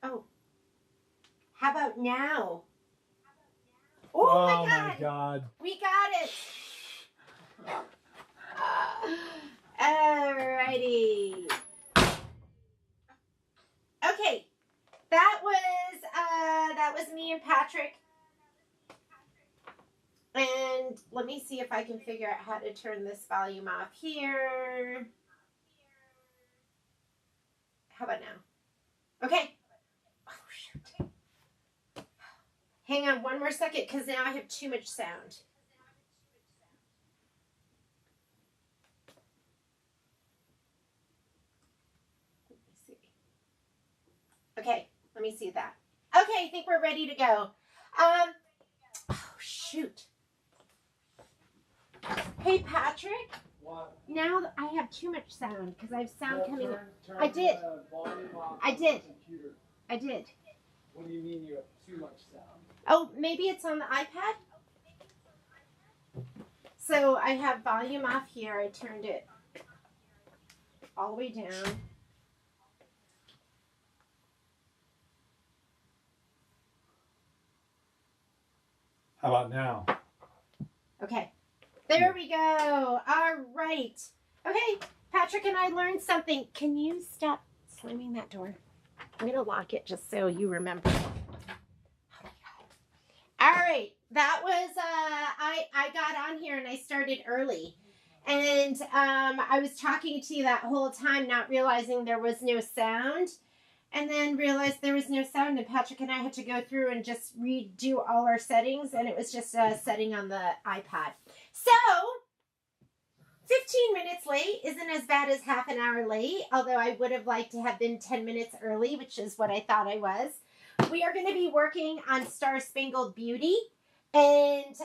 Oh, how about now? Oh my God. We got it. Alrighty. Okay. That was me and Patrick. And let me see if I can figure out how to turn this volume off here. How about now? Okay. Oh, shoot. Hang on one more second because now I have too much sound. Let me see. Okay, let me see that. Okay, I think we're ready to go. Oh, shoot. Hey, Patrick. What? Now I have too much sound because I have sound coming. Turn I did. volume off I did. the computer. I did. What do you mean you have too much sound? Oh, maybe it's on the iPad? So I have volume off here. I turned it all the way down. How about now? Okay. There we go. All right. Okay. Patrick and I learned something. Can you stop slamming that door? I'm going to lock it just so you remember. All right. That was, I got on here and I started early. And I was talking to you that whole time, not realizing there was no sound. And then realized there was no sound. And Patrick and I had to go through and just redo all our settings. And it was just a setting on the iPad. So, 15 minutes late isn't as bad as half an hour late. Although I would have liked to have been 10 minutes early, which is what I thought I was. We are going to be working on Star Spangled Beauty. And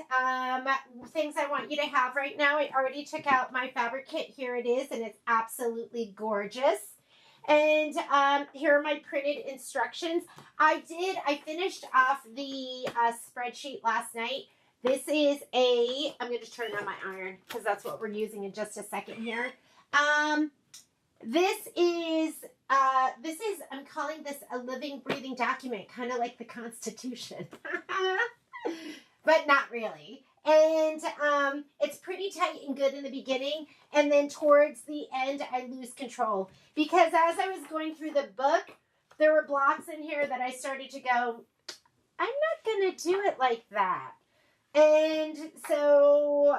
things I want you to have right now. I already took out my fabric kit. Here it is. And it's absolutely gorgeous. And here are my printed instructions. I finished off the spreadsheet last night. This is I'm going to turn on my iron because that's what we're using in just a second here. This is, I'm calling this a living, breathing document, kind of like the Constitution. But not really. And it's pretty tight and good in the beginning. And then towards the end, I lose control. Because as I was going through the book, there were blocks in here that I started to go, I'm not going to do it like that. And so,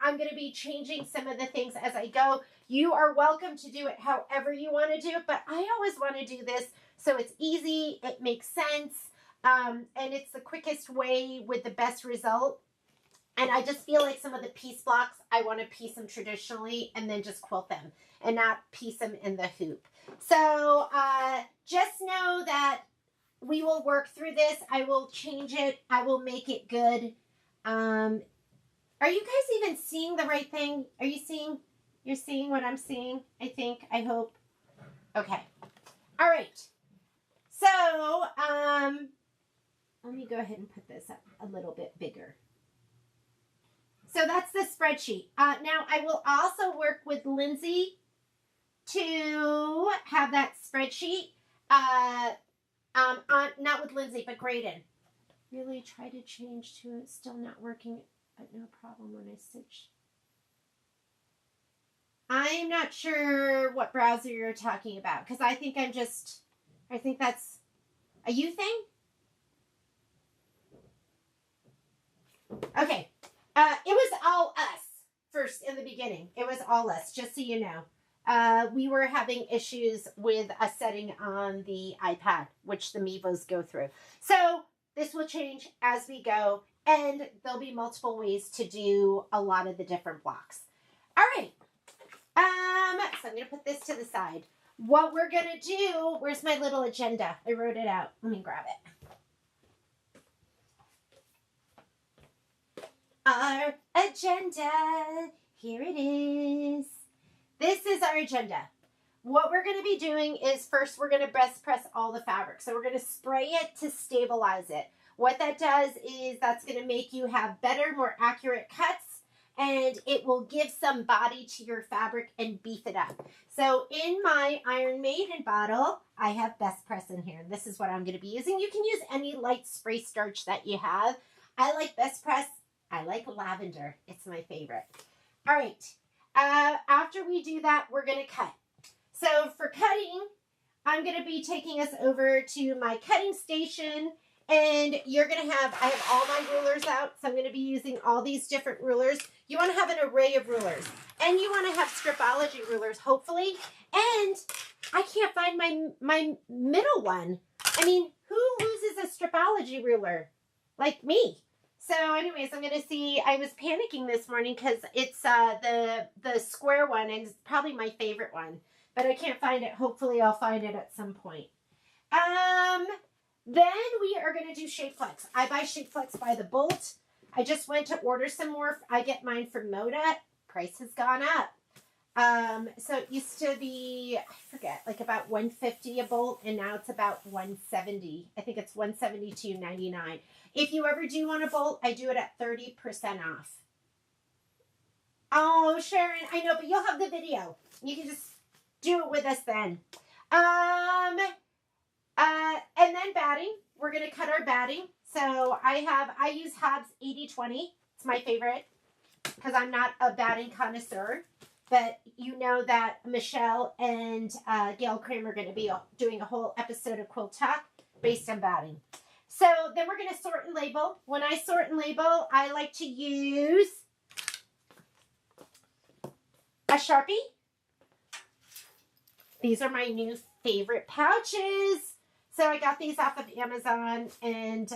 I'm going to be changing some of the things as I go. You are welcome to do it however you want to do it. But I always want to do this so it's easy, it makes sense, and it's the quickest way with the best result. And I just feel like some of the piece blocks, I want to piece them traditionally and then just quilt them and not piece them in the hoop. So just know that we will work through this. I will change it. I will make it good. Are you guys even seeing the right thing? Are you seeing? You're seeing what I'm seeing, I think, I hope. Okay. All right. So let me go ahead and put this up a little bit bigger. So that's the spreadsheet. Now I will also work with Lindsay to have that spreadsheet. Not with Lindsay, but Graydon. Really try to change to it. Still not working, but no problem when I switch. I'm not sure what browser you're talking about because I think that's a you thing. Okay. It was all us first in the beginning. It was all us, just so you know. We were having issues with a setting on the iPad, which the Mevos go through. So this will change as we go, and there'll be multiple ways to do a lot of the different blocks. All right. So I'm going to put this to the side. What we're going to do, where's my little agenda? I wrote it out. Let me grab it. Our agenda. Here it is. This is our agenda. What we're going to be doing is first we're going to best press all the fabric. So we're going to spray it to stabilize it. What that does is that's going to make you have better, more accurate cuts. and it will give some body to your fabric and beef it up. So in my Iron Maiden bottle, I have Best Press in here. This is what I'm going to be using. You can use any light spray starch that you have. I like Best Press. I like lavender. It's my favorite. All right. After we do that, we're going to cut. So for cutting, I'm going to be taking us over to my cutting station. And you're going to have, I have all my rulers out, so I'm going to be using all these different rulers. You want to have an array of rulers. And you want to have stripology rulers, hopefully. And I can't find my middle one. I mean, who loses a stripology ruler? Like me. So anyways, I'm going to see, I was panicking this morning because it's the square one, and it's probably my favorite one. But I can't find it. Hopefully I'll find it at some point. Then we are going to do Shape Flex. I buy Shape Flex by the bolt. I just went to order some more. I get mine from Moda. Price has gone up. So it used to be, I forget, like about $150 a bolt, and now it's about $170. I think it's $172.99. If you ever do want a bolt, I do it at 30% off. Oh, Sharon, I know, but you'll have the video. You can just do it with us then. And then batting. We're going to cut our batting. So I use Hobbs 80/20. It's my favorite because I'm not a batting connoisseur. But you know that Michelle and Gail Kramer are going to be doing a whole episode of Quilt Talk based on batting. So then we're going to sort and label. When I sort and label, I like to use a Sharpie. These are my new favorite pouches. So I got these off of Amazon, and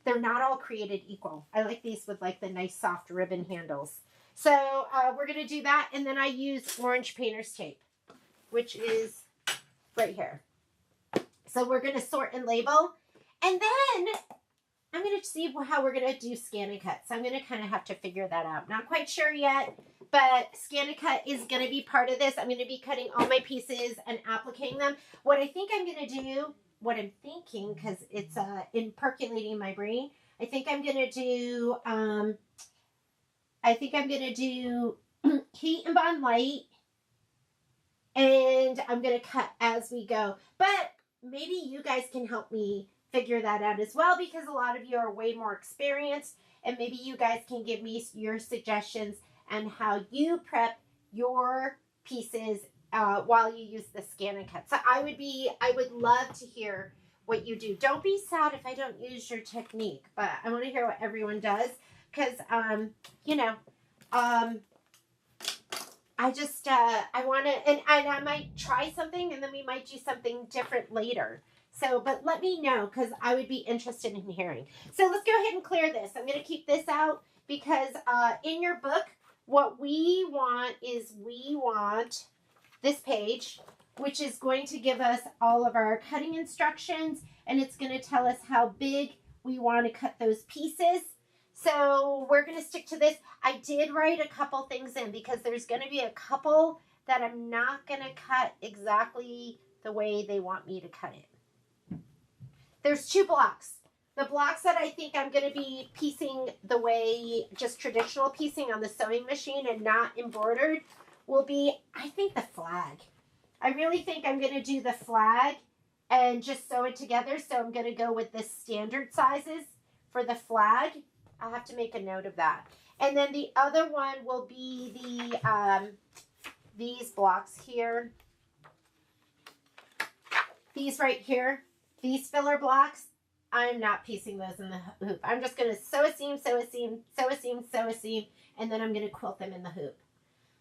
they're not all created equal. I like these with like the nice soft ribbon handles. So we're going to do that. And then I use orange painter's tape, which is right here. So we're going to sort and label. And then I'm going to see how we're going to do scan and cut. So I'm going to kind of have to figure that out. Not quite sure yet, but scan and cut is going to be part of this. I'm going to be cutting all my pieces and applicating them. What I think I'm going to do, what I'm thinking, because it's in percolating in my brain, I think I'm going to do, heat and bond light, and I'm going to cut as we go. But maybe you guys can help me figure that out as well, because a lot of you are way more experienced, and maybe you guys can give me your suggestions and how you prep your pieces while you use the scan and cut. So I would love to hear what you do. Don't be sad if I don't use your technique, but I want to hear what everyone does, because I want to, and I might try something, and then we might do something different later. So, but let me know, because I would be interested in hearing. So let's go ahead and clear this. I'm going to keep this out because in your book, what we want is this page, which is going to give us all of our cutting instructions, and it's going to tell us how big we want to cut those pieces. So we're going to stick to this. I did write a couple things in because there's going to be a couple that I'm not going to cut exactly the way they want me to cut it. There's 2 blocks. The blocks that I think I'm going to be piecing the way just traditional piecing on the sewing machine and not embroidered will be, I think, the flag. I really think I'm going to do the flag and just sew it together. So I'm going to go with the standard sizes for the flag. I'll have to make a note of that. And then the other one will be the these blocks here. These right here. These filler blocks, I'm not piecing those in the hoop. I'm just going to sew a seam, sew a seam, sew a seam, sew a seam, and then I'm going to quilt them in the hoop.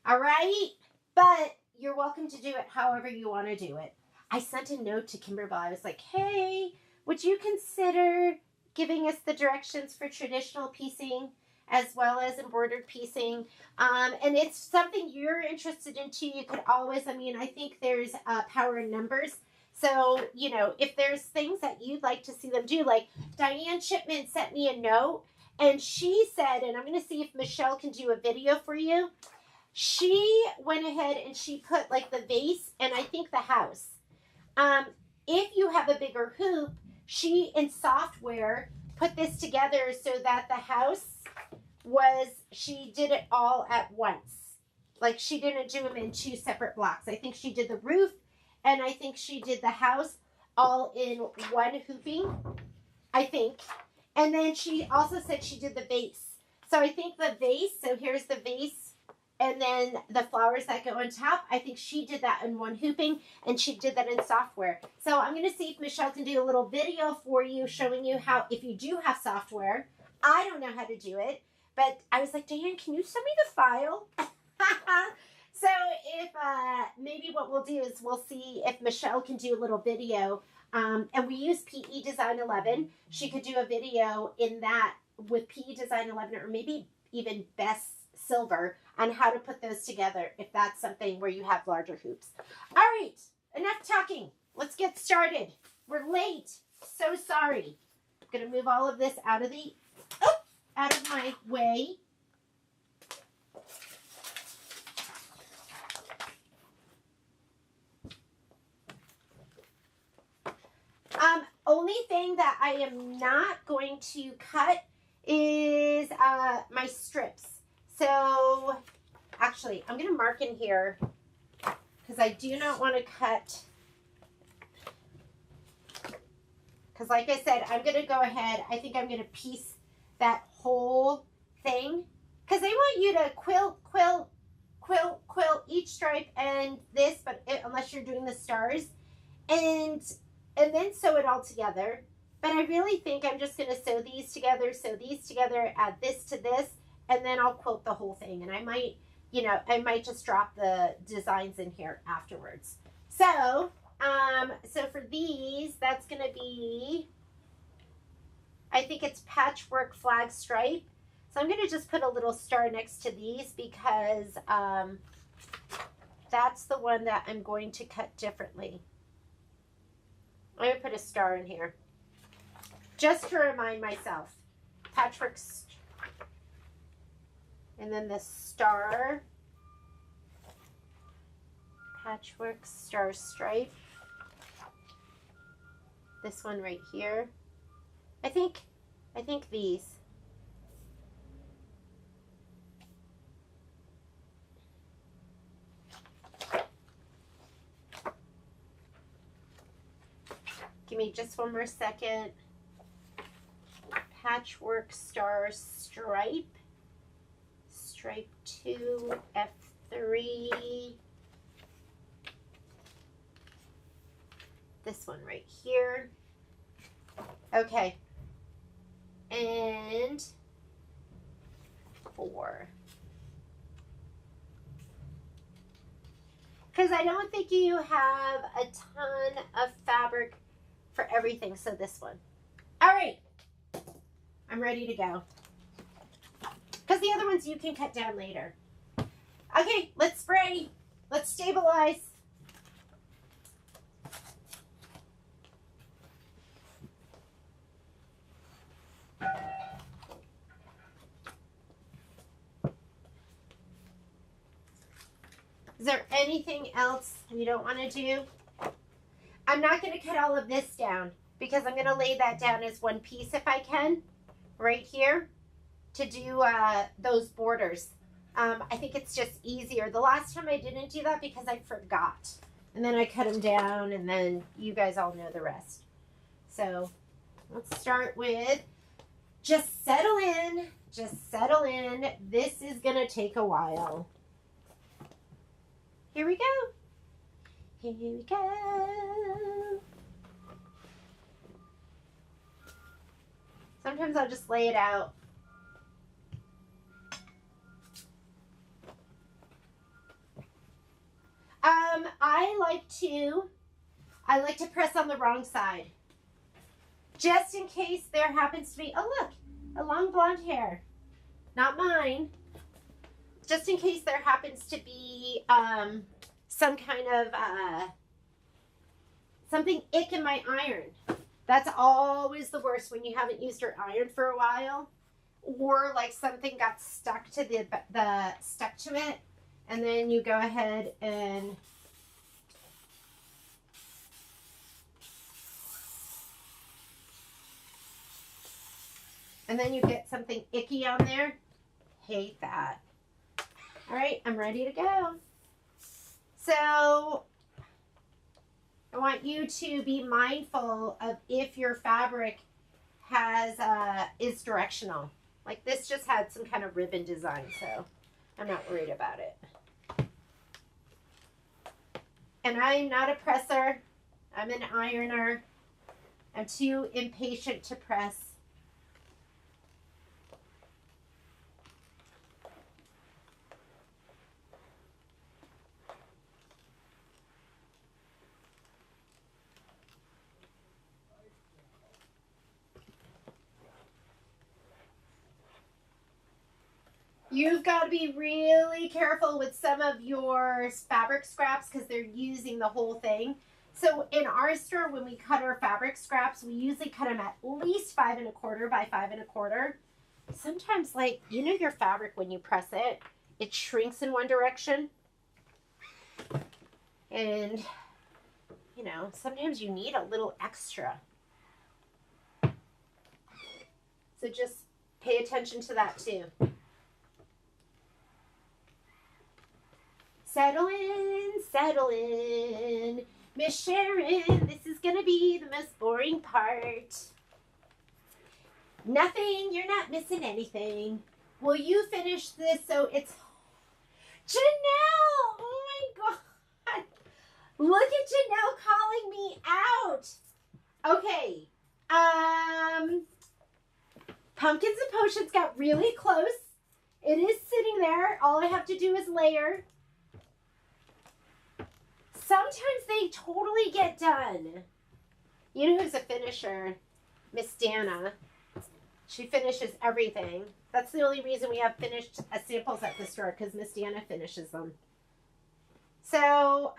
All right? But you're welcome to do it however you want to do it. I sent a note to Kimberbell. I was like, hey, would you consider giving us the directions for traditional piecing as well as embroidered piecing? And it's something you're interested in too. You could always, I think there's power in numbers. So, if there's things that you'd like to see them do, like Diane Shipman sent me a note, and she said, and I'm going to see if Michelle can do a video for you. She went ahead and she put like the vase and I think the house. If you have a bigger hoop, she in software put this together so that the house was she did it all at once. Like she didn't do them in two separate blocks. I think she did the roof and I think she did the house all in one hooping, I think. And then she also said she did the vase. So I think the vase, so here's the vase, and then the flowers that go on top, I think she did that in one hooping, and she did that in software. So I'm going to see if Michelle can do a little video for you showing you how, if you do have software. I don't know how to do it, but I was like, Diane, can you send me the file? So if maybe what we'll do is we'll see if Michelle can do a little video. And we use PE Design 11. She could do a video in that with PE Design 11 or maybe even Best Silver on how to put those together if that's something where you have larger hoops. All right, enough talking. Let's get started. We're late. So sorry. I'm going to move all of this out of my way. Only thing that I am not going to cut is my strips. So actually, I'm going to mark in here because I do not want to cut. Because like I said, I'm going to go ahead. I think I'm going to piece that whole thing because they want you to quilt each stripe and this, but unless you're doing the stars and then sew it all together. But I really think I'm just going to sew these together, add this to this, and then I'll quilt the whole thing. And I might just drop the designs in here afterwards. So, so for these, that's going to be, I think it's patchwork flag stripe. So I'm going to just put a little star next to these because that's the one that I'm going to cut differently. I'm going to put a star in here. Just to remind myself. Patchwork. And then the star. Patchwork star stripe. This one right here. I think these. Give me just one more second. Patchwork star stripe. Stripe 2, F3. This one right here. Okay. And 4. Because I don't think you have a ton of fabric for everything, so this one. All right, I'm ready to go. Because the other ones you can cut down later. Okay, let's spray. Let's stabilize. Is there anything else you don't want to do? I'm not going to cut all of this down because I'm going to lay that down as one piece if I can, right here, to do those borders. I think it's just easier. The last time I didn't do that because I forgot. And then I cut them down and then you guys all know the rest. So let's start with just settle in. Just settle in. This is going to take a while. Here we go. Here we go. Sometimes I'll just lay it out. I like to press on the wrong side. Just in case there happens to be, oh look, a long blonde hair. Not mine. Just in case there happens to be some kind of something ick in my iron. That's always the worst when you haven't used your iron for a while, or like something got stuck to stuck to it, and then you go ahead and then you get something icky on there. hate that. All right, I'm ready to go. So I want you to be mindful of if your fabric has is directional. Like this just had some kind of ribbon design, so I'm not worried about it. And I'm not a presser. I'm an ironer. I'm too impatient to press. You've got to be really careful with some of your fabric scraps because they're using the whole thing. So in our store, when we cut our fabric scraps, we usually cut them at least 5 1/4 by 5 1/4. Sometimes, like, you know your fabric, when you press it, it shrinks in one direction. And, you know, sometimes you need a little extra. So just pay attention to that too. Settle in, Miss Sharon. This is going to be the most boring part. Nothing, you're not missing anything. Will you finish this so it's... Janelle! Oh my God. Look at Janelle calling me out. Okay. Pumpkins and Potions got really close. It is sitting there. All I have to do is layer. Sometimes they totally get done. You know who's a finisher? Miss Dana. She finishes everything. That's the only reason we have finished samples at the store, because Miss Dana finishes them. So,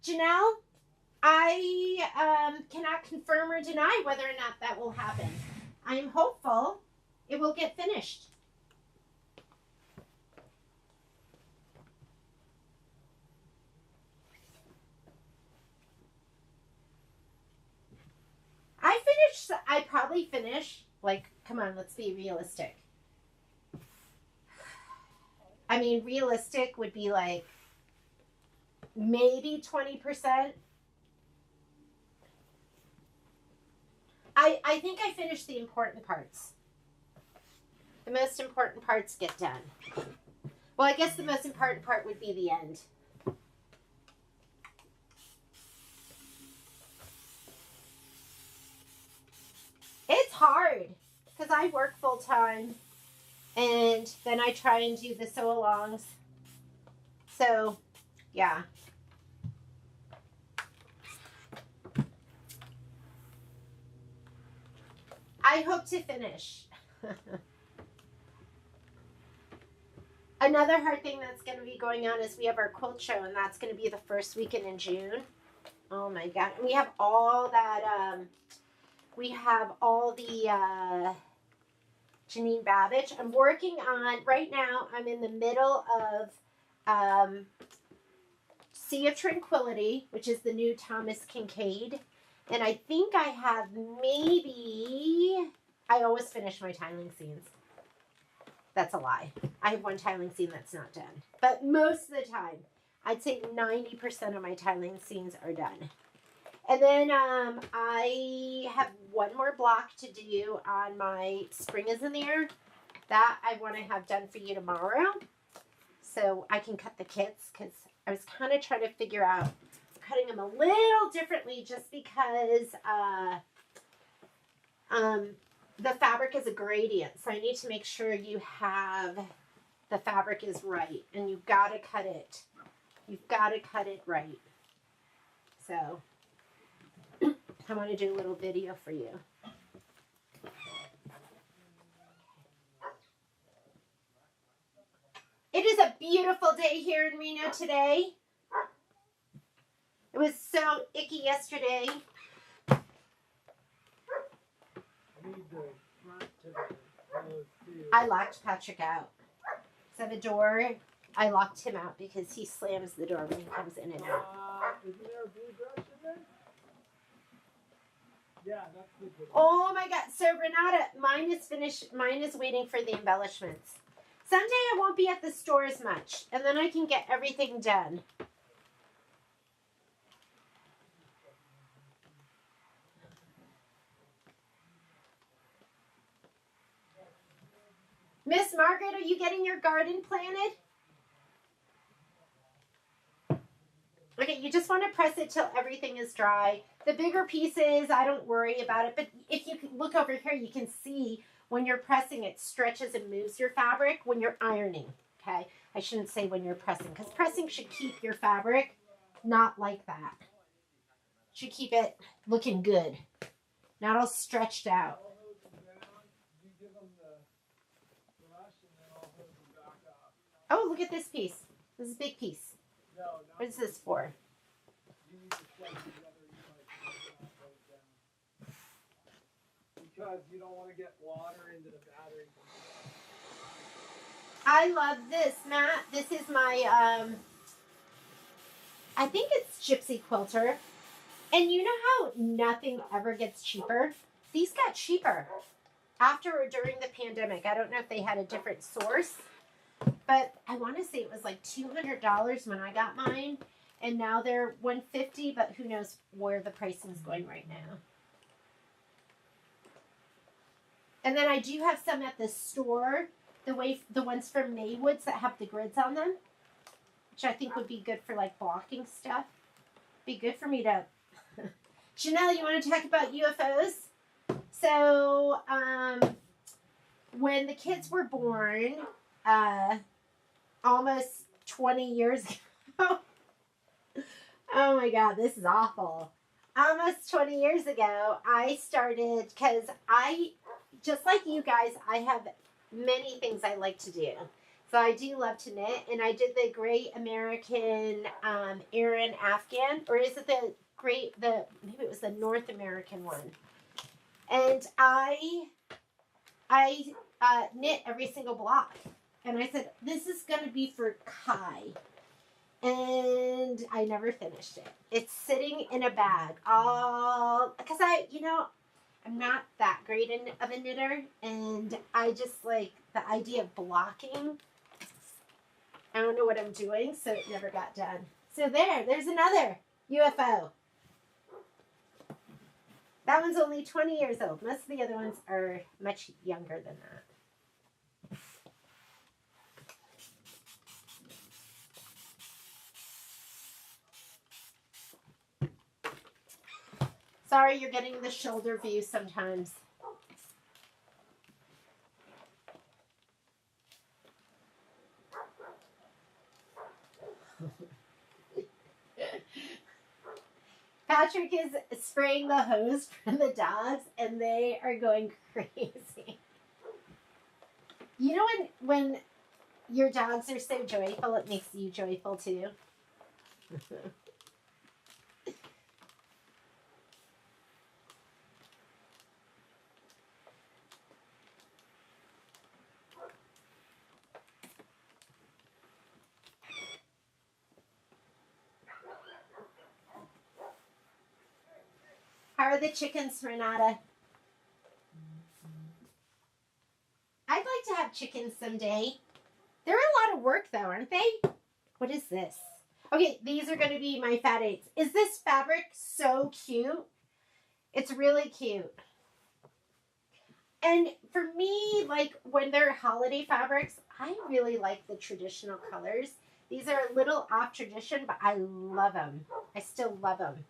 Janelle, I cannot confirm or deny whether or not that will happen. I'm hopeful it will get finished. I probably finish, like, come on, let's be realistic. I mean, realistic would be like maybe 20%. I think I finished the important parts. The most important parts get done. Well, I guess the most important part would be the end. It's hard because I work full time and then I try and do the sew-alongs. So, yeah. I hope to finish. Another hard thing that's going to be going on is we have our quilt show, and that's going to be the first weekend in June. Oh my God. And we have all that, we have all the Jeanne Babbage. I'm working on, right now, I'm in the middle of Sea of Tranquility, which is the new Thomas Kincaid. And I think I have maybe, I always finish my tiling scenes. That's a lie. I have one tiling scene that's not done. But most of the time, I'd say 90% of my tiling scenes are done. And then I have one more block to do on my Spring is in the Air. That I want to have done for you tomorrow. So I can cut the kits, because I was kind of trying to figure out cutting them a little differently, just because the fabric is a gradient. So I need to make sure you have, the fabric is right. And you've got to cut it. You've got to cut it right. So I want to do a little video for you. It is a beautiful day here in Reno today. It was so icky yesterday. I locked Patrick out. So the door, I locked him out because he slams the door when he comes in and out. Isn't there a blue brush in there? Yeah, that's the good one. Oh my God. So Renata, mine is finished. Mine is waiting for the embellishments. Someday I won't be at the store as much, and then I can get everything done. Miss Margaret, are you getting your garden planted? Okay, you just want to press it till everything is dry. The bigger pieces, I don't worry about it. But if you look over here, you can see when you're pressing, it stretches and moves your fabric when you're ironing. Okay, I shouldn't say when you're pressing, because pressing should keep your fabric not like that. Should keep it looking good, not all stretched out. Oh, look at this piece. This is a big piece. What is this for? Because you don't want to get water into the battery. I love this, Matt. This is my, I think it's Gypsy Quilter. And you know how nothing ever gets cheaper? These got cheaper after or during the pandemic. I don't know if they had a different source, but I want to say it was like $200 when I got mine. And now they're $150, but who knows where the pricing is going right now. And then I do have some at the store, the ones from Maywoods that have the grids on them, which I think would be good for like blocking stuff. Be good for me to... Janelle, you want to talk about UFOs? So, when the kids were born, almost 20 years ago, oh my God, this is awful. Almost 20 years ago, I started, because just like you guys, I have many things I like to do. So I do love to knit, and I did the Great American Aran Afghan, or is it maybe it was the North American one. And I knit every single block. And I said, this is going to be for Kai. And I never finished it. It's sitting in a bag. Because I'm not that great of a knitter, and I just like the idea of blocking. I don't know what I'm doing, so it never got done. So there's another UFO. That one's only 20 years old. Most of the other ones are much younger than that. Sorry, you're getting the shoulder view sometimes. Patrick is spraying the hose for the dogs, and they are going crazy. You know when your dogs are so joyful, it makes you joyful too. How are the chickens, Renata? I'd like to have chickens someday. They're a lot of work though, aren't they? What is this? Okay, these are going to be my fat eights. Is this fabric so cute? It's really cute. And for me, like when they're holiday fabrics, I really like the traditional colors. These are a little off tradition, but I love them. I still love them.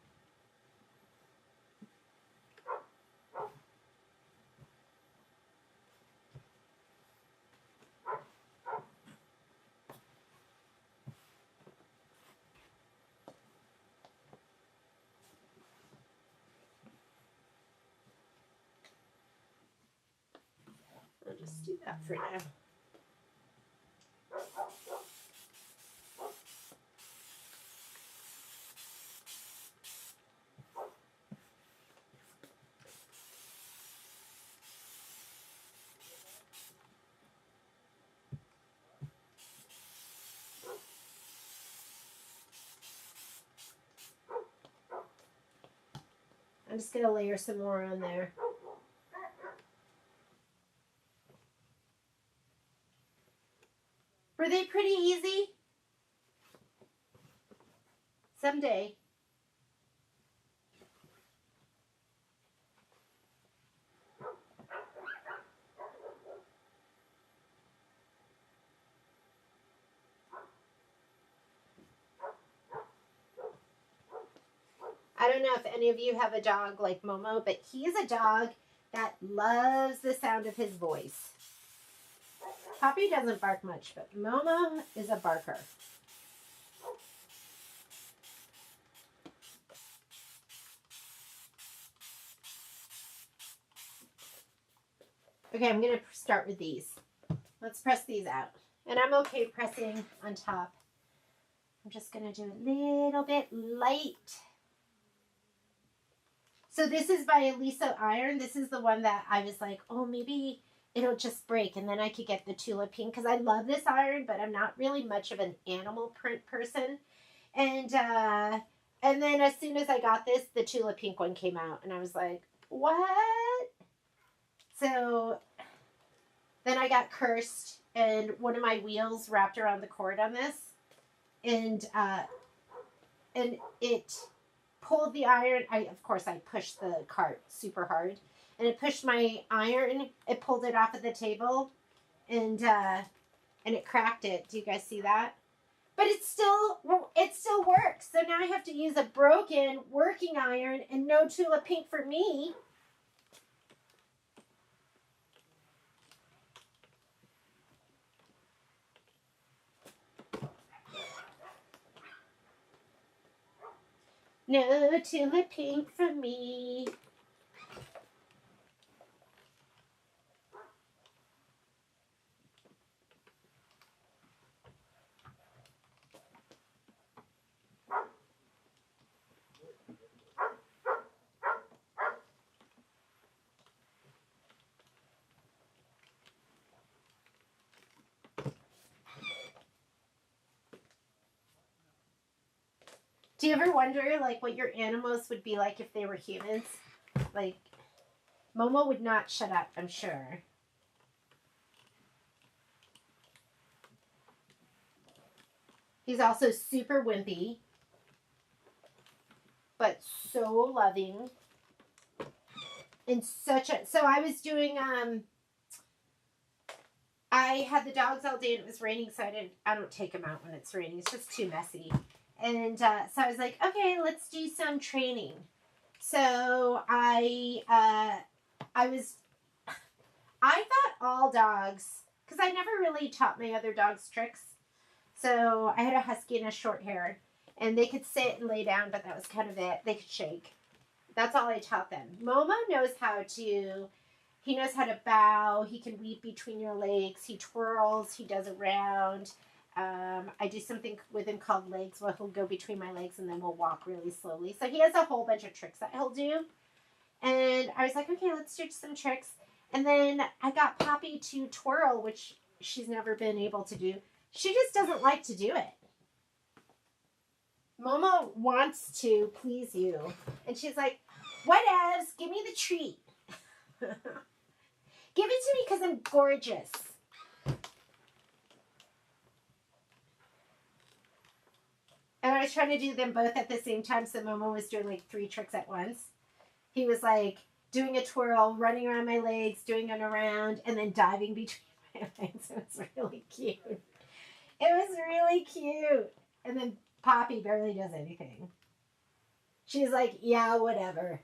I'll just do that for now. I'm just going to layer some more on there. Someday. I don't know if any of you have a dog like Momo, but he's a dog that loves the sound of his voice. Poppy doesn't bark much, but Momo is a barker. Okay, I'm going to start with these. Let's press these out. And I'm okay pressing on top. I'm just going to do a little bit light. So this is by Elisa Iron. This is the one that I was like, oh, maybe it'll just break and then I could get the tulip pink because I love this iron, but I'm not really much of an animal print person. And then as soon as I got this, the tulip pink one came out and I was like, what? So then I got cursed and one of my wheels wrapped around the cord on this and it pulled the iron. Of course I pushed the cart super hard and it pushed my iron. It pulled it off of the table and it cracked it. Do you guys see that? But it still works. So now I have to use a broken working iron and no tulip pink for me. No tulip pink for me. Do you ever wonder, like, what your animals would be like if they were humans? Like, Momo would not shut up, I'm sure. He's also super wimpy, but so loving. And such a... So I was doing, I had the dogs all day and it was raining, so I don't take them out when it's raining. It's just too messy. And so I was like, okay, let's do some training. So I thought all dogs, because I never really taught my other dogs tricks. So I had a husky and a short hair, and they could sit and lay down, but that was kind of it. They could shake. That's all I taught them. Momo knows how to, he knows how to bow. He can weep between your legs. He twirls. He does a round. I do something with him called legs where he'll go between my legs and then we'll walk really slowly. So he has a whole bunch of tricks that he'll do. And I was like, okay, let's do some tricks. And then I got Poppy to twirl, which she's never been able to do. She just doesn't like to do it. Momo wants to please you. And she's like, whatevs, give me the treat. Give it to me because I'm gorgeous. And I was trying to do them both at the same time, so Momo was doing like 3 tricks at once. He was like doing a twirl, running around my legs, doing an around, and then diving between my legs. It was really cute. It was really cute. And then Poppy barely does anything. She's like, yeah, whatever.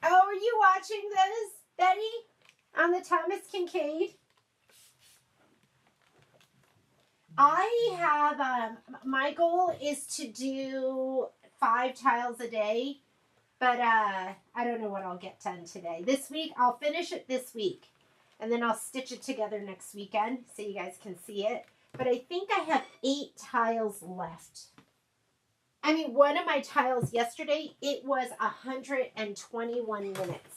Oh, are you watching this, Betty? On the Thomas Kincaid? I have, my goal is to do 5 tiles a day, but I don't know what I'll get done today. This week, I'll finish it this week, and then I'll stitch it together next weekend so you guys can see it. But I think I have 8 tiles left. I mean, one of my tiles yesterday, it was 121 minutes.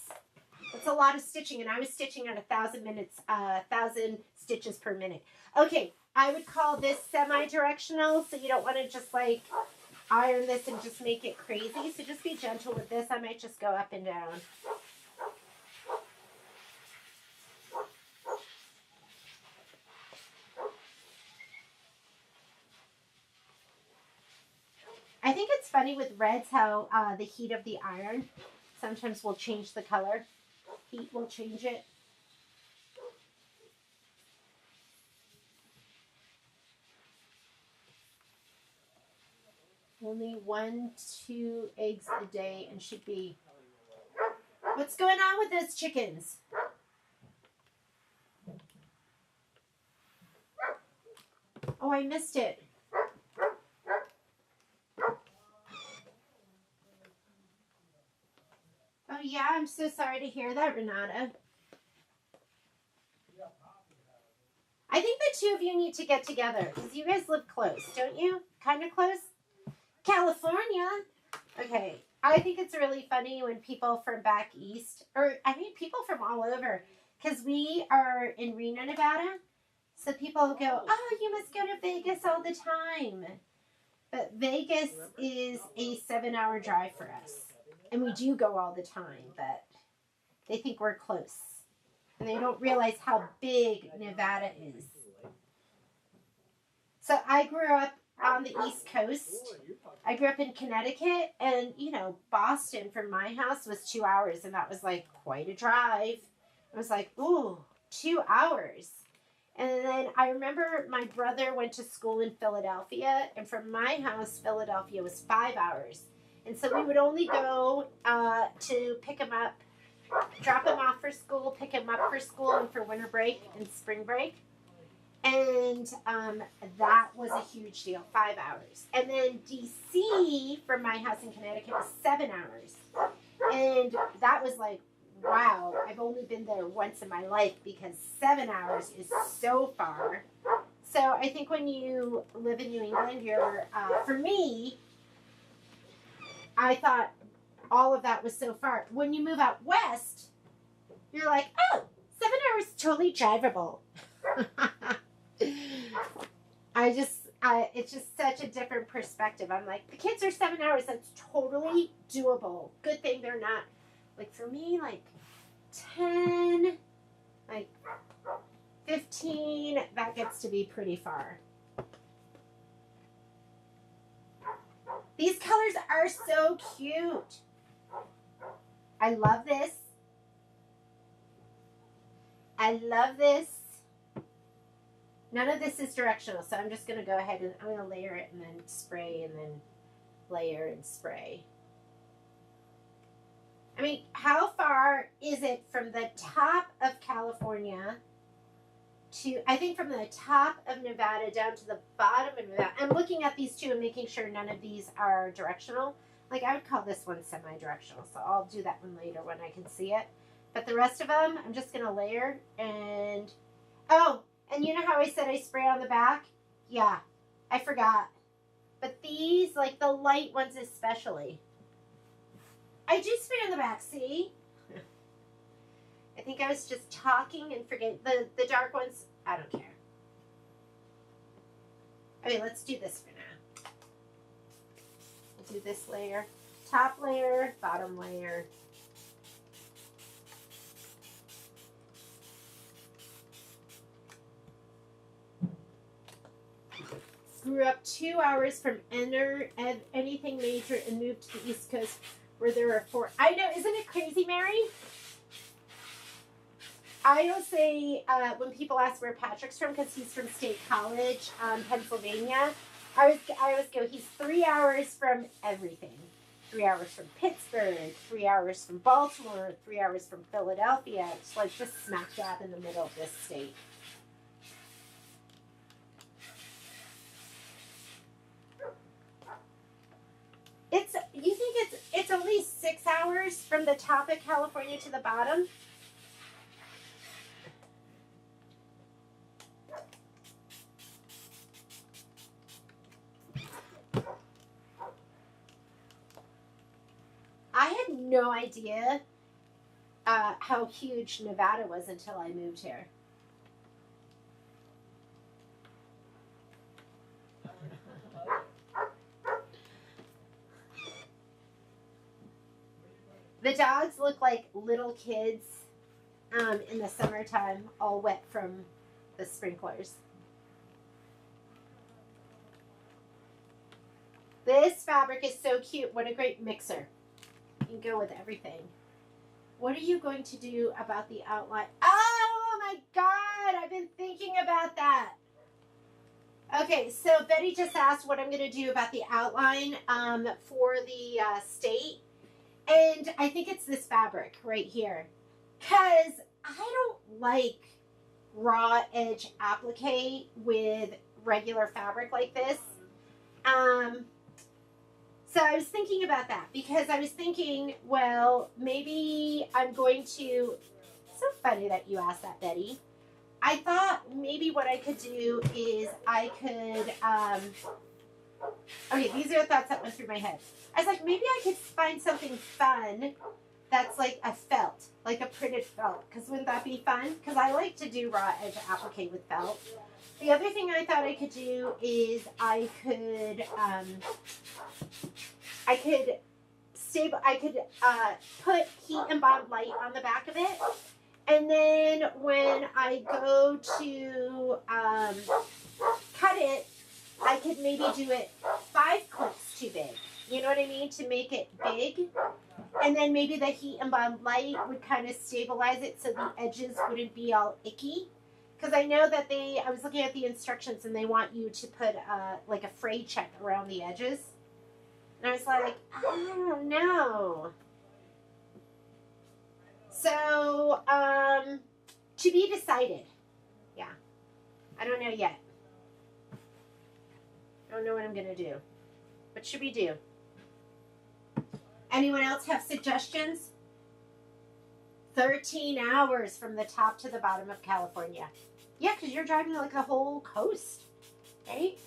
That's a lot of stitching, and I was stitching at 1,000 stitches per minute. Okay, I would call this semi-directional, so you don't want to just like iron this and just make it crazy. So just be gentle with this. I might just go up and down. funny with reds how the heat of the iron sometimes will change the color. Heat will change it. Only 1-2 eggs a day and should be. What's going on with those chickens? Oh, I missed it. Oh, yeah, I'm so sorry to hear that, Renata. I think the two of you need to get together because you guys live close, don't you? Kind of close? California. Okay, I think it's really funny when people from back east, or I mean people from all over, because we are in Reno, Nevada, so people go, oh, you must go to Vegas all the time. But Vegas is a 7-hour drive for us. And we do go all the time, but they think we're close. And they don't realize how big Nevada is. So I grew up on the East Coast. I grew up in Connecticut, and, you know, Boston from my house was 2 hours, and that was, like, quite a drive. I was like, ooh, 2 hours. And then I remember my brother went to school in Philadelphia, and from my house, Philadelphia was 5 hours. And so we would only go to pick him up, drop him off for school, pick him up for school and for winter break and spring break. And that was a huge deal, 5 hours. And then D.C. from my house in Connecticut was 7 hours. And that was like, wow, I've only been there once in my life because 7 hours is so far. So I think when you live in New England, you're, for me, I thought all of that was so far. When you move out west, you're like, oh, 7 hours is totally drivable. It's just such a different perspective. I'm like, the kids are 7 hours. That's totally doable. Good thing they're not, like for me, like 10, like 15, that gets to be pretty far. These colors are so cute. I love this. I love this. None of this is directional, so I'm just going to go ahead and I'm going to layer it and then spray and then layer and spray. I mean, how far is it from the top of California to, I think from the top of Nevada down to the bottom of Nevada? I'm looking at these two and making sure none of these are directional. Like I would call this one semi-directional, so I'll do that one later when I can see it. But the rest of them, I'm just going to layer and, oh, and you know how I said I spray on the back? Yeah, I forgot. But these, like the light ones especially, I do spray on the back, see? I think I was just talking and forgetting. The dark ones, I don't care. Okay, let's do this for now. We'll do this layer. Top layer, bottom layer. Grew up 2 hours from anything major and moved to the East Coast where there are 4. I know, isn't it crazy, Mary? I don't say when people ask where Patrick's from because he's from State College, Pennsylvania. I always go, he's 3 hours from everything. 3 hours from Pittsburgh, 3 hours from Baltimore, 3 hours from Philadelphia. It's like just smack dab in the middle of this state. You think it's at least 6 hours from the top of California to the bottom? I had no idea how huge Nevada was until I moved here. The dogs look like little kids in the summertime, all wet from the sprinklers. This fabric is so cute. What a great mixer. You can go with everything. What are you going to do about the outline? Oh my God, I've been thinking about that. Okay, so Betty just asked what I'm going to do about the outline for the state. And I think it's this fabric right here. Because I don't like raw edge applique with regular fabric like this. So I was thinking about that because I was thinking, well, maybe I'm going to, so funny that you asked that, Betty. I thought maybe what I could do is I could, okay, these are the thoughts that went through my head. I was like, maybe I could find something fun that's like a felt, like a printed felt, because wouldn't that be fun? Because I like to do raw edge applique with felt. The other thing I thought I could do is I could put heat and bond light on the back of it, and then when I go to cut it, I could maybe do it 5 clicks too big. You know what I mean? To make it big. And then maybe the heat and bond light would kind of stabilize it so the edges wouldn't be all icky. Because I know that I was looking at the instructions and they want you to put like a fray check around the edges. And I was like, I don't know. So, to be decided. Yeah. I don't know yet. I don't know what I'm going to do. What should we do? Anyone else have suggestions? 13 hours from the top to the bottom of California. Yeah, because you're driving like the whole coast, right?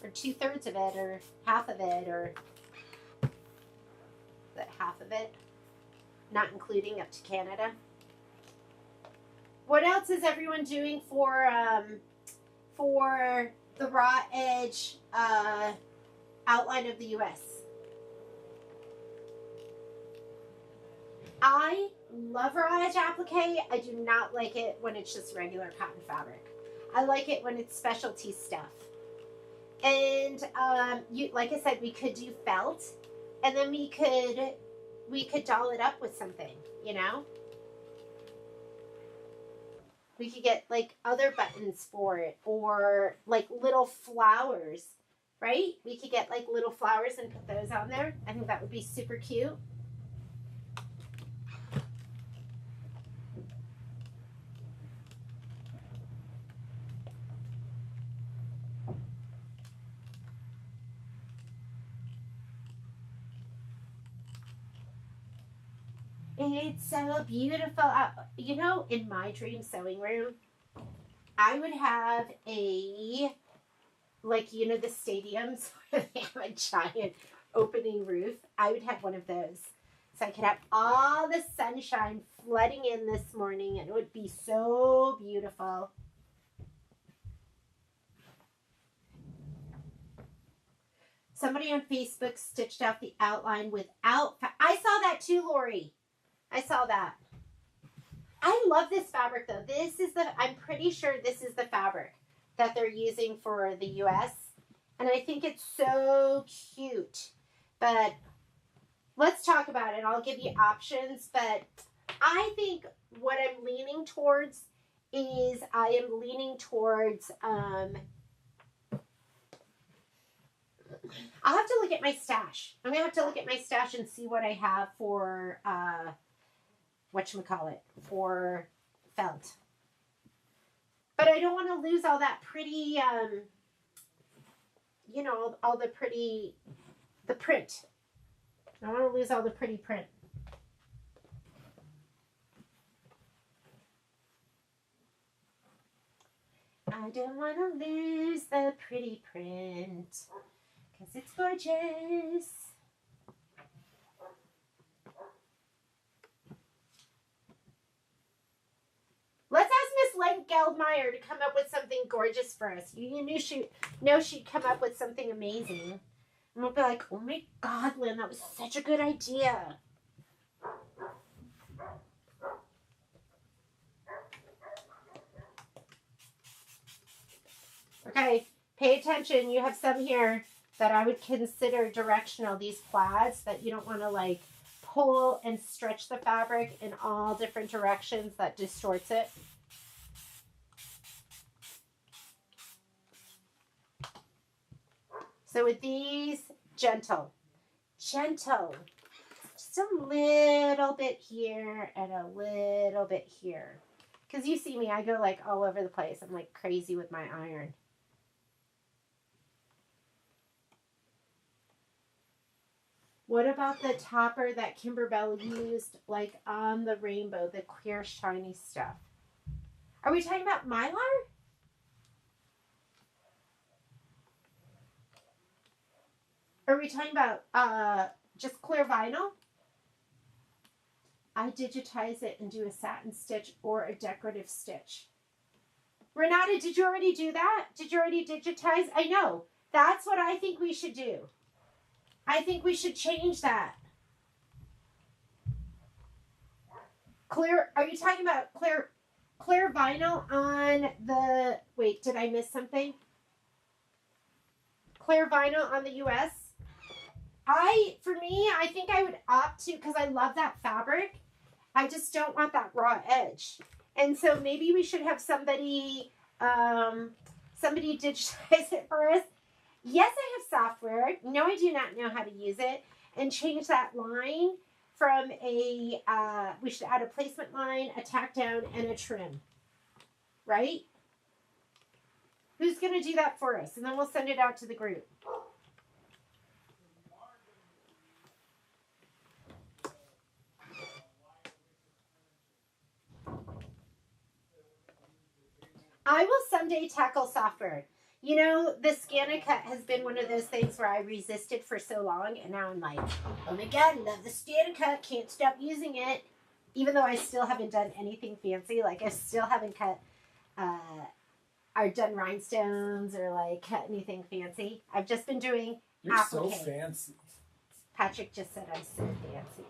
Or 2/3 of it, or half of it, or is that half of it? Not including up to Canada. What else is everyone doing for the raw edge outline of the U.S.? I love raw edge applique. I do not like it when it's just regular cotton fabric. I like it when it's specialty stuff. And like I said, we could do felt, and then we could doll it up with something, you know? We could get like other buttons for it, or like little flowers, right? We could get like little flowers and put those on there. I think that would be super cute. It's so beautiful. You know, in my dream sewing room, I would have like, you know, the stadiums where they have a giant opening roof. I would have one of those. So I could have all the sunshine flooding in this morning, and it would be so beautiful. Somebody on Facebook stitched out the outline without... I saw that too, Lori. I saw that. I love this fabric though. I'm pretty sure this is the fabric that they're using for the US. And I think it's so cute. But let's talk about it. I'll give you options. But I think what I'm leaning towards is I'll have to look at my stash. I'm going to have to look at my stash and see what I have for, for felt. But I don't want to lose all that pretty, you know, all the pretty, the print. I don't want to lose all the pretty print. I don't want to lose the pretty print, because it's gorgeous. Let's ask Miss Len Geldmeyer to come up with something gorgeous for us. You know she'd come up with something amazing. And we'll be like, oh my God, Lynn, that was such a good idea. Okay, pay attention. You have some here. that I would consider directional, these plaids that you don't want to like pull and stretch the fabric in all different directions that distorts it. So with these, gentle, just a little bit here and a little bit here. Because you see me, I go like all over the place. I'm like crazy with my iron. What about the topper that Kimberbell used like on the rainbow, the clear shiny stuff? Are we talking about Mylar? Are we talking about just clear vinyl? I digitize it and do a satin stitch or a decorative stitch. Renata, did you already do that? Did you already digitize? I know. That's what I think we should do. I think we should change that. Clear, are you talking about clear vinyl on the, wait, did I miss something? Clear vinyl on the US? For me, I think I would opt to, because I love that fabric. I just don't want that raw edge. And so maybe we should have somebody digitize it for us. Yes, I have software. No, I do not know how to use it. And change that line from a, we should add a placement line, a tack down, and a trim. Right? Who's going to do that for us? And then we'll send it out to the group. I will someday tackle software. You know, the Scan-A-Cut has been one of those things where I resisted for so long, and now I'm like, oh my God, love the Scan-A-Cut, can't stop using it. Even though I still haven't done anything fancy, like I still haven't cut, or done rhinestones or like cut anything fancy. I've just been doing You're applique. so fancy. Patrick just said I'm so fancy.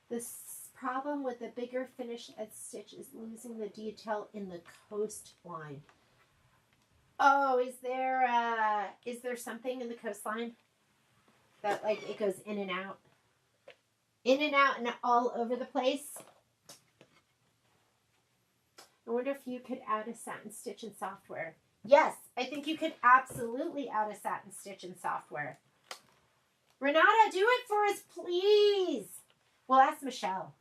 This problem with the bigger finish edge stitch is losing the detail in the coastline. Oh, is there something in the coastline that like it goes in and out and all over the place? I wonder if you could add a satin stitch in software. Yes, I think you could absolutely add a satin stitch in software. Renata, do it for us, please. We'll ask Michelle.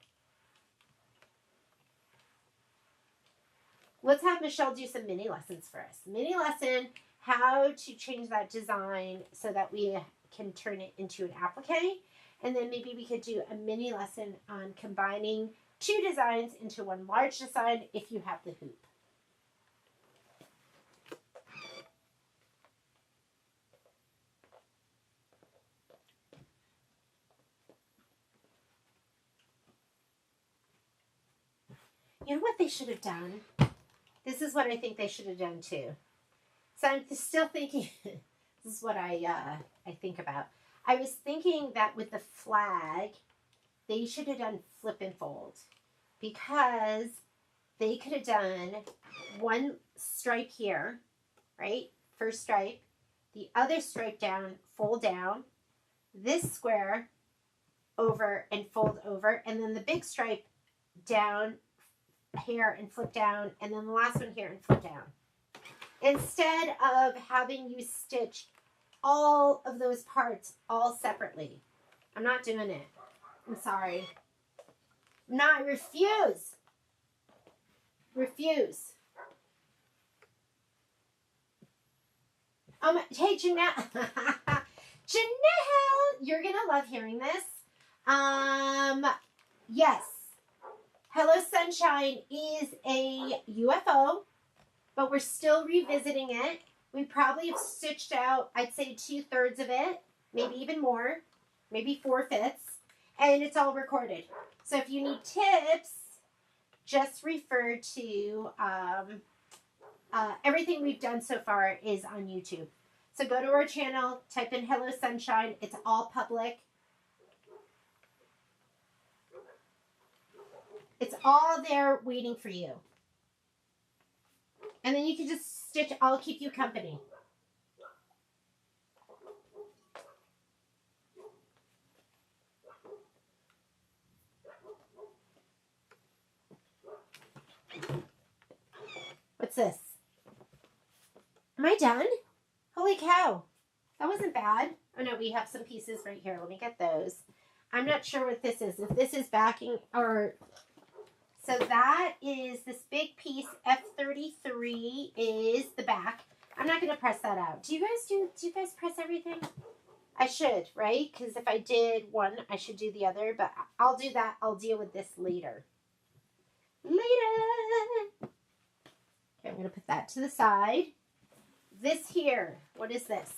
Let's have Michelle do some mini lessons for us. Mini lesson, how to change that design so that we can turn it into an applique. And then maybe we could do a mini lesson on combining two designs into one large design if you have the hoop. You know what they should have done? This is what I think they should have done too. So I'm still thinking, this is what I think about. I was thinking that with the flag, they should have done flip and fold, because they could have done one stripe here, right? First stripe, the other stripe down, fold down, this square over and fold over, and then the big stripe down here and flip down, and then the last one here and flip down. Instead of having you stitch all of those parts all separately. I'm not doing it. I'm sorry. No, I refuse. Refuse. Hey, Jeanne. Jeanne, you're going to love hearing this. Yes. Hello Sunshine is a UFO, but we're still revisiting it. We probably have stitched out, I'd say 2/3 of it, maybe even more, maybe 4/5, and it's all recorded. So if you need tips, just refer to everything we've done so far is on YouTube. So go to our channel, type in Hello Sunshine. It's all public. It's all there waiting for you. And then you can just stitch. I'll keep you company. What's this? Am I done? Holy cow. That wasn't bad. Oh no, we have some pieces right here. Let me get those. I'm not sure what this is. If this is backing or... So that is this big piece. F33 is the back. I'm not going to press that out. Do you guys press everything? I should, right? Because if I did one, I should do the other. But I'll do that. I'll deal with this later. Okay, I'm going to put that to the side. This here, what is this?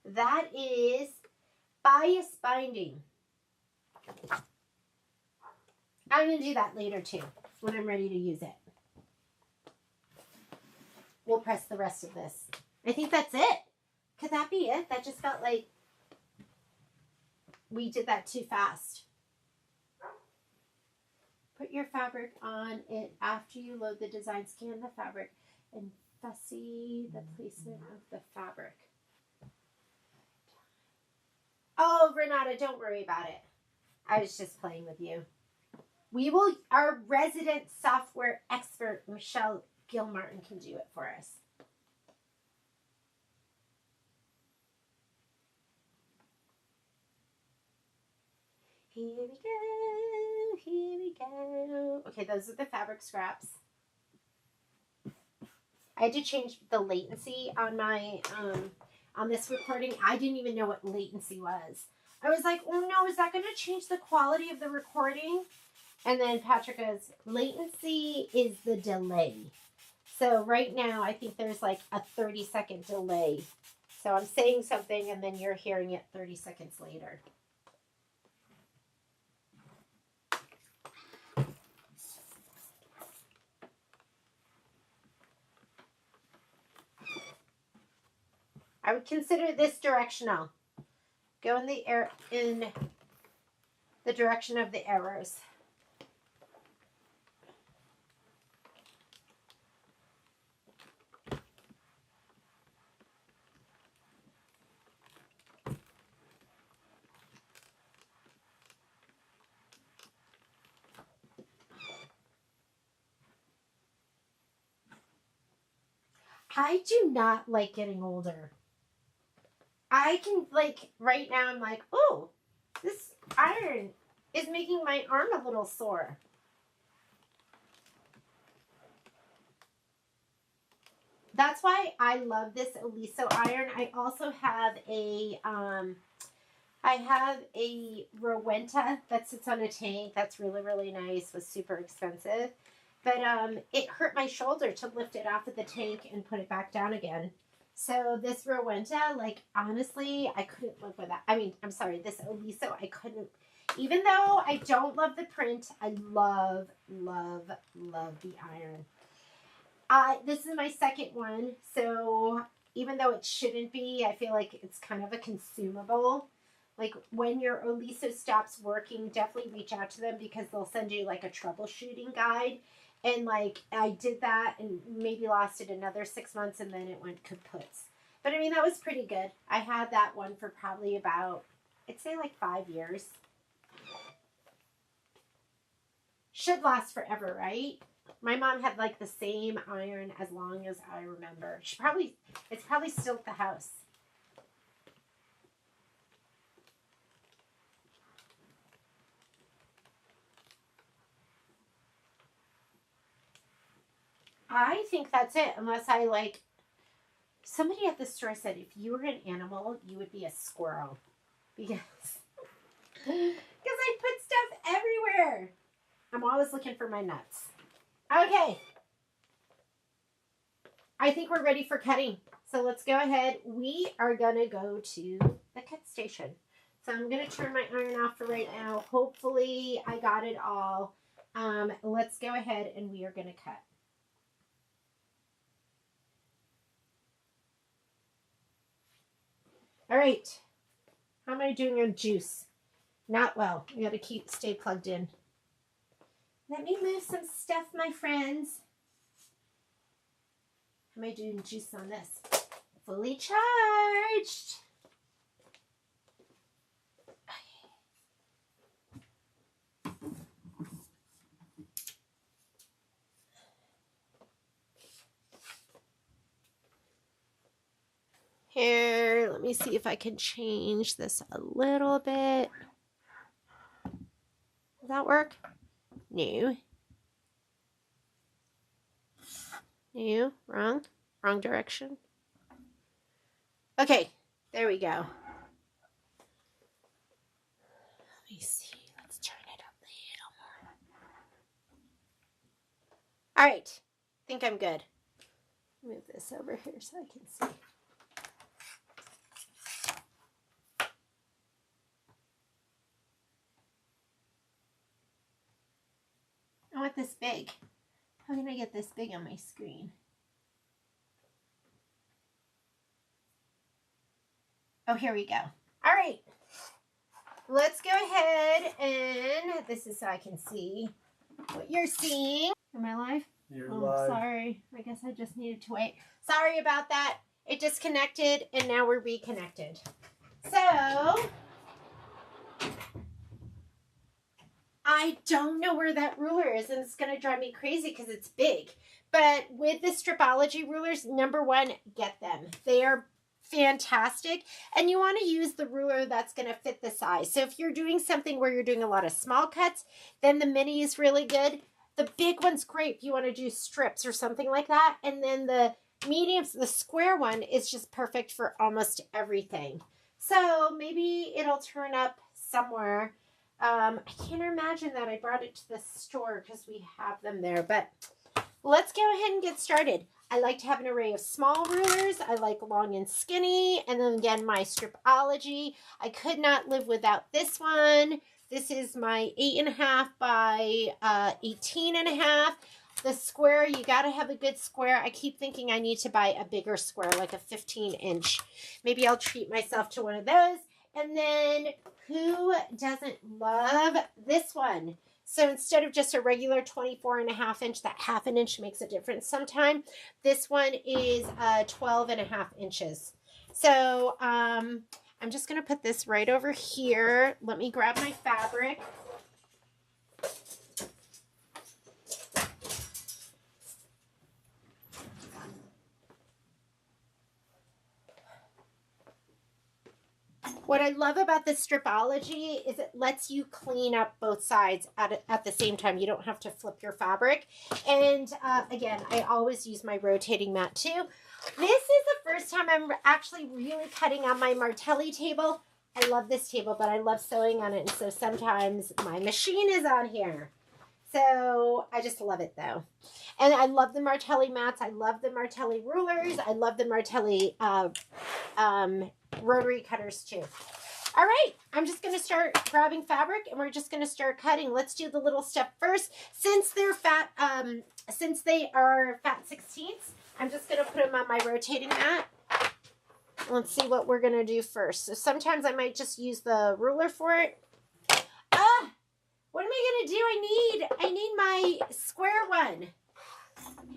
That is bias binding. I'm going to do that later too, when I'm ready to use it. We'll press the rest of this. I think that's it. Could that be it? That just felt like we did that too fast. Put your fabric on it after you load the design. Scan the fabric and fussy the placement of the fabric. Oh, Renata, don't worry about it. I was just playing with you. Our resident software expert, Michelle Gilmartin, can do it for us. Here we go, here we go. Okay, those are the fabric scraps. I had to change the latency on my, on this recording. I didn't even know what latency was. I was like, oh no, is that going to change the quality of the recording? And then Patrick goes, latency is the delay. So right now, I think there's like a 30-second delay. So I'm saying something and then you're hearing it 30 seconds later. I would consider this directional. Go in the direction of the arrows. I do not like getting older. I can, like, right now I'm like, oh, this iron is making my arm a little sore. That's why I love this Oliso iron. I also have a, Rowenta that sits on a tank. That's really, really nice. Was super expensive. But it hurt my shoulder to lift it off of the tank and put it back down again. So this Rowenta, like, honestly, I couldn't live with that. I mean, I'm sorry, this Oliso, I couldn't. Even though I don't love the print, I love, love, love the iron. This is my second one. So even though it shouldn't be, I feel like it's kind of a consumable. Like, when your Oliso stops working, definitely reach out to them because they'll send you, like, a troubleshooting guide. And, like, I did that and maybe lasted another 6 months and then it went kaputs. But, I mean, that was pretty good. I had that one for probably about, I'd say, like 5 years. Should last forever, right? My mom had, like, the same iron as long as I remember. It's probably still at the house. I think that's it, unless I, like, somebody at the store said if you were an animal, you would be a squirrel. Because I put stuff everywhere. I'm always looking for my nuts. Okay. I think we're ready for cutting. So let's go ahead. We are going to go to the cut station. So I'm going to turn my iron off for right now. Hopefully I got it all. Let's go ahead and we are going to cut. All right. How am I doing on juice? Not well. We got to stay plugged in. Let me move some stuff, my friends. How am I doing juice on this? Fully charged. Here, let me see if I can change this a little bit. Does that work? No. No, wrong direction. Okay, there we go. Let me see, let's turn it up a little more. All right, I think I'm good. Move this over here so I can see. I want this big. How can I get this big on my screen? Oh, here we go. All right. Let's go ahead and this is so I can see what you're seeing. Am I live? You're live. Sorry. I guess I just needed to wait. Sorry about that. It disconnected and now we're reconnected. So I don't know where that ruler is, and it's going to drive me crazy because it's big. But with the Stripology rulers, number one, get them. They are fantastic, and you want to use the ruler that's going to fit the size. So if you're doing something where you're doing a lot of small cuts, then the mini is really good. The big one's great if you want to do strips or something like that. And then the mediums, the square one is just perfect for almost everything. So maybe it'll turn up somewhere. I can't imagine that I brought it to the store because we have them there, but let's go ahead and get started. I like to have an array of small rulers. I like long and skinny. And then again, my Stripology. I could not live without this one. This is my 8.5 by 18.5. The square, you got to have a good square. I keep thinking I need to buy a bigger square, like a 15-inch. Maybe I'll treat myself to one of those. And then who doesn't love this one? So instead of just a regular 24.5 inch, that half an inch makes a difference sometime. This one is 12.5 inches. So I'm just going to put this right over here. Let me grab my fabric. What I love about the Stripology is it lets you clean up both sides at the same time. You don't have to flip your fabric. And again, I always use my rotating mat too. This is the first time I'm actually really cutting on my Martelli table. I love this table, but I love sewing on it. And so sometimes my machine is on here. So I just love it though. And I love the Martelli mats. I love the Martelli rulers. I love the Martelli rotary cutters too. All right, I'm just going to start grabbing fabric and we're just going to start cutting. Let's do the little step first. Since they're fat, since they are fat 16ths, I'm just going to put them on my rotating mat. Let's see what we're going to do first. So sometimes I might just use the ruler for it. What am I going to do? I need my square one.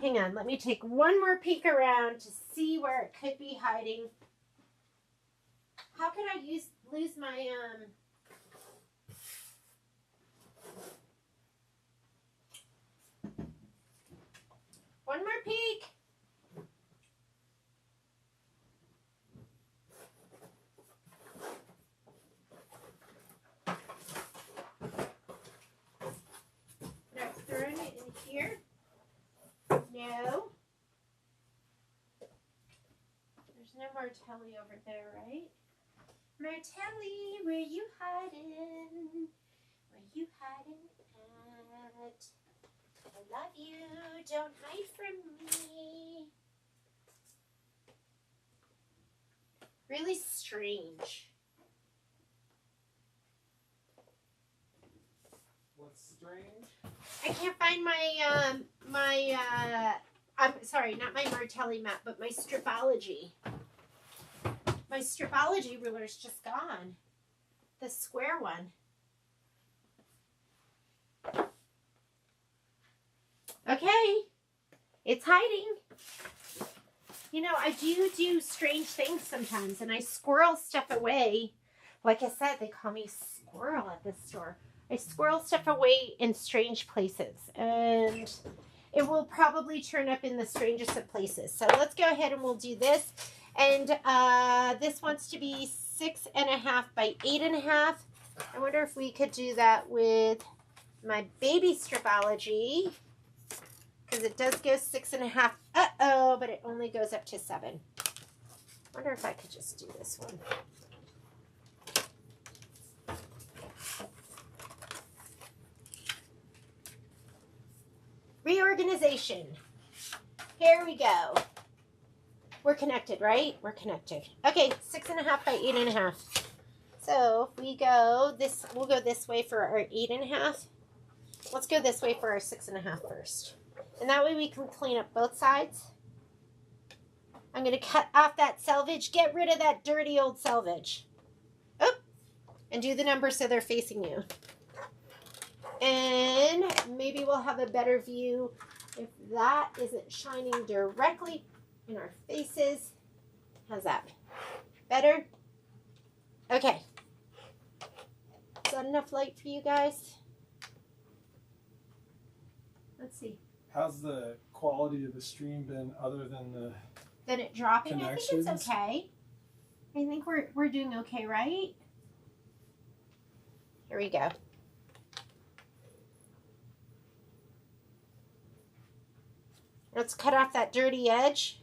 Hang on, let me take one more peek around to see where it could be hiding. How can I lose my one more peek. Did I throw it in here? No. There's no Martelli over there, right? Martelli, where you hiding? Where you hiding at? I love you. Don't hide from me. Really strange. What's strange? I can't find I'm sorry, not my Martelli mat, but my Stripology. My Stripology ruler is just gone. The square one. Okay. It's hiding. You know, I do strange things sometimes, and I squirrel stuff away. Like I said, they call me Squirrel at this store. I squirrel stuff away in strange places, and it will probably turn up in the strangest of places. So let's go ahead and we'll do this. And this wants to be 6.5 by 8.5. I wonder if we could do that with my baby stripology, because it does go 6.5. Uh-oh, but it only goes up to 7. Wonder if I could just do this one. Reorganization. Here we go. We're connected, right? We're connected. Okay, 6.5 by 8.5. So if we go this, we'll go this way for our 8.5. Let's go this way for our 6.5 first. And that way we can clean up both sides. I'm going to cut off that selvage. Get rid of that dirty old selvage. Oh, and do the numbers so they're facing you. And maybe we'll have a better view if that isn't shining directly in our faces. How's that? Better? Okay. Is that enough light for you guys? Let's see. How's the quality of the stream been other than the Than it dropping? I think connections? it's okay. I think we're doing okay, right? Here we go. Let's cut off that dirty edge.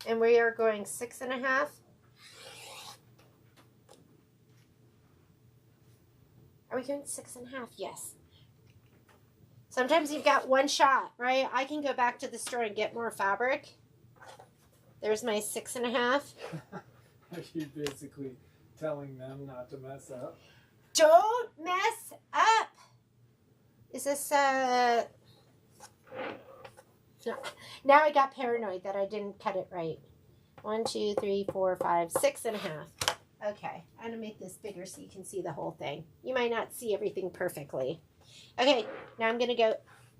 And we are going 6.5. Are we going 6.5? Yes. Sometimes you've got one shot, right? I can go back to the store and get more fabric. There's my 6.5. Are you basically telling them not to mess up? Don't mess up. Is this no. Now I got paranoid that I didn't cut it right. 1, 2, 3, 4, 5, 6.5. Okay, I'm gonna make this bigger so you can see the whole thing. You might not see everything perfectly. Okay, now I'm gonna go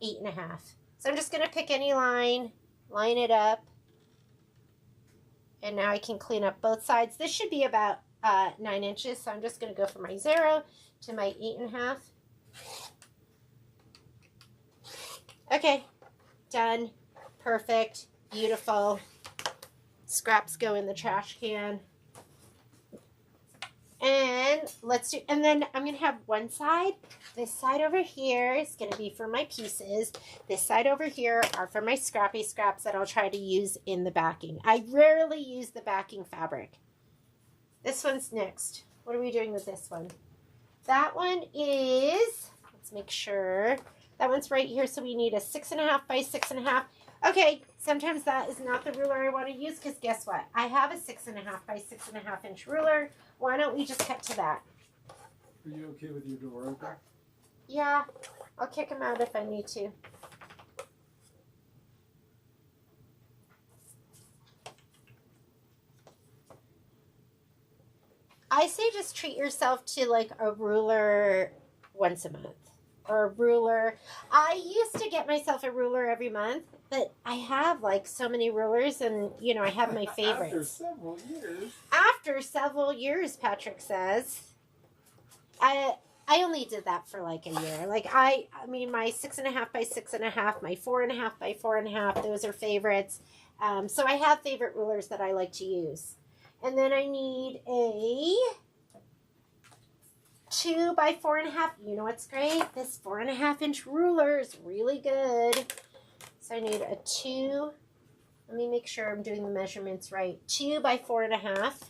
8.5. So I'm just gonna pick any line it up, and now I can clean up both sides. This should be about 9 inches, so I'm just gonna go from my 0 to my 8.5. Okay, done. Perfect. Beautiful. Scraps go in the trash can. And let's do, and then I'm going to have one side. This side over here is going to be for my pieces. This side over here are for my scrappy scraps that I'll try to use in the backing. I rarely use the backing fabric. This one's next. What are we doing with this one? That one is, let's make sure, that one's right here. So we need a 6.5 by 6.5. Okay, sometimes that is not the ruler I want to use, because guess what? I have a 6.5 by 6.5 inch ruler. Why don't we just cut to that? Are you okay with your door open? Yeah, I'll kick him out if I need to. I say just treat yourself to like a ruler once a month. Or a ruler. I used to get myself a ruler every month, but I have like so many rulers, and you know, I have my favorites. After several years. After several years, Patrick says. I only did that for like a year. Like I mean, my 6.5 by 6.5, my 4.5 by 4.5, those are favorites. So I have favorite rulers that I like to use. And then I need a 2 by 4.5. You know what's great? This 4.5 inch ruler is really good. So I need a 2. Let me make sure I'm doing the measurements right. 2 by 4.5.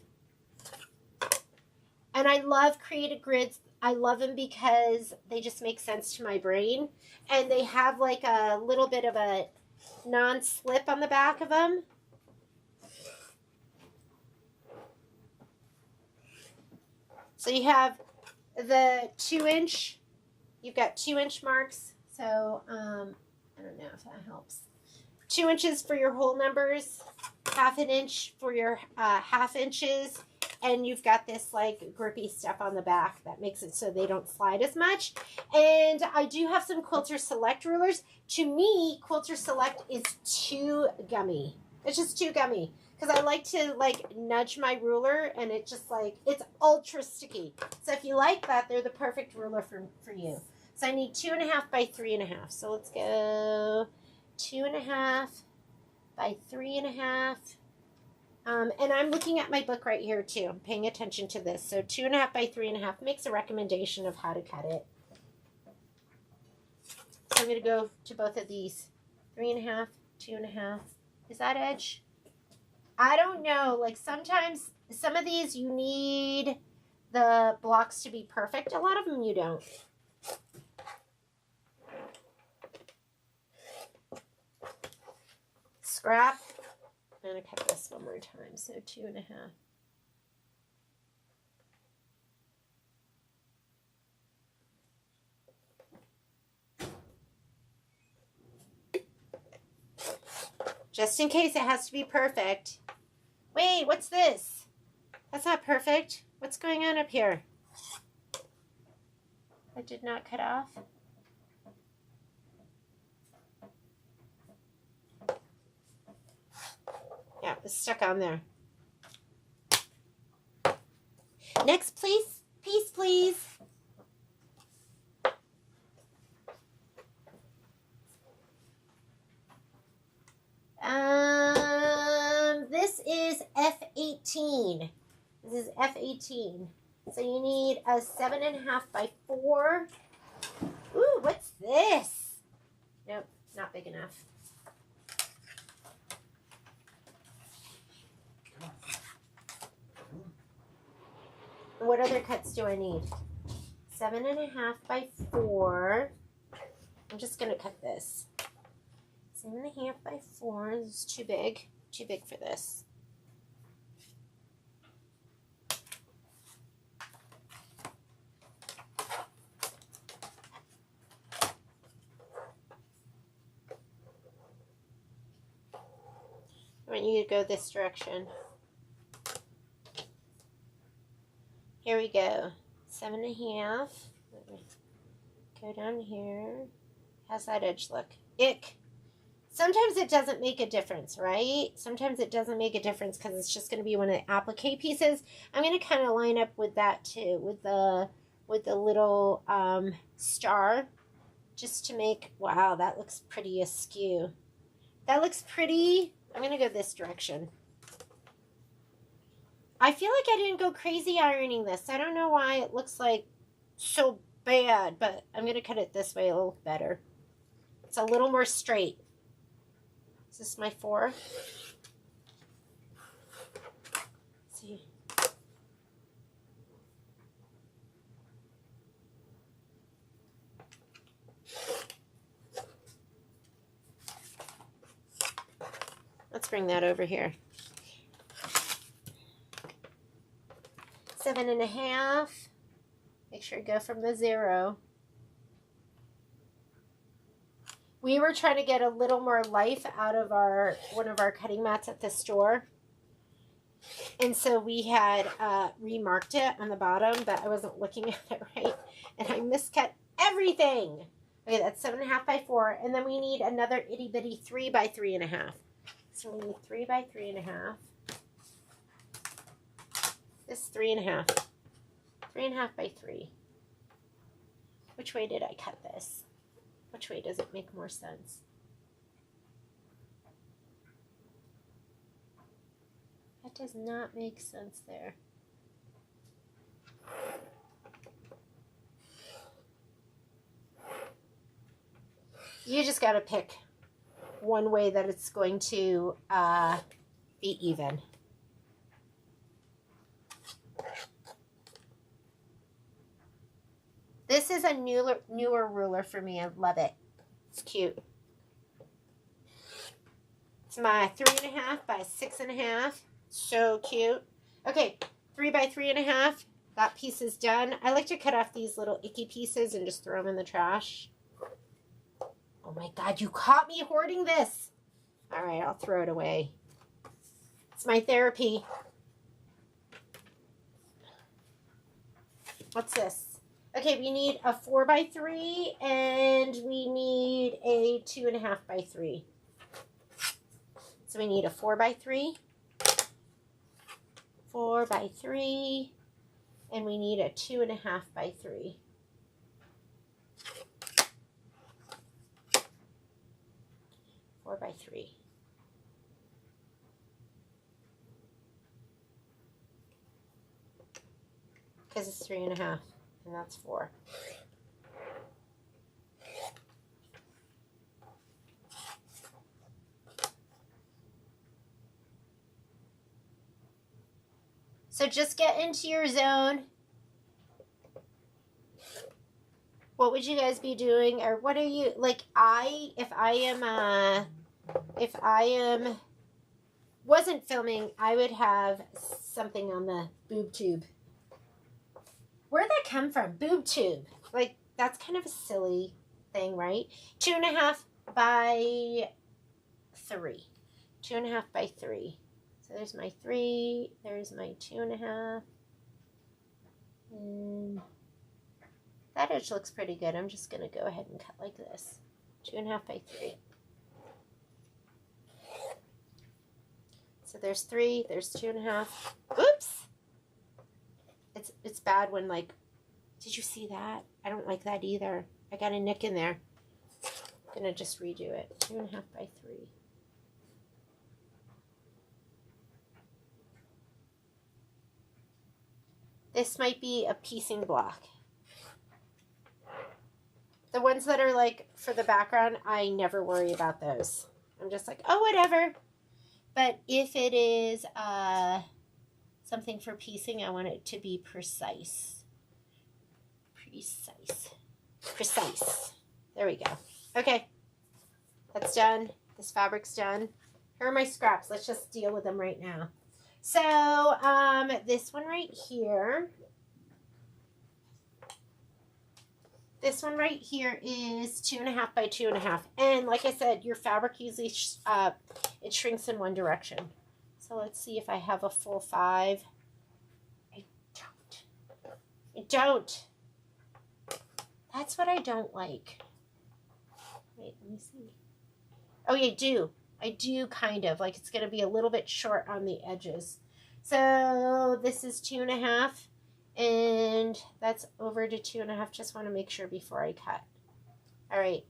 And I love creative grids. I love them because they just make sense to my brain. And they have like a little bit of a non-slip on the back of them. So you have the 2 inch, you've got 2 inch marks. So, I don't know if that helps. 2 inches for your whole numbers, 1/2 inch for your half inches, and you've got this like grippy stuff on the back that makes it so they don't slide as much. And I do have some Quilter Select rulers. To me, Quilter Select is too gummy. It's just too gummy because I like to like nudge my ruler, and it just like, it's ultra sticky. So if you like that, they're the perfect ruler for you. So I need 2.5 by 3.5. So let's go 2.5 by 3.5. And I'm looking at my book right here too. I'm paying attention to this. So 2.5 by 3.5 makes a recommendation of how to cut it. So I'm going to go to both of these. 3.5, 2.5. Is that edge? I don't know. Like sometimes, some of these you need the blocks to be perfect. A lot of them you don't. Scrap. I'm going to cut this one more time. So 2.5. Just in case it has to be perfect. Wait, what's this? That's not perfect. What's going on up here? I did not cut off. Yeah, it's stuck on there. Next, please. Piece, please. This is F18. This is F18. So you need a 7.5 by 4. Ooh, what's this? Nope, not big enough. What other cuts do I need? 7.5 by 4. I'm just going to cut this. 7.5 by 4. This is too big. Too big for this. I want you to go this direction. Here we go. 7.5. Go down here. How's that edge look? Ick. Sometimes it doesn't make a difference, right? Sometimes it doesn't make a difference because it's just going to be one of the applique pieces. I'm going to kind of line up with that too, with the little star, just to make, wow, that looks pretty askew. That looks pretty. I'm going to go this direction. I feel like I didn't go crazy ironing this. I don't know why it looks like so bad, but I'm going to cut it this way a little better. It's a little more straight. Is this my 4? Let's see. Let's bring that over here. 7.5. Make sure to go from the 0. We were trying to get a little more life out of one of our cutting mats at the store. And so we had remarked it on the bottom, but I wasn't looking at it right. And I miscut everything. Okay, that's 7.5 by 4. And then we need another itty bitty 3 by 3.5. So we need 3 by 3.5. This 3.5. 3.5 by 3. Which way did I cut this? Which way does it make more sense? That does not make sense there. You just got to pick one way that it's going to be even. This is a newer ruler for me. I love it. It's cute. It's my 3.5 by 6.5. So cute. Okay, 3 by 3.5. That piece is done. I like to cut off these little icky pieces and just throw them in the trash. Oh my God, you caught me hoarding this. All right, I'll throw it away. It's my therapy. What's this? Okay, we need a 4x3 and we need a 2.5x3. So we need a 4x3, 4x3, and we need a 2.5x3. Four by three. Because it's 3.5, and that's 4. So just get into your zone. What would you guys be doing, or what are you like? If I wasn't filming, I would have something on the boob tube. Where'd that come from? Boob tube. Like, that's kind of a silly thing, right? 2.5 by 3. 2.5 by 3. So there's my 3. There's my 2.5. And that edge looks pretty good. I'm just going to go ahead and cut like this. 2.5 by 3. So there's 3. There's 2.5. Oops! It's bad when, like, did you see that? I don't like that either. I got a nick in there. I'm going to just redo it. 2.5 by 3. This might be a piecing block. The ones that are, like, for the background, I never worry about those. I'm just like, oh, whatever. But if it is something for piecing, I want it to be precise. Precise. There we go. Okay. That's done. This fabric's done. Here are my scraps. Let's just deal with them right now. So, this one right here. This one right here is 2.5 by 2.5. And like I said, your fabric usually, it shrinks in one direction. So let's see if I have a full 5. I don't. That's what I don't like. Wait, let me see. Oh, yeah, I do kind of. Like, it's going to be a little bit short on the edges. So this is 2.5. And that's over to 2.5. Just want to make sure before I cut. All right.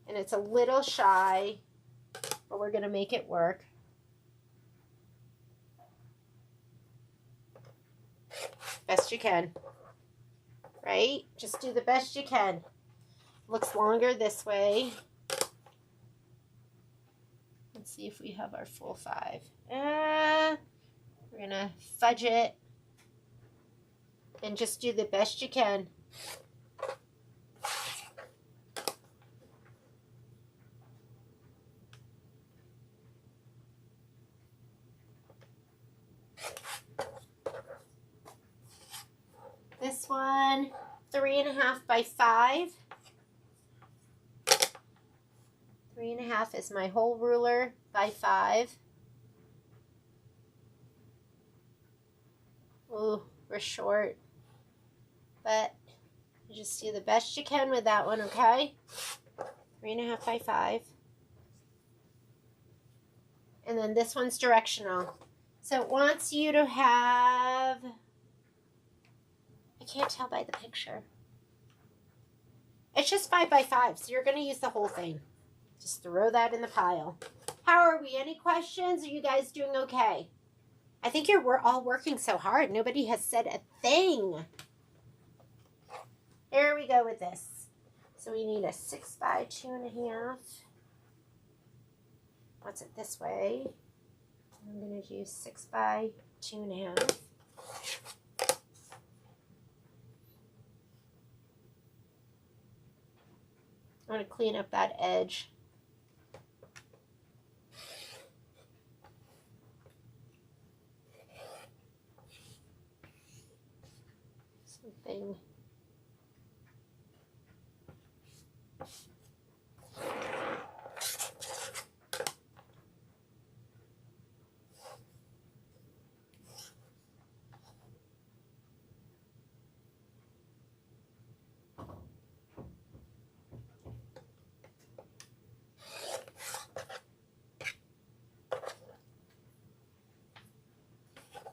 And it's a little shy, but we're going to make it work. Best you can. Right? Just do the best you can. Looks longer this way. Let's see if we have our full 5. We're going to fudge it and just do the best you can. This one, 3.5 by 5. 3.5 is my whole ruler by 5. Ooh, we're short. But you just do the best you can with that one, okay? 3.5 by 5. And then this one's directional. So it wants you to have... I can't tell by the picture. It's just 5 by 5, so you're going to use the whole thing. Just throw that in the pile. How are we? Any questions? Are you guys doing okay? I think we're all working so hard. Nobody has said a thing. Here we go with this. So we need a 6 by 2.5. What's it this way? I'm going to do 6 by 2.5. I'm going to clean up that edge. Something.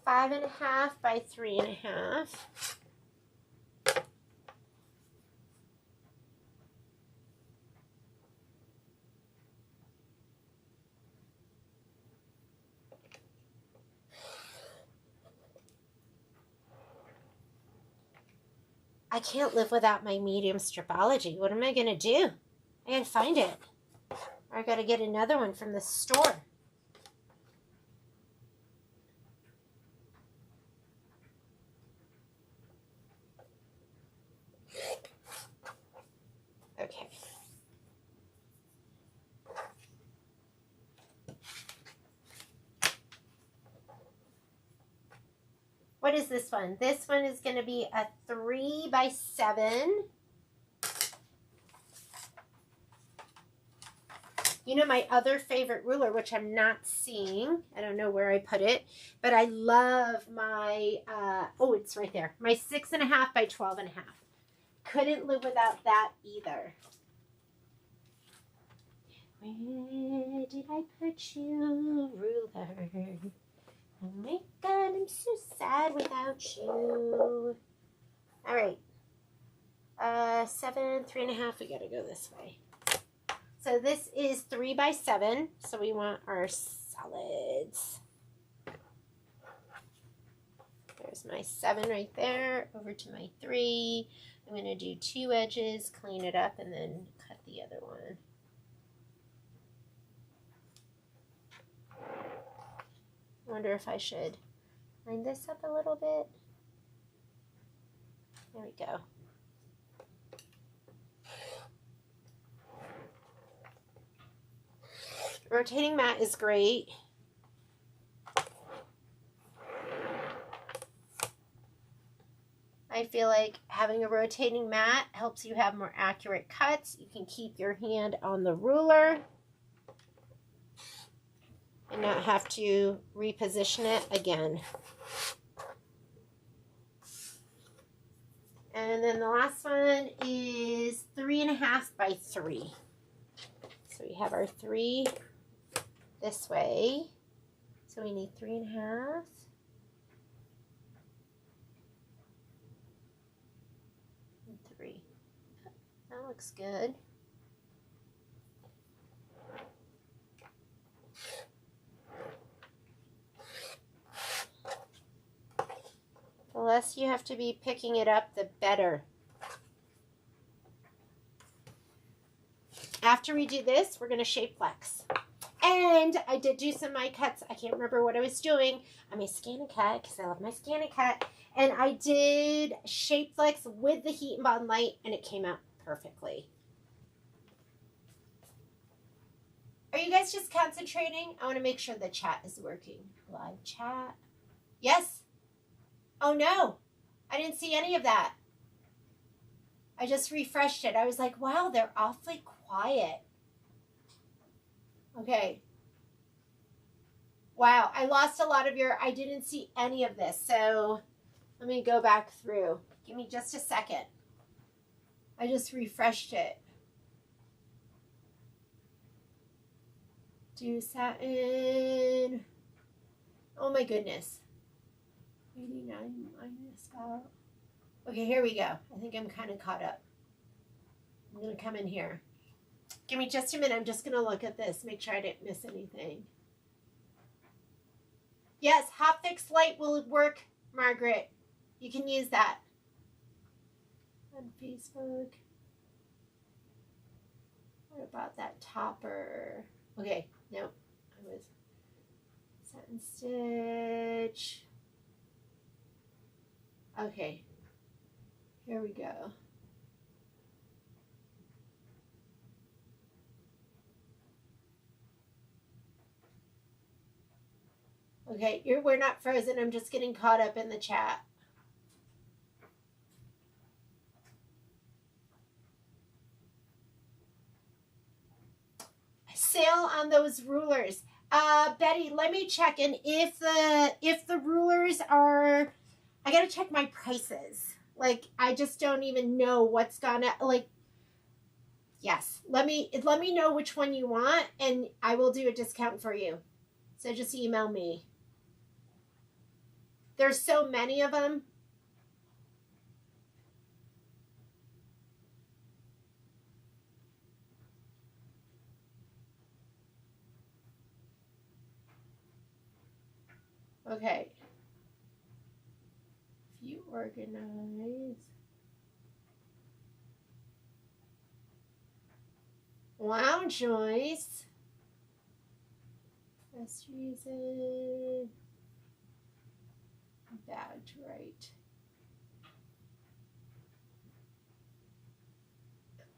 5.5 by 3.5. I can't live without my medium stripology. What am I going to do? I got to find it. Or I got to get another one from the store. Okay. What is this one? This one is going to be a 3 by 7. You know my other favorite ruler, which I'm not seeing. I don't know where I put it, but I love my, oh, it's right there. My 6.5 by 12.5. Couldn't live without that either. Where did I put you, ruler? Oh my God, I'm so sad without you. All right. 7, 3.5. We got to go this way. So this is 3 by 7. So we want our solids. There's my 7 right there. Over to my 3. I'm going to do 2 edges, clean it up, and then cut the other one. I wonder if I should line this up a little bit. There we go. Rotating mat is great. I feel like having a rotating mat helps you have more accurate cuts. You can keep your hand on the ruler and not have to reposition it again. And then the last one is 3.5 by 3. So we have our 3 this way. So we need 3.5. And 3. That looks good. The less you have to be picking it up, the better. After we do this, we're going to shape flex. And I did do some of my cuts. I can't remember what I was doing on my scan and cut because I love my scan and cut. And I did shape flex with the heat and bond light, and it came out perfectly. Are you guys just concentrating? I want to make sure the chat is working. Live chat. Yes. Oh no, I didn't see any of that. I just refreshed it. I was like, wow, they're awfully quiet. Okay. Wow, I lost a lot of your, I didn't see any of this. So let me go back through. Give me just a second. I just refreshed it. Do satin. Oh my goodness. 89 minus about. Okay, here we go. I think I'm kind of caught up. I'm going to come in here. Give me just a minute. I'm just going to look at this. Make sure I didn't miss anything. Yes, Hot Fix Light will work, Margaret. You can use that. On Facebook. What about that topper? Okay, nope. I was satin stitch. Okay, here we go. Okay, we're not frozen. I'm just getting caught up in the chat. Sale on those rulers. Betty, let me check. And if the rulers are, I gotta check my prices. Like, I just don't even know what's gonna, like, yes. Let me know which one you want, and I will do a discount for you. So just email me. There's so many of them. Okay. If you organize. Wow, Joyce. Best reason. Badge right.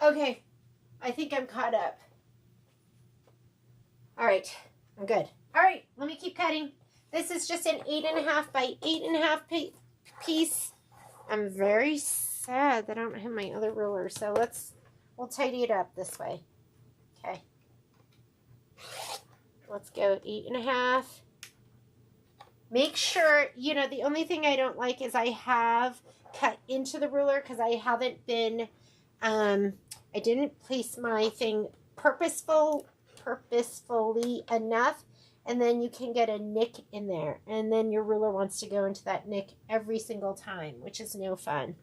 Okay. I think I'm caught up. All right. I'm good. All right. Let me keep cutting. This is just an 8.5 by 8.5 piece. I'm very sad that I don't have my other ruler. So we'll tidy it up this way. Okay. Let's go 8.5. Make sure, you know, the only thing I don't like is I have cut into the ruler because I haven't been, I didn't place my thing purposefully enough. And then you can get a nick in there. And then your ruler wants to go into that nick every single time, which is no fun.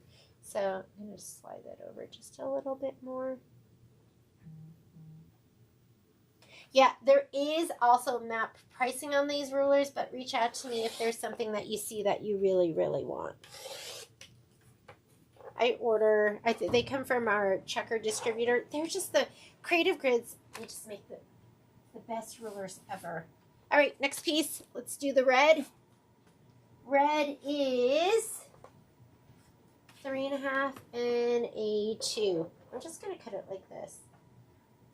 So I'm going to slide that over just a little bit more. Yeah, there is also map pricing on these rulers, but reach out to me if there's something that you see that you really, really want. They come from our checker distributor. They're just the Creative Grids. They just make the best rulers ever. All right, next piece. Let's do the red. Red is 3.5 and a 2. I'm just going to cut it like this.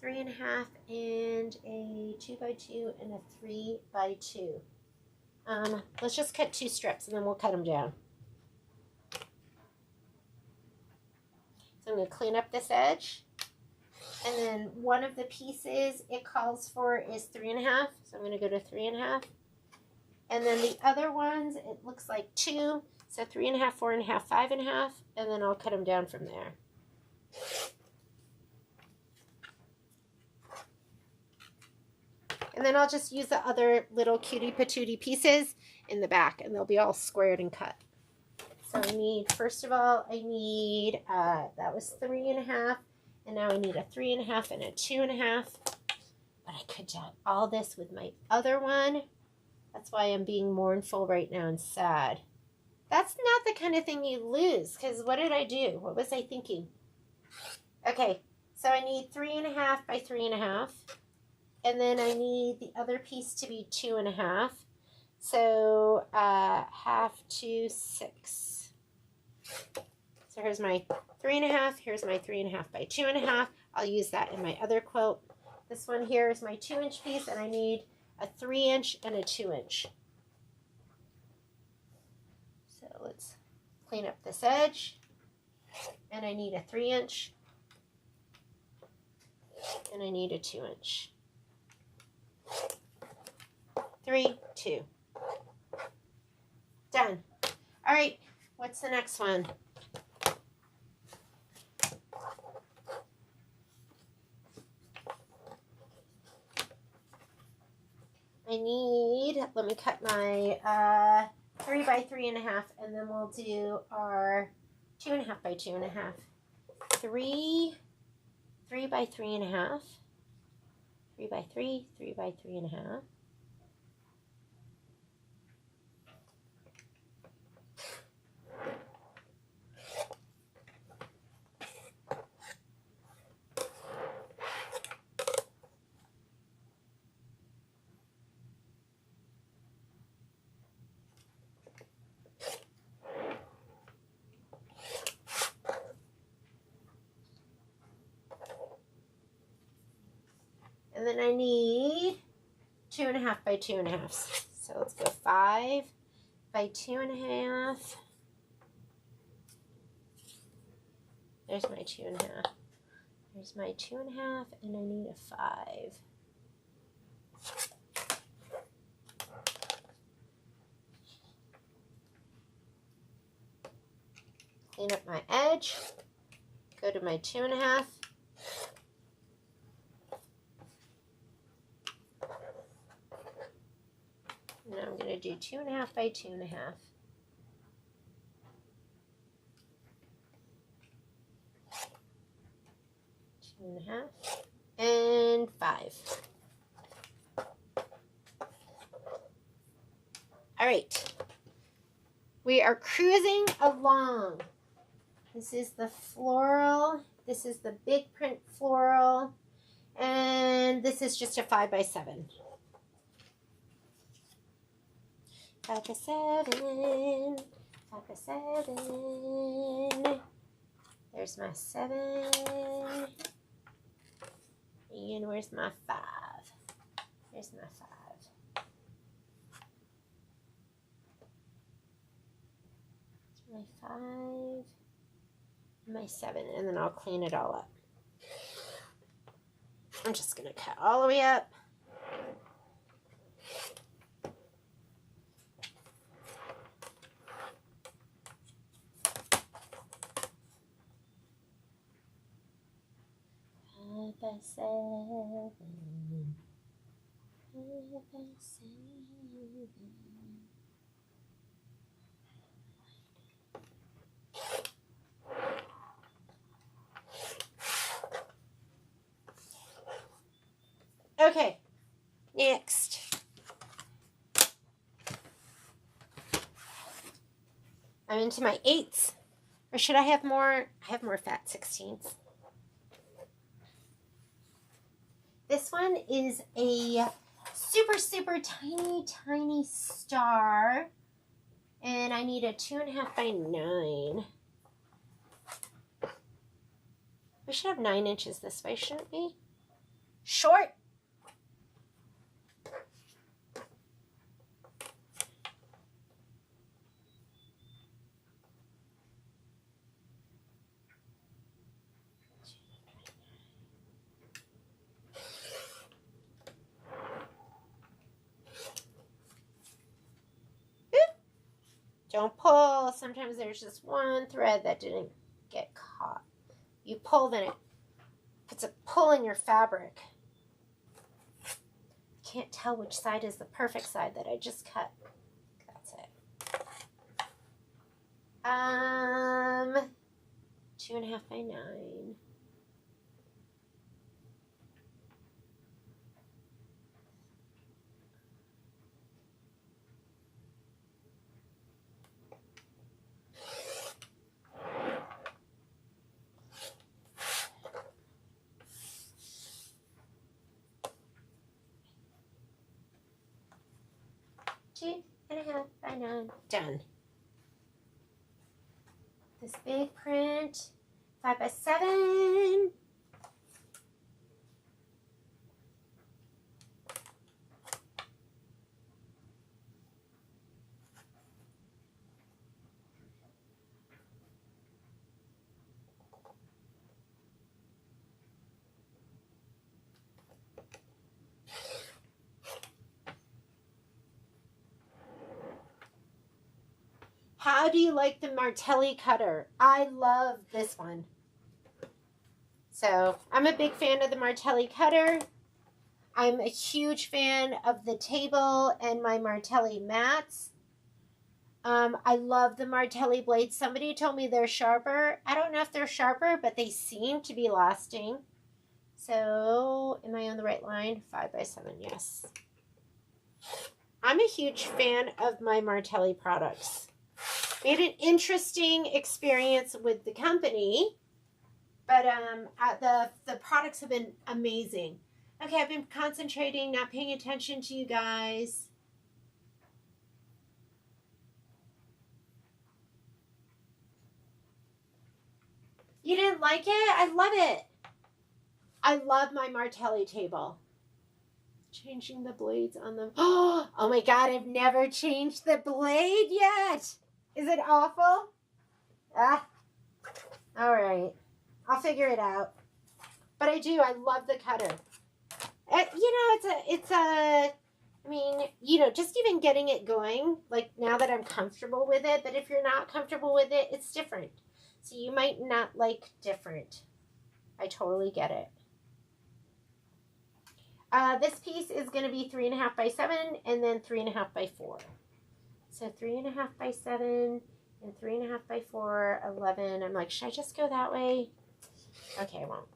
3.5 and a 2x2 and a 3x2. Let's just cut 2 strips and then we'll cut them down. So I'm going to clean up this edge. And then one of the pieces it calls for is 3.5. So I'm going to go to 3.5. And then the other ones, it looks like 2. So 3.5, 4.5, 5.5. And then I'll cut them down from there. And then I'll just use the other little cutie patootie pieces in the back. And they'll be all squared and cut. So I need, first of all, that was 3.5. And now I need a 3.5 and a 2.5. But I could do all this with my other one. That's why I'm being mournful right now and sad. That's not the kind of thing you lose. Because what did I do? What was I thinking? Okay. So I need 3.5 by 3.5. And then I need the other piece to be 2.5. So 1/2 to 6. So here's my 3.5. Here's my 3.5 by 2.5. I'll use that in my other quilt. This one here is my 2-inch piece, and I need a 3-inch and a 2-inch. So let's clean up this edge. And I need a 3-inch. And I need a 2-inch. 3, 2. Done. All right, what's the next one? Let me cut my 3 by 3.5, and then we'll do our 2.5 by 2.5. 3 by 3.5. 3 by 3, 3 by 3.5. And then I need 2.5 by 2.5. So let's go 5 by 2.5. There's my 2.5. There's my 2.5, and I need a 5. Clean up my edge. Go to my 2.5. Now I'm going to do 2.5 by 2.5. 2.5, and 5. All right. We are cruising along. This is the floral. This is the big print floral. And this is just a 5 by 7. 5 by 7. 5 by 7. There's my 7. And where's my 5? There's my 5. My 5. My 7. And then I'll clean it all up. I'm just going to cut all the way up. By 7. 5 by 7. Okay, next. I'm into my 8s. Or should I have more? I have more fat 16s. This one is a super, super tiny, tiny star. And I need a 2.5 by 9. We should have 9 inches this way, shouldn't we? Short. Don't pull. Sometimes there's just one thread that didn't get caught. You pull, then it puts a pull in your fabric. Can't tell which side is the perfect side that I just cut. That's it. 2.5 by 9. Two and a half by 9. Done. This big print, 5 by 7. How do you like the Martelli cutter? I love this one. So I'm a big fan of the Martelli cutter. I'm a huge fan of the table and my Martelli mats. I love the Martelli blades. Somebody told me they're sharper. I don't know if they're sharper, but they seem to be lasting. So am I on the right line? 5 by 7, yes. I'm a huge fan of my Martelli products. Made an interesting experience with the company, but the products have been amazing. Okay, I've been concentrating, not paying attention to you guys. You didn't like it? I love it. I love my Martelli table. Changing the blades on them. Oh my God, I've never changed the blade yet. Is it awful? Ah, all right. I'll figure it out. But I do. I love the cutter. I mean, just even getting it going, like now that I'm comfortable with it, but if you're not comfortable with it, it's different. So you might not like different. I totally get it. This piece is going to be 3.5 by 7 and then 3.5 by 4. So 3.5 by 7 and 3.5 by 4, 11. I'm like, should I just go that way? Okay, I won't.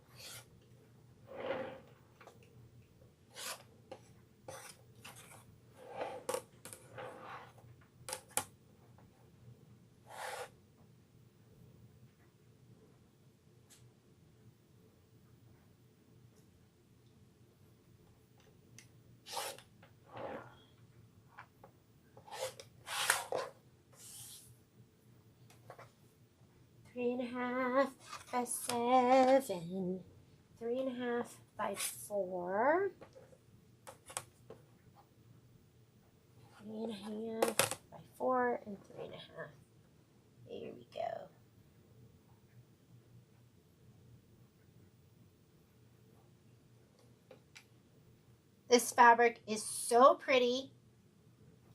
3.5 by 7, 3.5 by 4, 3.5 by 4, and 3.5. Here we go. This fabric is so pretty.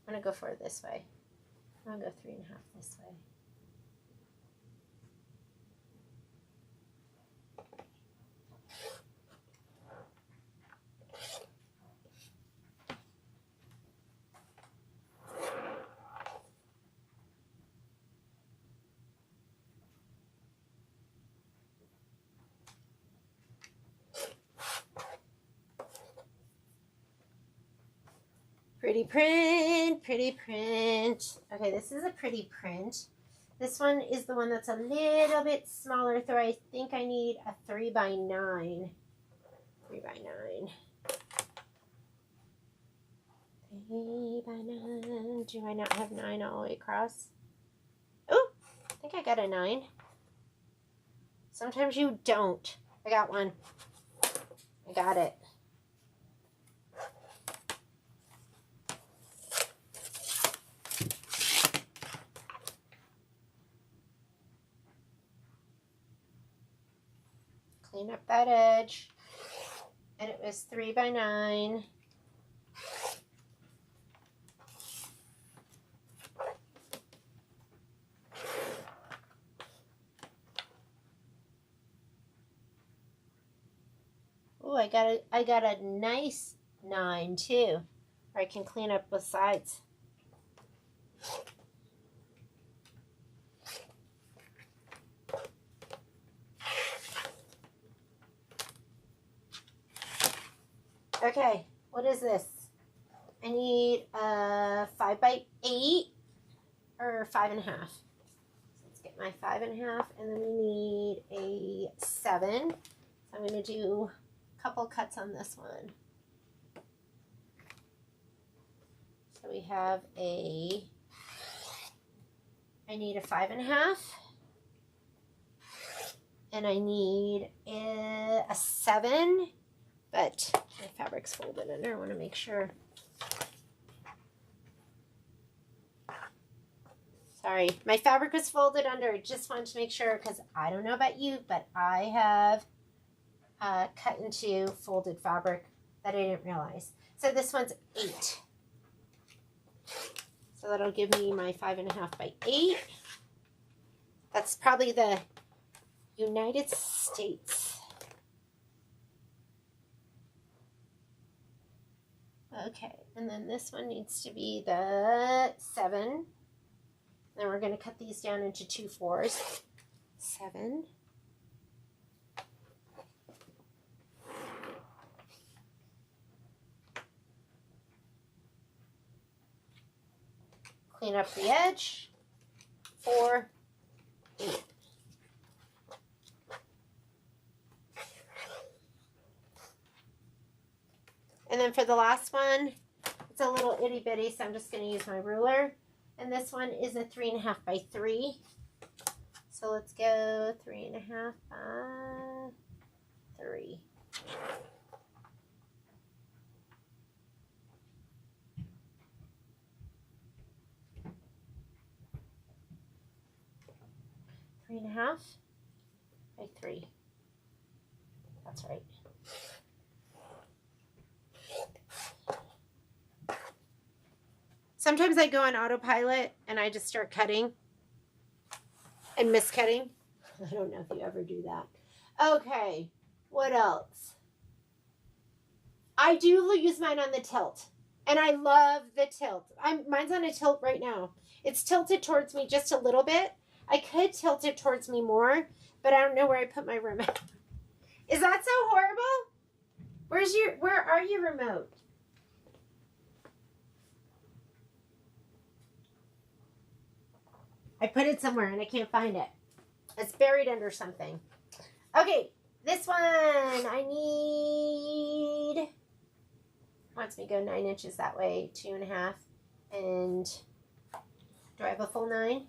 I'm going to go for it this way. I'm going to go 3.5 this way. Pretty print, pretty print. Okay, this is a pretty print. This one is the one that's a little bit smaller, so I think I need a 3 by 9. 3 by 9. 3 by 9. Do I not have 9 all the way across? Oh, I think I got a 9. Sometimes you don't. I got one. I got it. Clean up that edge. And it was 3 by 9. Oh, I got a nice 9 too. Or I can clean up both sides. Okay, what is this? I need a 5 by 8 or 5.5. So let's get my 5.5, and then we need a 7. So I'm going to do a couple cuts on this one. So we have I need a 5.5, and I need a 7. But my fabric's folded under. I want to make sure. Sorry, my fabric was folded under. Just wanted to make sure because I don't know about you, but I have cut into folded fabric that I didn't realize. So this one's 8. So that'll give me my 5.5 by 8. That's probably the United States. Okay, and then this one needs to be the 7. Then we're going to cut these down into 2 4s. 7. Clean up the edge. 4, 8. And then for the last one, it's a little itty bitty, so I'm just going to use my ruler. And this one is a 3.5 by 3. So let's go 3.5 by 3. Three and a half by 3. That's right. Sometimes I go on autopilot and I just start cutting and miscutting. I don't know if you ever do that. Okay, what else? I do use mine on the tilt, and I love the tilt. Mine's on a tilt right now. It's tilted towards me just a little bit. I could tilt it towards me more, but I don't know where I put my remote. Is that so horrible? Where are your remote? I put it somewhere and I can't find it. It's buried under something. Okay, this one I need. Wants me to go 9 inches that way, 2.5. And do I have a full 9?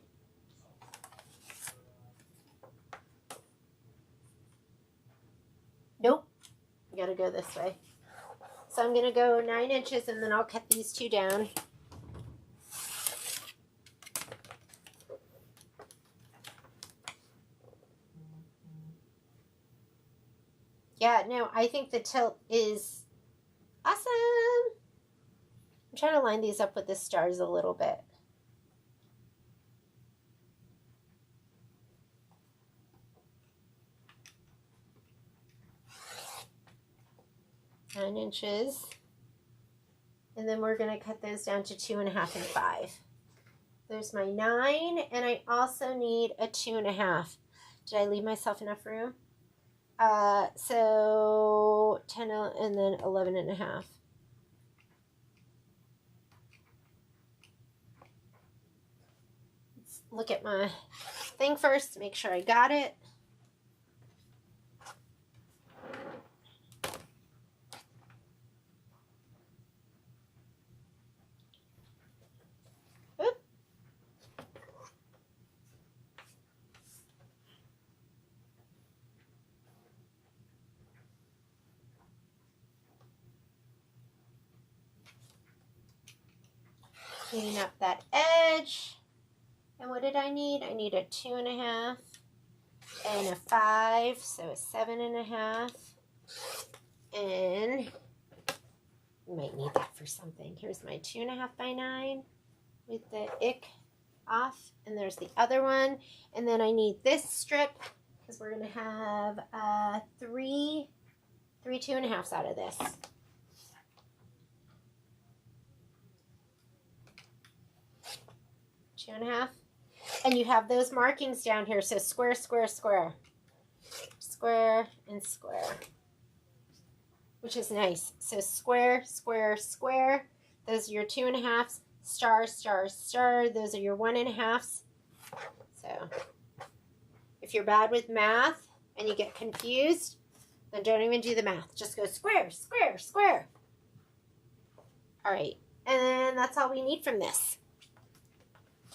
You gotta go this way. So I'm gonna go 9 inches and then I'll cut these 2 down. Yeah, no, I think the tilt is awesome. I'm trying to line these up with the stars a little bit. Nine inches. And then we're going to cut those down to 2.5 and 5. There's my 9, and I also need a 2.5. Did I leave myself enough room? So 10 and then 11.5. Let's look at my thing first, make sure I got it. Cleaning up that edge. And what did I need? I need a 2.5 and a 5, so a 7.5. And you might need that for something. Here's my 2.5 by 9 with the ick off. And there's the other one. And then I need this strip because we're going to have three 2.5s out of this. 2.5. And you have those markings down here. So square, square, square. Square and square. Which is nice. So square, square, square. Those are your 2.5s. Star, star, star. Those are your 1.5s. So if you're bad with math and you get confused, then don't even do the math. Just go square, square, square. All right. And that's all we need from this.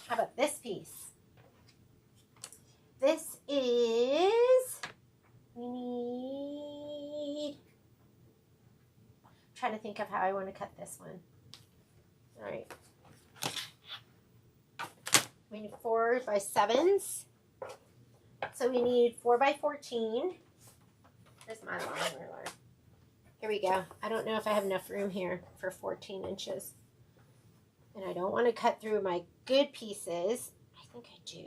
How about this piece? This is, we need, I'm trying to think of how I want to cut this one. All right. We need 4 by 7s. So we need 4 by 14. Here's my long ruler. Here we go. I don't know if I have enough room here for 14 inches. And I don't want to cut through my good pieces. I think I do.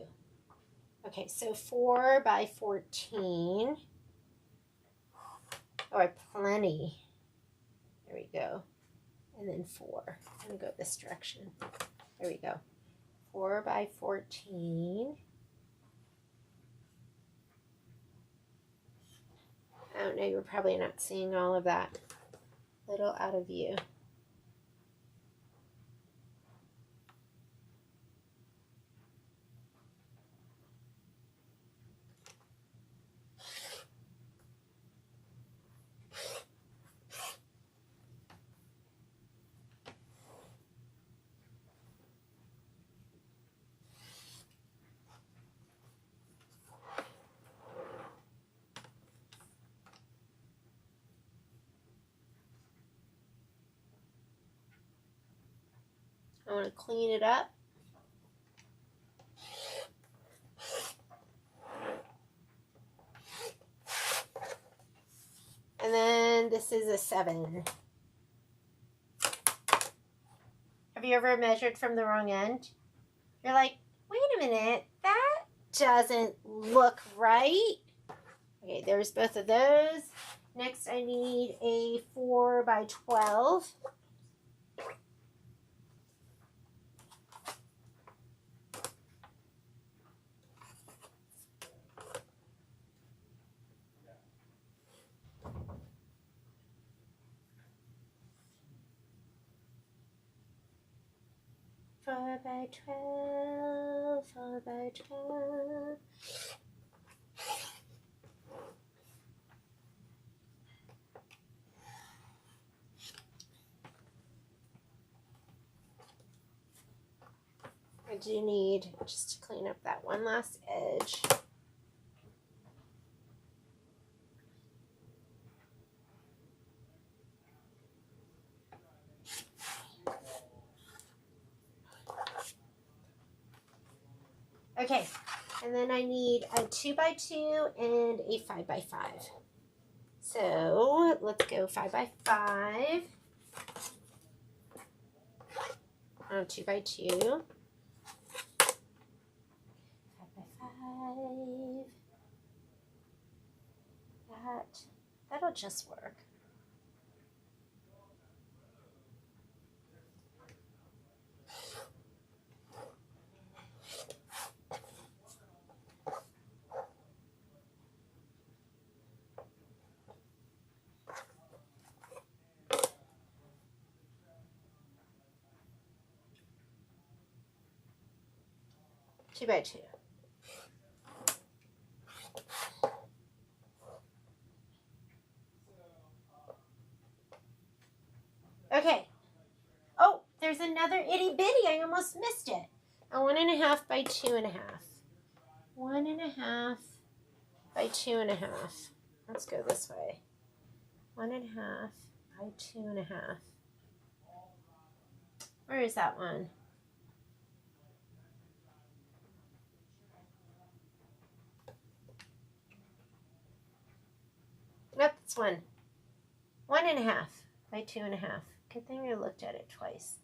Okay, so 4 by 14. Oh, I have plenty. There we go. And then 4. I'm going to go this direction. There we go. 4 by 14. I don't know, you're probably not seeing all of that. A little out of view. I want to clean it up. And then this is a 7. Have you ever measured from the wrong end? You're like, wait a minute, that doesn't look right. Okay, there's both of those. Next, I need a 4 by 12. Four by 12, 4 by 12. I do need just to clean up that one last edge. Okay, and then I need a 2x2 and a 5x5. So let's go 5x5. 2x2. 5x5. That'll just work. Two by two. Okay. Oh, there's another itty bitty. I almost missed it. A 1.5 by 2.5. 1.5 by 2.5. Let's go this way. 1.5 by 2.5. Where is that one? Nope, it's one. 1.5 by 2.5. Good thing I looked at it twice.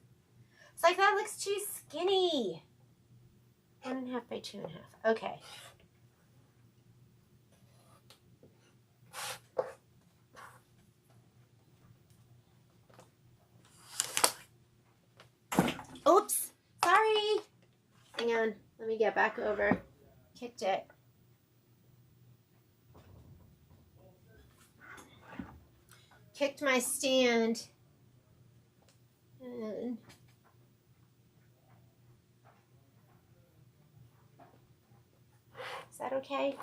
It's like that looks too skinny. 1.5 by 2.5. Okay. Oops. Sorry. Hang on. Let me get back over. Kicked it. Kicked my stand. And is that okay?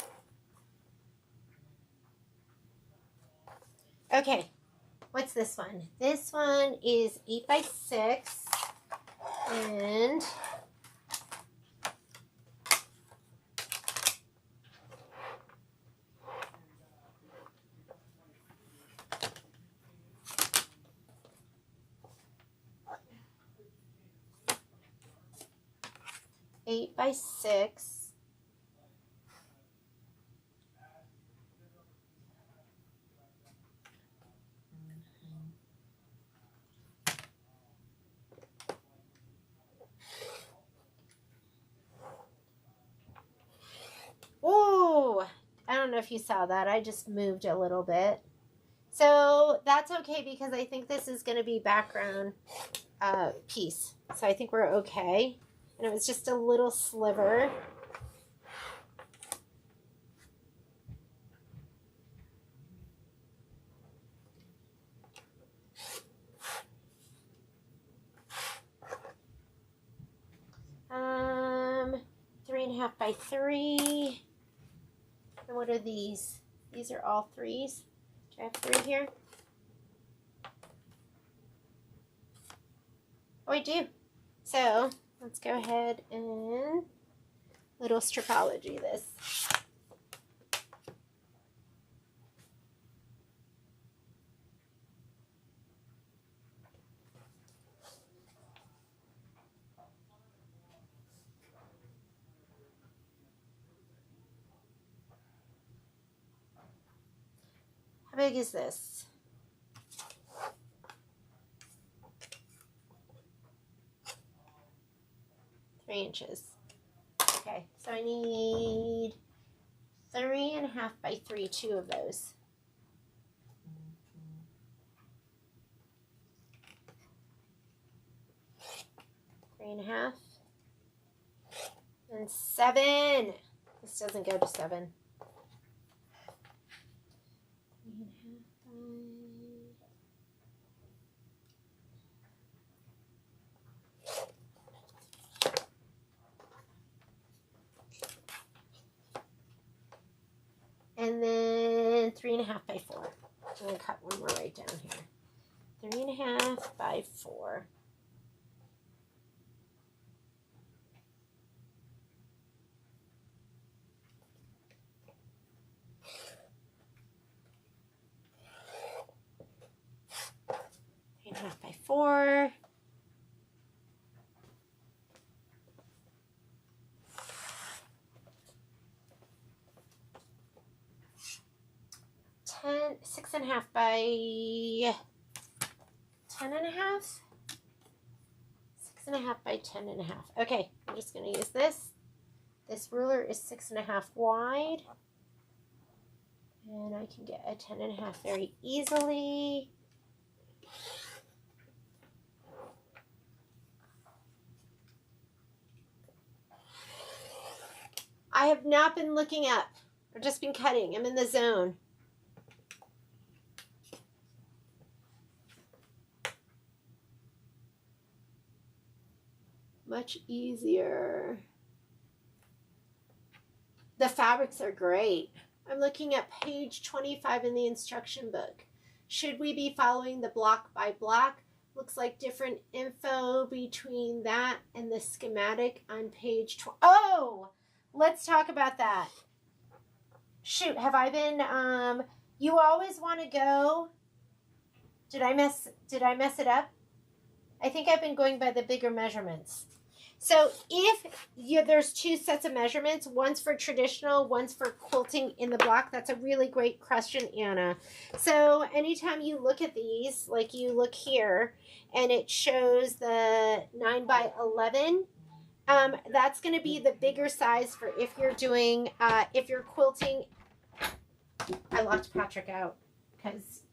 Okay. What's this one? This one is 8 by 6. And 8 by 6. Oh, I don't know if you saw that. I just moved a little bit. So that's okay because I think this is going to be background piece. So I think we're okay. And it was just a little sliver. Um, 3.5 by 3. And what are these? These are all 3s. Do I have 3 here? Oh, I do. So let's go ahead and little stripology this. How big is this? Three inches. Okay, so I need 3.5 by 3, 2 of those. 3.5 and 7. This doesn't go to 7. 3.5 by 5. And then 3.5 by 4. I'm going to cut one more right down here. 3.5 by 4. By 4. 6.5 by 10.5. 6.5 by 10.5. Okay, I'm just going to use this. This ruler is 6.5 wide. And I can get a 10.5 very easily. I have not been looking up. I've just been cutting. I'm in the zone. Much easier. The fabrics are great. I'm looking at page 25 in the instruction book. Should we be following the block by block? Looks like different info between that and the schematic on page 20. Oh, let's talk about that. Shoot, have I been, you always want to go, did I mess it up? I think I've been going by the bigger measurements. So if there's two sets of measurements, one's for traditional, one's for quilting in the block. That's a really great question, Anna. So anytime you look at these, like you look here, and it shows the 9 by 11, that's going to be the bigger size for if you're doing, if you're quilting. I locked Patrick out because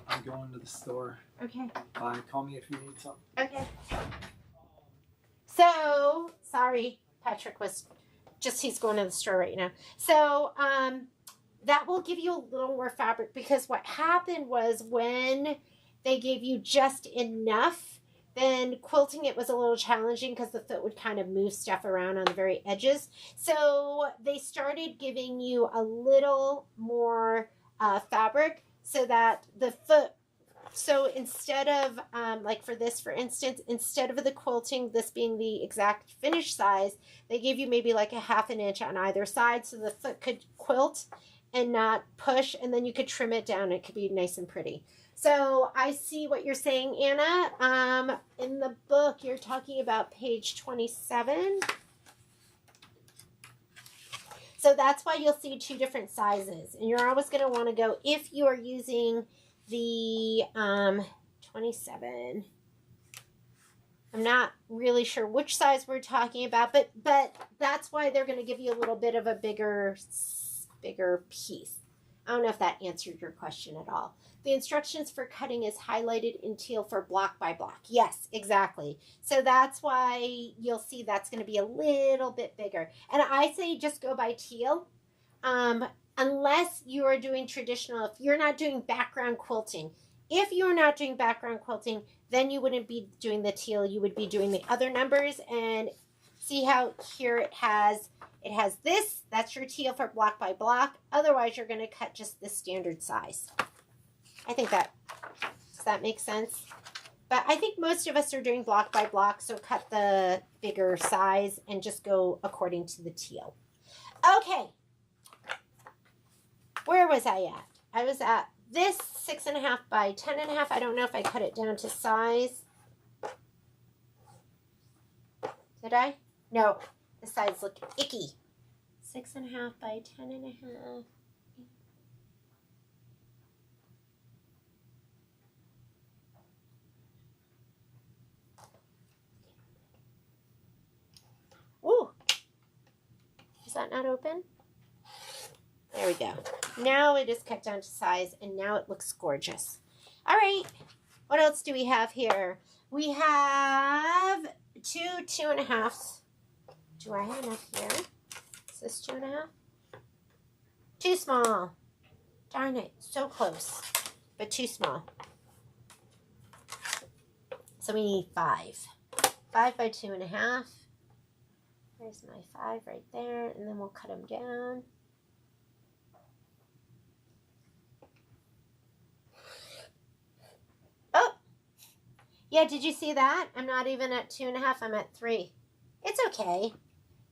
I'm going to the store. Okay. Bye. Call me if you need something. Okay. So, sorry, Patrick was just, he's going to the store right now. So, that will give you a little more fabric because what happened was when they gave you just enough, then quilting it was a little challenging because the foot would kind of move stuff around on the very edges. So, they started giving you a little more fabric so that the foot, so instead of, like for this, for instance, instead of the quilting, this being the exact finished size, they gave you maybe like a 1/2 inch on either side so the foot could quilt and not push, and then you could trim it down. It could be nice and pretty. So I see what you're saying, Anna. In the book, you're talking about page 27. So that's why you'll see two different sizes. And you're always going to want to go, if you are using the 27. I'm not really sure which size we're talking about, but that's why they're going to give you a little bit of a bigger piece. I don't know if that answered your question at all. The instructions for cutting is highlighted in teal for block by block. Yes, exactly. So that's why you'll see that's going to be a little bit bigger. And I say just go by teal. Unless you are doing traditional, if you're not doing background quilting. If you're not doing background quilting, then you wouldn't be doing the teal. You would be doing the other numbers. And see how here it has this. That's your teal for block by block. Otherwise, you're going to cut just the standard size. I think does that make sense? But I think most of us are doing block by block, so cut the bigger size and just go according to the teal. Okay. Where was I at? I was at this 6.5 by 10.5. I don't know if I cut it down to size. Did I? No. The sides look icky. 6.5 by 10.5. Ooh. Is that not open? There we go. Now it is cut down to size, and now it looks gorgeous. All right. What else do we have here? We have 2 2.5s. Do I have enough here? Is this 2.5? Too small. Darn it. So close, but too small. So we need 5. 5 by 2.5. There's my 5 right there, and then we'll cut them down. Oh, yeah, did you see that? I'm not even at 2.5, I'm at 3. It's okay.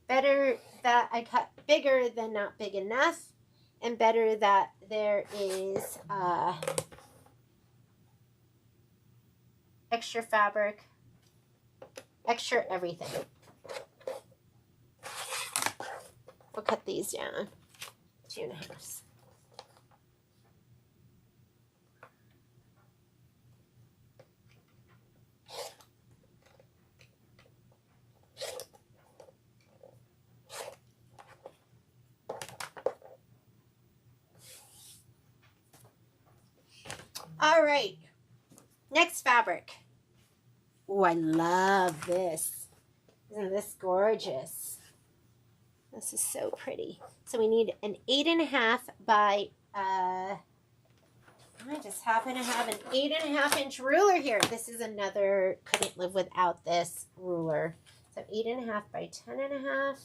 Better that I cut bigger than not big enough, and better that there is extra fabric, extra everything. We'll cut these down. 2.5. All right, next fabric. Oh, I love this. Isn't this gorgeous? This is so pretty. So we need an 8.5 by, I just happen to have an 8.5 inch ruler here. This is another, couldn't live without this ruler. So 8.5 by 10.5.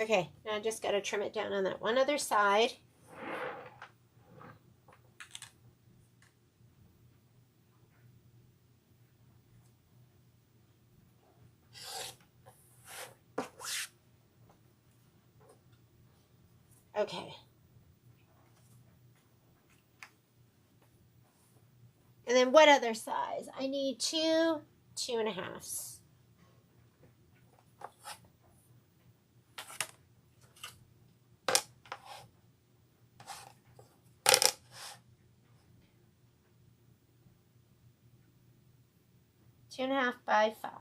Okay, now I just got to trim it down on that one other side. Okay. And then what other size? I need 2.5s. Two and a half by 5.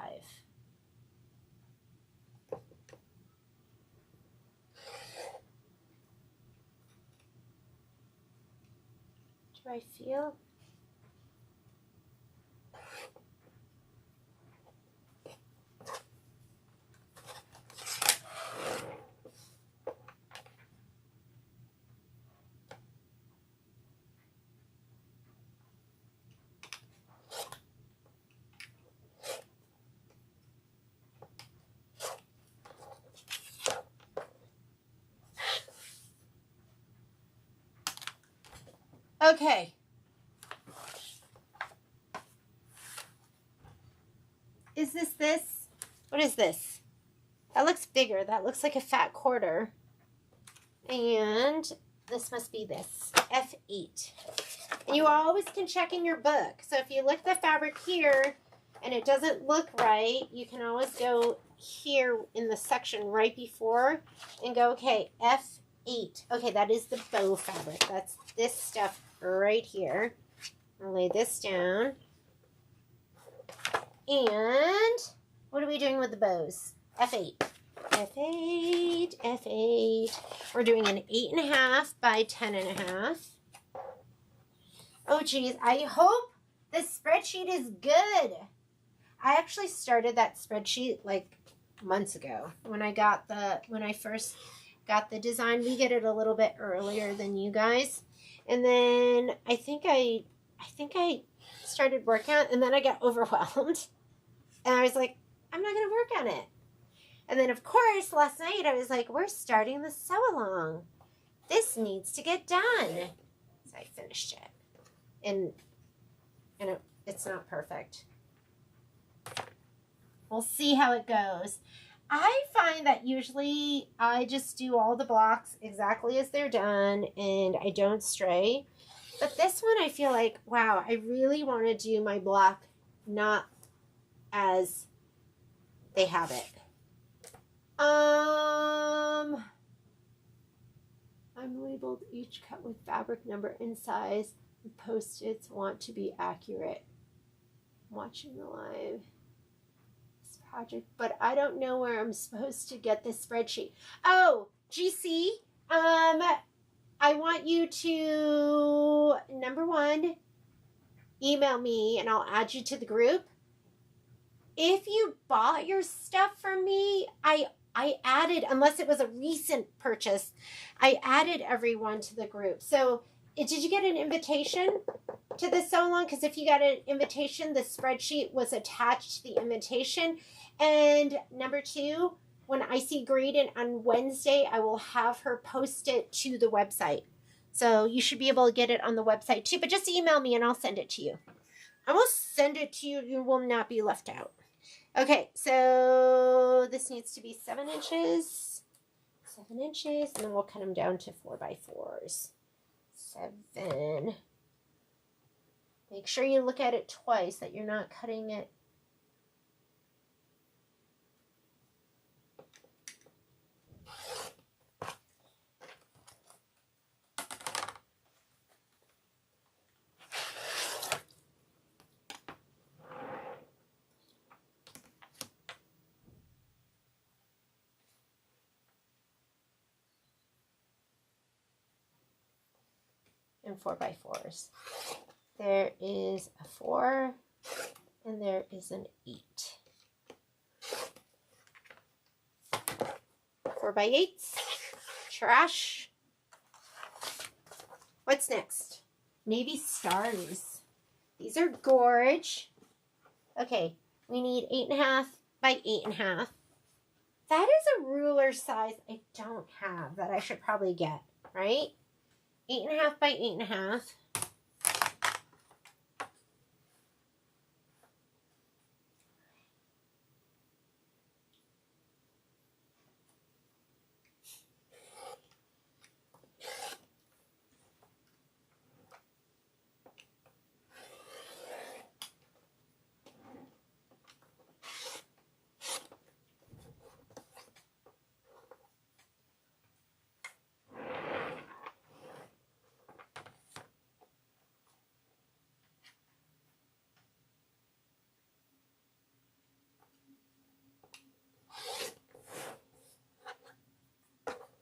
Do I feel? Okay. Is this? What is this? That looks bigger. That looks like a fat quarter. And this must be this, F8. And you always can check in your book. So if you look at the fabric here and it doesn't look right, you can always go here in the section right before and go, okay, F8. Okay, that is the bow fabric. That's this stuff right here. I'll lay this down. And what are we doing with the bows? F8. F8, F8. We're doing an 8.5 by 10.5. Oh, geez. I hope this spreadsheet is good. I actually started that spreadsheet like months ago when I first got the design. We get it a little bit earlier than you guys. And then I think I started working on it, and then I got overwhelmed. And I was like, I'm not going to work on it. And then, of course, last night I was like, we're starting the sew-along. This needs to get done. So I finished it. And it's not perfect. We'll see how it goes. I find that usually I just do all the blocks exactly as they're done and I don't stray. But this one I feel like, wow, I really want to do my block not as they have it. I'm labeled each cut with fabric number and size. The Post-its want to be accurate. I'm watching the live project, but I don't know where I'm supposed to get this spreadsheet. Oh, GC, I want you to, number one, email me and I'll add you to the group. If you bought your stuff from me, I added, unless it was a recent purchase, I added everyone to the group. So did you get an invitation to the sew-along? Because if you got an invitation, the spreadsheet was attached to the invitation. And number two, when I see Graydon on Wednesday, I will have her post it to the website. So you should be able to get it on the website too. But just email me and I'll send it to you. I will send it to you. You will not be left out. Okay, so this needs to be 7 inches. 7 inches, and then we'll cut them down to 4x4s. 7. Make sure you look at it twice, that you're not cutting it. And 4x4s. There is a 4 and there is an 8. 4x8s. Trash. What's next? Navy stars. These are gorge. Okay, we need 8.5 by 8.5. That is a ruler size I don't have that I should probably get, right? 8.5 by 8.5.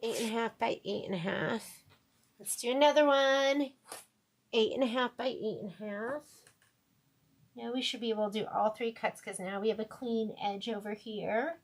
Eight and a half by 8.5. Let's do another one. 8.5 by 8.5. Now we should be able to do all 3 cuts because now we have a clean edge over here.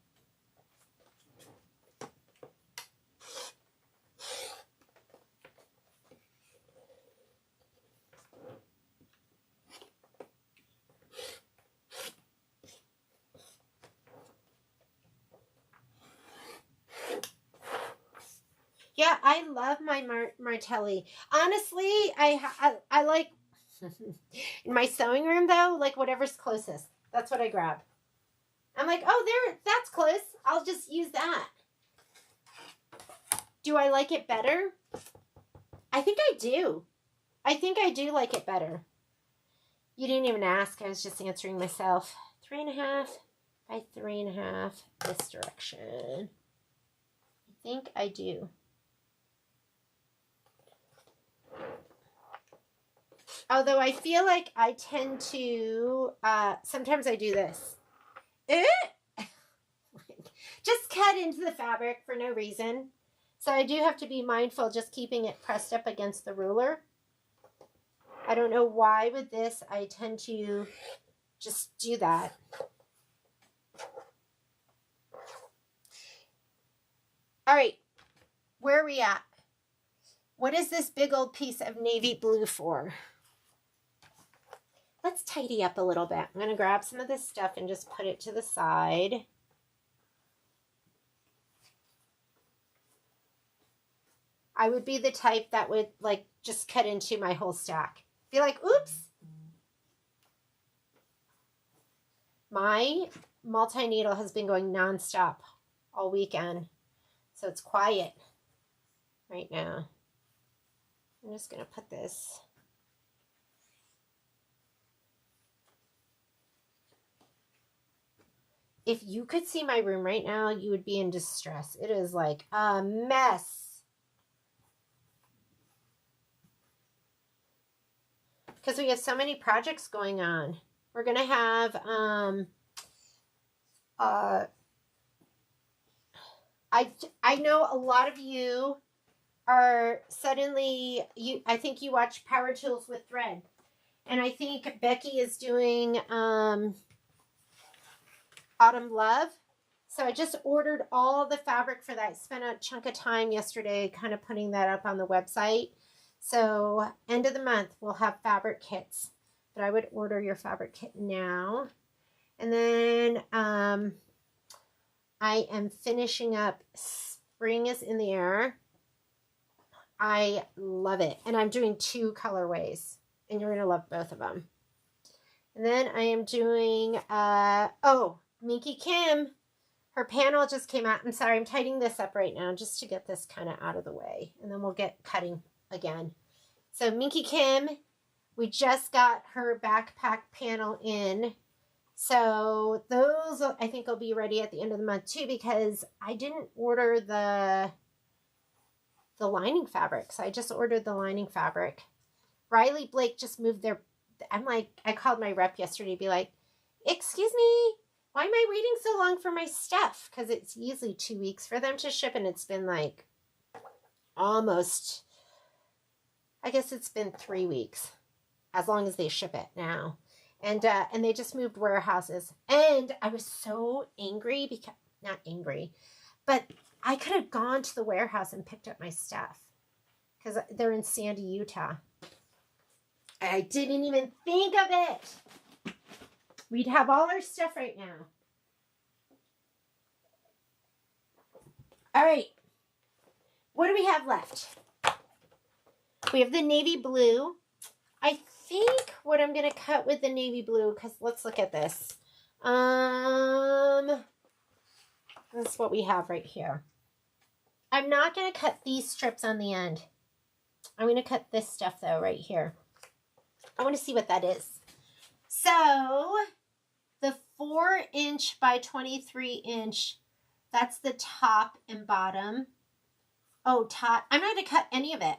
Yeah, I love my Martelli. Honestly, I like, in my sewing room though, like whatever's closest. That's what I grab. I'm like, oh, that's close. I'll just use that. Do I like it better? I think I do. I think I do like it better. You didn't even ask. I was just answering myself. 3.5 by 3.5 this direction. I think I do. Although I feel like I tend to, sometimes I do this. Just cut into the fabric for no reason. So I do have to be mindful just keeping it pressed up against the ruler. I don't know why with this I tend to just do that. All right, where are we at? What is this big old piece of navy blue for? Let's tidy up a little bit. I'm going to grab some of this stuff and just put it to the side. I would be the type that would like just cut into my whole stack. Be like, oops. My multi-needle has been going nonstop all weekend. So it's quiet right now. I'm just going to put this. If you could see my room right now, you would be in distress. It is like a mess. Because we have so many projects going on. We're going to have, I know a lot of you are suddenly, I think you watch Power Tools with Thread. And I think Becky is doing, Autumn Love. So I just ordered all the fabric for that. I spent a chunk of time yesterday kind of putting that up on the website. So end of the month, we'll have fabric kits. But I would order your fabric kit now. And then I am finishing up Spring is in the Air. I love it. And I'm doing 2 colorways. And you're going to love both of them. And then I am doing, oh, Minky Kim. Her panel just came out. I'm sorry, I'm tidying this up right now just to get this kind of out of the way. And then we'll get cutting again. So Minky Kim, we just got her backpack panel in. So those, I think, will be ready at the end of the month too, because I didn't order the lining fabric. So I just ordered the lining fabric. Riley Blake just moved their, I'm like, I called my rep yesterday to be like, excuse me, why am I waiting so long for my stuff? Because it's usually 2 weeks for them to ship, and it's been like almost, I guess it's been 3 weeks, as long as they ship it now. And they just moved warehouses. And I was so angry, because, not angry, but I could have gone to the warehouse and picked up my stuff. Because they're in Sandy, Utah. I didn't even think of it. We'd have all our stuff right now. All right. What do we have left? We have the navy blue. I think what I'm going to cut with the navy blue, because let's look at this. This is what we have right here. I'm not going to cut these strips on the end. I'm going to cut this stuff, though, right here. I want to see what that is. So, the 4-inch by 23-inch, that's the top and bottom. Oh, top. I'm not going to cut any of it.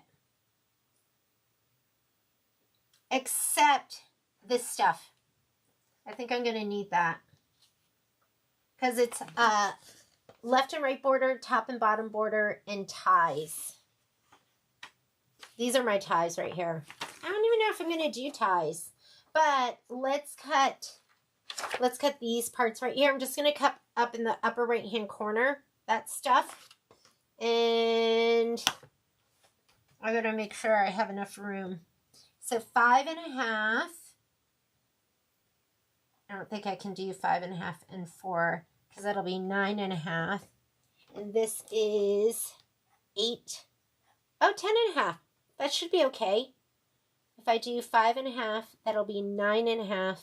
Except this stuff. I think I'm going to need that. Because it's left and right border, top and bottom border, and ties. These are my ties right here. I don't even know if I'm going to do ties. But let's cut these parts right here. I'm just going to cut up in the upper right-hand corner, that stuff. And I got to make sure I have enough room. So 5.5. I don't think I can do 5.5 and 4 because that'll be 9.5. And this is 8. Oh, 10.5. That should be okay. If I do 5.5, that'll be 9.5.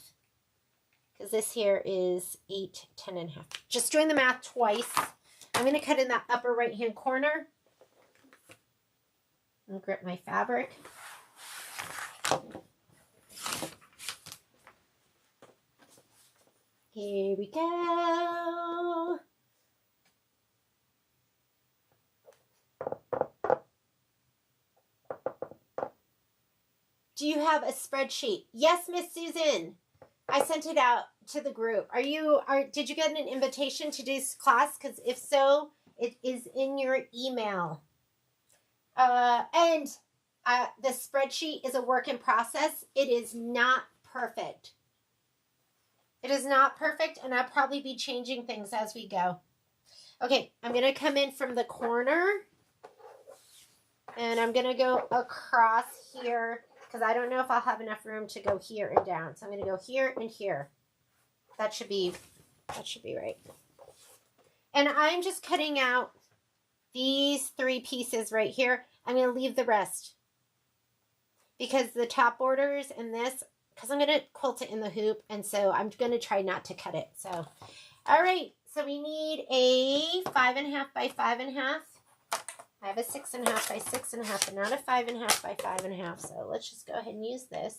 Because this here is 8, 10.5. Just doing the math twice. I'm going to cut in that upper right-hand corner. And grip my fabric. Here we go. Do you have a spreadsheet? Yes, Miss Susan. I sent it out to the group. Did you get an invitation to this class? Because if so, it is in your email. And the spreadsheet is a work in process. It is not perfect. It is not perfect, and I'll probably be changing things as we go. Okay, I'm going to come in from the corner, and I'm going to go across here, because I don't know if I'll have enough room to go here and down. So I'm going to go here and here. That should be right. And I'm just cutting out these 3 pieces right here. I'm going to leave the rest, because the top borders and this, because I'm going to quilt it in the hoop, and so I'm going to try not to cut it. So, all right, so we need a 5.5 by 5.5. I have a 6.5 by 6.5, but not a 5.5 by 5.5. So let's just go ahead and use this.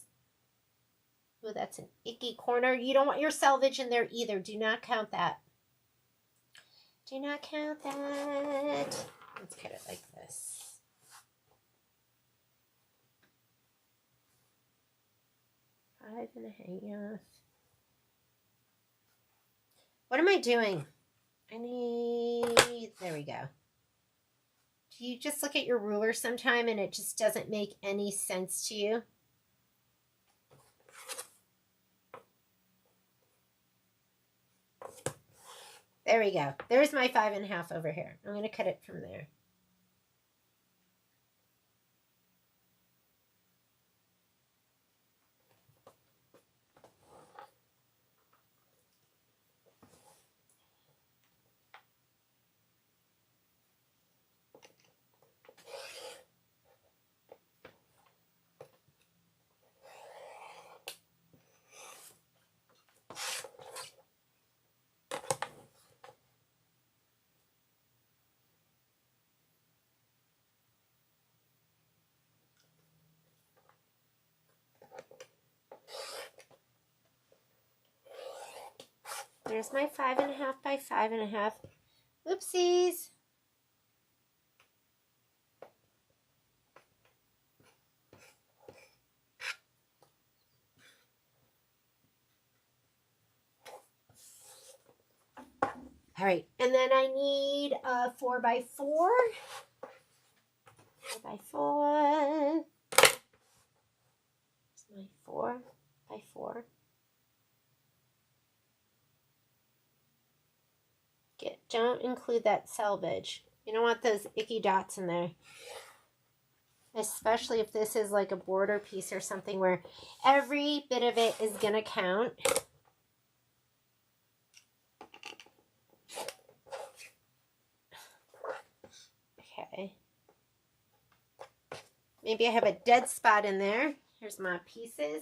Oh, that's an icky corner. You don't want your selvage in there either. Do not count that. Do not count that. Let's cut it like this. Five and a half. What am I doing? There we go. Do you just look at your ruler sometime and it just doesn't make any sense to you? There we go. There's my 5.5 over here. I'm going to cut it from there. There's my 5.5 by 5.5. Oopsies. All right, and then I need a 4 by 4. 4 by 4. It's my 4 by 4. Don't include that selvage. You don't want those icky dots in there. Especially if this is like a border piece or something where every bit of it is going to count. Okay. Maybe I have a dead spot in there. Here's my pieces.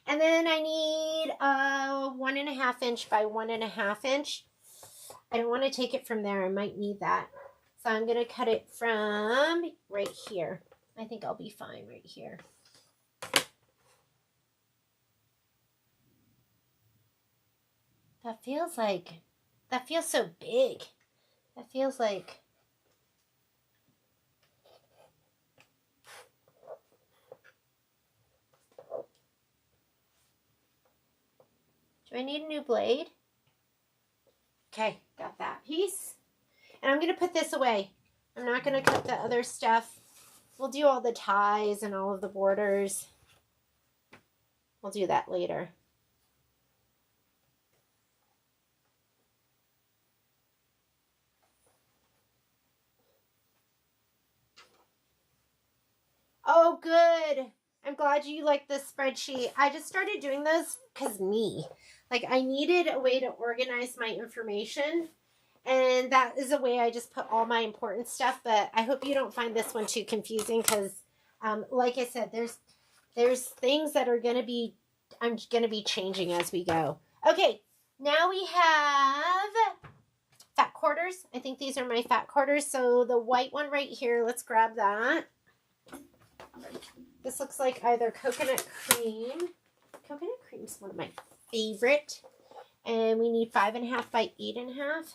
And then I need a 1.5 inch by 1.5 inch. I don't want to take it from there. I might need that. So I'm going to cut it from right here. I think I'll be fine right here. That feels so big. That feels like, do I need a new blade? Okay, got that piece. And I'm going to put this away. I'm not going to cut the other stuff. We'll do all the ties and all of the borders. We'll do that later. Oh, good. I'm glad you like this spreadsheet. I just started doing those because me. Like, I needed a way to organize my information. And that is a way I just put all my important stuff. But I hope you don't find this one too confusing because, like I said, there's things that are going to be, I'm going to be changing as we go. Okay, now we have fat quarters. I think these are my fat quarters. So the white one right here, let's grab that. This looks like either coconut cream. Coconut cream is one of my favorite. And we need 5.5 by 8.5.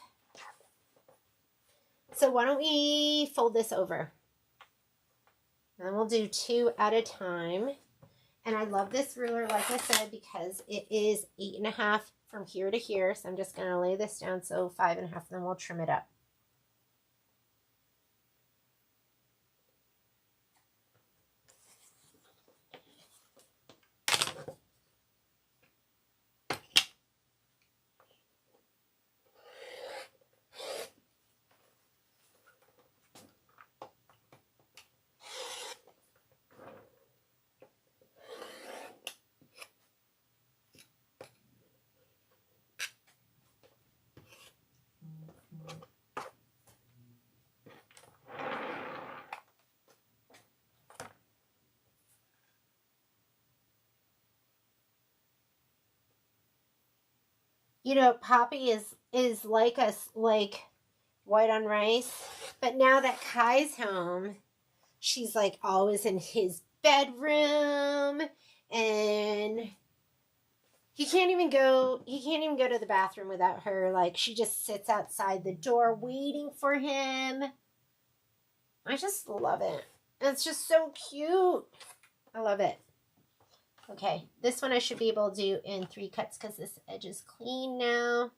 So why don't we fold this over? And then we'll do 2 at a time. And I love this ruler, like I said, because it is 8.5 from here to here. So I'm just going to lay this down. So 5.5, then we'll trim it up. You know, Poppy is like us, like white on rice. But now that Kai's home, she's like always in his bedroom, and he can't even go to the bathroom without her. Like, she just sits outside the door waiting for him. I just love it. It's just so cute. I love it. Okay, this one I should be able to do in 3 cuts because this edge is clean now.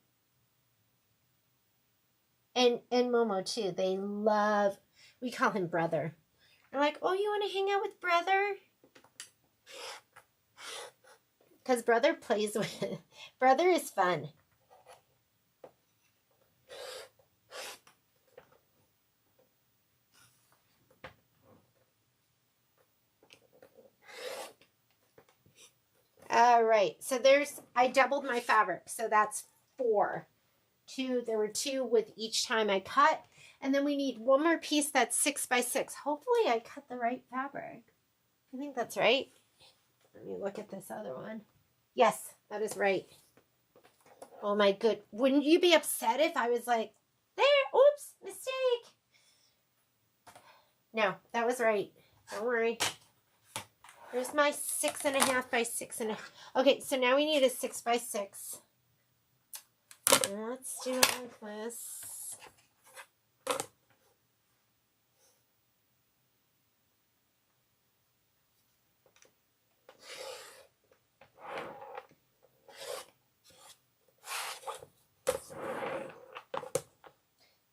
And Momo too. They love, we call him brother. They're like, oh, you want to hang out with brother? Because brother plays with, brother is fun. All right, so I doubled my fabric, so that's 4. 2, there were 2 with each time I cut. And then we need one more piece that's 6 by 6. Hopefully I cut the right fabric. I think that's right. Let me look at this other one. Yes, that is right. Oh my good. Wouldn't you be upset if I was like, there, oops, mistake. No, that was right. Don't worry. There's my 6.5 by 6.5. Okay, so now we need a 6 by 6. Let's do it like this.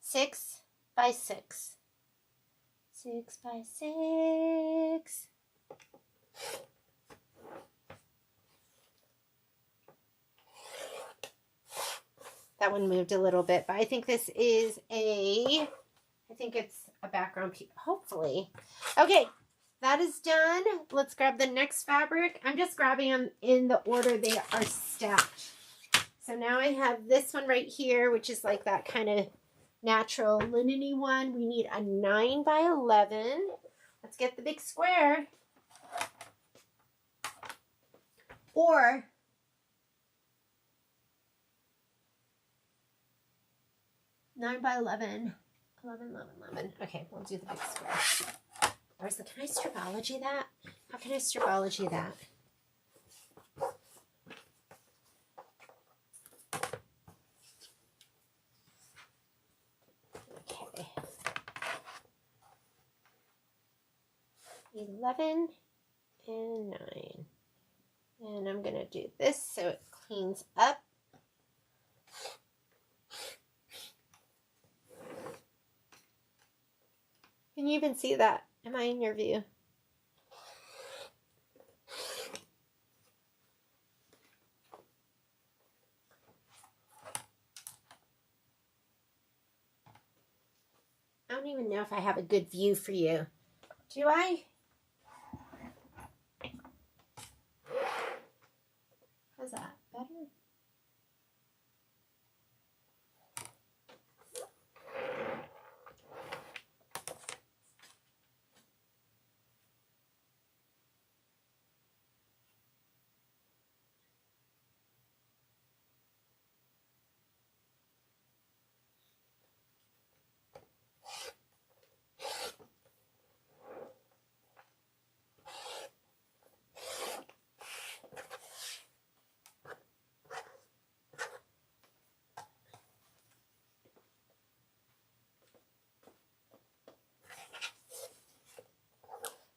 Six by 6. 6 by 6. That one moved a little bit, but I think this is I think it's a background piece, hopefully. Okay, that is done. Let's grab the next fabric. I'm just grabbing them in the order they are stacked. So now I have this one right here, which is like that kind of natural linen-y one. We need a 9 by 11. Let's get the big square. Or nine by 11. 11. Okay, we'll do the big square. I was like, can I stripology that? How can I stripology that? Okay. 11 and 9. And I'm going to do this so it cleans up. Can you even see that? Am I in your view? I don't even know if I have a good view for you. Do I? How's that? Better?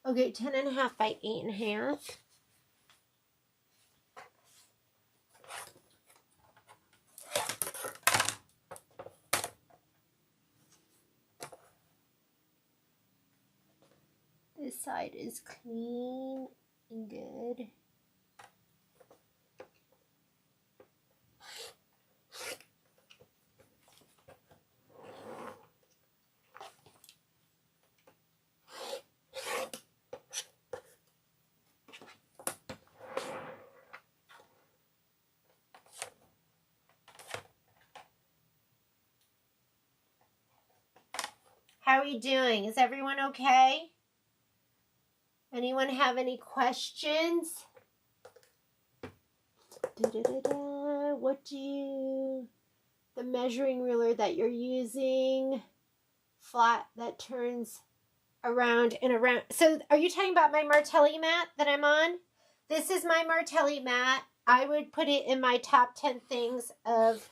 Okay, 10.5 by 8.5. This side is clean and good. How are you doing? Is everyone okay? Anyone have any questions? What do you, the measuring ruler that you're using, flat that turns around and around. So are you talking about my Martelli mat that I'm on? This is my Martelli mat. I would put it in my top 10 things of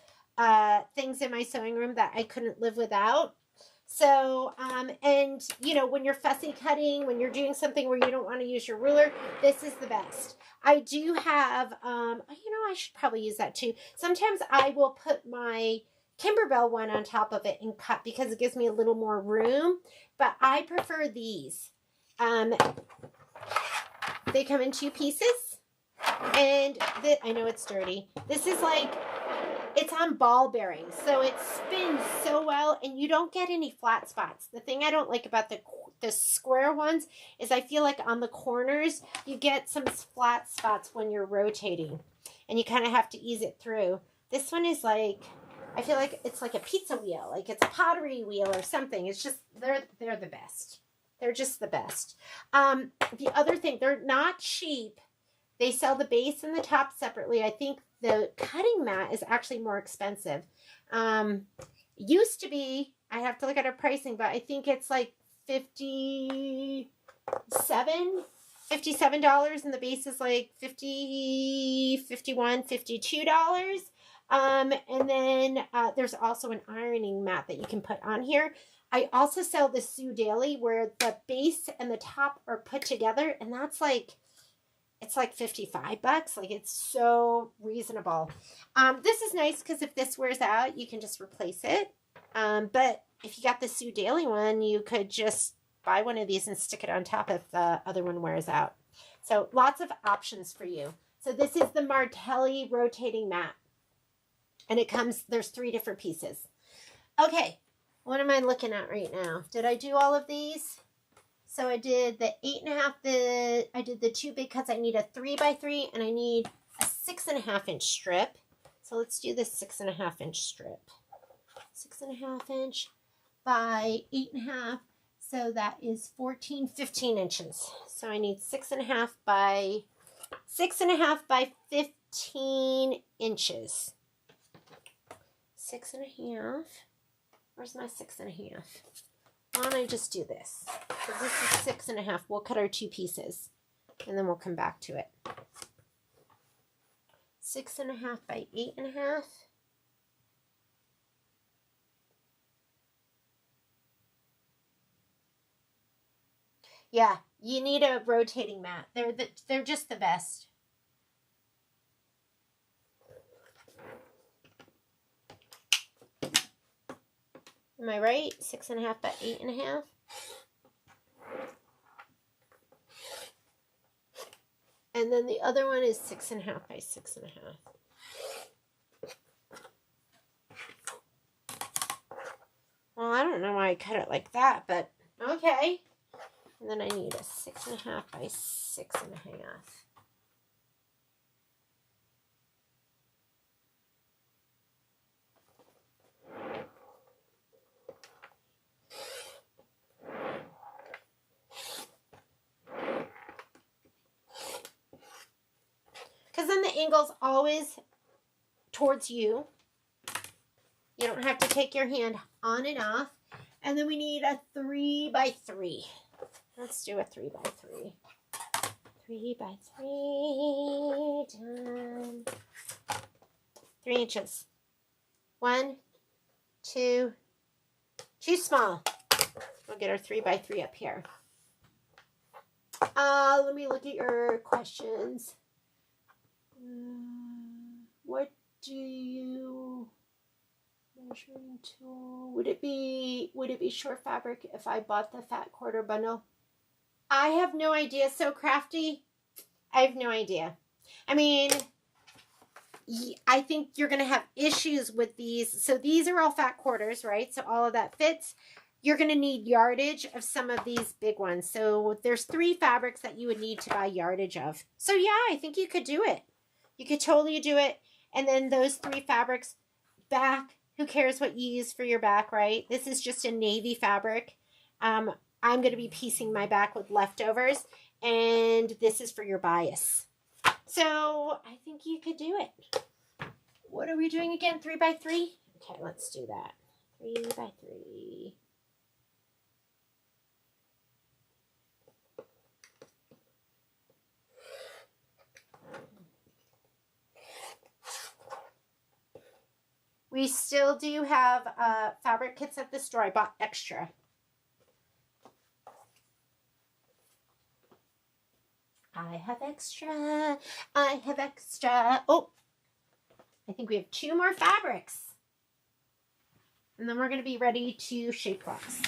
things in my sewing room that I couldn't live without. So, and you know, when you're fussy cutting, when you're doing something where you don't want to use your ruler, this is the best. I do have, you know, I should probably use that too. Sometimes I will put my Kimberbell one on top of it and cut because it gives me a little more room, but I prefer these. They come in 2 pieces, and I know it's dirty. This is like, it's on ball bearings, so it spins so well, and you don't get any flat spots. The thing I don't like about the square ones is I feel like on the corners, you get some flat spots when you're rotating, and you kind of have to ease it through. This one is like, I feel like it's like a pizza wheel, like it's a pottery wheel or something. It's just, they're the best. They're just the best. The other thing, they're not cheap. They sell the base and the top separately. I think the cutting mat is actually more expensive. Used to be, I have to look at our pricing, but I think it's like $57, and the base is like $50, $51, $52. And then there's also an ironing mat that you can put on here. I also sell the Sue Daily where the base and the top are put together, and that's like, it's like $55. Like, it's so reasonable. This is nice because if this wears out, you can just replace it. But if you got the Sue Daily one, you could just buy one of these and stick it on top if the other one wears out. So lots of options for you. So this is the Martelli rotating mat. And it comes, there's 3 different pieces. Okay, what am I looking at right now? Did I do all of these? So I did the 8.5, I did the 2 big cuts. I need a 3x3 and I need a 6.5 inch strip. So let's do this 6.5 inch strip. 6.5 inch by 8.5. So that is 15 inches. So I need 6.5 by 15 inches. 6.5. Where's my 6.5? Why don't I just do this? So this is 6.5. We'll cut our 2 pieces, and then we'll come back to it. 6.5 by 8.5. Yeah, you need a rotating mat. They're just the best. Am I right? 6.5 by 8.5. And then the other one is 6.5 by 6.5. Well, I don't know why I cut it like that, but okay. And then I need a 6.5 by 6.5. Because then the angle's always towards you. You don't have to take your hand on and off. And then we need a 3x3. Let's do a 3x3. 3x3 done. 3 inches. 1, 2, too small. We'll get our 3x3 up here. Let me look at your questions. What do you measuring tool? Would it be short fabric if I bought the fat quarter bundle? I have no idea. So Crafty, I have no idea. I mean, I think you're going to have issues with these. So these are all fat quarters, right? So all of that fits. You're going to need yardage of some of these big ones. So there's 3 fabrics that you would need to buy yardage of. So yeah, I think you could do it. You could totally do it. And then those 3 fabrics, back, who cares what you use for your back, right? This is just a navy fabric. I'm going to be piecing my back with leftovers. And this is for your bias. So I think you could do it. What are we doing again? 3x3? Okay, let's do that. 3x3. We still do have fabric kits at the store. I bought extra. I have extra. I have extra. Oh, I think we have 2 more fabrics. And then we're going to be ready to shape blocks.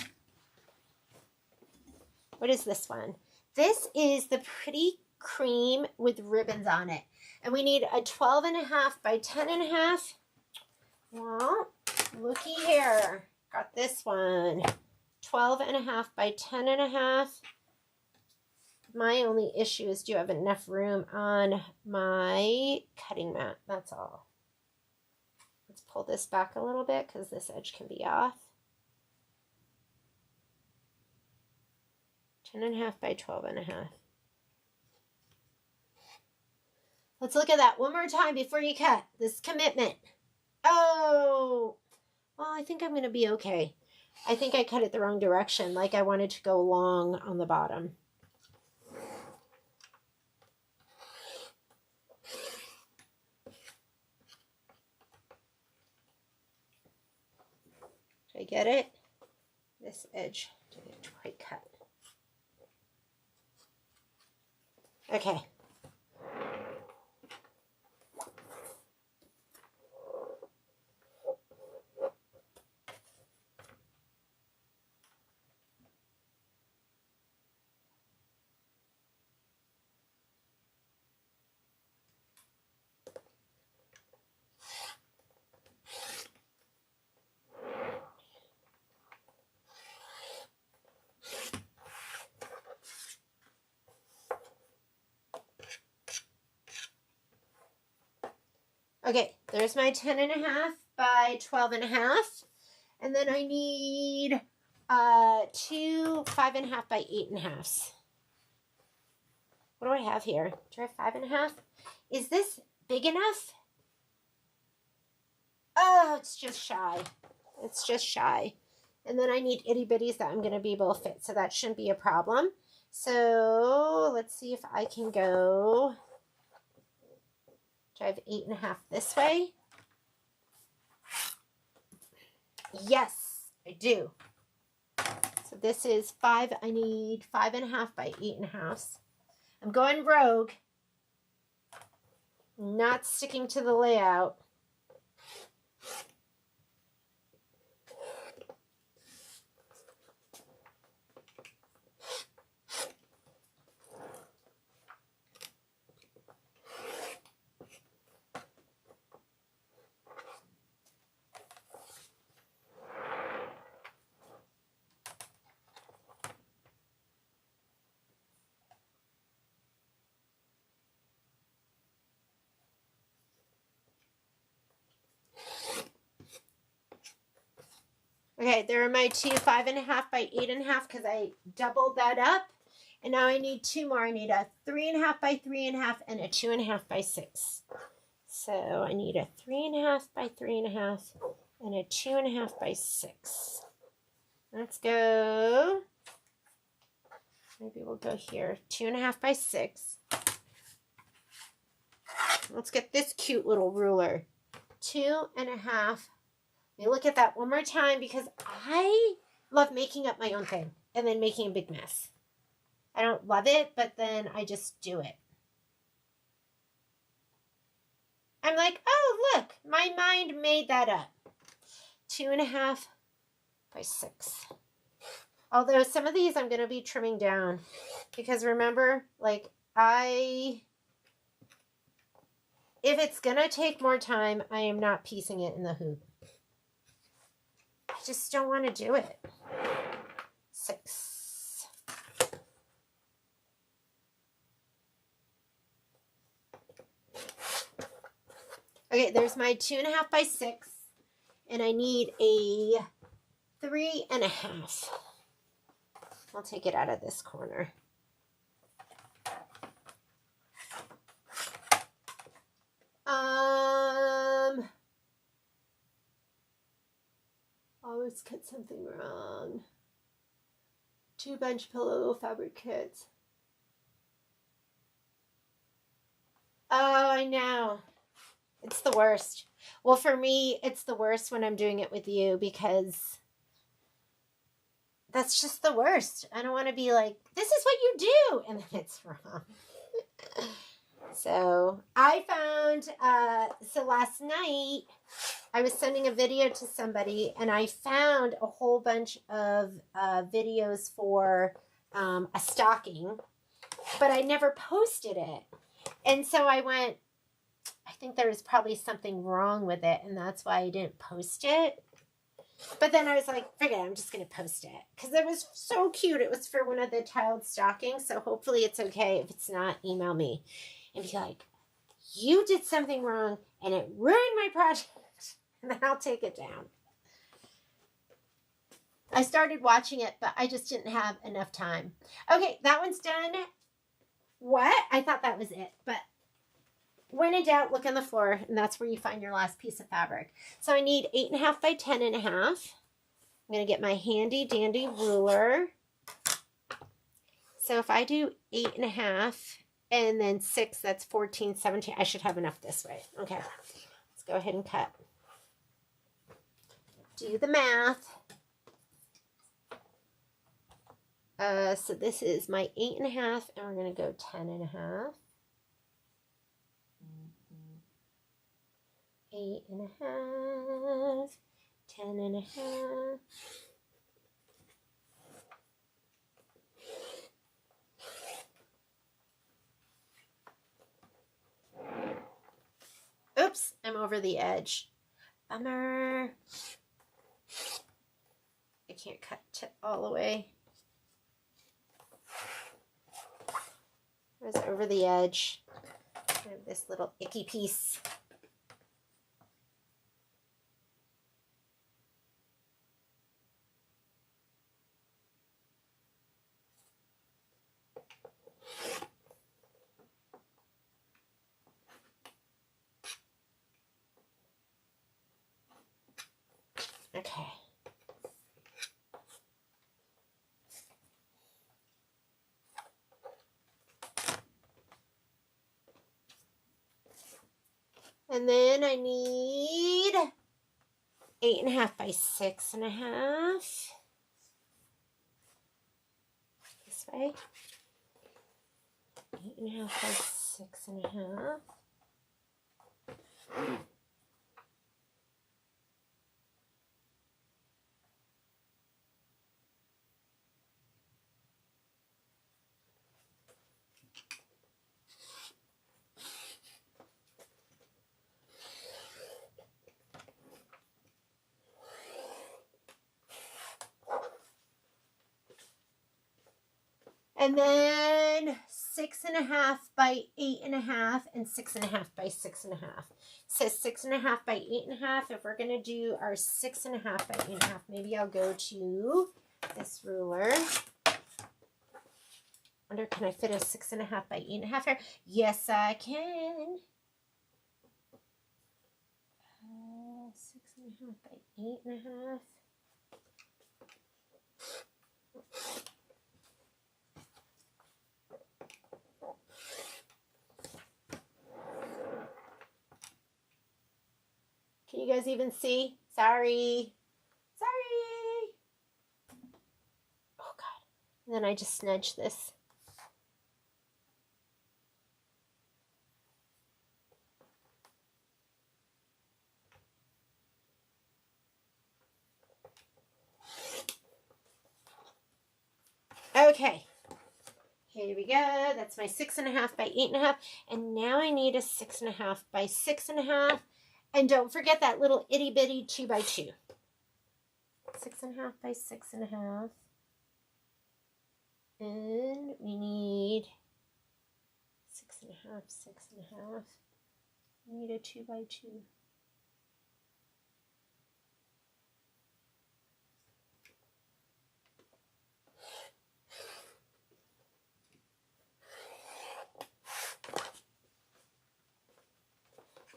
What is this one? This is the Pretty Cream with ribbons on it. And we need a 12.5 by 10.5. Well, looky here. Got this one. 12.5 by 10.5. My only issue is, do you have enough room on my cutting mat? That's all. Let's pull this back a little bit because this edge can be off. 10.5 by 12.5. Let's look at that one more time before you cut. This commitment. Oh, well, I think I'm going to be okay. I think I cut it the wrong direction. Like I wanted to go long on the bottom. get it? This edge didn't quite cut. Okay. Okay, there's my 10.5 by 12.5. And then I need 2 5.5 by 8.5. What do I have here? Do I have 5.5? Is this big enough? Oh, it's just shy. It's just shy. And then I need itty bitties that I'm going to be able to fit. So that shouldn't be a problem. So let's see if I can go. Do I have 8.5 this way? Yes, I do. So this is 5. I need 5.5 by 8.5. I'm going rogue. Not sticking to the layout. Okay, there are my 2 5.5 by 8.5 because I doubled that up. And now I need 2 more. I need a 3.5 by 3.5 and a 2.5 by 6. So I need a 3.5 by 3.5 and a 2.5 by 6. Let's go. Maybe we'll go here. 2.5 by 6. Let's get this cute little ruler. 2.5. Let me look at that one more time because I love making up my own thing and then making a big mess. I don't love it, but then I just do it. I'm like, oh, look, my mind made that up. 2.5 by 6. Although some of these I'm going to be trimming down because remember, like if it's going to take more time, I am not piecing it in the hoop. I just don't want to do it. 6. Okay, there's my 2.5 by 6. And I need a 3.5. I'll take it out of this corner. Always cut something wrong. 2 bunch pillow fabric kits. Oh, I know. It's the worst. Well, for me, it's the worst when I'm doing it with you because that's just the worst. I don't want to be like, this is what you do. And then it's wrong. So I found, so last night I was sending a video to somebody and I found a whole bunch of videos for a stocking, but I never posted it. And so I went, I think there was probably something wrong with it and that's why I didn't post it. But then I was like, forget it, I'm just going to post it. Because it was so cute. It was for one of the child stockings. So hopefully it's okay. If it's not, email me. And be like, you did something wrong and it ruined my project. And then I'll take it down. I started watching it, but I just didn't have enough time. Okay, that one's done. What? I thought that was it. But when in doubt, look on the floor. And that's where you find your last piece of fabric. So I need 8.5 by 10.5. I'm going to get my handy dandy ruler. So if I do 8.5 and then 6, that's 14, 17. I should have enough this way. Okay, let's go ahead and cut. Do the math. So this is my 8.5, and we're going to go 10.5. 8.5, 10.5. Oops, I'm over the edge. Bummer. I can't cut it all the way. I was over the edge. I have this little icky piece. Okay. And then I need 8.5 by 6.5. This way. 8.5 by 6.5. And then 6.5 by 8.5 and 6.5 by 6.5. So 6.5 by 8.5. If we're gonna do our 6.5 by 8.5, maybe I'll go to this ruler. Wonder, can I fit a 6.5 by 8.5 here? Yes, I can. 6.5 by 8.5. Can you guys even see? Sorry. Oh, God. And then I just snudge this. Okay. Here we go. That's my 6.5 by 8.5. And now I need a 6.5 by 6.5. And don't forget that little itty bitty 2 by 2. 6.5 by 6.5. And we need 6.5, 6.5. We need a 2 by 2.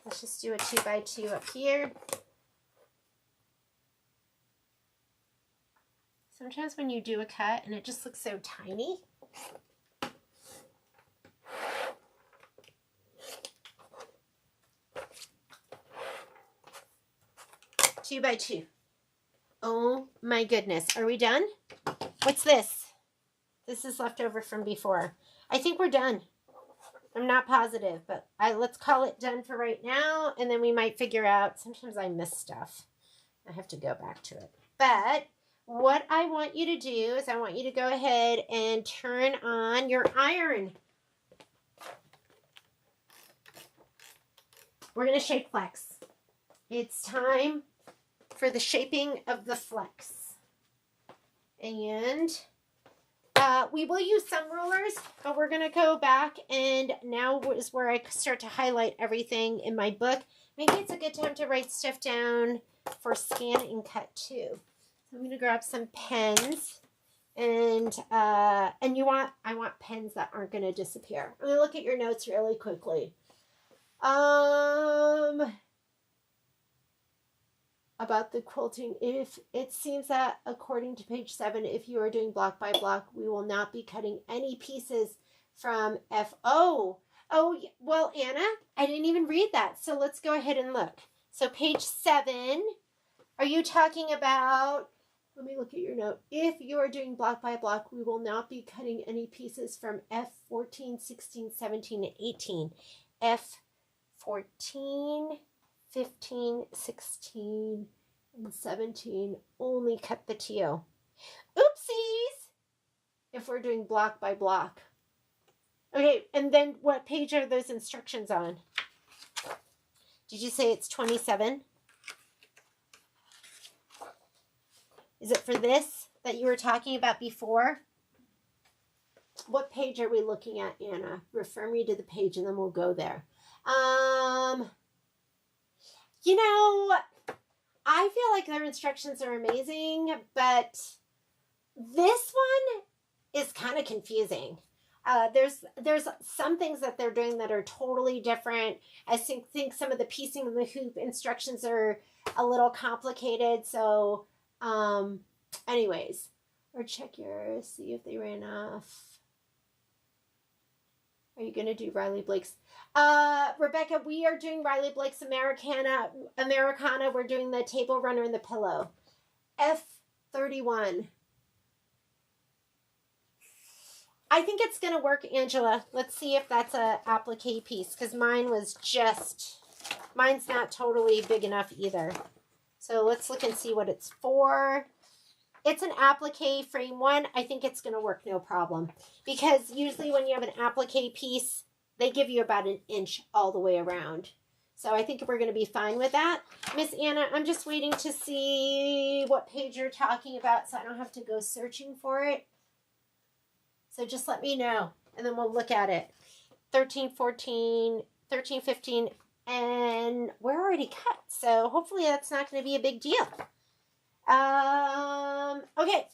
Let's just do a 2 by 2 up here. Sometimes when you do a cut and it just looks so tiny. Two by 2. Oh my goodness. Are we done? What's this? This is left over from before. I think we're done. I'm not positive, but let's call it done for right now, and then we might figure out. Sometimes I miss stuff. I have to go back to it. But what I want you to do is I want you to go ahead and turn on your iron. We're going to shape flex. It's time for the shaping of the flex. And we will use some rulers, but we're going to go back, and now is where I start to highlight everything in my book. Maybe it's a good time to write stuff down for scan and cut too. So I'm going to grab some pens, and I want pens that aren't going to disappear. I'm going to look at your notes really quickly. About the quilting, if it seems that according to page 7, if you are doing block by block, we will not be cutting any pieces from FO. Oh, well, Anna, I didn't even read that. So let's go ahead and look. So page 7, are you talking about let me look at your note. If you are doing block by block, we will not be cutting any pieces from F14, 16, 17, and 18. F14, 15, 16, and 17 only cut the TO. Oopsies! If we're doing block by block. Okay, and then what page are those instructions on? Did you say it's 27? Is it for this that you were talking about before? What page are we looking at, Anna? Refer me to the page and then we'll go there. You know, I feel like their instructions are amazing, but this one is kind of confusing. There's some things that they're doing that are totally different. I think some of the piecing of the hoop instructions are a little complicated. So, anyways, or check yours, see if they ran off. Are you going to do Riley Blake's? Rebecca, we are doing Riley Blake's Americana. We're doing the table runner and the pillow. F31. I think it's going to work, Angela. Let's see if that's a applique piece, because mine's not totally big enough either. So let's look and see what it's for. It's an applique frame one. I think it's going to work no problem, because usually when you have an applique piece, they give you about an inch all the way around. So I think we're going to be fine with that. Miss Anna, I'm just waiting to see what page you're talking about so I don't have to go searching for it. So just let me know, and then we'll look at it. 13, 14, 13, 15, and we're already cut. So hopefully that's not going to be a big deal. Okay,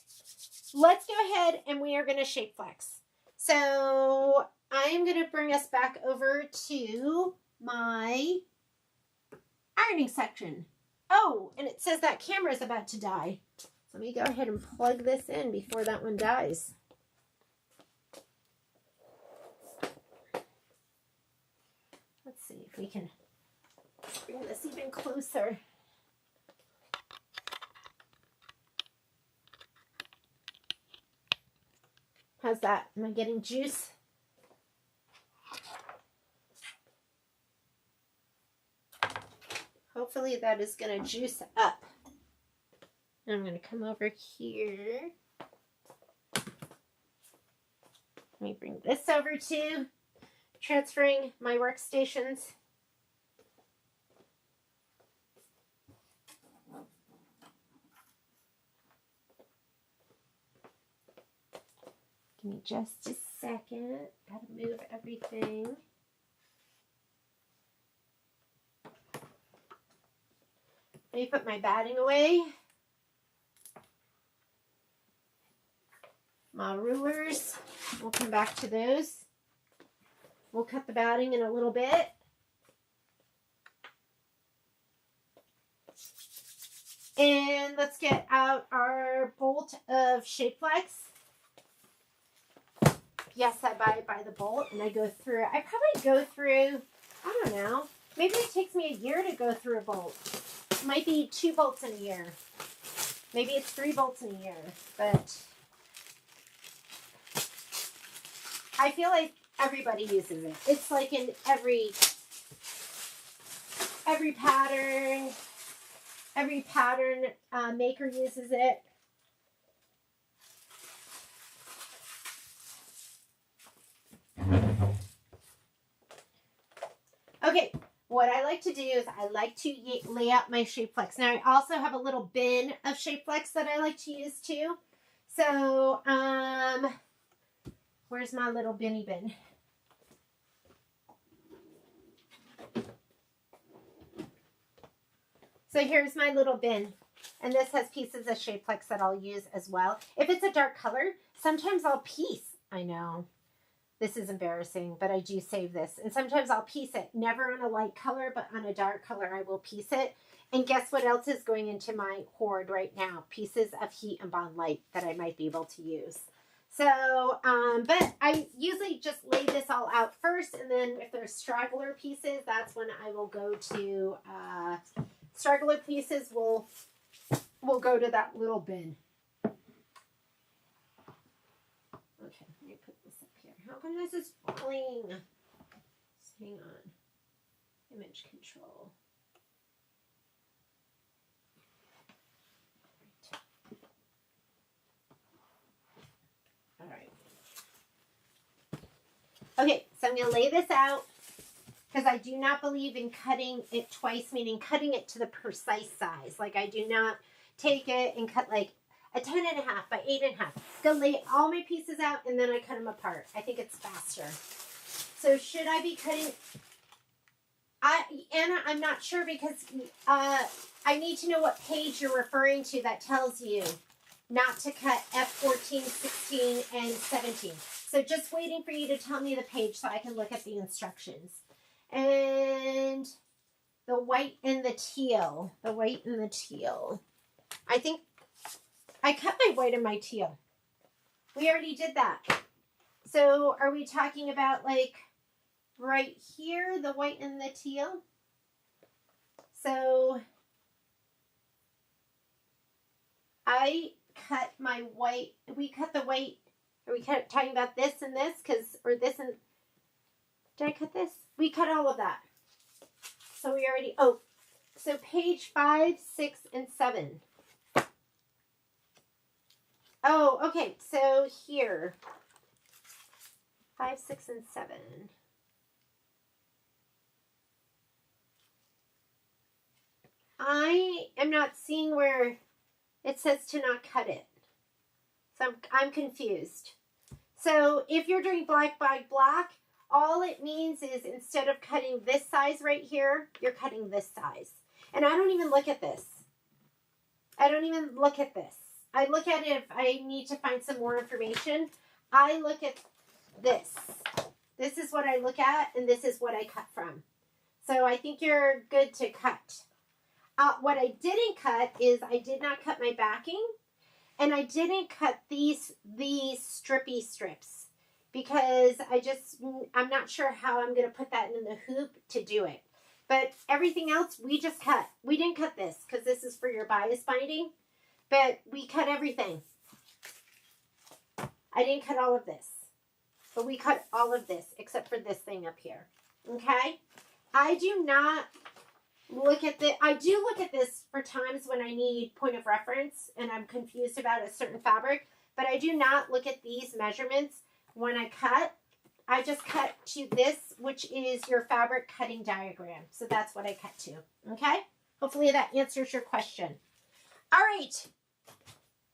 let's go ahead and we are going to shape flex. So I'm going to bring us back over to my ironing section. Oh, and it says that camera is about to die. So let me go ahead and plug this in before that one dies. Let's see if we can bring this even closer. How's that? Am I getting juice? Hopefully that is going to juice up. I'm going to come over here. Let me bring this over too. Transferring my workstations. Give me just a second. Gotta move everything. Let me put my batting away. My rulers. We'll come back to those. We'll cut the batting in a little bit. And let's get out our bolt of shape flex. Yes, I buy it by the bolt and I go through it. I probably go through, I don't know, maybe it takes me a year to go through a bolt. It might be 2 bolts in a year. Maybe it's 3 bolts in a year, but I feel like everybody uses it. It's like in every pattern maker uses it. Okay, what I like to do is I like to lay out my shape flex. Now I also have a little bin of shape flex that I like to use too. So, where's my little binny bin? So here's my little bin. And this has pieces of shape flex that I'll use as well. If it's a dark color, sometimes I'll piece. I know. This is embarrassing, but I do save this. And sometimes I'll piece it. Never on a light color, but on a dark color, I will piece it. And guess what else is going into my hoard right now? Pieces of Heat and Bond Light that I might be able to use. So, but I usually just lay this all out first. And then if there's straggler pieces, that's when I will go to, straggler pieces will go to that little bin. How come this is falling? Just hang on. Image control. All right. Okay, so I'm going to lay this out because I do not believe in cutting it twice, meaning cutting it to the precise size. Like I do not take it and cut like a 10.5 by 8.5. Go lay all my pieces out and then I cut them apart. I think it's faster. So should I be cutting? Anna, I'm not sure because I need to know what page you're referring to that tells you not to cut F14, 16, and 17. So just waiting for you to tell me the page so I can look at the instructions. And the white and the teal. The white and the teal. I think I cut my white and my teal. We already did that. So are we talking about like right here, the white and the teal? So I cut my white. We cut the white. Are we talking about this and this? Or this and... Did I cut this? We cut all of that. So we already... Oh, so page 5, 6, and 7. Oh, okay. So here. 5, 6, and 7. I am not seeing where it says to not cut it. So I'm confused. So if you're doing black by black, all it means is instead of cutting this size right here, you're cutting this size. And I don't even look at this. I don't even look at this. I look at it if I need to find some more information. I look at this. This is what I look at, and this is what I cut from. So I think you're good to cut. What I didn't cut is I did not cut my backing, and I didn't cut these strippy strips because I'm not sure how I'm going to put that in the hoop to do it. But everything else we just cut. We didn't cut this because this is for your bias binding, but we cut everything. I didn't cut all of this, but we cut all of this except for this thing up here. Okay? I do not look at this. I do look at this for times when I need point of reference and I'm confused about a certain fabric, but I do not look at these measurements when I cut. I just cut to this, which is your fabric cutting diagram. So that's what I cut to. Okay? Hopefully that answers your question. All right.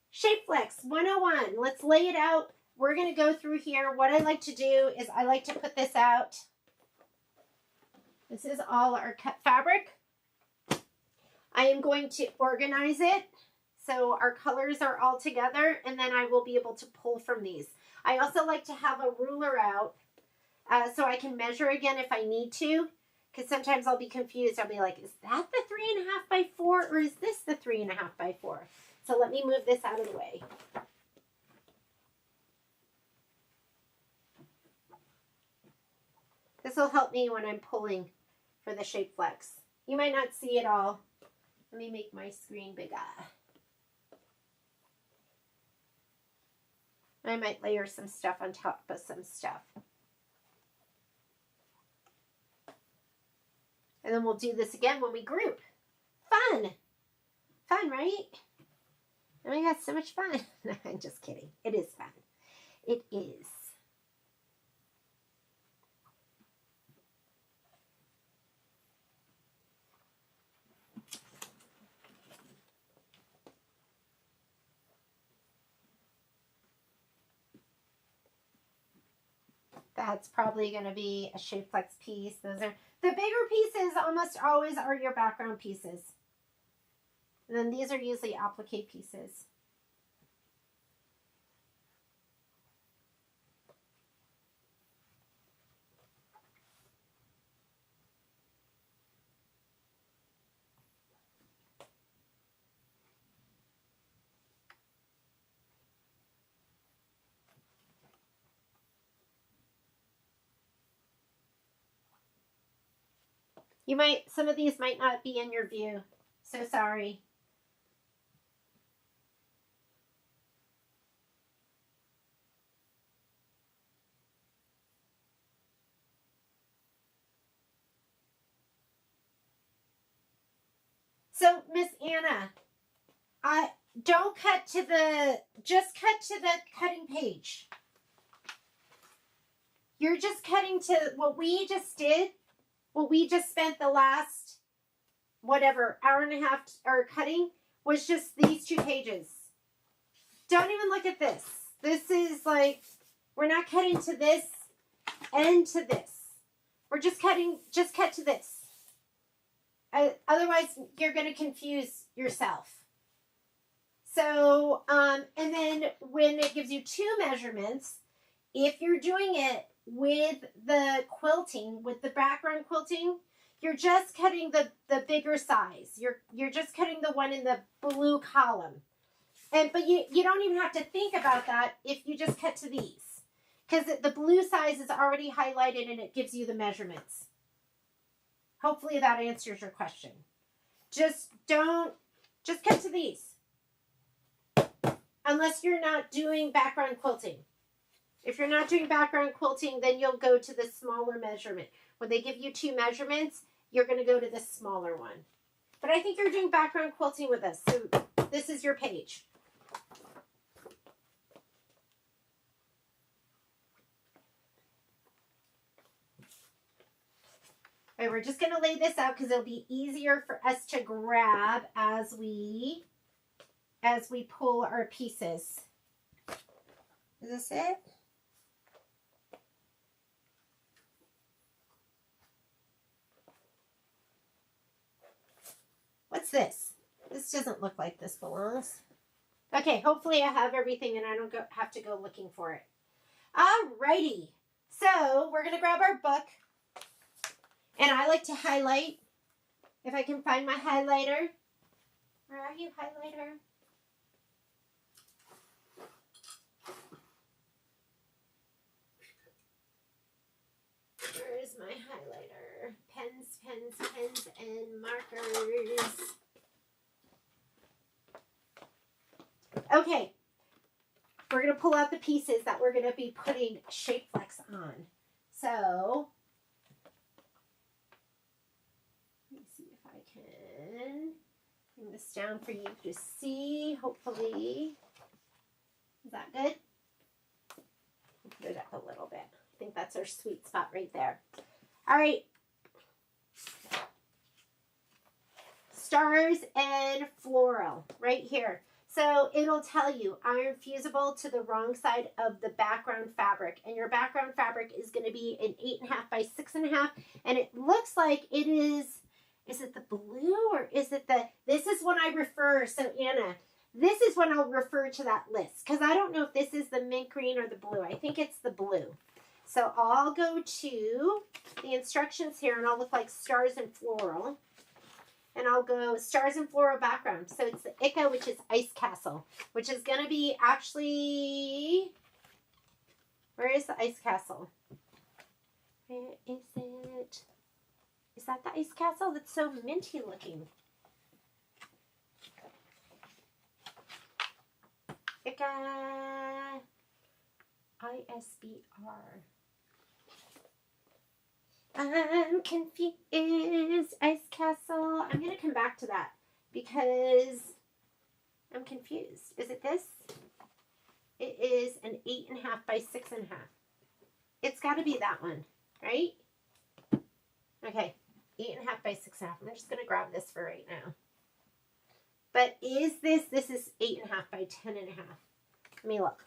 Shape Flex 101. Let's lay it out. We're going to go through here. What I like to do is I like to put this out. This is all our cut fabric. I am going to organize it so our colors are all together, and then I will be able to pull from these. I also like to have a ruler out so I can measure again if I need to, because sometimes I'll be confused. I'll be like, is that the 3.5 by 4 or is this the 3.5 by 4? So let me move this out of the way. This will help me when I'm pulling for the Shape Flex. You might not see it all. Let me make my screen bigger. I might layer some stuff on top of some stuff. And then we'll do this again when we group. Fun! Fun, right? Oh my God, so much fun. No, I'm just kidding. It is fun. It is. That's probably going to be a Shape Flex piece. Those are the bigger pieces. Almost always are your background pieces. And then these are usually applique pieces. Some of these might not be in your view. So sorry. So, Miss Anna, don't cut to just cut to the cutting page. You're just cutting to what we just did, what we just spent the last, whatever, hour and a half or cutting was just these 2 pages. Don't even look at this. This is like, we're not cutting to this and to this. We're just cut to this. Otherwise, you're going to confuse yourself. So, and then when it gives you 2 measurements, if you're doing it with the quilting, with the background quilting, you're just cutting the bigger size. You're just cutting the one in the blue column. But you don't even have to think about that if you just cut to these. Because the blue size is already highlighted and it gives you the measurements. Hopefully that answers your question. Just cut to these. Unless you're not doing background quilting. If you're not doing background quilting, then you'll go to the smaller measurement. When they give you 2 measurements, you're going to go to the smaller one. But I think you're doing background quilting with us, so this is your page. All right, we're just going to lay this out because it'll be easier for us to grab as we pull our pieces. Is this it? What's this? This doesn't look like this belongs. Okay, hopefully I have everything and I don't have to go looking for it. Alrighty. So we're going to grab our book. And I like to highlight. If I can find my highlighter. Where are you, highlighter? Where is my highlighter? Pens, and markers. Okay. We're going to pull out the pieces that we're going to be putting shape flex on. So, let me see if I can bring this down for you to see, hopefully. Is that good? I'll put it up a little bit. I think that's our sweet spot right there. All right. Stars and floral right here. So it'll tell you iron fusible to the wrong side of the background fabric. And your background fabric is going to be an 8.5 by 6.5. And it looks like it is it the blue or is it this is when I refer, so Anna, this is when I'll refer to that list. Because I don't know if this is the mint green or the blue. I think it's the blue. So I'll go to the instructions here and I'll look like stars and floral. And I'll go stars and floral background. So it's the Ica, which is Ice Castle, which is going to be actually, where is the Ice Castle? Where is it? Is that the Ice Castle? That's so minty looking. Ica, ISBR. I'm confused. Ice Castle. I'm going to come back to that because I'm confused. Is it this? It is an 8.5 by 6.5. It's got to be that one, right? Okay, 8.5 by 6.5. I'm just going to grab this for right now. But is this is 8.5 by 10.5. Let me look.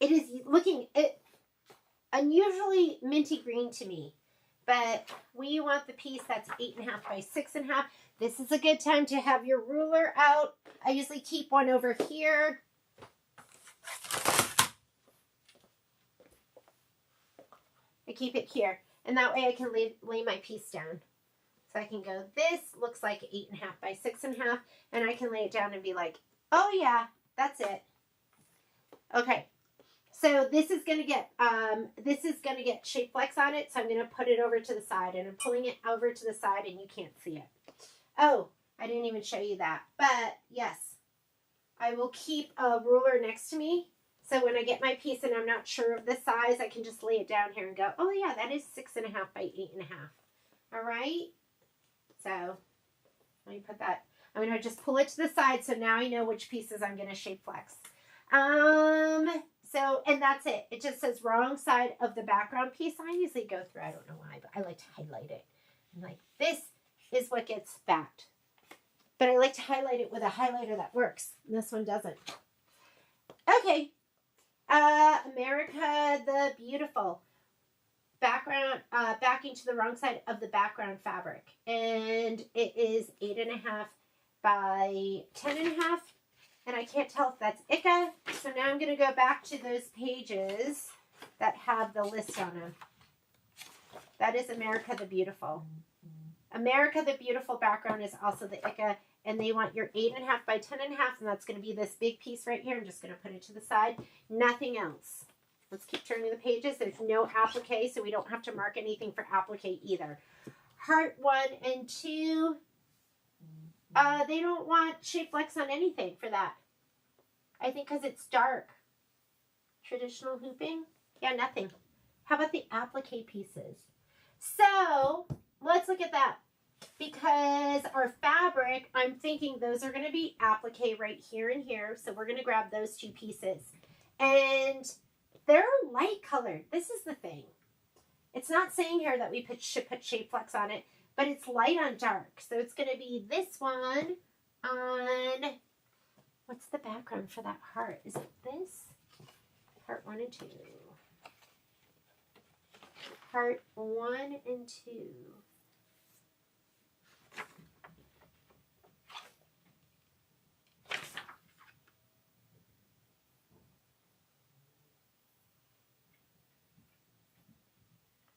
It is looking unusually minty green to me, but we want the piece that's 8.5 by 6.5. This is a good time to have your ruler out. I usually keep one over here. I keep it here, and that way I can lay my piece down. So I can go, this looks like 8.5 by 6.5, and I can lay it down and be like, oh yeah, that's it. Okay. So this is going to get shape flex on it. So I'm going to put it over to the side and I'm pulling it over to the side and you can't see it. Oh, I didn't even show you that. But yes, I will keep a ruler next to me So when I get my piece and I'm not sure of the size, I can just lay it down here and go, oh yeah, that is 6.5 by 8.5. All right. So let me put that. I'm going to just pull it to the side. So now I know which pieces I'm going to shape flex. So, and that's it. It just says wrong side of the background piece. I usually go through, I don't know why, but I like to highlight it. I'm like, this is what gets backed. But I like to highlight it with a highlighter that works. And this one doesn't. Okay. America the Beautiful. Background, backing to the wrong side of the background fabric. And it is 8.5 by 10.5. And I can't tell if that's Ica. So now I'm going to go back to those pages that have the list on them. That is America the Beautiful. America the Beautiful background is also the Ica. And they want your 8.5 by 10.5. And that's going to be this big piece right here. I'm just going to put it to the side. Nothing else. Let's keep turning the pages. There's no applique, so we don't have to mark anything for applique either. Heart 1 and 2. They don't want shape flex on anything for that. I think because it's dark. Traditional hooping? Yeah, nothing. How about the applique pieces? So, let's look at that. Because our fabric, I'm thinking those are going to be applique right here and here. So, we're going to grab those two pieces. And they're light colored. This is the thing. It's not saying here that we should put shape flex on it. But it's light on dark. So it's going to be this one on, what's the background for that heart? Is it this? Heart 1 and 2. Heart 1 and 2.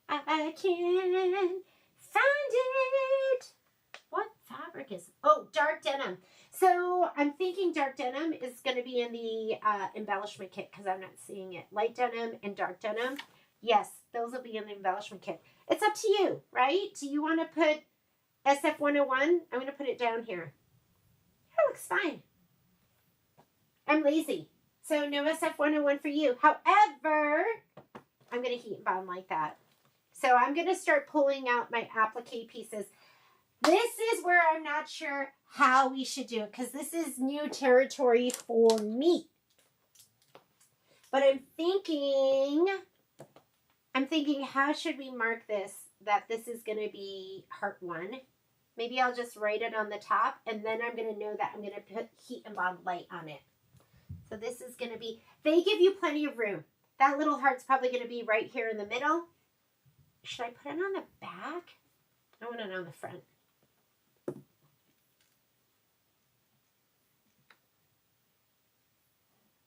I can find it. What fabric is? Oh, dark denim. So I'm thinking dark denim is going to be in the embellishment kit because I'm not seeing it. Light denim and dark denim. Yes, those will be in the embellishment kit. It's up to you, right? Do you want to put SF101? I'm going to put it down here. That looks fine. I'm lazy. So no SF101 for you. However, I'm going to heat and bond like that. So I'm going to start pulling out my applique pieces. This is where I'm not sure how we should do it because this is new territory for me. But I'm thinking how should we mark this, that this is going to be heart 1. Maybe I'll just write it on the top and then I'm going to know that I'm going to put heat and bond light on it. So this is going to be, they give you plenty of room. That little heart's probably going to be right here in the middle. Should I put it on the back? I want it on the front.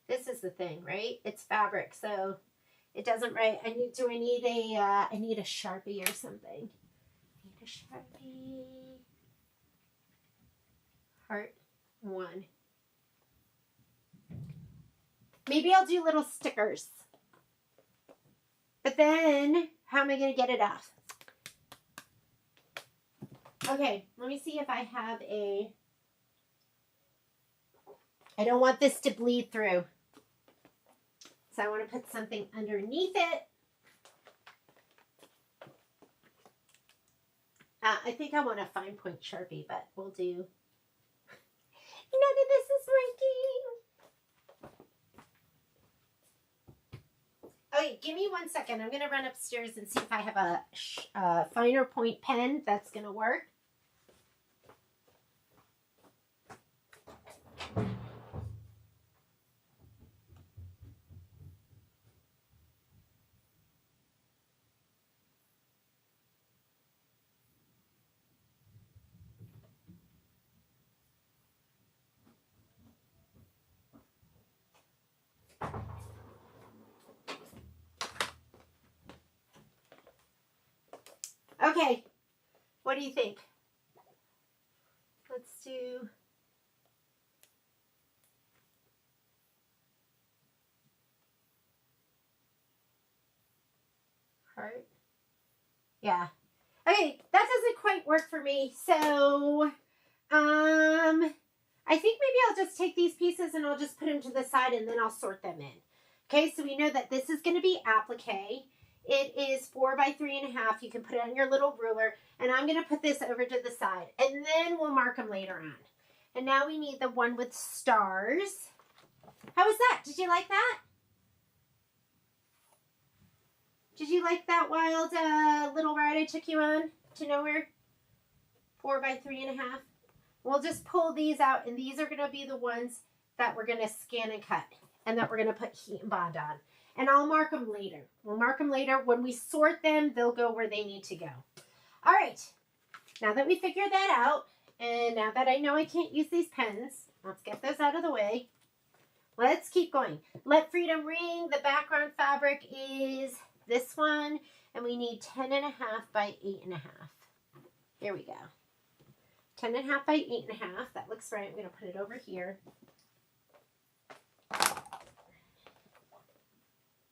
This is the thing, right? It's fabric, so it doesn't write. I need a Sharpie or something. I need a Sharpie. Heart 1. Maybe I'll do little stickers. But then, how am I going to get it off? Okay, let me see if I have a... I don't want this to bleed through. So I want to put something underneath it. I think I want a fine point Sharpie, but we'll do... None of this is working. Okay, give me 1 second. I'm going to run upstairs and see if I have a finer point pen that's going to work. Okay, what do you think? Let's do... heart. Yeah. Okay, that doesn't quite work for me. So, I think maybe I'll just take these pieces and I'll just put them to the side and then I'll sort them in. Okay, so we know that this is going to be applique. It is 4 by 3.5. You can put it on your little ruler. And I'm going to put this over to the side. And then we'll mark them later on. And now we need the one with stars. How was that? Did you like that? Did you like that wild little ride I took you on to nowhere? 4 by 3.5. We'll just pull these out. And these are going to be the ones that we're going to scan and cut. And that we're going to put heat and bond on. And I'll mark them later. We'll mark them later. When we sort them, they'll go where they need to go. All right. Now that we figured that out, and now that I know I can't use these pens, let's get those out of the way. Let's keep going. Let Freedom Ring. The background fabric is this one. And we need 10.5 by 8.5. Here we go. 10.5 by 8.5. That looks right. I'm going to put it over here.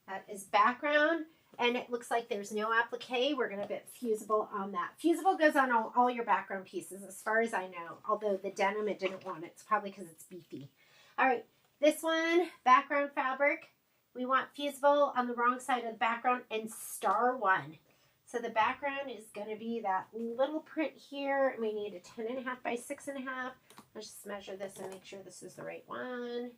That is background, and it looks like there's no applique. We're going to put fusible on that. Fusible goes on all your background pieces, as far as I know, although the denim, it didn't want it. It's probably because it's beefy. All right, this one, background fabric. We want fusible on the wrong side of the background and star 1. So the background is going to be that little print here, and we need a 10.5 by 6.5. Let's just measure this and make sure this is the right one.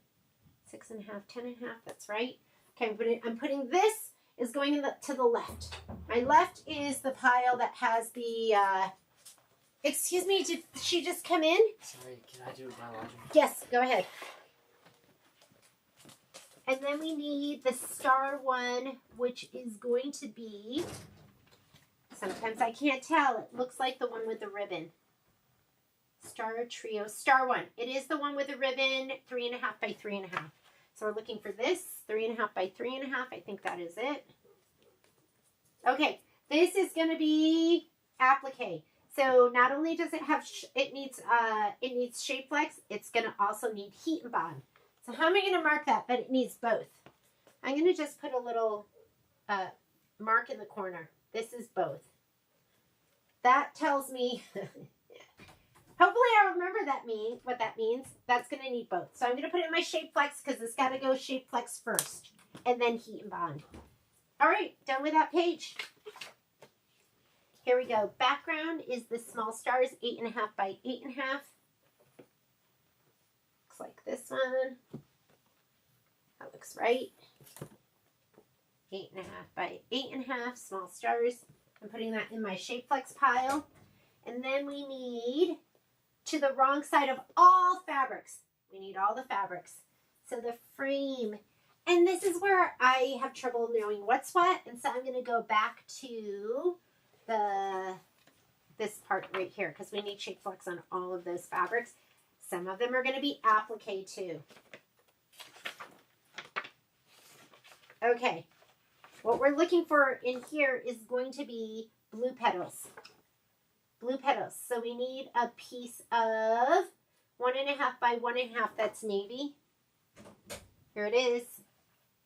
6.5, 10.5, that's right. Okay, I'm putting this is going to the left. My left is the pile that has the, excuse me, did she just come in? Sorry, can I do a biological? Yes, go ahead. And then we need the star 1, which is going to be, sometimes I can't tell, it looks like the one with the ribbon. Star Trio, star 1. It is the one with the ribbon, 3.5 by 3.5. So we're looking for this, 3.5 by 3.5. I think that is it. Okay, this is going to be applique. So not only does it have, it needs shape flex, it's going to also need heat and bond. So how am I going to mark that? But it needs both. I'm going to just put a little mark in the corner. This is both. That tells me... Hopefully I remember what that means. That's going to need both. So I'm going to put it in my shape flex because it's got to go shape flex first. And then heat and bond. All right, done with that page. Here we go. Background is the small stars, 8.5 by 8.5. Looks like this one. That looks right. 8.5 by 8.5, small stars. I'm putting that in my shape flex pile. And then we need... to the wrong side of all fabrics. We need all the fabrics. So the frame. And this is where I have trouble knowing what's what. And so I'm going to go back to this part right here because we need shape flex on all of those fabrics. Some of them are going to be applique too. Okay. What we're looking for in here is going to be blue petals. Blue petals. So we need a piece of 1.5 by 1.5. That's navy. Here it is.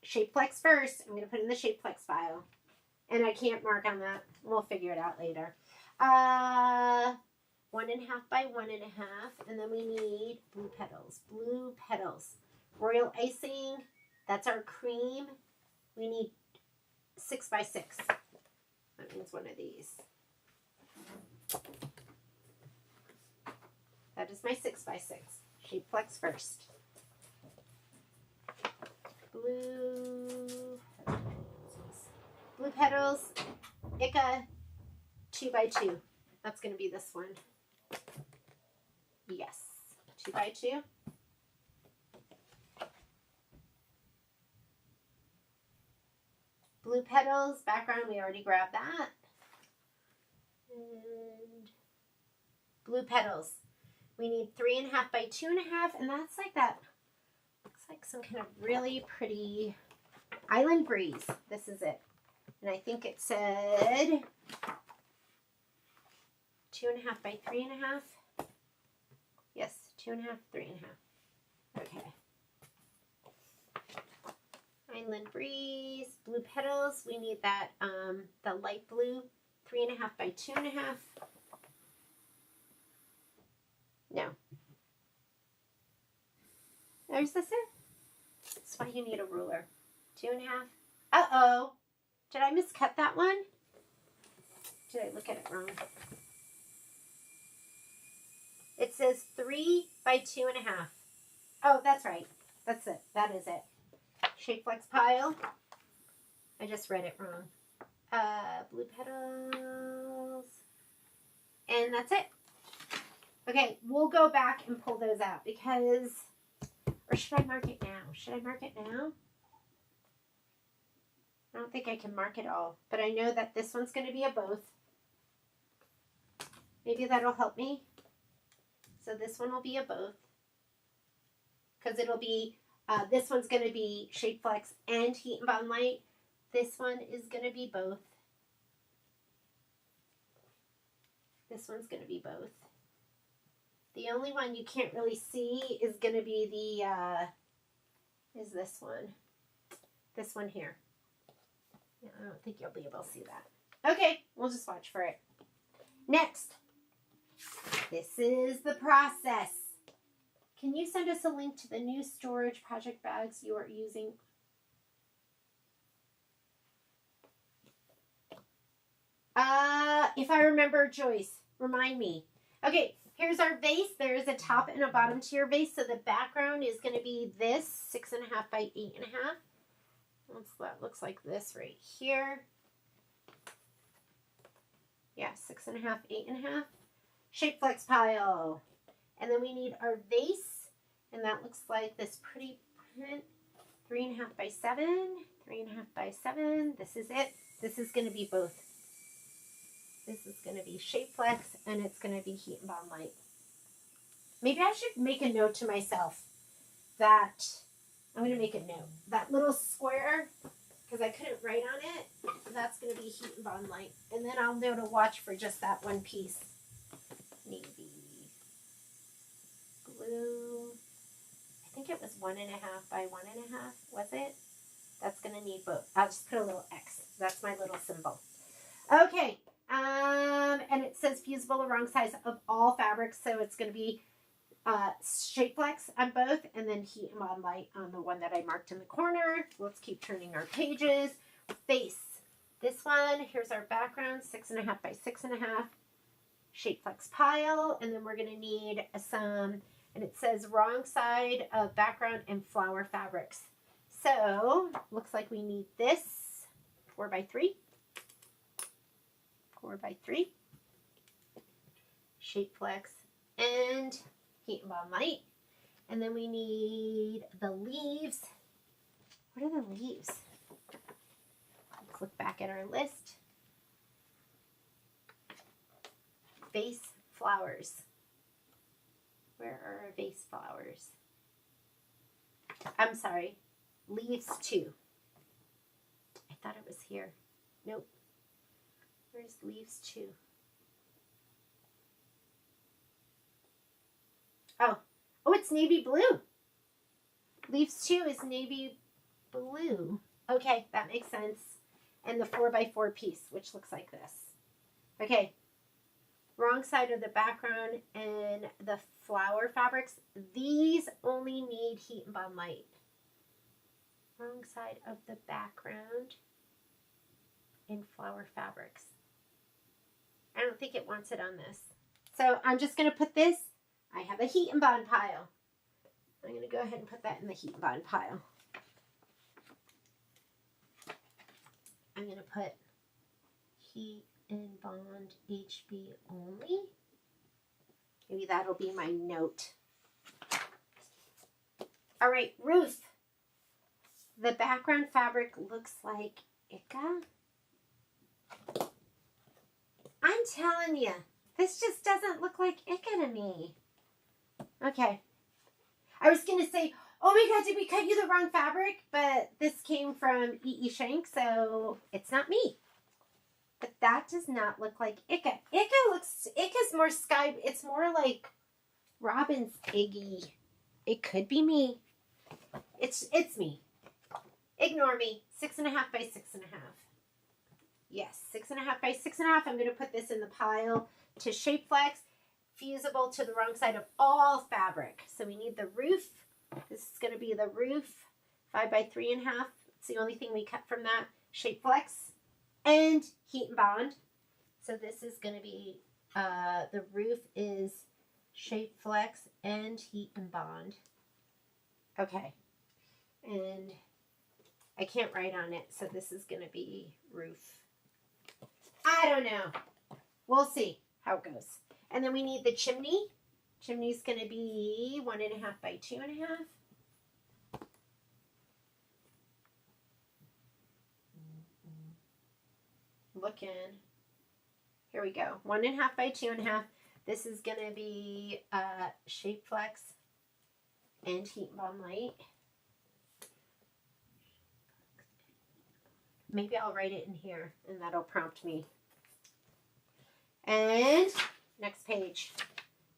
Shape flex first. I'm going to put in the shape flex file. And I can't mark on that. We'll figure it out later. 1.5 by 1.5. And then we need blue petals. Blue petals. Royal icing. That's our cream. We need 6 by 6. That means one of these. That is my 6 by 6. Shape flex first. Blue petals. Blue petals. Ica 2 by 2. That's going to be this one. Yes. 2 by 2. Blue petals. Background. We already grabbed that. And blue petals. We need 3.5 by 2.5, and that's like that. Looks like some kind of really pretty island breeze. This is it. And I think it said 2.5 by 3.5. Yes, 2.5, 3.5. Okay. Island breeze, blue petals. We need that, the light blue, 3.5 by 2.5. No. There's this it. That's why you need a ruler. 2.5. Uh-oh. Did I miscut that one? Did I look at it wrong? It says 3 by 2.5. Oh, that's right. That's it. That is it. Shape flex pile. I just read it wrong. Blue petals. And that's it. Okay, we'll go back and pull those out because, or should I mark it now? Should I mark it now? I don't think I can mark it all, but I know that this one's going to be a both. Maybe that'll help me. So this one will be a both because it'll be, this one's going to be Shape Flex and Heat and Bond Light. This one is going to be both. This one's going to be both. The only one you can't really see is going to be the, is this one. This one here. Yeah, I don't think you'll be able to see that. Okay, we'll just watch for it. Next. This is the process. Can you send us a link to the new storage project bags you are using? If I remember, Joyce, remind me. Okay, here's our vase. There is a top and a bottom to your vase. So the background is going to be this 6.5 by 8.5. That looks like this right here. Yeah, 6.5, 8.5. Shape flex pile. And then we need our vase. And that looks like this pretty print. 3.5 by 7. 3.5 by 7. This is it. This is going to be both. This is going to be Shape Flex, and it's going to be Heat and Bond Light. Maybe I should make a note to myself that, I'm going to make a note. That little square, because I couldn't write on it, that's going to be Heat and Bond Light. And then I'll know to watch for just that one piece. Navy blue. I think it was 1.5 by 1.5, was it? That's going to need both. I'll just put a little X. That's my little symbol. Okay. And it says fusible the wrong size of all fabrics, so it's going to be Shape Flex on both, and then Heat and Bond Light on the one that I marked in the corner. Let's keep turning our pages. Face. This one, here's our background, 6.5 by 6.5. Shape Flex pile, and then we're going to need some, and it says wrong side of background and flower fabrics. So, looks like we need this 4 by 3. 4 by 3, Shape Flex, and Heat and Bond Light. And then we need the leaves. What are the leaves? Let's look back at our list. Vase flowers. Where are our vase flowers? I'm sorry, leaves 2. I thought it was here. Nope. Where's leaves 2? Oh, it's navy blue. Leaves 2 is navy blue. Okay, that makes sense. And the 4 by 4 piece, which looks like this. Okay, wrong side of the background and the flower fabrics. These only need Heat and Bond Light. Wrong side of the background and flower fabrics. I don't think it wants it on this. So I'm just going to put this. I have a Heat and Bond pile. I'm going to go ahead and put that in the Heat and Bond pile. I'm going to put Heat and Bond HB only. Maybe that'll be my note. All right, roof. The background fabric looks like Ica. I'm telling you, this just doesn't look like Ica to me. Okay. I was going to say, oh my God, did we cut you the wrong fabric? But this came from E.E. Shank, so it's not me. But that does not look like Ica. Ica's more sky, it's more like Robin's Iggy. It could be me. It's me. Ignore me. 6.5 by 6.5. Yes, 6.5 by 6.5. I'm going to put this in the pile to Shape Flex. Fusible to the wrong side of all fabric. So we need the roof. This is going to be the roof. 5 by 3.5. It's the only thing we cut from that. Shape Flex and Heat and Bond. So this is going to be, the roof is Shape Flex and Heat and Bond. Okay. And I can't write on it, so this is going to be roof. I don't know. We'll see how it goes. And then we need the chimney. Chimney's going to be 1.5 by 2.5. Looking. Here we go. 1.5 by 2.5. This is going to be Shape Flex and Heat and Bond light. Maybe I'll write it in here and that'll prompt me. And next page.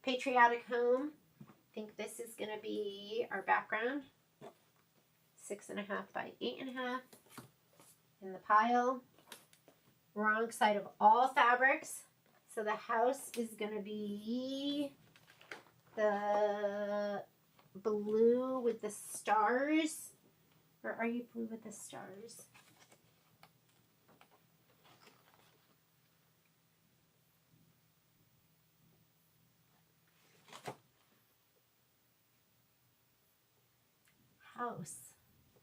Patriotic Home. I think this is going to be our background. 6.5 by 8.5 in the pile. Wrong side of all fabrics. So the house is going to be the blue with the stars. Or are you blue with the stars? House.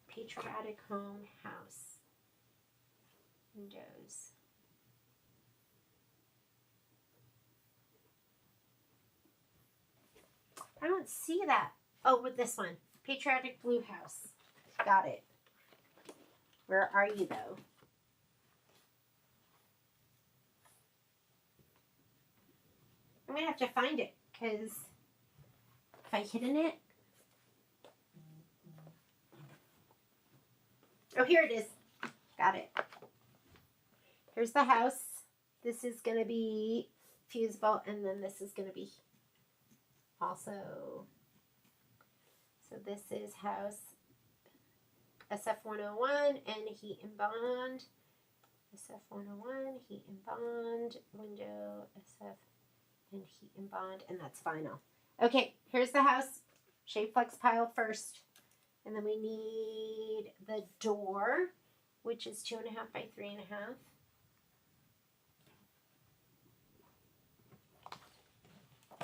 Patriotic Home House. Windows. I don't see that. Oh, with this one. Patriotic Blue House. Got it. Where are you, though? I'm going to have to find it, because if I hidden it. Oh, here it is. Got it. Here's the house. This is going to be fusible, and then this is going to be also. So this is house SF101 and Heat and Bond. SF101, Heat and Bond, window, SF, and Heat and Bond, and that's final. Okay, here's the house. Shape Flex pile first. And then we need the door, which is 2.5 by 3.5.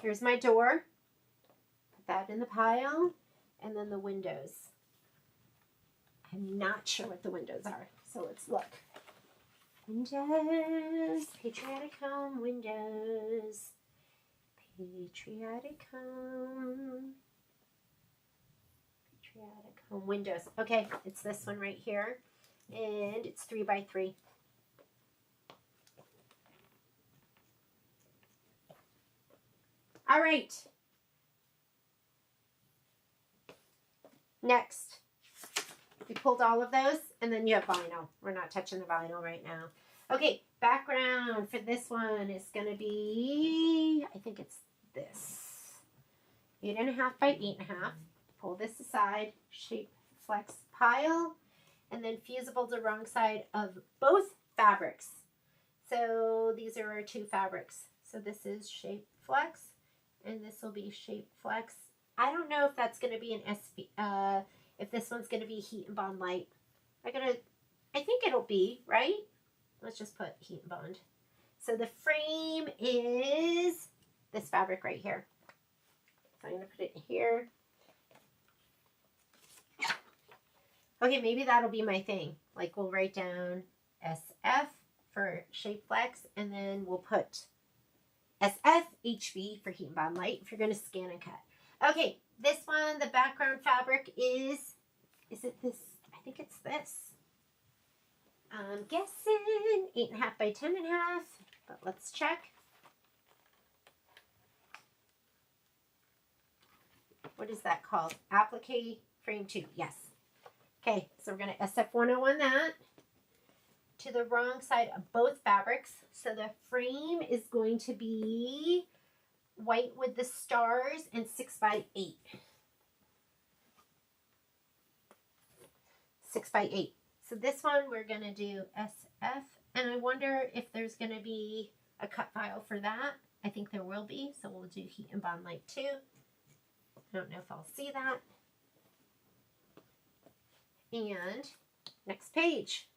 Here's my door. Put that in the pile. And then the windows. I'm not sure what the windows are, so let's look. Windows, Patriotic Home, windows. Patriotic Home. Patriotic Home, windows. Okay, it's this one right here. And it's 3 by 3. All right. Next, we pulled all of those, and then you have vinyl. We're not touching the vinyl right now. Okay, background for this one is going to be, I think it's this. 8.5 by 8.5. Pull this aside, Shape Flex pile, and then fusible the wrong side of both fabrics. So these are our two fabrics. So this is Shape Flex, and this will be Shape Flex. I don't know if that's going to be an SV, if this one's going to be Heat and Bond light. I think it'll be, right? Let's just put Heat and Bond. So the frame is this fabric right here. So I'm going to put it here. Okay, maybe that'll be my thing. Like we'll write down SF for Shape Flex, and then we'll put SF HB for Heat and Bond light if you're going to scan and cut. Okay, this one, the background fabric is it this? I think it's this. I'm guessing 8.5 by 10.5, but let's check. What is that called? Applique frame 2, yes. Okay, so we're going to SF101 that to the wrong side of both fabrics. So the frame is going to be white with the stars and 6 by 8. 6 by 8. So this one we're going to do SF, and I wonder if there's going to be a cut file for that. I think there will be, so we'll do Heat and Bond light 2. I don't know if I'll see that. And Next page.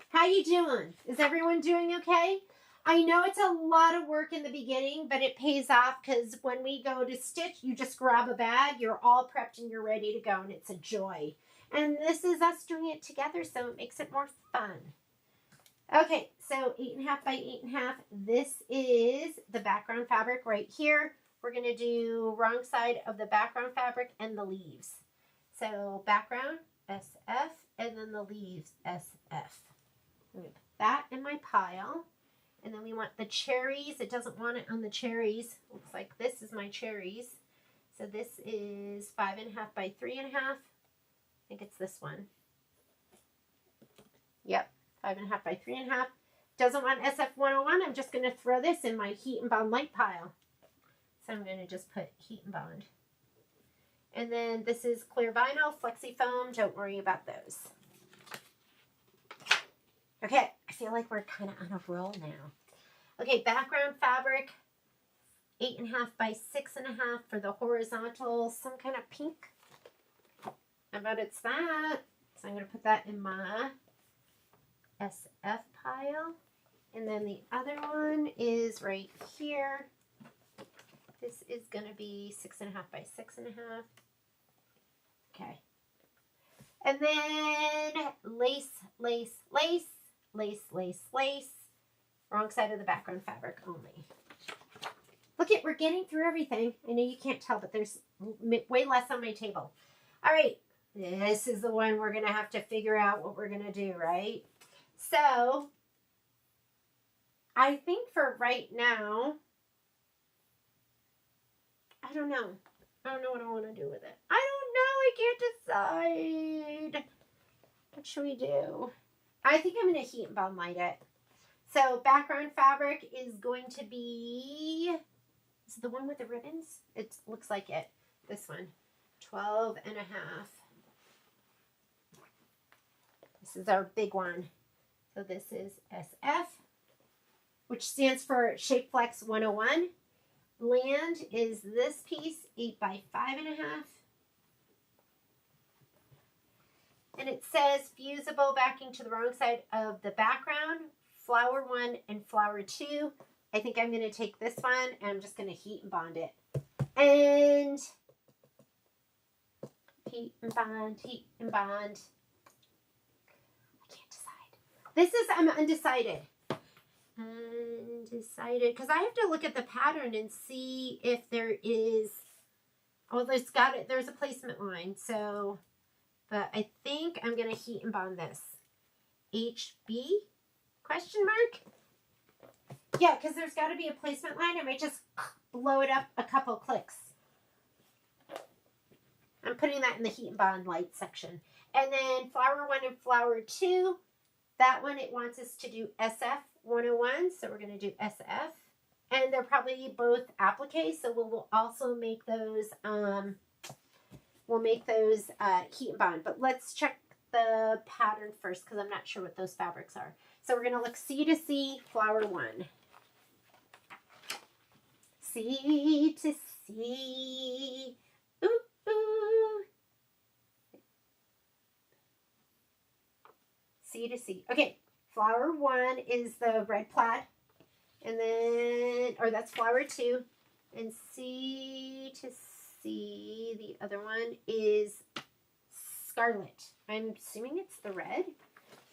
How you doing? Is everyone doing okay? I know it's a lot of work in the beginning, but it pays off because when we go to stitch, you just grab a bag, you're all prepped and you're ready to go, and it's a joy. And this is us doing it together, so it makes it more fun. Okay, so 8.5 by 8.5. This is the background fabric right here. We're going to do wrong side of the background fabric and the leaves. So background, SF, and then the leaves, SF. I'm going to put that in my pile. And then we want the cherries. It doesn't want it on the cherries. Looks like this is my cherries. So this is 5.5 by 3.5. I think it's this one. Yep, 5.5 by 3.5. Doesn't want SF101. I'm just going to throw this in my heat and bond light pile. So I'm going to just put heat and bond. And then this is clear vinyl, flexi foam. Don't worry about those. Okay, I feel like we're kind of on a roll now. Okay, background fabric, 8.5 by 6.5 for the horizontal, some kind of pink. How about it's that? So I'm going to put that in my SF pile. And then the other one is right here. This is going to be 6.5 by 6.5. Okay. And then lace, lace, lace. Lace, lace, lace. Wrong side of the background fabric only. Look it, we're getting through everything. I know you can't tell, but there's way less on my table. All right, this is the one we're going to have to figure out what we're going to do, right? So, I think for right now, I don't know. I don't know what I want to do with it. I don't know. I can't decide. What should we do? I think I'm going to heat and bond light it. So background fabric is going to be, is it the one with the ribbons? It looks like it. This one, 12.5. This is our big one. So this is SF, which stands for Shape Flex 101. Land is this piece, 8 by 5.5. And it says fusible backing to the wrong side of the background, flower 1 and flower 2. I think I'm going to take this one and I'm just going to heat and bond it. And heat and bond, heat and bond. I can't decide. This is, I'm undecided. Undecided, because I have to look at the pattern and see if there is, oh, there's a placement line, so... But I think I'm going to heat and bond this. HB? Question mark? Yeah, because there's got to be a placement line. I might just blow it up a couple clicks. I'm putting that in the heat and bond light section. And then flower 1 and flower 2. That one, it wants us to do SF 101. So we're going to do SF. And they're probably both appliques. So we'll also make those... We'll make those heat and bond, but let's check the pattern first because I'm not sure what those fabrics are. So we're going to look C to C, flower 1. C to C. Ooh, ooh. C to C. Okay, flower 1 is the red plaid, and then, or that's flower 2, and C to C. The other one is scarlet. I'm assuming it's the red.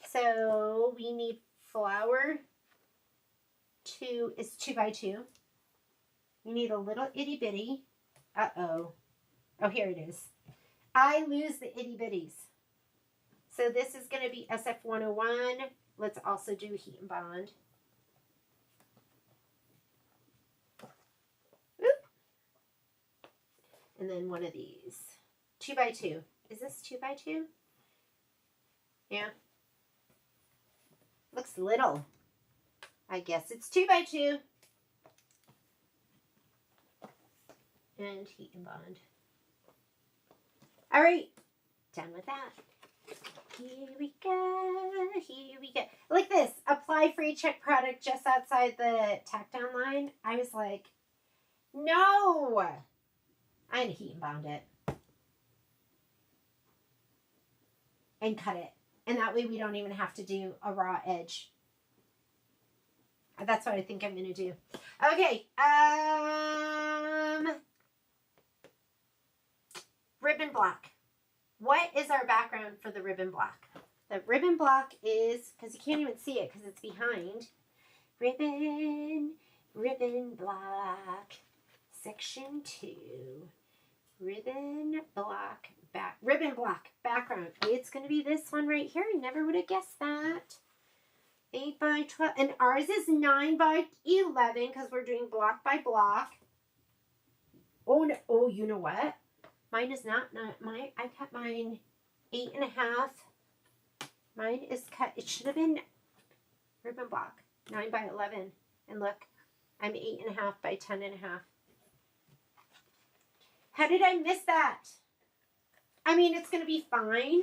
So we need flower 2 is 2 by 2. We need a little itty bitty. Uh-oh. Oh, here it is. I lose the itty bitties. So this is going to be SF101. Let's also do heat and bond. And then one of these. 2 by 2. Is this 2 by 2? Yeah. Looks little. I guess it's 2 by 2. And heat and bond. All right. Done with that. Here we go. Here we go. Like this. Apply free check product just outside the tack down line. I was like, no. I'm going to heat and bond it. and cut it. And that way we don't even have to do a raw edge. That's what I think I'm going to do. Okay. Ribbon block. What is our background for the ribbon block? The ribbon block is, because you can't even see it because it's behind. Ribbon block, section 2. Ribbon block, background. It's going to be this one right here. I never would have guessed that. 8 by 12. And ours is 9 by 11 because we're doing block by block. Oh, no. Oh, you know what? Mine is not mine. I cut mine 8.5. Mine is cut. It should have been ribbon block 9 by 11. And look, I'm 8.5 by 10.5. How did I miss that? I mean, it's going to be fine.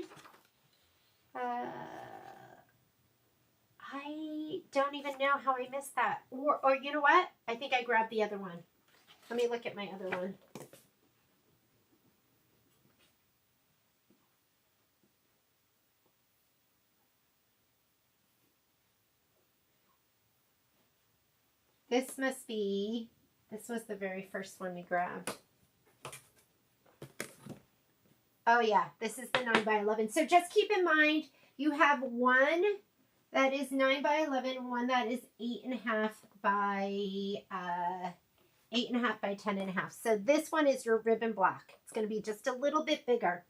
I don't even know how I missed that. Or you know what? I think I grabbed the other one. Let me look at my other one. This was the very first one we grabbed. Oh yeah, this is the 9 by 11. So just keep in mind, you have one that is 9 by 11, one that is 8.5 by 8.5 by 10.5. So this one is your ribbon block. It's going to be just a little bit bigger.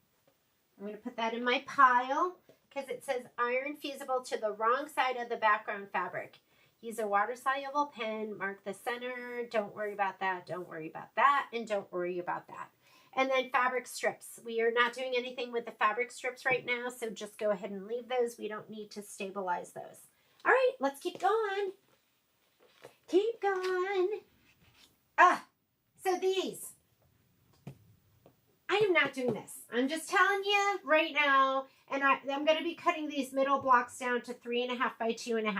I'm going to put that in my pile because it says iron fusible to the wrong side of the background fabric. Use a water-soluble pen, mark the center, don't worry about that, don't worry about that, and don't worry about that. And then fabric strips. We are not doing anything with the fabric strips right now, so just go ahead and leave those. We don't need to stabilize those. All right, let's keep going. Keep going. So these. I am not doing this. I'm just telling you right now, and I'm going to be cutting these middle blocks down to 3.5 by 2.5.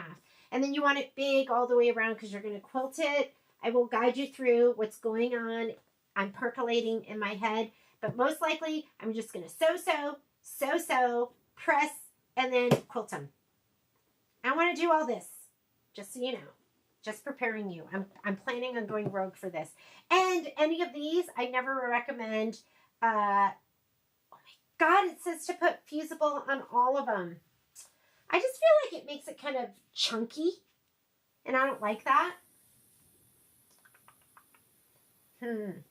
And then you want it big all the way around because you're going to quilt it. I will guide you through what's going on. I'm percolating in my head. But most likely, I'm just going to sew, press, and then quilt them. I want to do all this, just so you know. Just preparing you. I'm planning on going rogue for this. And any of these, I never recommend. Oh my God, it says to put fusible on all of them. I just feel like it makes it kind of chunky, and I don't like that. I'm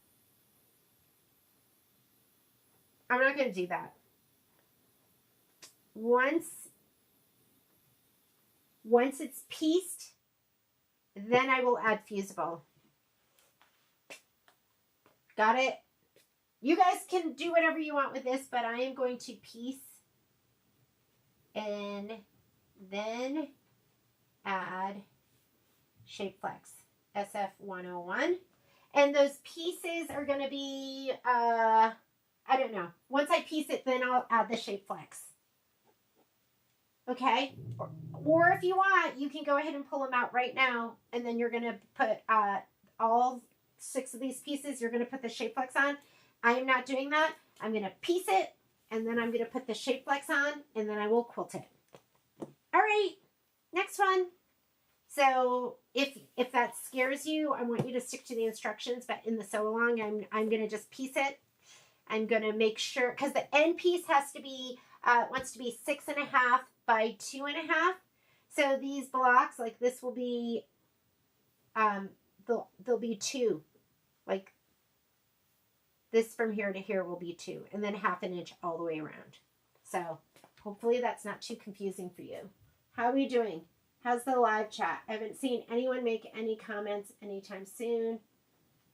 not going to do that. Once it's pieced, then I will add fusible. Got it? You guys can do whatever you want with this, but I am going to piece and then add Shape Flex SF101. And those pieces are going to be, I don't know. Once I piece it, then I'll add the Shape Flex. Okay? Or if you want, you can go ahead and pull them out right now. And then you're going to put all 6 of these pieces, you're going to put the Shape Flex on. I am not doing that. I'm going to piece it. And then I'm going to put the Shape Flex on, and then I will quilt it. All right, next one. So if that scares you, I want you to stick to the instructions, but in the sew along, I'm going to just piece it. I'm going to make sure, because the end piece has to be, wants to be 6.5 by 2.5. So these blocks, like this will be, there'll be 2, like this from here to here will be 2, and then 1/2 inch all the way around. So hopefully that's not too confusing for you. How are you doing? How's the live chat? I haven't seen anyone make any comments anytime soon.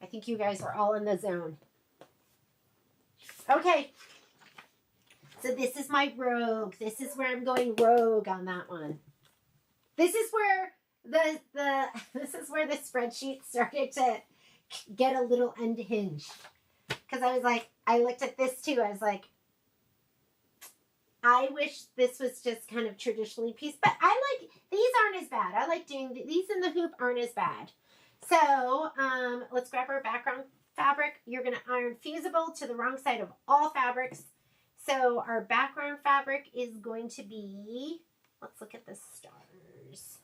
I think you guys are all in the zone. Okay. So this is my rogue. This is where I'm going rogue on that one. This is where this is where the spreadsheet started to get a little unhinged. Because I was like, I looked at this too. I was like, I wish this was just kind of traditionally pieced. But I like, these aren't as bad. I like doing, these in the hoop aren't as bad. So, let's grab our background fabric. You're going to iron fusible to the wrong side of all fabrics. So our background fabric is going to be, let's look at the stars.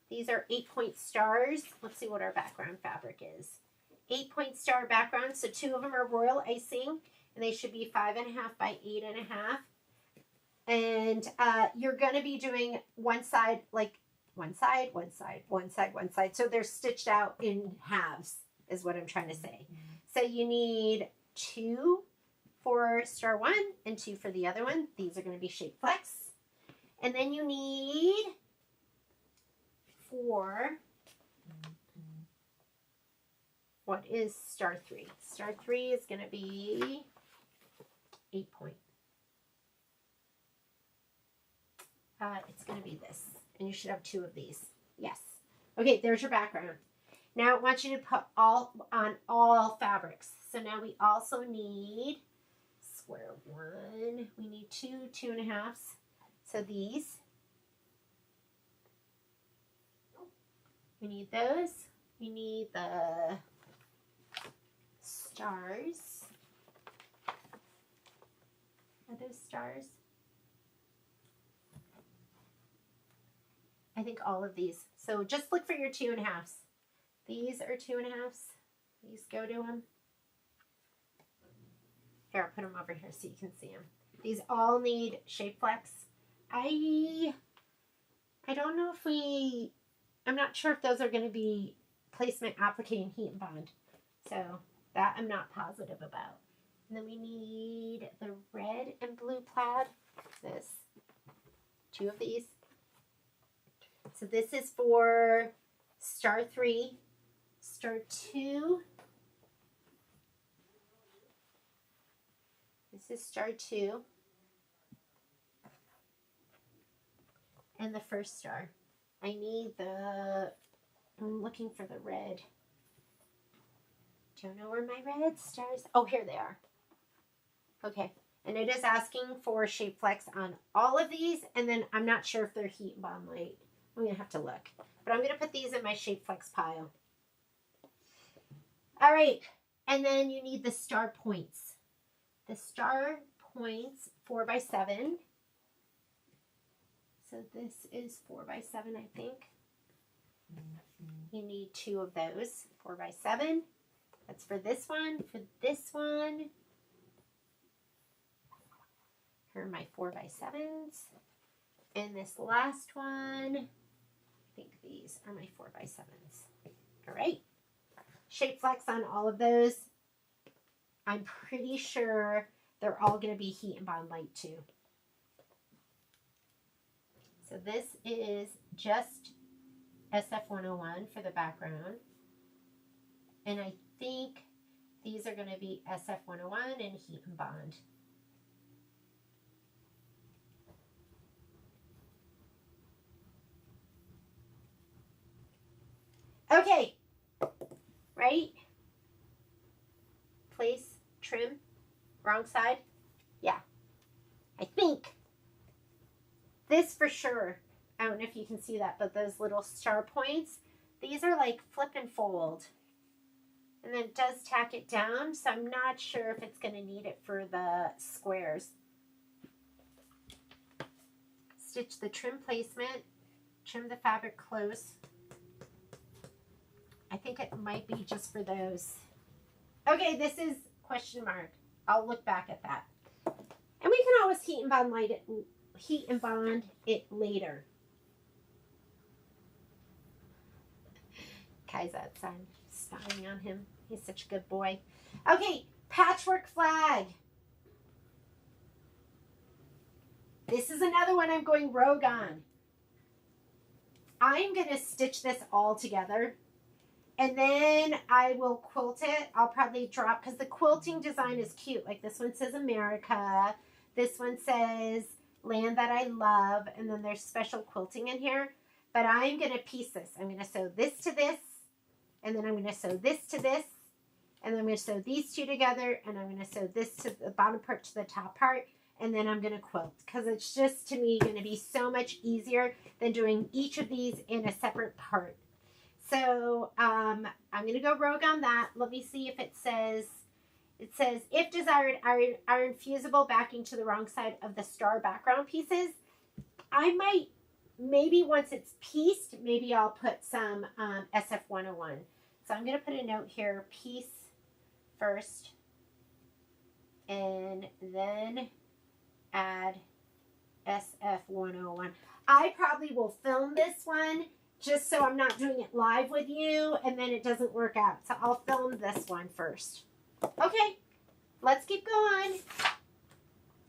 These are 8-point stars. Let's see what our background fabric is. 8-point star background. So 2 of them are royal icing, and they should be 5.5 by 8.5. And you're going to be doing one side, like one side, one side, one side, one side. So they're stitched out in halves is what I'm trying to say. So you need 2 for star 1 and 2 for the other one. These are going to be shape flex. And then you need 4. What is star 3? Star 3 is going to be 8-point. It's going to be this. And you should have 2 of these. Yes. Okay, there's your background. Now I want you to put all on all fabrics. So now we also need square 1. We need 2 2.5s. So these. We need those. We need the stars. Are those stars? I think all of these. So just look for your 2.5s. These are 2.5s. These go to them. Here, I'll put them over here so you can see them. These all need shape flex. I don't know if I'm not sure if those are going to be placement, applique, and heat and bond. So that I'm not positive about. And then we need the red and blue plaid. This. 2 of these. So this is for star 3, star 2. This is star 2. And the first star. I need I'm looking for the red. Don't know where my red stars. Oh, here they are. Okay. And it is asking for shape flex on all of these. And then I'm not sure if they're heat and bond light. I'm going to have to look. But I'm going to put these in my shape flex pile. All right. And then you need the star points. The star points 4 by 7. So this is 4 by 7, I think. You need 2 of those. 4 by 7. That's for this one. For this one. Here are my 4 by 7s. And this last one, I think these are my 4 by 7s. All right. Shape flex on all of those. I'm pretty sure they're all going to be heat and bond light too. So this is just SF101 for the background. And I think these are going to be SF101 and heat and bond. Okay, right? Place, trim, wrong side. Yeah, I think this for sure. I don't know if you can see that, but those little star points, these are like flip and fold. And then it does tack it down, so I'm not sure if it's going to need it for the squares. Stitch the trim placement, trim the fabric close. I think it might be just for those. Okay, this is question mark. I'll look back at that. And we can always heat and bond it later. Kai's outside, spying on him. He's such a good boy. Okay, patchwork flag. This is another one I'm going rogue on. I'm going to stitch this all together. And then I will quilt it. I'll probably drop, because the quilting design is cute. Like this one says America. This one says Land That I Love. And then there's special quilting in here. But I'm going to piece this. I'm going to sew this to this. And then I'm going to sew this to this. And then I'm going to sew these 2 together. And I'm going to sew this to the bottom part to the top part. And then I'm going to quilt. Because it's just, to me, going to be so much easier than doing each of these in a separate part. So I'm going to go rogue on that. Let me see if it says It says, if desired, iron fusible backing to the wrong side of the star background pieces. I might, maybe once it's pieced, maybe I'll put some SF101. So I'm going to put a note here, piece first, and then add SF101. I probably will film this one just so I'm not doing it live with you and then it doesn't work out. So I'll film this one first. Okay, let's keep going.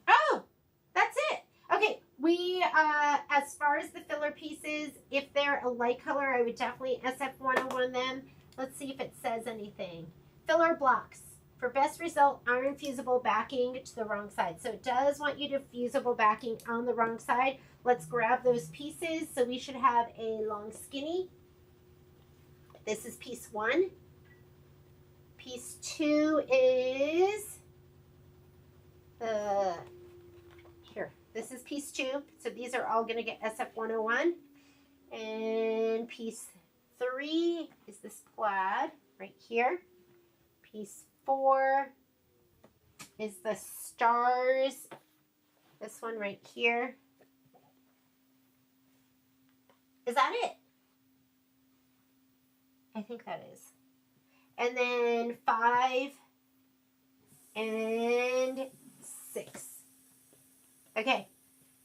Oh, that's it. Okay, we, as far as the filler pieces, if they're a light color, I would definitely SF101 them. Let's see if it says anything. Filler blocks. For best result, iron fusible backing to the wrong side. So it does want you to fusible backing on the wrong side. Let's grab those pieces. So we should have a long skinny. This is piece 1. Piece 2 is here. This is piece 2. So these are all going to get SF101. And piece 3 is this plaid right here. Piece 4 is the stars. This one right here. Is that it? I think that is. And then 5 and 6. Okay,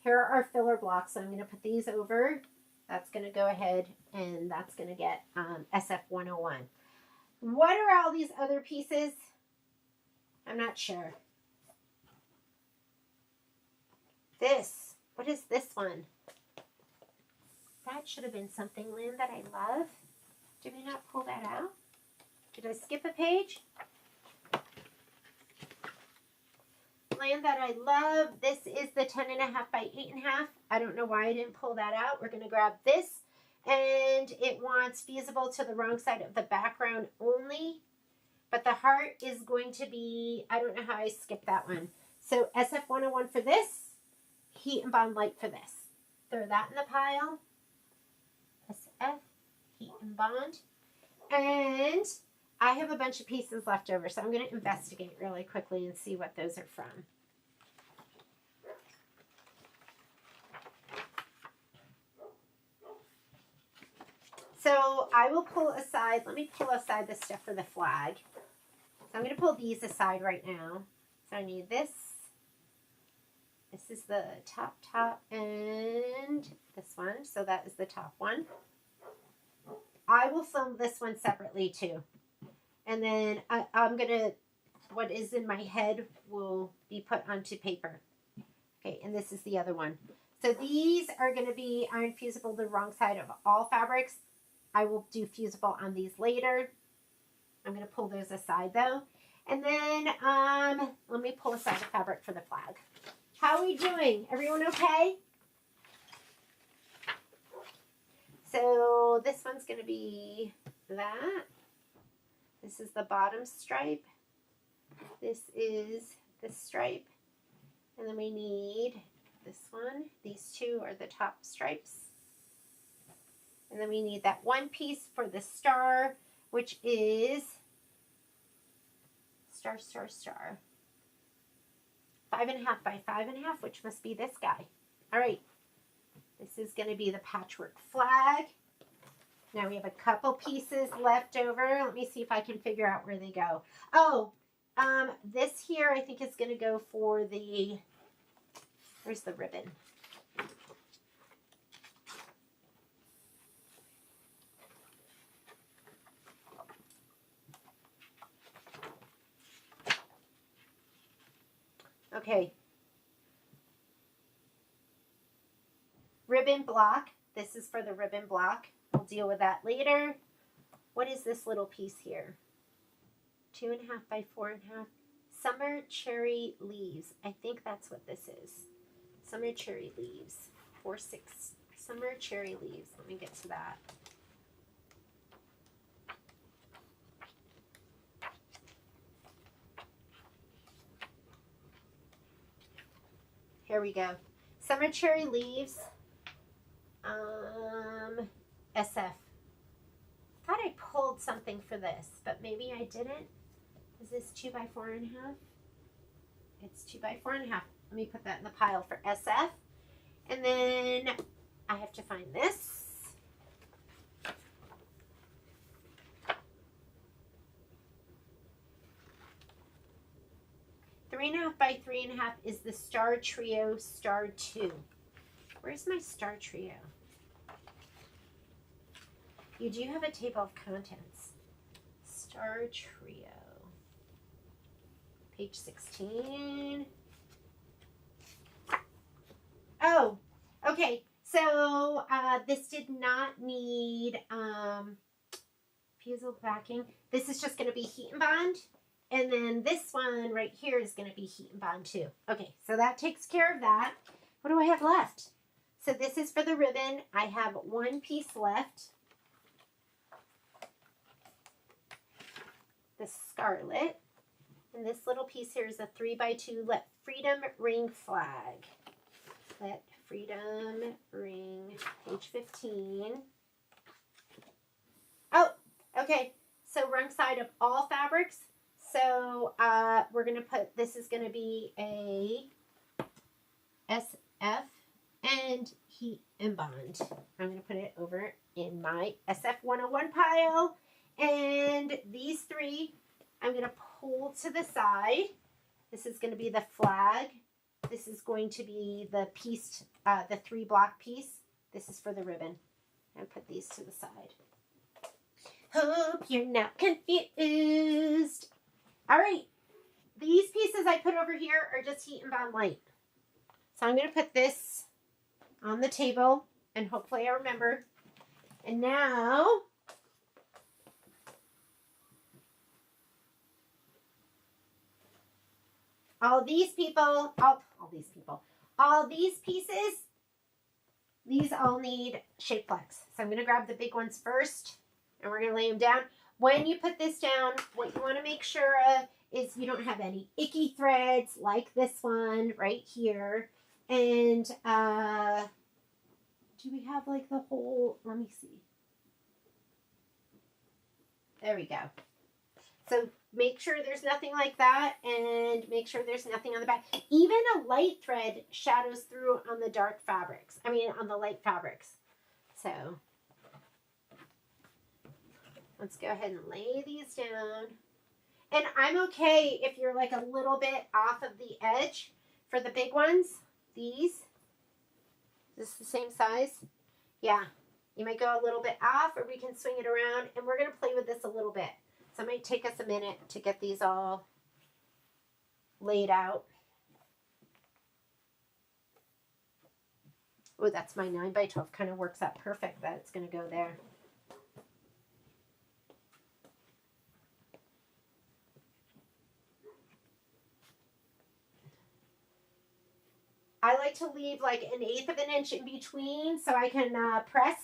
here are our filler blocks. So I'm going to put these over. That's going to go ahead and that's going to get SF101. What are all these other pieces? I'm not sure. This. What is this one? That should have been something, Lynn, that I love. Did we not pull that out? Did I skip a page? Land that I love. This is the 10.5 by 8.5. I don't know why I didn't pull that out. We're going to grab this. And it wants feasible to the wrong side of the background only. But the heart is going to be, I don't know how I skipped that one. So SF101 for this. Heat and bond light for this. Throw that in the pile. SF, heat and bond. And I have a bunch of pieces left over. So I'm going to investigate really quickly and see what those are from. So I will pull aside, let me pull aside the stuff for the flag. So I'm going to pull these aside right now. So I need this. This is the top, and this one. So that is the top one. I will film this one separately too. And then I'm going to, what is in my head will be put onto paper. Okay, and this is the other one. So these are going to be iron fusible the wrong side of all fabrics. I will do fusible on these later. I'm going to pull those aside though. And then let me pull aside the fabric for the flag. How are we doing? Everyone okay? So this one's going to be that. This is the bottom stripe. This is this stripe. And then we need this one. These two are the top stripes. And then we need that one piece for the star, which is star, star, star. 5.5 by 5.5, which must be this guy. All right. This is going to be the patchwork flag. Now we have a couple pieces left over. Let me see if I can figure out where they go. Oh, this here I think is going to go for the, where's the ribbon? Okay. Ribbon block. This is for the ribbon block. We'll deal with that later. What is this little piece here? 2.5 by 4.5. Summer cherry leaves. I think that's what this is. Summer cherry leaves. 4/6. Summer cherry leaves. Let me get to that. Here we go. Summer cherry leaves. SF. Thought I pulled something for this, but maybe I didn't. Is this 2 by 4.5? It's 2 by 4.5. Let me put that in the pile for SF. And then I have to find this. Three and a half by 3.5 is the Star Trio Star 2. Where's my Star Trio? You do have a table of contents. Star Trio. Page 16. Oh, okay. So this did not need fusel backing. This is just going to be heat and bond. And then this one right here is going to be heat and bond too. Okay, so that takes care of that. What do I have left? So this is for the ribbon. I have one piece left. The scarlet. And this little piece here is a 3 by 2 Let Freedom Ring flag. Let Freedom Ring, page 15. Oh, okay. So wrong side of all fabrics. So we're going to put, this is going to be a SF and heat and bond. I'm going to put it over in my SF 101 pile. And these three, I'm going to pull to the side. This is going to be the flag. This is going to be the piece, the 3 block piece. This is for the ribbon. And put these to the side. Hope you're not confused. All right. These pieces I put over here are just heat and bond light. So I'm going to put this on the table and hopefully I remember. And now all these pieces, these all need shape flex. So I'm going to grab the big ones first and we're going to lay them down. When you put this down, what you want to make sure of is you don't have any icky threads like this one right here. And do we have like the whole, let me see. There we go. So make sure there's nothing like that and make sure there's nothing on the back. Even a light thread shadows through on the dark fabrics. I mean, on the light fabrics. So let's go ahead and lay these down. And I'm okay if you're like a little bit off of the edge for the big ones. These. Is this the same size? Yeah. You might go a little bit off or we can swing it around. And we're going to play with this a little bit. So it might take us a minute to get these all laid out. Oh, that's my 9 by 12. Kind of works out perfect that it's going to go there. I like to leave like 1/8 of an inch in between so I can press.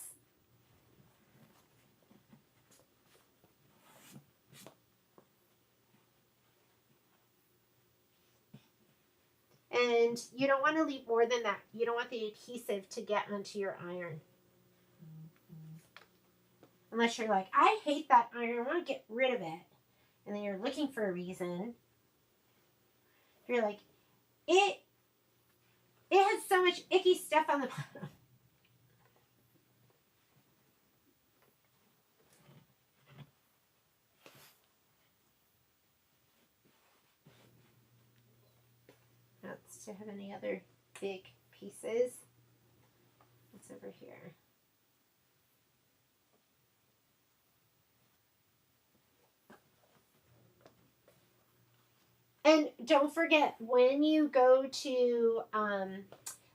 And you don't want to leave more than that. You don't want the adhesive to get onto your iron. Unless you're like, I hate that iron. I want to get rid of it. And then you're looking for a reason. You're like, it has so much icky stuff on the bottom. Let's to have any other big pieces. What's over here? And don't forget, when you go to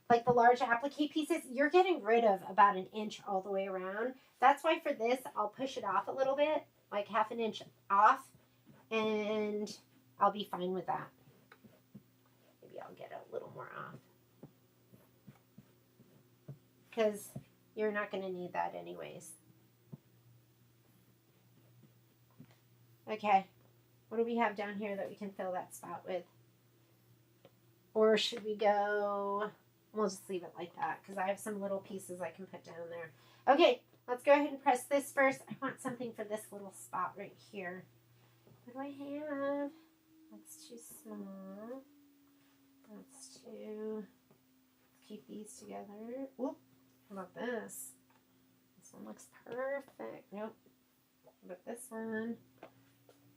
like the large applique pieces, you're getting rid of about 1 inch all the way around. That's why for this, I'll push it off a little bit, like 1/2 inch off, and I'll be fine with that. Maybe I'll get a little more off. Because you're not going to need that anyways. Okay. What do we have down here that we can fill that spot with? Or should we go, we'll just leave it like that because I have some little pieces I can put down there. Okay, let's go ahead and press this first. I want something for this little spot right here. What do I have? That's too small. That's too... Let's keep these together. Whoop. How about this? This one looks perfect. Nope. How about this one?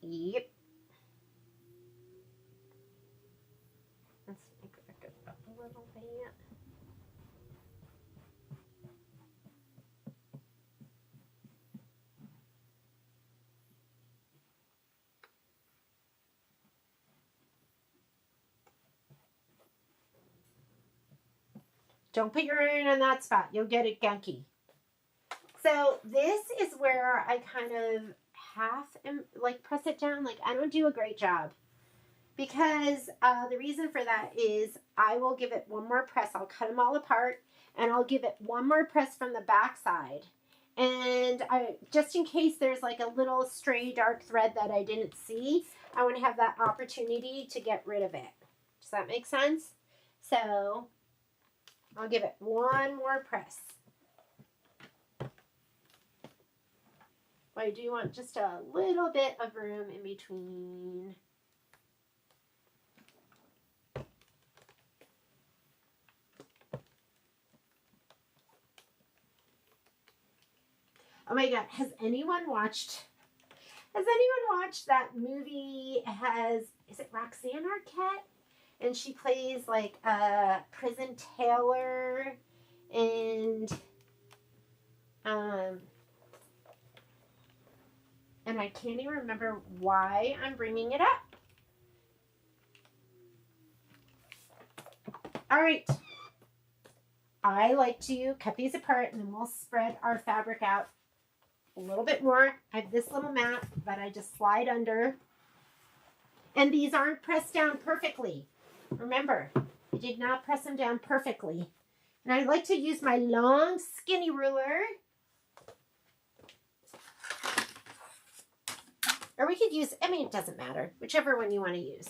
Yep. Let's make it up a little bit. Don't put your iron in that spot. You'll get it gunky. So this is where I kind of like press it down. Like I don't do a great job. Because the reason for that is I will give it one more press. I'll cut them all apart. And I'll give it one more press from the back side. And just in case there's like a little stray dark thread that I didn't see, I want to have that opportunity to get rid of it. Does that make sense? So I'll give it one more press. But I do want just a little bit of room in between. Oh my God, has anyone watched that movie? Is it Roxanne Arquette? And she plays like a prison tailor, and I can't even remember why I'm bringing it up. All right. I like to cut these apart, and then we'll spread our fabric out a little bit more. I have this little mat that I just slide under. And these aren't pressed down perfectly. Remember, I did not press them down perfectly. And I like to use my long, skinny ruler. Or we could use, I mean, it doesn't matter. Whichever one you want to use.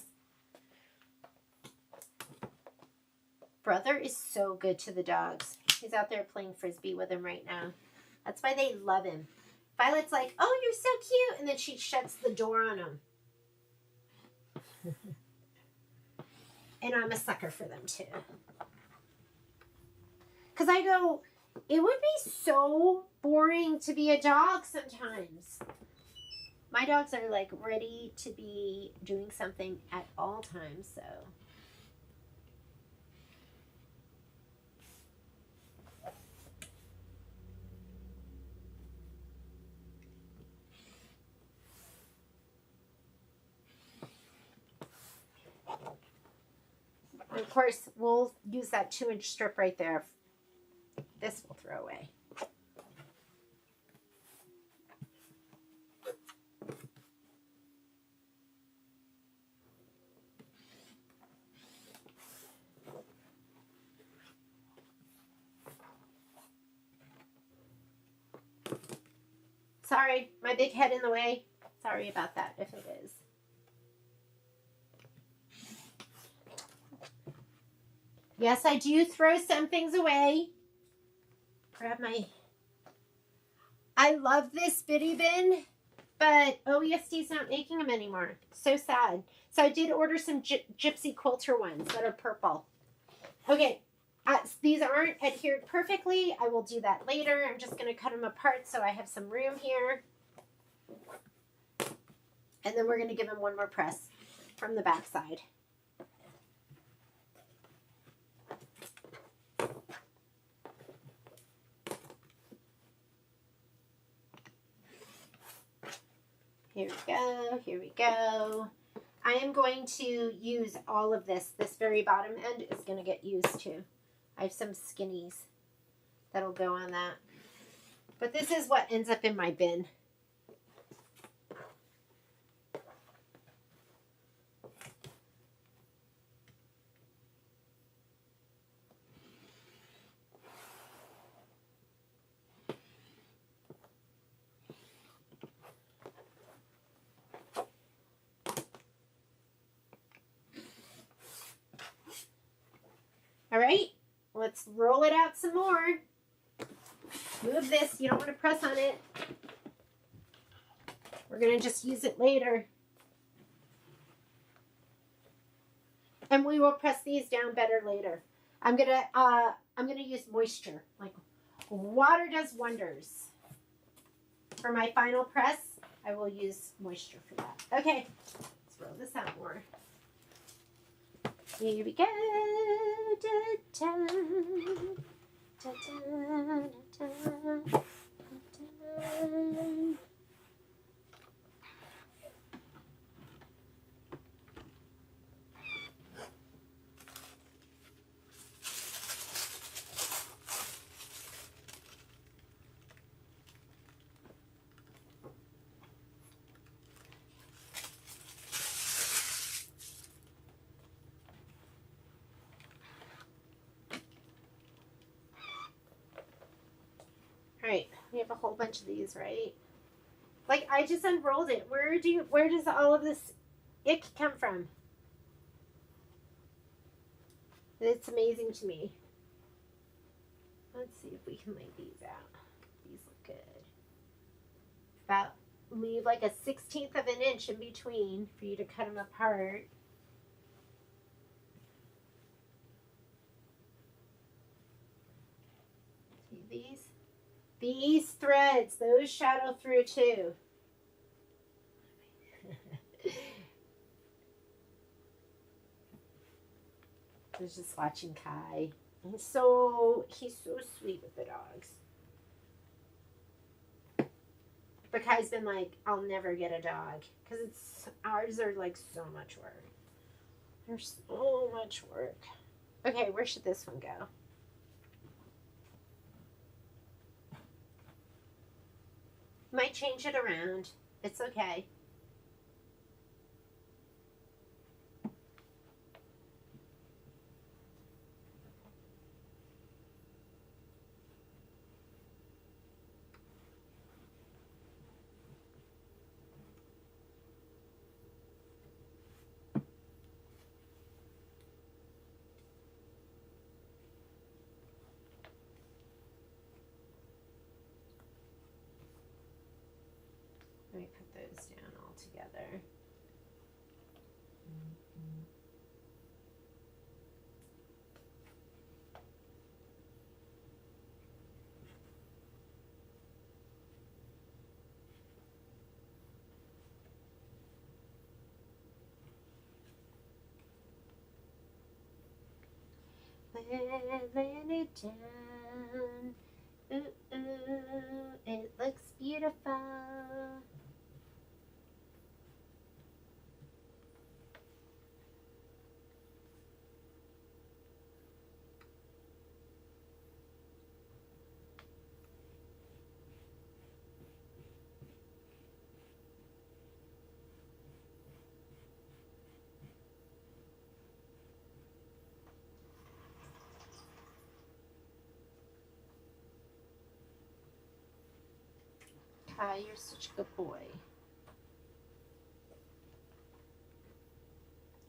Brother is so good to the dogs. He's out there playing Frisbee with them right now. That's why they love him. Violet's like, oh, you're so cute. And then she shuts the door on him. And I'm a sucker for them too. Because I go, it would be so boring to be a dog sometimes. My dogs are like ready to be doing something at all times, so. And of course, we'll use that 2-inch strip right there. This we'll throw away. Sorry, my big head in the way. Sorry about that, if it is. Yes, I do throw some things away. Grab my... I love this bitty bin, but OESD's not making them anymore. So sad. So I did order some gypsy quilter ones that are purple. Okay, these aren't adhered perfectly. I will do that later. I'm just going to cut them apart so I have some room here. And then we're going to give them one more press from the back side. Here we go, here we go. I am going to use all of this. This very bottom end is going to get used too. I have some skinnies that'll go on that. But this is what ends up in my bin. All right, let's roll it out some more. Move this, you don't want to press on it. We're gonna just use it later. And we will press these down better later. I'm gonna use moisture. Like water does wonders. For my final press, I will use moisture for that. Okay, let's roll this out more. Here we go. Da, da, da, da, da, da, da. Right, we have a whole bunch of these, right? Like I just unrolled it. Where does all of this ick come from? It's amazing to me. Let's see if we can lay these out. These look good. About leave like a 1/16 of an inch in between for you to cut them apart. See these? These threads, those shadow through too. I was just watching Kai. He's so sweet with the dogs. But Kai's been like, I'll never get a dog. Because ours are like so much work. They're so much work. Okay, where should this one go? Might change it around. It's okay. Let me put those down all together. Laying it down. Ooh, ooh, it looks beautiful. Kai, you're such a good boy.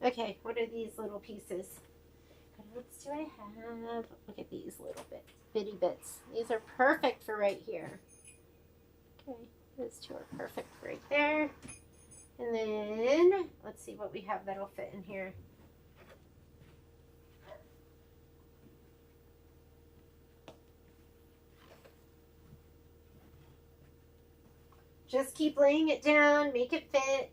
Okay, what are these little pieces? What else do I have? Look at these little bits, bitty bits. These are perfect for right here. Okay, those two are perfect right there. And then, let's see what we have that'll fit in here. Just keep laying it down, make it fit.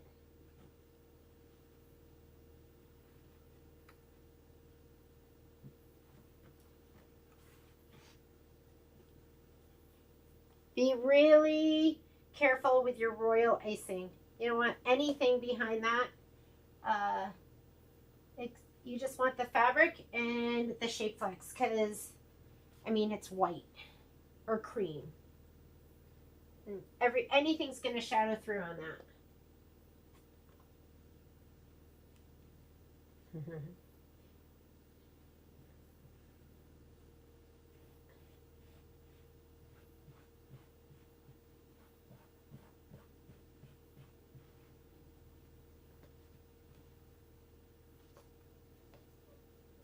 Be really careful with your royal icing. You don't want anything behind that. You just want the fabric and the shape flex because, I mean, it's white or cream. And anything's going to shadow through on that.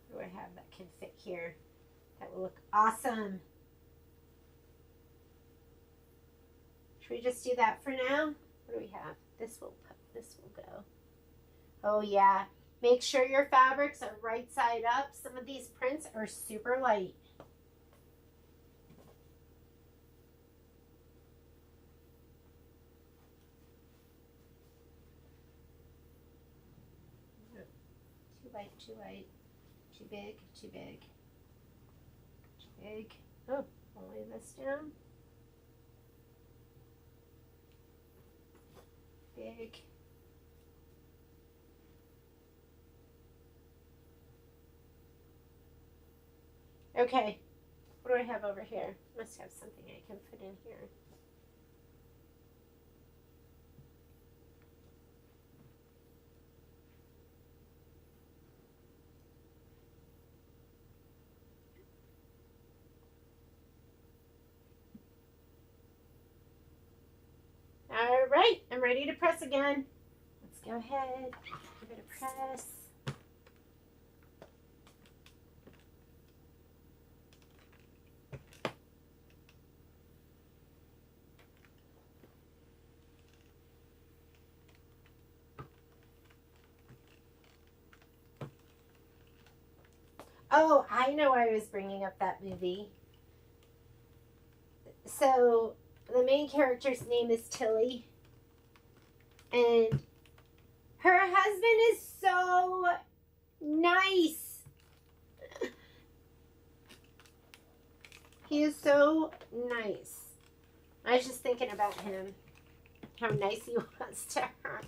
What do I have that can fit here? That will look awesome. Should we just do that for now? What do we have? This will go. Oh yeah. Make sure your fabrics are right side up. Some of these prints are super light. Too light, too light. Too big, too big. Too big. Oh, I'll lay this down. Big. Okay, what do I have over here? Must have something I can put in here. All right, I'm ready to press again. Let's go ahead, give it a press. Oh, I know why I was bringing up that movie. So, the main character's name is Tilly. And her husband is so nice. He is so nice. I was just thinking about him. How nice he was to her.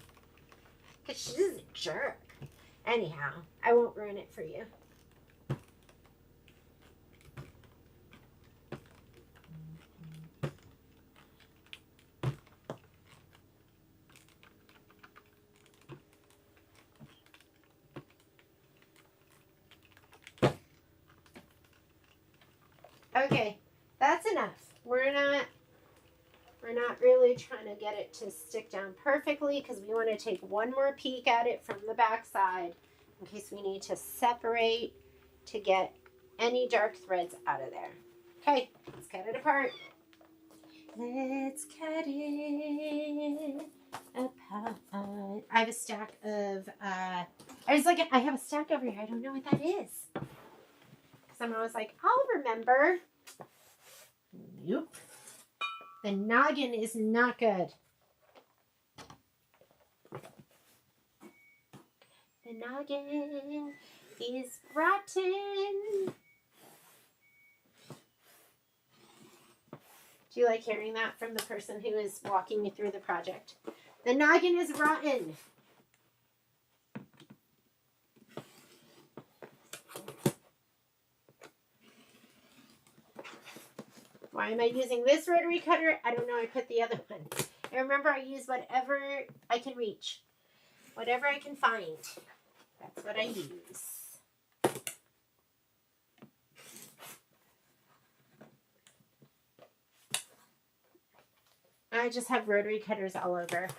Because she's a jerk. Anyhow, I won't ruin it for you. Okay, that's enough. We're not really trying to get it to stick down perfectly because we want to take one more peek at it from the back side in case we need to separate to get any dark threads out of there. Okay, let's cut it apart. Let's cut it apart. I have a stack of, I have a stack over here. I don't know what that is. Because I'm always like, I'll remember. Nope. The noggin is not good. The noggin is rotten. Do you like hearing that from the person who is walking you through the project? The noggin is rotten. Why am I using this rotary cutter? I don't know. I put the other one. And remember, I use whatever I can reach. Whatever I can find. That's what I use. I just have rotary cutters all over.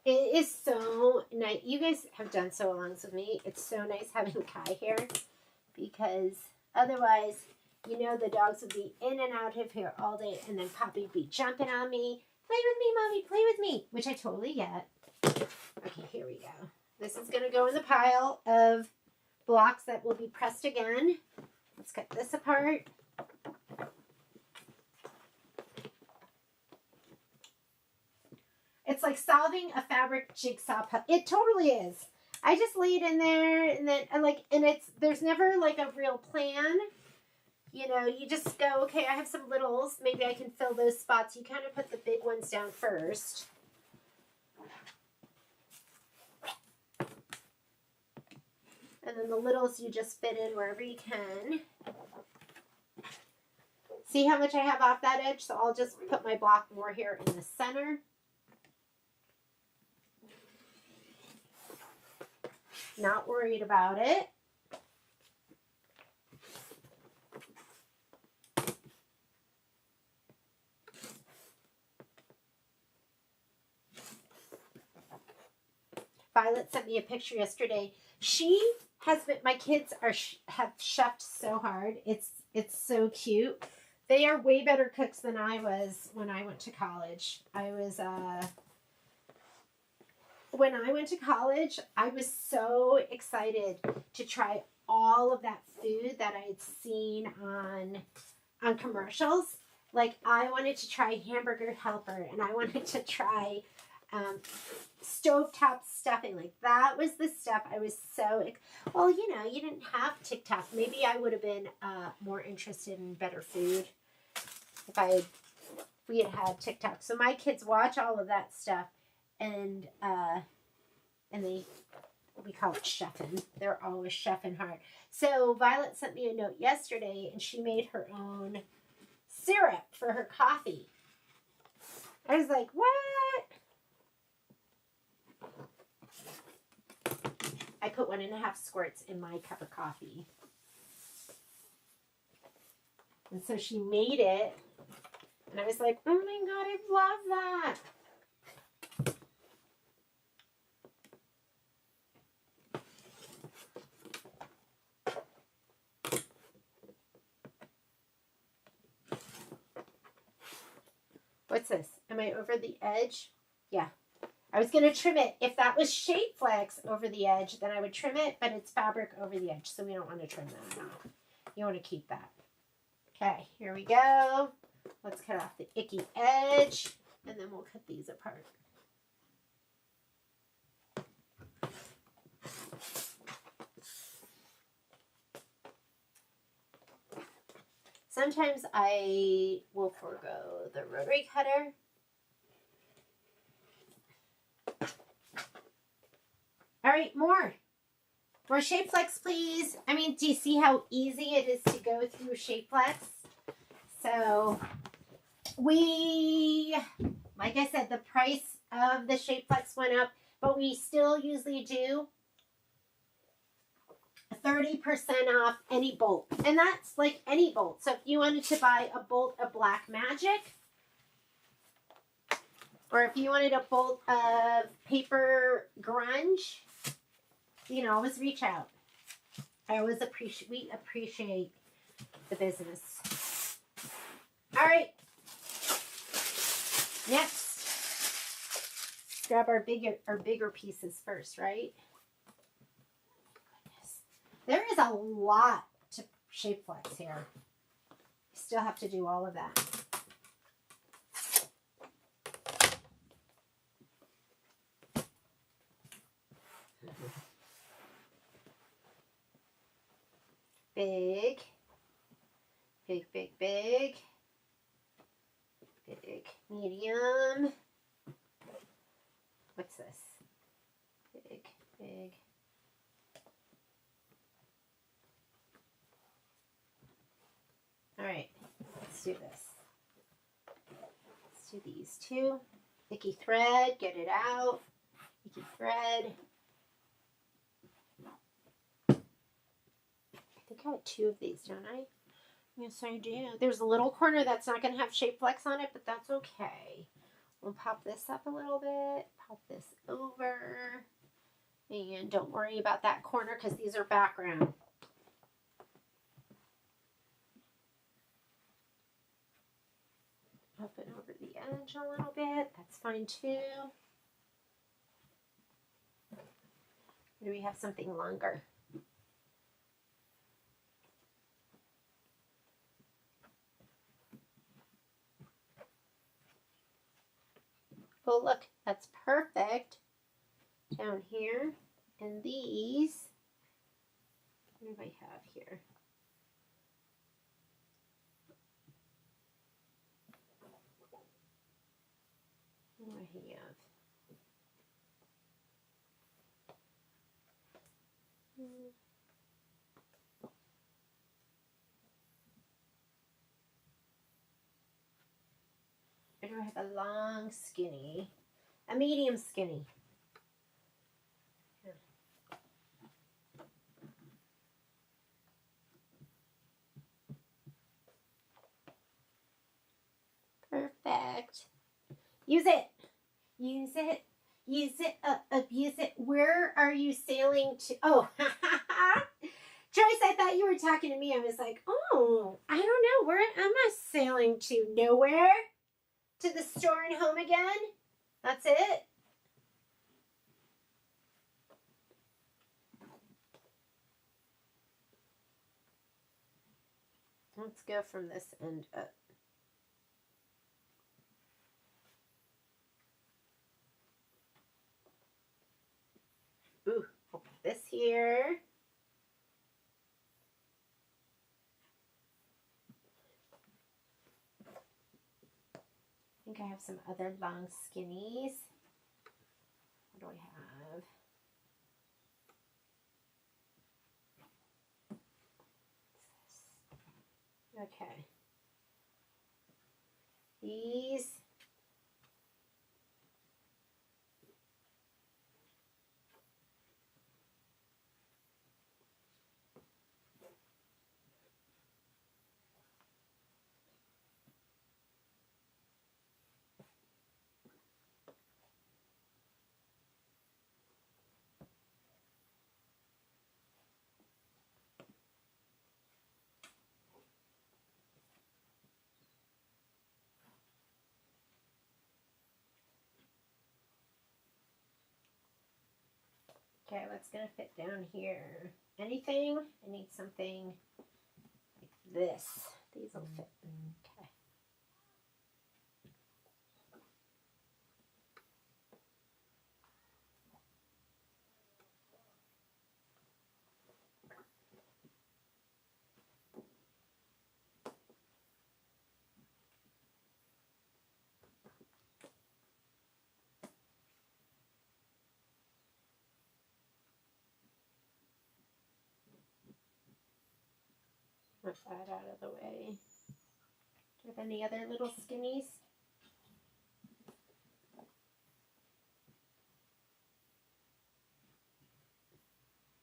It is so nice. You guys have done sew alongs with me. It's so nice having Kai here because otherwise, you know, the dogs would be in and out of here all day and then Poppy would be jumping on me. Play with me, Mommy, play with me, which I totally get. Okay, here we go. This is going to go in the pile of blocks that will be pressed again. Let's cut this apart. It's like solving a fabric jigsaw puzzle. It totally is. I just lay it in there and then there's never like a real plan. You know, you just go, okay, I have some littles. Maybe I can fill those spots. You kind of put the big ones down first. And then the littles you just fit in wherever you can. See how much I have off that edge? So I'll just put my block more here in the center. Not worried about it. Violet sent me a picture yesterday. She my kids have chefed so hard. It's so cute. They are way better cooks than I was when I went to college. When I went to college, I was so excited to try all of that food that I had seen on commercials. Like, I wanted to try Hamburger Helper, and I wanted to try stovetop stuffing. Like, that was the stuff I was so well, you know, you didn't have TikTok. Maybe I would have been more interested in better food if we had TikTok. So my kids watch all of that stuff, and we call it chefing. They're always chefing hard. So Violet sent me a note yesterday, and she made her own syrup for her coffee. I was like, what? I put 1.5 squirts in my cup of coffee. And so she made it. And I was like, oh my God, I love that. What's this? Am I over the edge? Yeah. I was going to trim it. If that was shape flex over the edge, then I would trim it, but it's fabric over the edge, so we don't want to trim that now. You want to keep that. Okay, here we go. Let's cut off the icky edge, and then we'll cut these apart. Sometimes I will forego the rotary cutter. All right, more shape flex, please. I mean, do you see how easy it is to go through shape flex? So like I said, the price of the shape flex went up, but we still usually do 30% off any bolt. And that's like any bolt. So if you wanted to buy a bolt of Black Magic, or if you wanted a bolt of Paper Grunge, you know, always reach out. We appreciate the business. All right. Next, grab our bigger pieces first, right? There is a lot to shape flex here. You still have to do all of that. Big, big, big, big, big, medium. What's this? Big, big. All right, let's do this. Let's do these two. Icky thread, get it out. Icky thread. I think I have 2 of these, don't I? Yes, I do. There's a little corner that's not going to have shape flex on it, but that's okay. We'll pop this up a little bit. Pop this over. And don't worry about that corner because these are background. Up and over the edge a little bit. That's fine too. Or do we have something longer? Oh, look, that's perfect. Down here. And these, what do I have here? What do I have? Or do I have a long skinny? A medium skinny. Perfect. Use it. Use it. Use it. Abuse it. Where are you sailing to? Oh, Joyce, I thought you were talking to me. I was like, oh, I don't know. Where am I sailing to? Nowhere? To the store and home again? That's it? Let's go from this end up. Ooh, I'll put this here. I think I have some other long skinnies. What do I have? Okay. These. Okay, what's gonna fit down here? Anything? I need something like this. These will fit. Okay. Put that out of the way. Do you have any other little skinnies?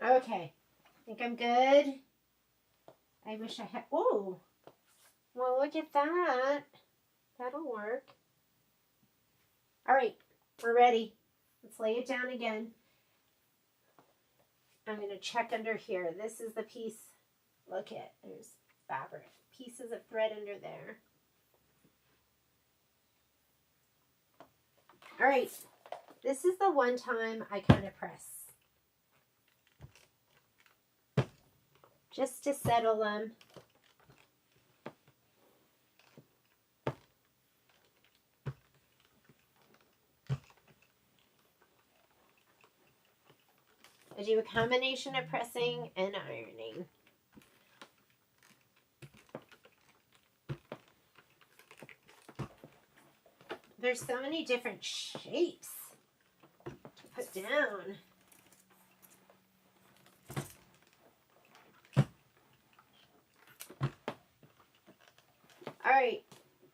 Okay, I think I'm good. I wish I had, oh, well, look at that. That'll work. All right, we're ready. Let's lay it down again. I'm going to check under here. This is the piece. Look at, there's fabric. Pieces of thread under there. All right, this is the one time I kind of press. Just to settle them. I do a combination of pressing and ironing. There's so many different shapes to put down. All right,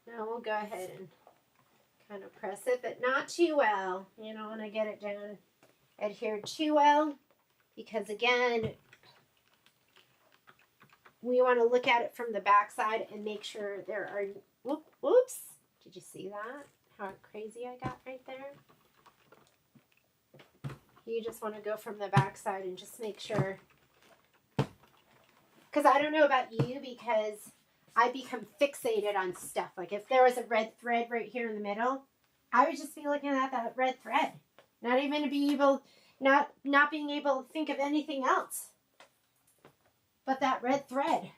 now we'll go ahead and kind of press it, but not too well. You don't want to get it down adhered too well, because again, we want to look at it from the back side and make sure there are, whoops, did you see that? How crazy I got right there? You just want to go from the back side and just make sure, because I don't know about you, because I become fixated on stuff. Like if there was a red thread right here in the middle, I would just be looking at that red thread. Not even to be able, not being able to think of anything else but that red thread.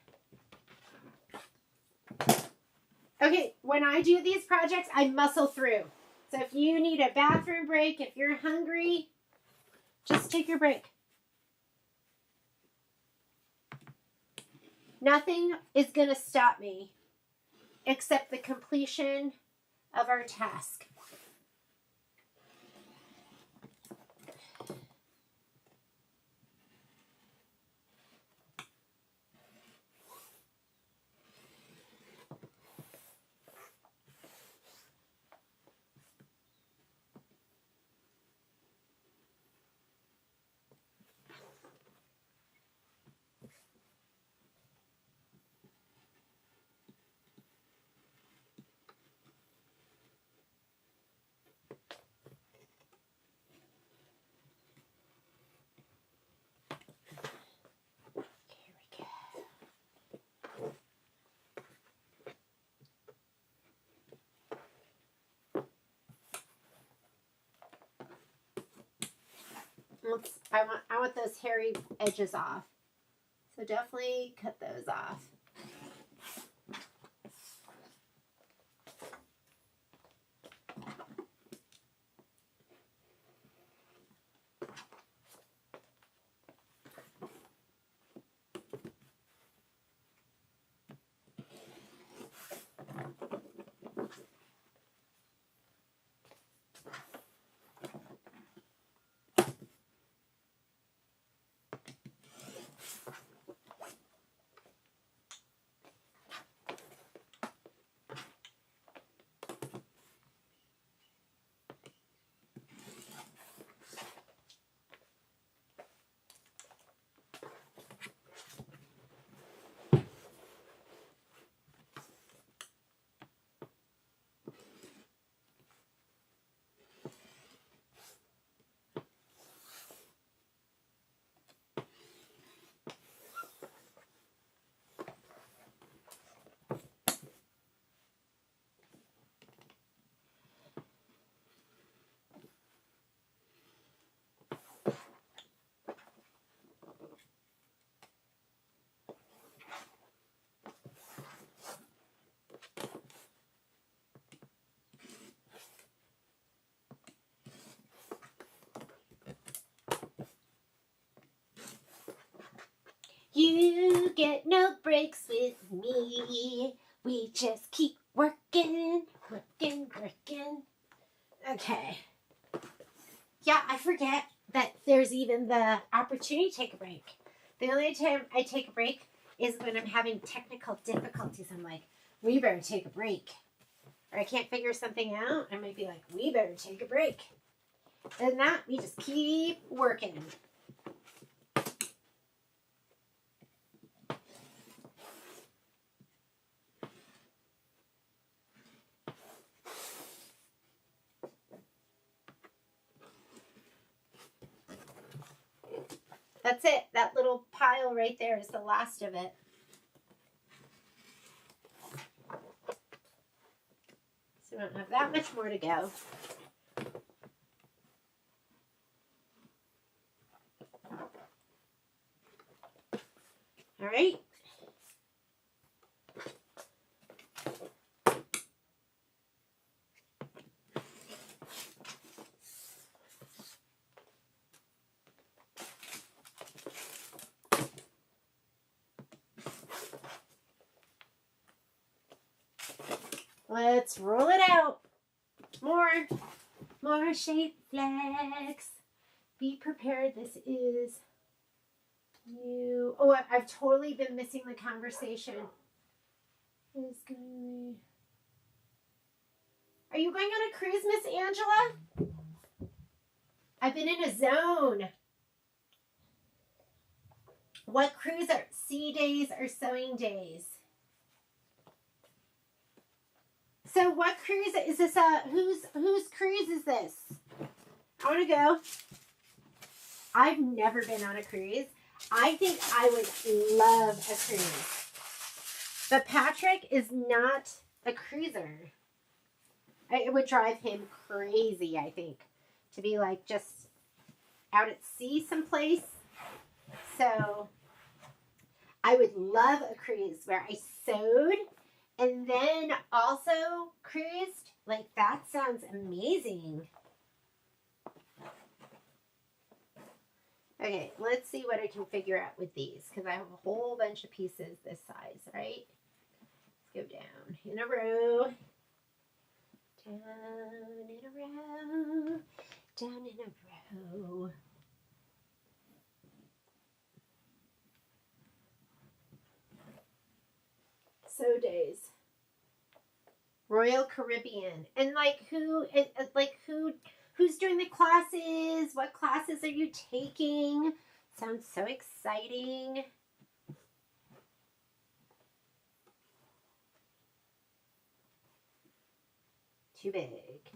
Okay, when I do these projects, I muscle through. So if you need a bathroom break, if you're hungry, just take your break. Nothing is going to stop me except the completion of our task. I want those hairy edges off. So definitely cut those off. You get no breaks with me. We just keep working, working, working. Okay. Yeah, I forget that there's even the opportunity to take a break. The only time I take a break is when I'm having technical difficulties. I'm like, we better take a break. Or I can't figure something out. I might be like, we better take a break. And that, we just keep working. That's it. That little pile right there is the last of it. So we don't have that much more to go. All right. Let's roll it out. More shape flex. Be prepared. This is you. Oh, I've totally been missing the conversation. Are you going on a cruise, Miss Angela? I've been in a zone. What cruise are sea days or sewing days? So what cruise is this? Whose cruise is this? I want to go. I've never been on a cruise. I think I would love a cruise. But Patrick is not a cruiser. It would drive him crazy, I think, to be like just out at sea someplace. So I would love a cruise where I sewed and then also cruised. Like, that sounds amazing. Okay, let's see what I can figure out with these, because I have a whole bunch of pieces this size, right? Let's go down in a row. Down in a row. Down in a row. So days. Royal Caribbean. And who's doing the classes? What classes are you taking? Sounds so exciting. Too big.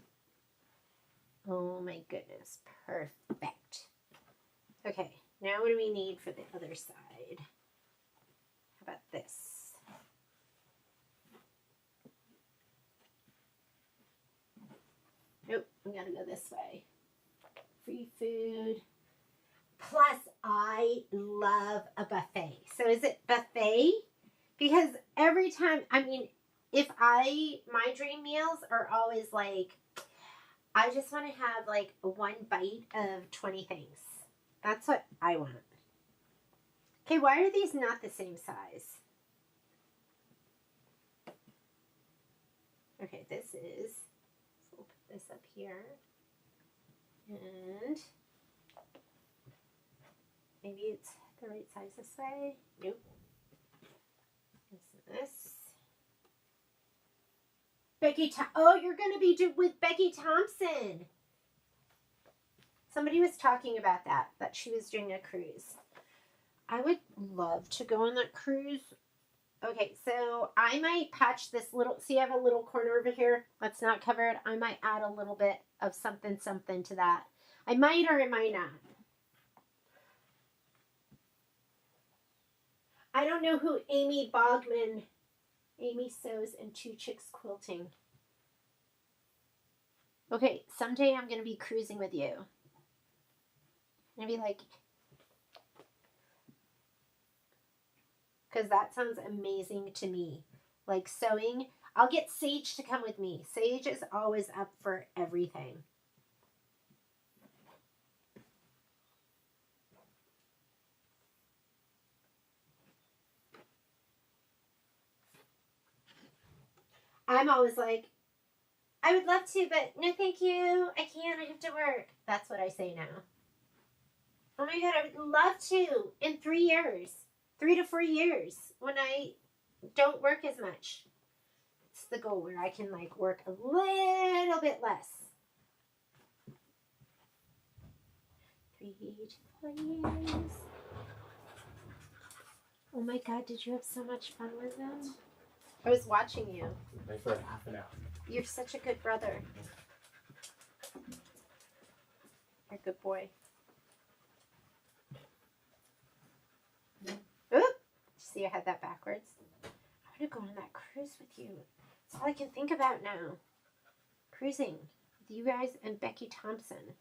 Oh my goodness. Perfect. Okay, now what do we need for the other side? How about this? Nope, we gotta go this way. Free food. Plus, I love a buffet. So is it buffet? Because every time, I mean, my dream meals are always like, I just want to have like one bite of 20 things. That's what I want. Okay, why are these not the same size? Okay, this is, so we'll put this up here. And maybe it's the right size this way. Nope. This. Oh, you're going to be with Becky Thompson. Somebody was talking about that she was doing a cruise. I would love to go on that cruise. Okay, so I might patch this little, see I have a little corner over here that's not covered. I might add a little bit of something to that. I might or I might not. I don't know who Amy Bogman, Amy Sews and Two Chicks Quilting. Okay, someday I'm going to be cruising with you. I'm going to be like, because that sounds amazing to me. Like sewing. I'll get Sage to come with me. Sage is always up for everything. I'm always like, I would love to, but no thank you. I can't. I have to work. That's what I say now. Oh my God, I would love to in 3 years. 3 to 4 years when I don't work as much. It's the goal where I can like work a little bit less. 3 to 4 years. Oh my God, did you have so much fun with them? I was watching you. Wait for half an hour. You're such a good brother. You're a good boy. Oop! See, I had that backwards. I want to go on that cruise with you. That's all I can think about now. Cruising with you guys and Becky Thompson.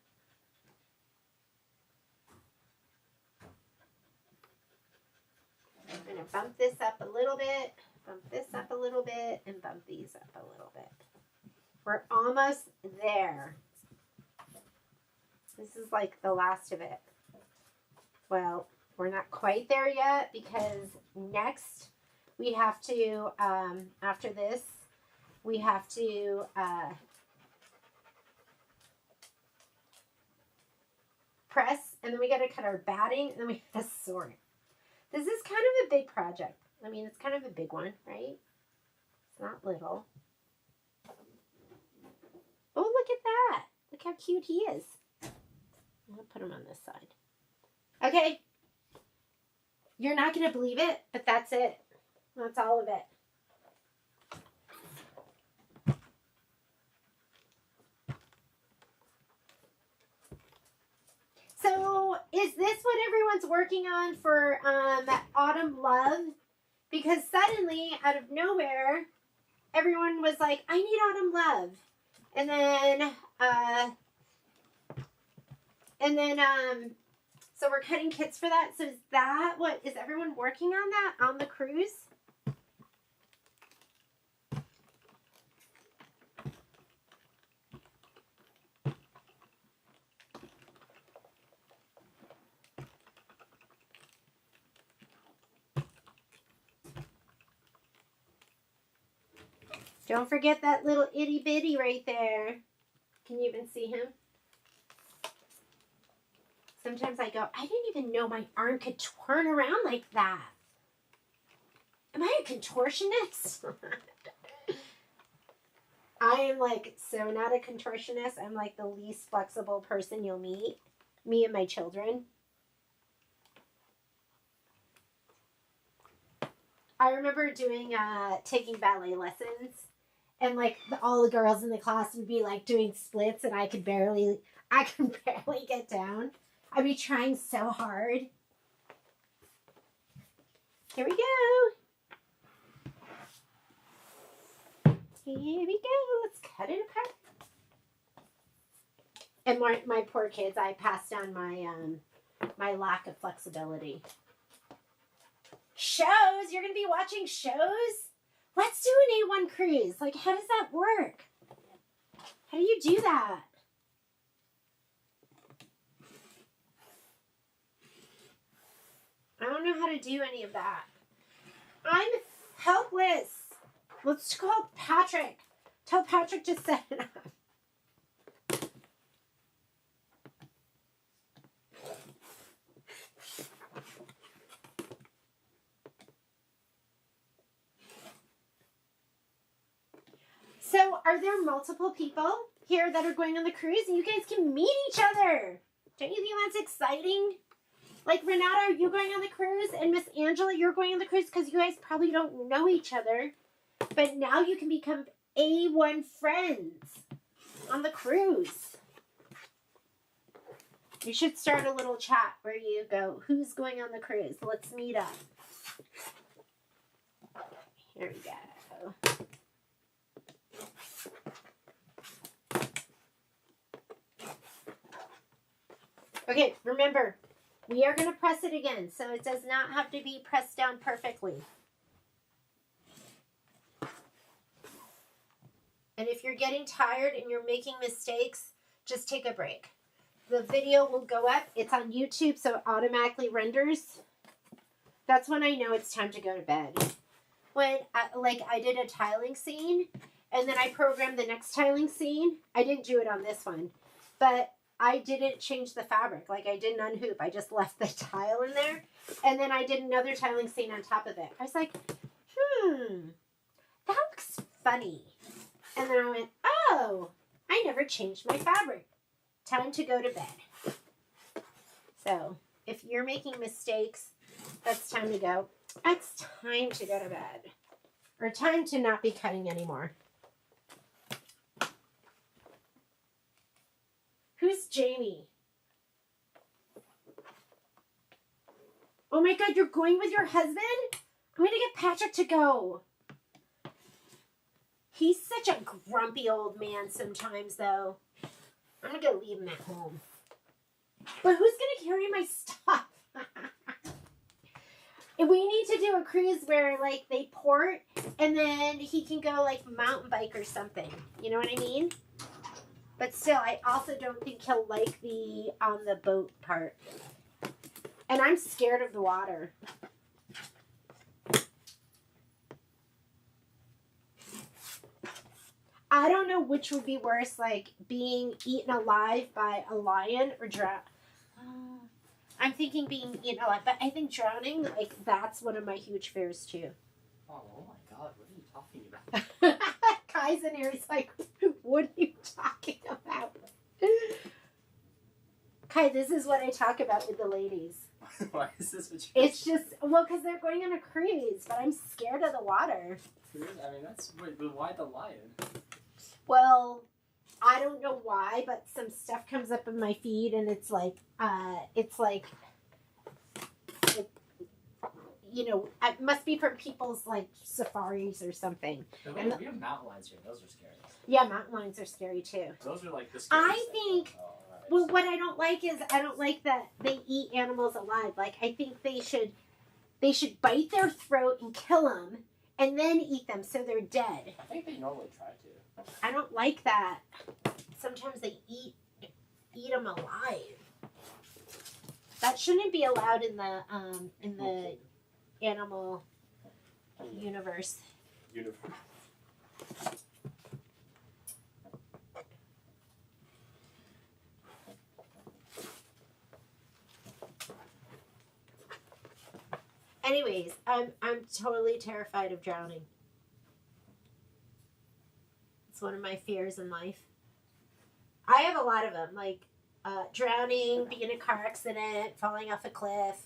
I'm going to bump this up a little bit, bump this up a little bit, and bump these up a little bit. We're almost there. This is like the last of it. Well, we're not quite there yet because next we have to, after this, we have to press, and then we got to cut our batting, and then we got to sort. This is kind of a big project. I mean, it's kind of a big one, right? It's not little. Oh, look at that. Look how cute he is. I'm going to put him on this side. Okay. You're not going to believe it, but that's it. That's all of it. So, is this what everyone's working on for Autumn Love? Because suddenly, out of nowhere, everyone was like, I need Autumn Love. And then, so we're cutting kits for that. So is that what, is everyone working on that on the cruise? Don't forget that little itty bitty right there. Can you even see him? Sometimes I go, I didn't even know my arm could turn around like that. Am I a contortionist? I am like so not a contortionist. I'm like the least flexible person you'll meet. Me and my children. I remember doing, taking ballet lessons. And like all the girls in the class would be like doing splits and I could barely get down. I'd be trying so hard. Here we go. Here we go. Let's cut it apart. And my poor kids, I passed down my my lack of flexibility. Shows? You're going to be watching shows? Let's do an A1 cruise. Like, how does that work? How do you do that? I don't know how to do any of that. I'm helpless. Let's call Patrick. Tell Patrick to set it up. So, are there multiple people here that are going on the cruise? And you guys can meet each other. Don't you think that's exciting? Like, Renata, are you going on the cruise? And Miss Angela, you're going on the cruise because you guys probably don't know each other. But now you can become A1 friends on the cruise. You should start a little chat where you go, who's going on the cruise? Let's meet up. Here we go. Okay, remember, we are going to press it again, so it does not have to be pressed down perfectly. And if you're getting tired and you're making mistakes, just take a break. The video will go up. It's on YouTube, so it automatically renders. That's when I know it's time to go to bed. When, I did a tiling scene, and then I programmed the next tiling scene. I didn't do it on this one, but I didn't change the fabric. Like, I didn't unhoop. I just left the tile in there. And then I did another tiling scene on top of it. I was like, that looks funny. And then I went, oh, I never changed my fabric. Time to go to bed. So, if you're making mistakes, that's time to go. It's time to go to bed. Or time to not be cutting anymore. Who's Jamie? Oh my God, you're going with your husband? I'm going to get Patrick to go. He's such a grumpy old man sometimes, though. I'm going to go leave him at home. But who's going to carry my stuff? We need to do a cruise where, like, they port and then he can go, like, mountain bike or something. You know what I mean? But still, I also don't think he'll like the on the boat part. And I'm scared of the water. I don't know which would be worse, like being eaten alive by a lion or drown. I'm thinking being eaten alive, but I think drowning, like, that's one of my huge fears too. Oh my God, what are you talking about? Kai's in here, he's like, what are you talking about? Kai, this is what I talk about with the ladies. Why is this what you're It's just, well, because they're going on a cruise, but I'm scared of the water. Cruise? I mean, but why the lion? Well, I don't know why, but some stuff comes up in my feed, and it's like, you know, it must be from people's, like, safaris or something. We have mountain lions here. Those are scary. Yeah, mountain lions are scary, too. Those are, like, the scariest I think, things. Oh, right. well, what I don't like is, I don't like that they eat animals alive. Like, I think they should bite their throat and kill them, and then eat them so they're dead. I think they normally try to. I don't like that. Sometimes they eat them alive. That shouldn't be allowed in the animal universe. Anyways, I'm totally terrified of drowning. It's one of my fears in life. I have a lot of them, like drowning, being in a car accident, falling off a cliff.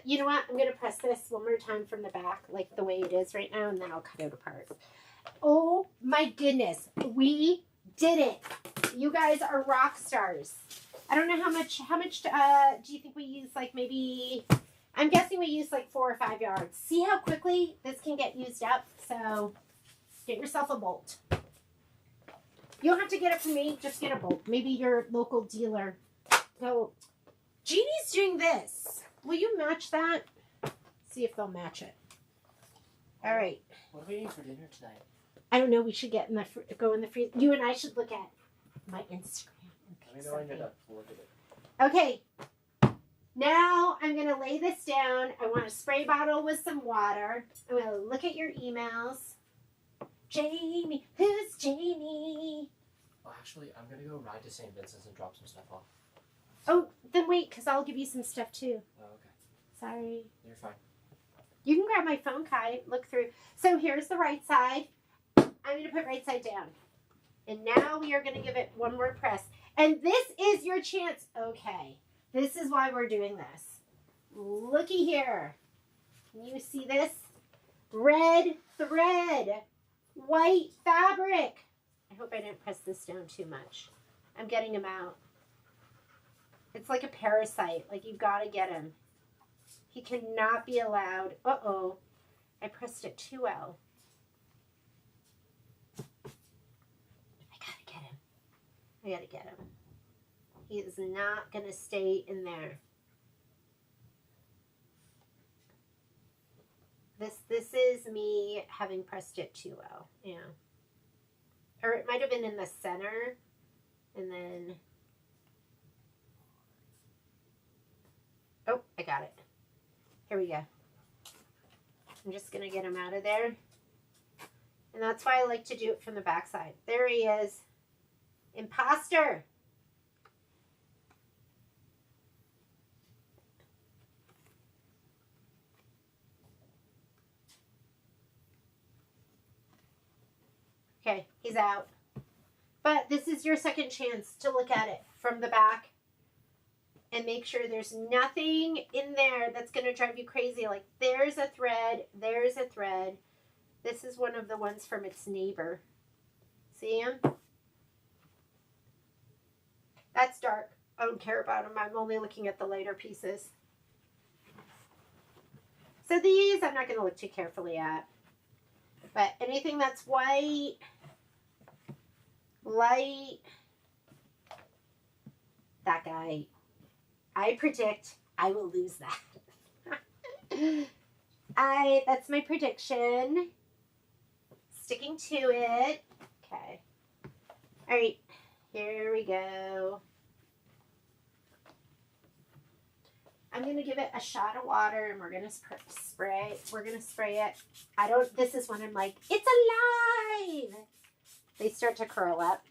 You know what? I'm gonna press this one more time from the back, like the way it is right now, and then I'll cut it apart. Oh my goodness, we did it! You guys are rock stars. I don't know how much do you think we use? Like, maybe, I'm guessing we use like 4 or 5 yards. See how quickly this can get used up? So get yourself a bolt. You don't have to get it from me. Just get a bolt. Maybe your local dealer. Go. Jeannie's doing this. Will you match that? See if they'll match it. All right. What are we eating for dinner tonight? I don't know. We should get in the go in the freezer. You and I should look at my Instagram. Let me know when you're done. We'll look at it. Okay. Now I'm going to lay this down. I want a spray bottle with some water. I'm going to look at your emails. Jamie. Who's Jamie? Oh, actually, I'm going to go ride to St. Vincent's and drop some stuff off. Oh, then wait, because I'll give you some stuff too. Oh, okay. Sorry. You're fine. You can grab my phone, Kai. Look through. So here's the right side. I'm going to put right side down. And now we are going to give it one more press. And this is your chance. Okay. This is why we're doing this. Looky here. Can you see this? Red thread. White fabric. I hope I didn't press this down too much. I'm getting him out. It's like a parasite. Like, you've got to get him. He cannot be allowed. Uh-oh. I pressed it too well. I got to get him. I got to get him. He is not going to stay in there. This is me having pressed it too well. Yeah. Or it might have been in the center. And then... Oh, I got it. Here we go. I'm just going to get him out of there. And that's why I like to do it from the backside. There he is. Imposter. Okay, he's out. But this is your second chance to look at it from the back and make sure there's nothing in there that's going to drive you crazy. Like, there's a thread, there's a thread. This is one of the ones from its neighbor. See him? That's dark. I don't care about him. I'm only looking at the lighter pieces. So these I'm not going to look too carefully at. But anything that's white, light, that guy, I predict I will lose that. That's my prediction. Sticking to it. Okay. All right. Here we go. I'm going to give it a shot of water and we're going to spray. We're going to spray it. This is when I'm like, it's alive. They start to curl up.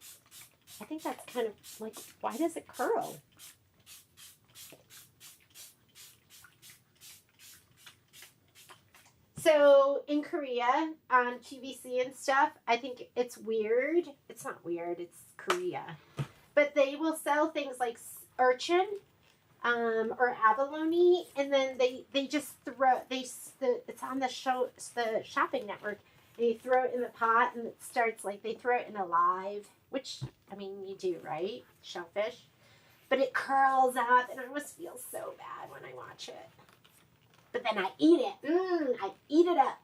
I think that's kind of like, why does it curl? So in Korea, on QVC and stuff, I think it's weird. It's not weird. It's Korea. But they will sell things like urchin or abalone, and then they just throw, it's on the shopping network, and you throw it in the pot, and it starts like, they throw it in alive, which, I mean, you do, right? Shellfish. But it curls up, and I almost feel so bad when I watch it. But then I eat it. I eat it up.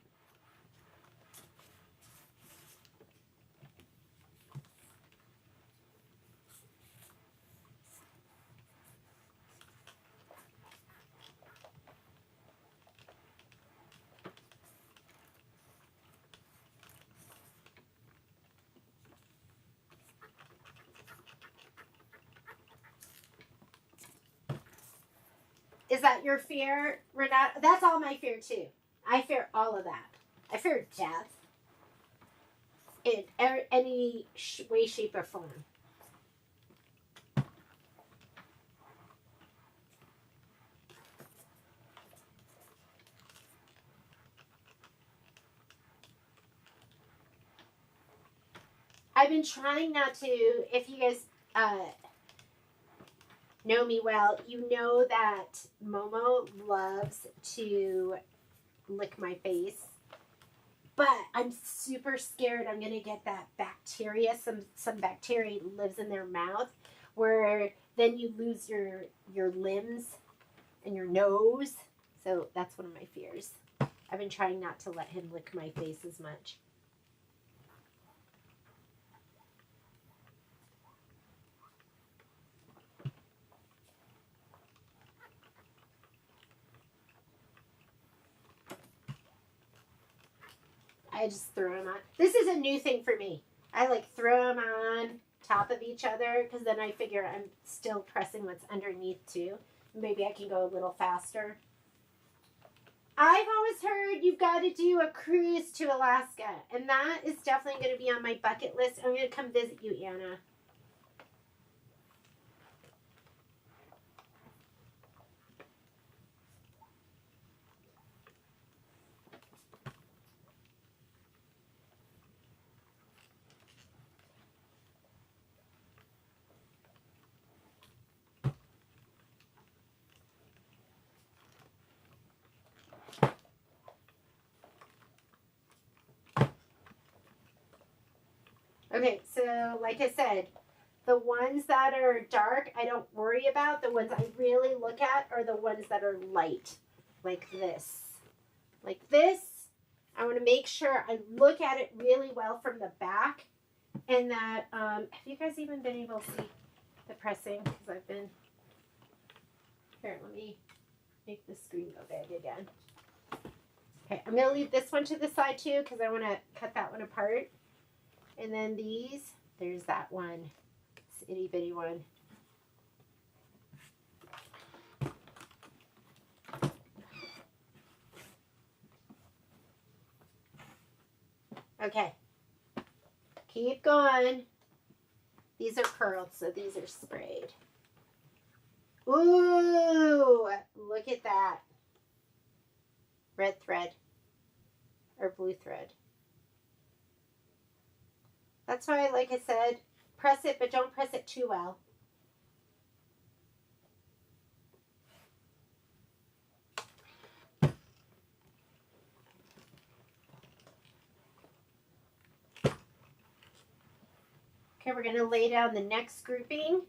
Is that your fear, Renata? That's all my fear, too. I fear all of that. I fear death in any way, shape, or form. I've been trying not to, if you guys know me well, you know that Momo loves to lick my face. But I'm super scared I'm going to get that bacteria. Some bacteria lives in their mouth where then you lose your limbs and your nose. So that's one of my fears. I've been trying not to let him lick my face as much. I just throw them on. This is a new thing for me. I like throw them on top of each other because then I figure I'm still pressing what's underneath too. Maybe I can go a little faster. I've always heard you've got to do a cruise to Alaska, and that is definitely going to be on my bucket list. I'm going to come visit you, Anna. Okay, so like I said, the ones that are dark, I don't worry about. The ones I really look at are the ones that are light, like this. Like this, I want to make sure I look at it really well from the back. And that, have you guys even been able to see the pressing? Because I've been, here, let me make the screen go big again. Okay, I'm going to leave this one to the side too because I want to cut that one apart. And then these, there's that one, this itty bitty one. Okay, keep going. These are curled, so these are sprayed. Ooh, look at that. Red thread or blue thread. That's why, like I said, press it, but don't press it too well. Okay, we're going to lay down the next grouping.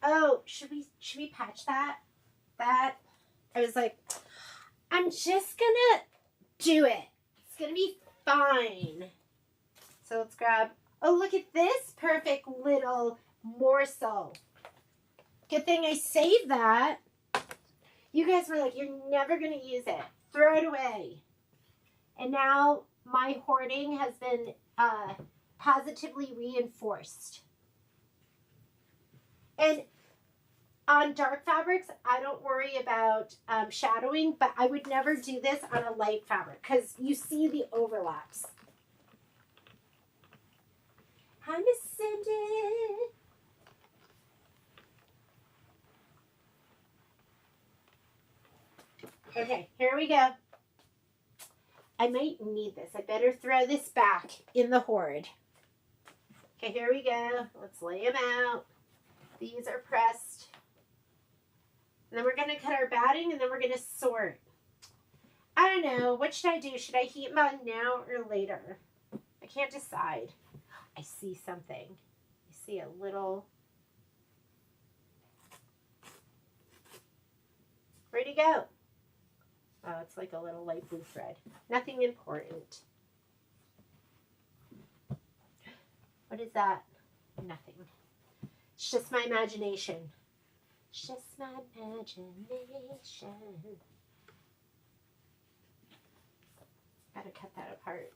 Oh, should we patch that? I was like, I'm just gonna do it. It's gonna be fine. So let's grab, oh, look at this perfect little morsel. Good thing I saved that. You guys were like, you're never gonna use it. Throw it away. And now my hoarding has been positively reinforced. And on dark fabrics, I don't worry about shadowing, but I would never do this on a light fabric because you see the overlaps. Hi, Miss Cindy. Okay, here we go. I might need this. I better throw this back in the hoard. Okay, here we go. Let's lay them out. These are pressed. And then we're going to cut our batting and then we're going to sort. I don't know. What should I do? Should I heat them on now or later? I can't decide. I see something. I see a little. Where'd he go? Oh, it's like a little light blue thread. Nothing important. What is that? Nothing. It's just my imagination. It's just my imagination. Gotta cut that apart.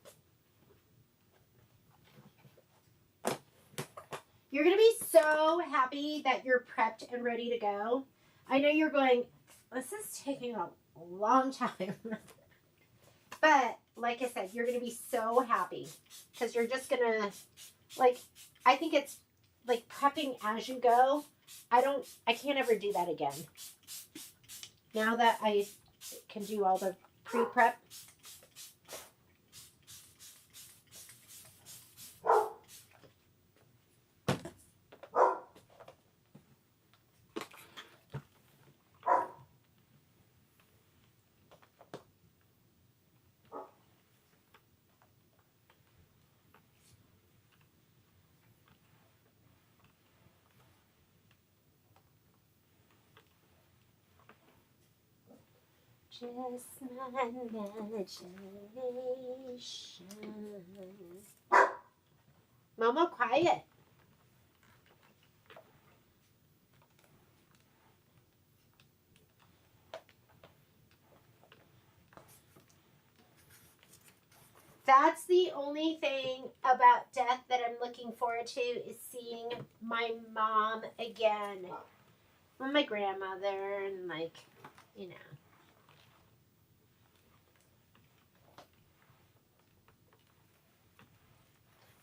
You're gonna be so happy that you're prepped and ready to go. I know you're going, this is taking a long time. But like I said, you're gonna be so happy because you're just gonna, like, I think it's like prepping as you go. I can't ever do that again. Now that I can do all the pre-prep. Just my imagination. Momo, quiet. That's the only thing about death that I'm looking forward to is seeing my mom again. Or my grandmother and like, you know.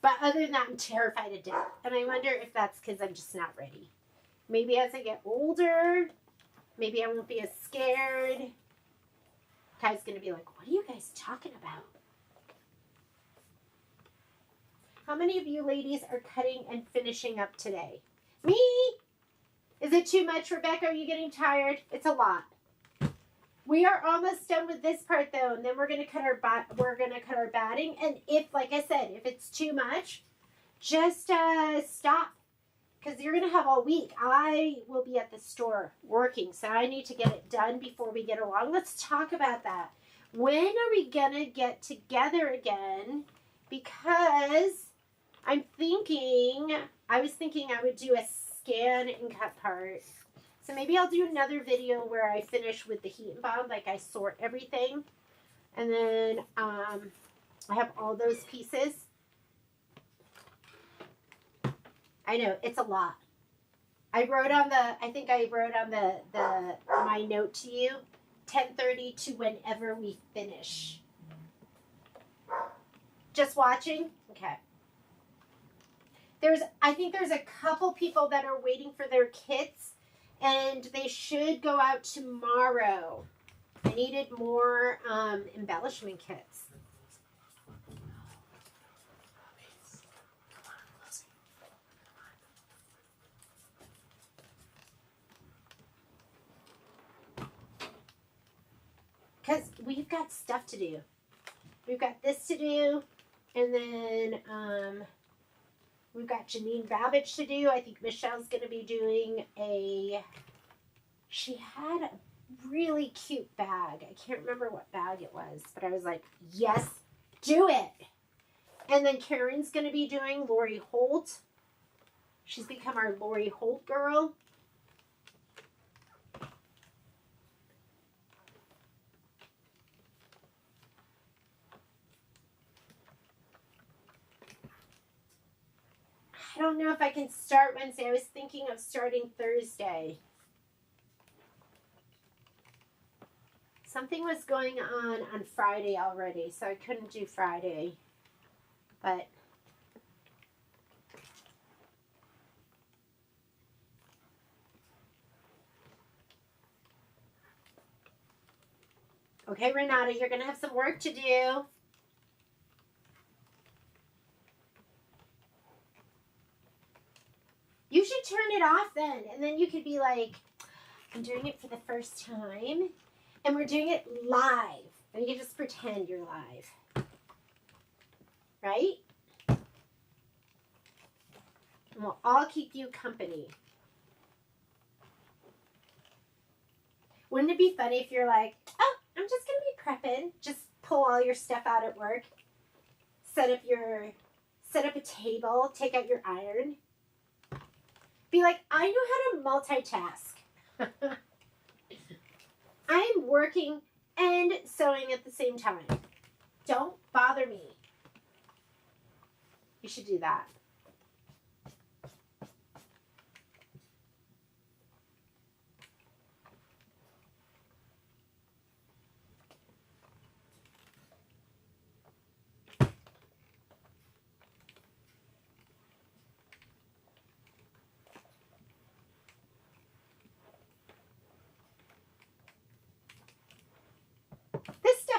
But other than that, I'm terrified of death. And I wonder if that's because I'm just not ready. Maybe as I get older, maybe I won't be as scared. Kai's going to be like, what are you guys talking about? How many of you ladies are cutting and finishing up today? Me? Is it too much, Rebecca? Are you getting tired? It's a lot. We are almost done with this part though, and then we're gonna cut our batting. And if, like I said, if it's too much, just stop, because you're gonna have all week. I will be at the store working, so I need to get it done before we get along. Let's talk about that. When are we gonna get together again? Because I was thinking I would do a scan and cut part. So maybe I'll do another video where I finish with the heat and bond, like I sort everything. And then I have all those pieces. I know, it's a lot. I wrote on my note to you, 10:30 to whenever we finish. Just watching? Okay. I think there's a couple people that are waiting for their kits, and they should go out tomorrow. I needed more embellishment kits. Because we've got stuff to do. We've got this to do, and then we've got Janine Babbage to do. I think Michelle's going to be doing she had a really cute bag. I can't remember what bag it was, but I was like, yes, do it. And then Karen's going to be doing Lori Holt. She's become our Lori Holt girl. I don't know if I can start Wednesday. I was thinking of starting Thursday. Something was going on Friday already, so I couldn't do Friday. But okay, Renata, you're going to have some work to do. You should turn it off then, and then you could be like, I'm doing it for the first time, and we're doing it live. And you can just pretend you're live. Right? And we'll all keep you company. Wouldn't it be funny if you're like, oh, I'm just going to be prepping. Just pull all your stuff out at work. Set up a table. Take out your iron. Be like, I know how to multitask. I'm working and sewing at the same time. Don't bother me. You should do that.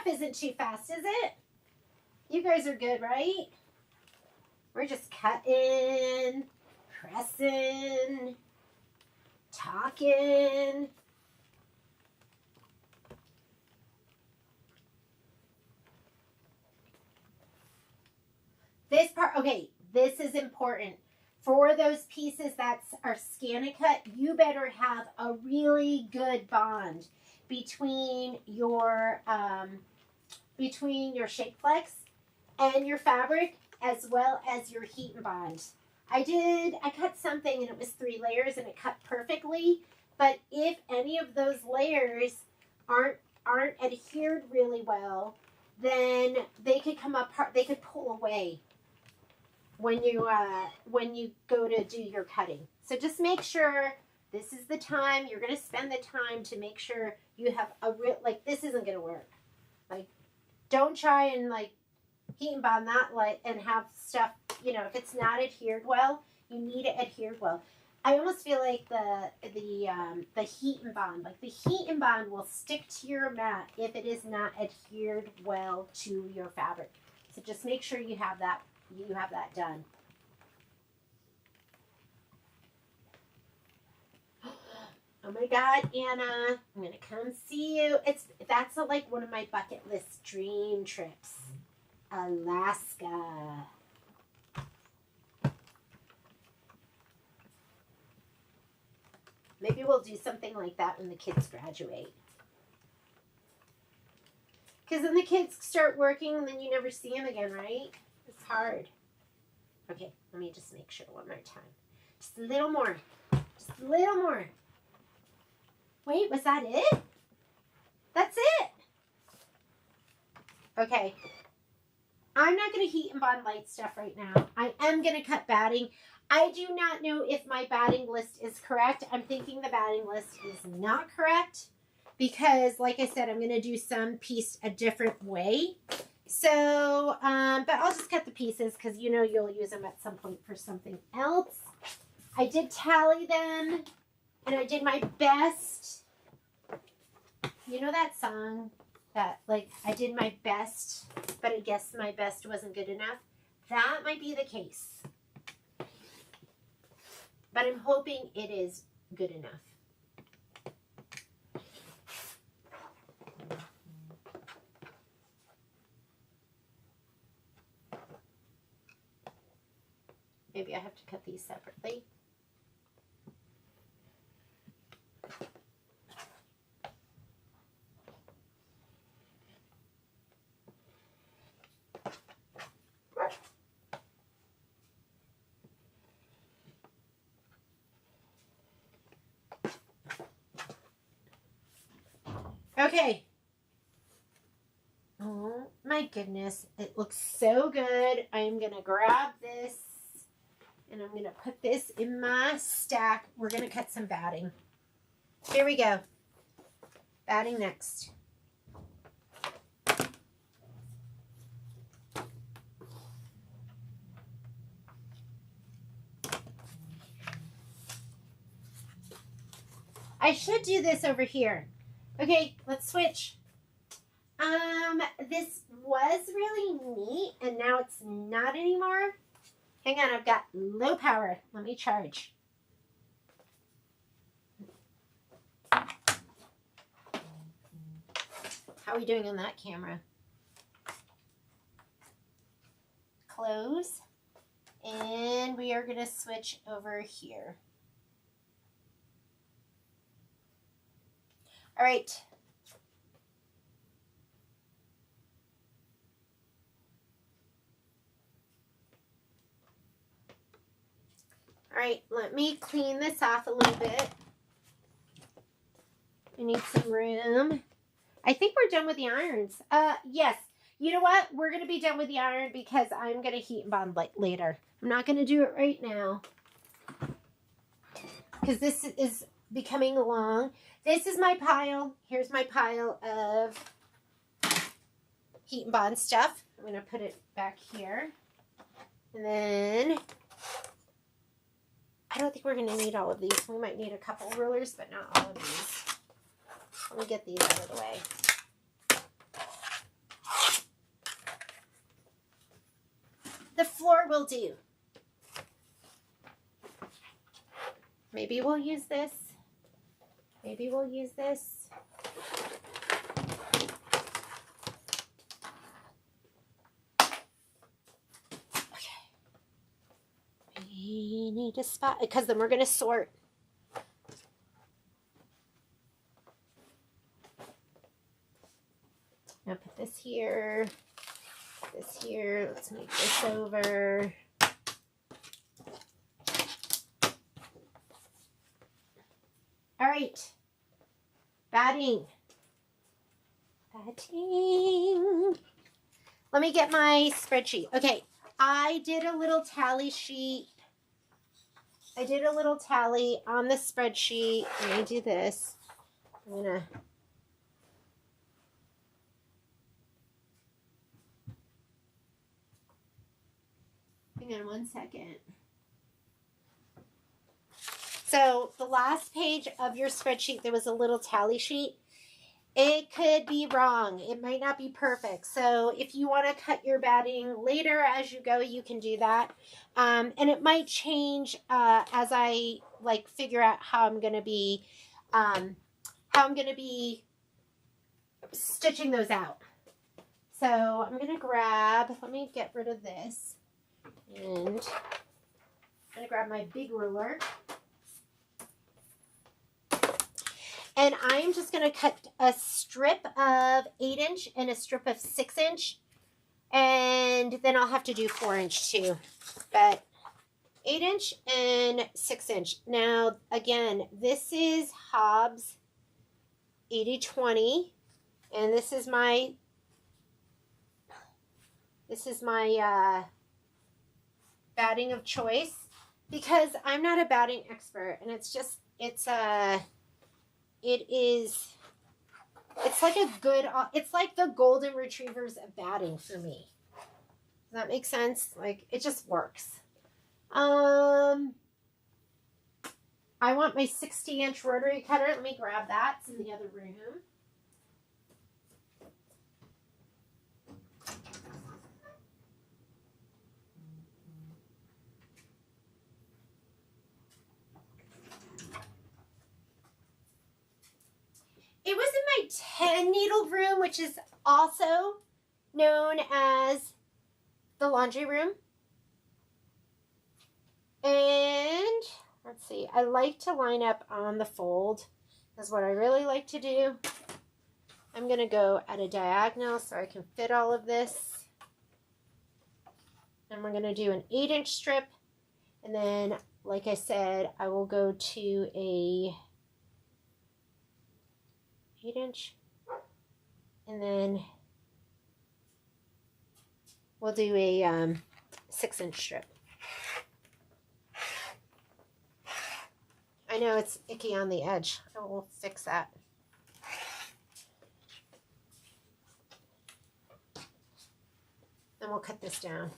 Isn't too fast, is it? You guys are good, right? We're just cutting, pressing, talking. This part, okay, this is important. For those pieces that are scan and cut, you better have a really good bond between your shape flex and your fabric, as well as your heat and bond. I cut something and it was 3 layers and it cut perfectly. But if any of those layers aren't adhered really well, then they could come apart. They could pull away when you go to do your cutting. So just make sure this is the time. You're going to spend the time to make sure you have a real, like, this isn't going to work. Like, don't try and like heat and bond that and have stuff, you know, if it's not adhered well, you need it adhered well. I almost feel like the heat and bond, like the heat and bond will stick to your mat if it is not adhered well to your fabric. So just make sure you have that done. Oh my God, Anna, I'm gonna come see you. That's like one of my bucket list dream trips. Alaska. Maybe we'll do something like that when the kids graduate. Because then the kids start working and then you never see them again, right? It's hard. Okay, let me just make sure one more time. Just a little more. Just a little more. Wait, was that it? That's it. Okay. I'm not going to heat and bond light stuff right now. I am going to cut batting. I do not know if my batting list is correct. I'm thinking the batting list is not correct because, like I said, I'm going to do some piece a different way. So, but I'll just cut the pieces because you know you'll use them at some point for something else. I did tally them and I did my best. You know that song that, like, I did my best, but I guess my best wasn't good enough? That might be the case. But I'm hoping it is good enough. Maybe I have to cut these separately. Okay. Oh my goodness. It looks so good. I am going to grab this and I'm going to put this in my stack. We're going to cut some batting. Here we go. Batting next. I should do this over here. Okay, let's switch. This was really neat, and now it's not anymore. Hang on, I've got low power. Let me charge. How are we doing on that camera? Close. And we are going to switch over here. All right. All right, let me clean this off a little bit. I need some room. I think we're done with the irons. Yes. You know what? We're going to be done with the iron because I'm going to heat and bond later. I'm not going to do it right now because this is becoming long. This is my pile. Here's my pile of heat and bond stuff. I'm going to put it back here. And then I don't think we're going to need all of these. We might need a couple rulers, but not all of these. Let me get these out of the way. The floor will do. Maybe we'll use this. Maybe we'll use this. Okay. We need a spot because then we're going to sort. I'll put this here. this here. Let's make this over. All right. Batting. Let me get my spreadsheet. Okay. I did a little tally sheet. I did a little tally on the spreadsheet. Let me do this. I'm going to... Hang on one second. So the last page of your spreadsheet, there was a little tally sheet. It could be wrong. It might not be perfect. So if you want to cut your batting later as you go, you can do that. And it might change as I like figure out how I'm going to be stitching those out. So I'm going to grab, let me get rid of this. And I'm going to grab my big ruler. And I'm just going to cut a strip of 8-inch and a strip of 6-inch. And then I'll have to do 4-inch too. But 8-inch and 6-inch. Now, again, this is Hobbs 80/20. And this is my batting of choice. Because I'm not a batting expert. And it's like the golden retrievers of batting for me. Does that make sense? Like, it just works. I want my 60-inch rotary cutter. Let me grab that. It's in the other room. It was in my 10 needle room, which is also known as the laundry room. And let's see, I like to line up on the fold. That's what I really like to do. I'm going to go at a diagonal so I can fit all of this. And we're going to do an 8-inch strip. And then, like I said, I will go to a 8-inch, and then we'll do a 6-inch strip. I know it's icky on the edge. I will fix that. Then we'll cut this down.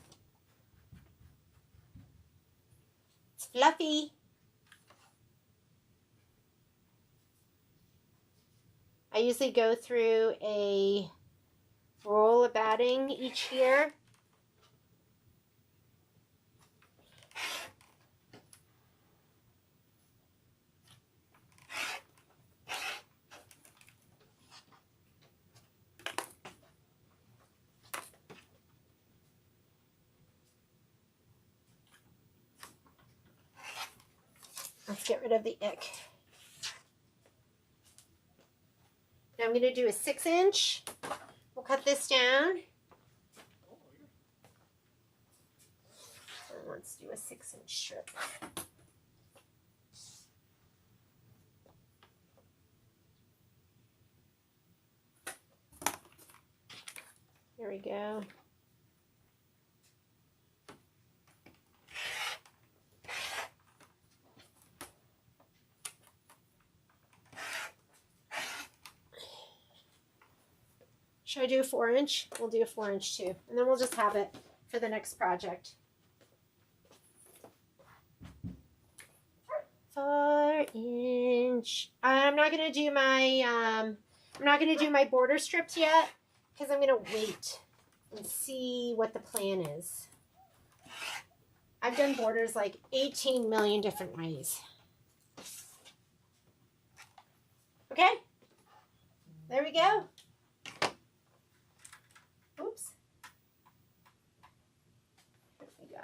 It's fluffy. I usually go through a roll of batting each year. Let's get rid of the ick. Now I'm going to do a 6-inch. We'll cut this down. And let's do a 6-inch strip. There we go. Should I do a 4-inch? We'll do a 4-inch too. And then we'll just have it for the next project. 4-inch. I'm not gonna do my border strips yet because I'm gonna wait and see what the plan is. I've done borders like 18 million different ways. Okay? There we go. Oops. Here we go.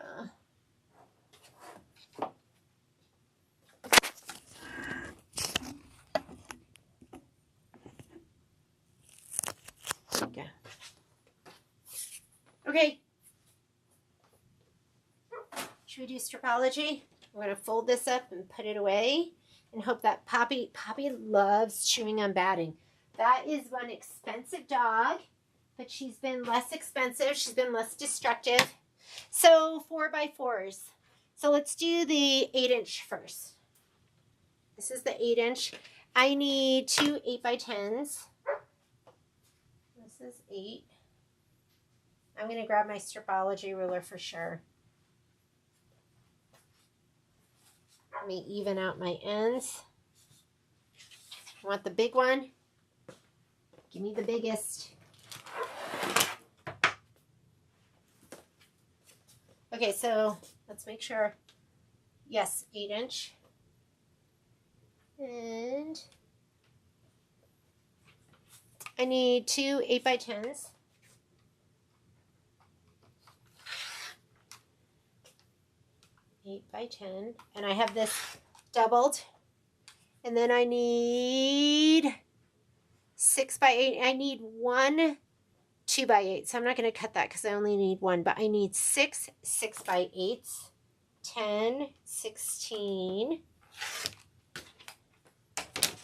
There we go. Okay. Should we do stripology? I'm going to fold this up and put it away and hope that Poppy loves chewing on batting. That is one expensive dog, but she's been less expensive. She's been less destructive. So 4x4s. So let's do the 8-inch first. This is the 8-inch. I need 2 8x10s. This is 8. I'm going to grab my stripology ruler for sure. Let me even out my ends. I want the big one. Give me the biggest. Okay, so let's make sure. Yes, 8-inch. And I need 2 8x10s. 8x10. And I have this doubled. And then I need 6x8. I need 1 2x8. So I'm not going to cut that because I only need 1. But I need 6 6x8s. 10, 16.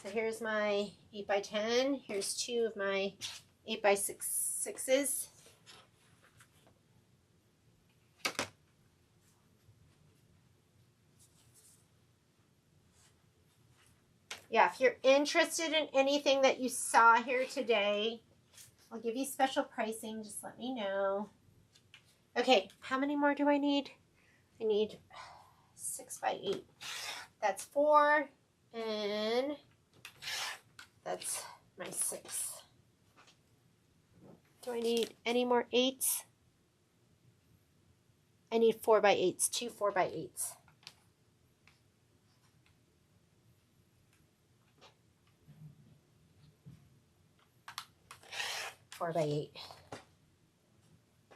So here's my 8x10. Here's 2 of my 8x6s. Yeah, if you're interested in anything that you saw here today, I'll give you special pricing. Just let me know. Okay, how many more do I need? I need 6x8. That's 4, and that's my 6. Do I need any more 8s? I need 4x8s, 2 4x8s. 4x8.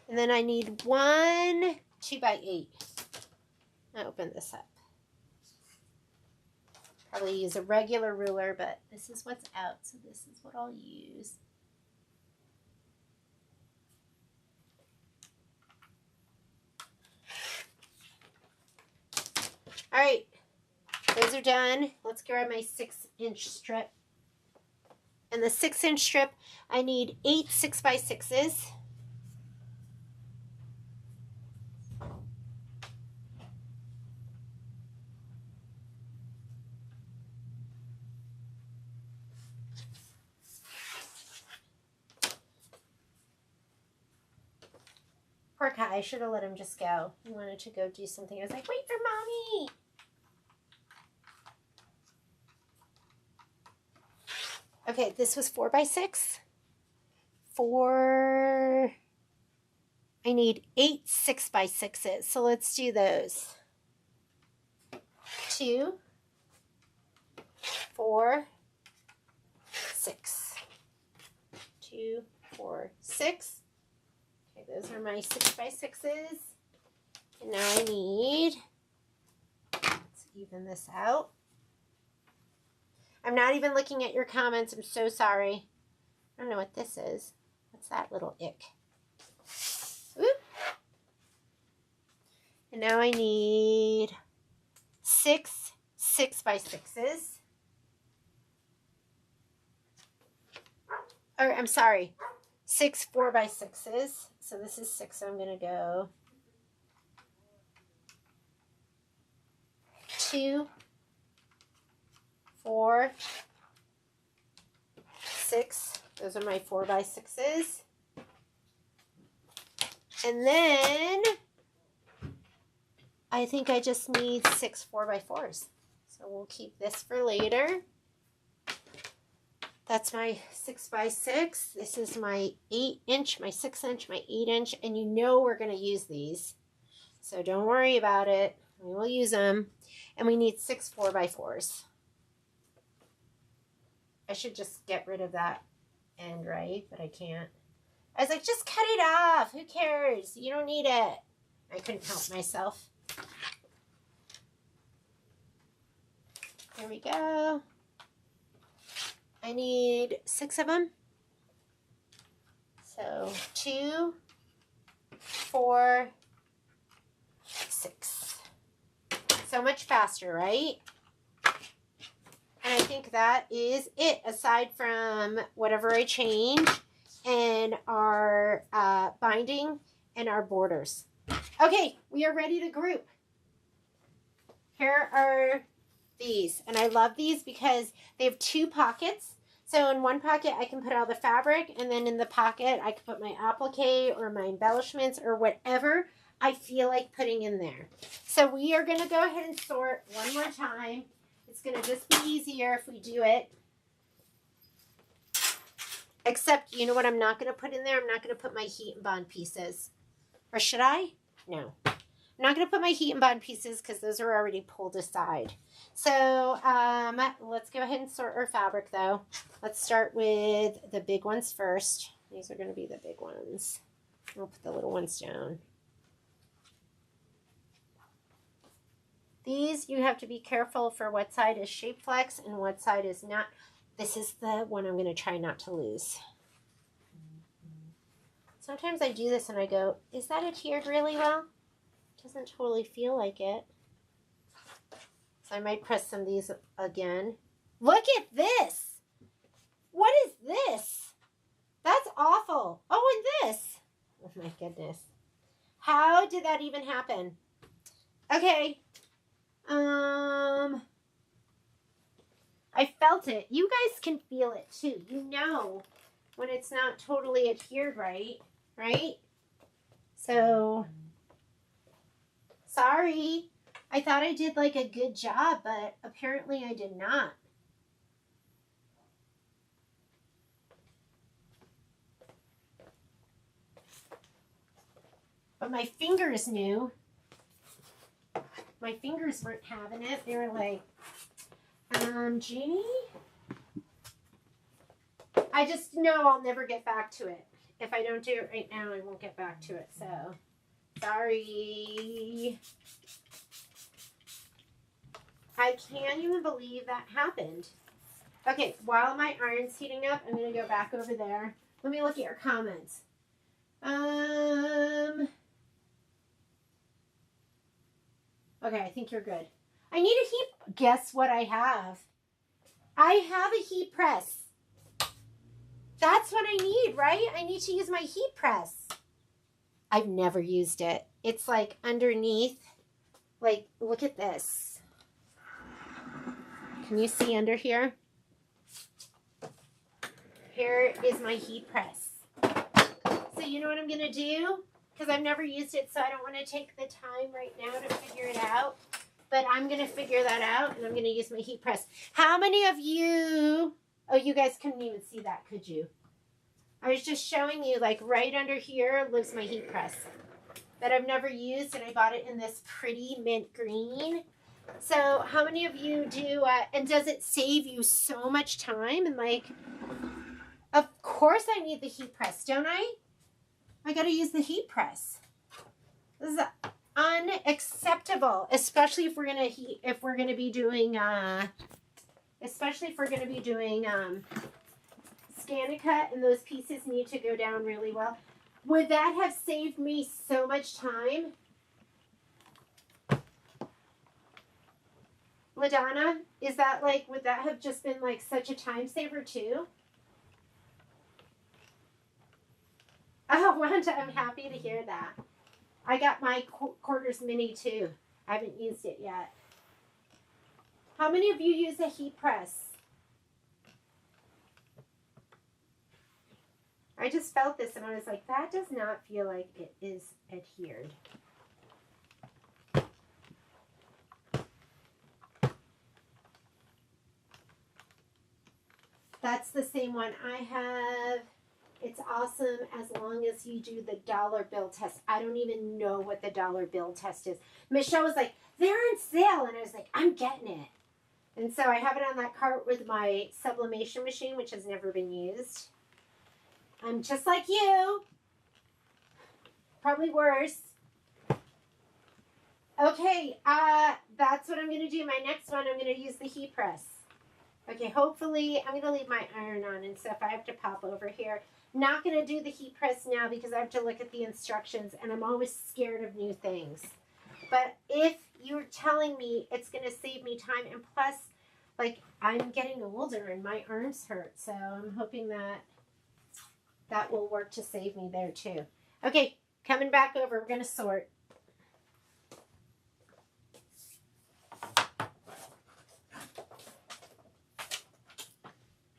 And then I need 1 2x8. I'll open this up. Probably use a regular ruler, but this is what's out, so this is what I'll use. All right, those are done. Let's grab my 6-inch strip. And the 6-inch strip, I need 8 6x6s. Poor Kai, I should have let him just go. He wanted to go do something. I was like, wait for mommy. Okay, this was 4x6. 4. I need 8 6x6s. So let's do those. 2, 4, 6. 2, 4, 6. Okay, those are my 6x6s. And now I need, let's even this out. I'm not even looking at your comments. I'm so sorry. I don't know what this is. What's that little ick? Oop. And now I need 6 6x6s. Or I'm sorry, 6 4x6s. So this is 6, so I'm going to go 2, 4, 6. Those are my 4x6s. And then I think I just need 6 4x4s. So we'll keep this for later. That's my 6x6. This is my 8-inch, my 6-inch, my 8-inch. And you know we're going to use these. So don't worry about it. We will use them. And we need 6 4x4s. I should just get rid of that end, right? But I can't. I was like, just cut it off. Who cares? You don't need it. I couldn't help myself. There we go. I need 6 of them. So 2, 4, 6. So much faster, right? And I think that is it, aside from whatever I change in our binding and our borders. Okay, we are ready to group. Here are these, and I love these because they have 2 pockets. So in one pocket I can put all the fabric, and then in the pocket I can put my applique or my embellishments or whatever I feel like putting in there. So we are going to go ahead and sort one more time. It's going to just be easier if we do it. Except, you know what I'm not going to put in there? I'm not going to put my heat and bond pieces. Or should I? No. I'm not going to put my heat and bond pieces because those are already pulled aside. So let's go ahead and sort our fabric, though. Let's start with the big ones first. These are going to be the big ones. I'll put the little ones down. These, you have to be careful for what side is shape flex and what side is not. This is the one I'm going to try not to lose. Sometimes I do this and I go, is that adhered really well? Doesn't totally feel like it. So I might press some of these again. Look at this. What is this? That's awful. Oh, and this. Oh my goodness. How did that even happen? Okay. I felt it. You guys can feel it too. You know when it's not totally adhered right? So, sorry. I thought I did like a good job, but apparently I did not. But my fingers knew. My fingers weren't having it. They were like, Jeannie, I just know I'll never get back to it. If I don't do it right now, I won't get back to it. So, sorry. I can't even believe that happened. Okay, while my iron's heating up, I'm going to go back over there. Let me look at your comments. Okay, I think you're good. I need a heat. Guess what I have? I have a heat press. That's what I need, right? I need to use my heat press. I've never used it. It's like underneath. Like, look at this. Can you see under here? Here is my heat press. So you know what I'm going to do? Because I've never used it, so I don't want to take the time right now to figure it out. But I'm going to figure that out, and I'm going to use my heat press. How many of you... Oh, you guys couldn't even see that, could you? I was just showing you, like, right under here lives my heat press that I've never used, and I bought it in this pretty mint green. So how many of you do... and does it save you so much time? And, like, of course I need the heat press, don't I? I got to use the heat press. This is unacceptable, especially if we're gonna be doing scan and cut, and those pieces need to go down really well. Would that have saved me so much time? LaDonna, is that like, would that have just been like such a time saver too? Oh, Wanda, I'm happy to hear that. I got my quarters mini too. I haven't used it yet. How many of you use a heat press? I just felt this and I was like, that does not feel like it is adhered. That's the same one I have. It's awesome as long as you do the dollar bill test. I don't even know what the dollar bill test is. Michelle was like, they're on sale. And I was like, I'm getting it. And so I have it on that cart with my sublimation machine, which has never been used. I'm just like you. Probably worse. Okay, that's what I'm going to do. My next one, I'm going to use the heat press. Okay, hopefully, I'm going to leave my iron on. And so if I have to pop over here, Not going to do the heat press now because I have to look at the instructions and I'm always scared of new things. But if you're telling me it's going to save me time, and plus, like, I'm getting older and my arms hurt, so I'm hoping that that will work to save me there too. Okay, coming back over, we're going to sort.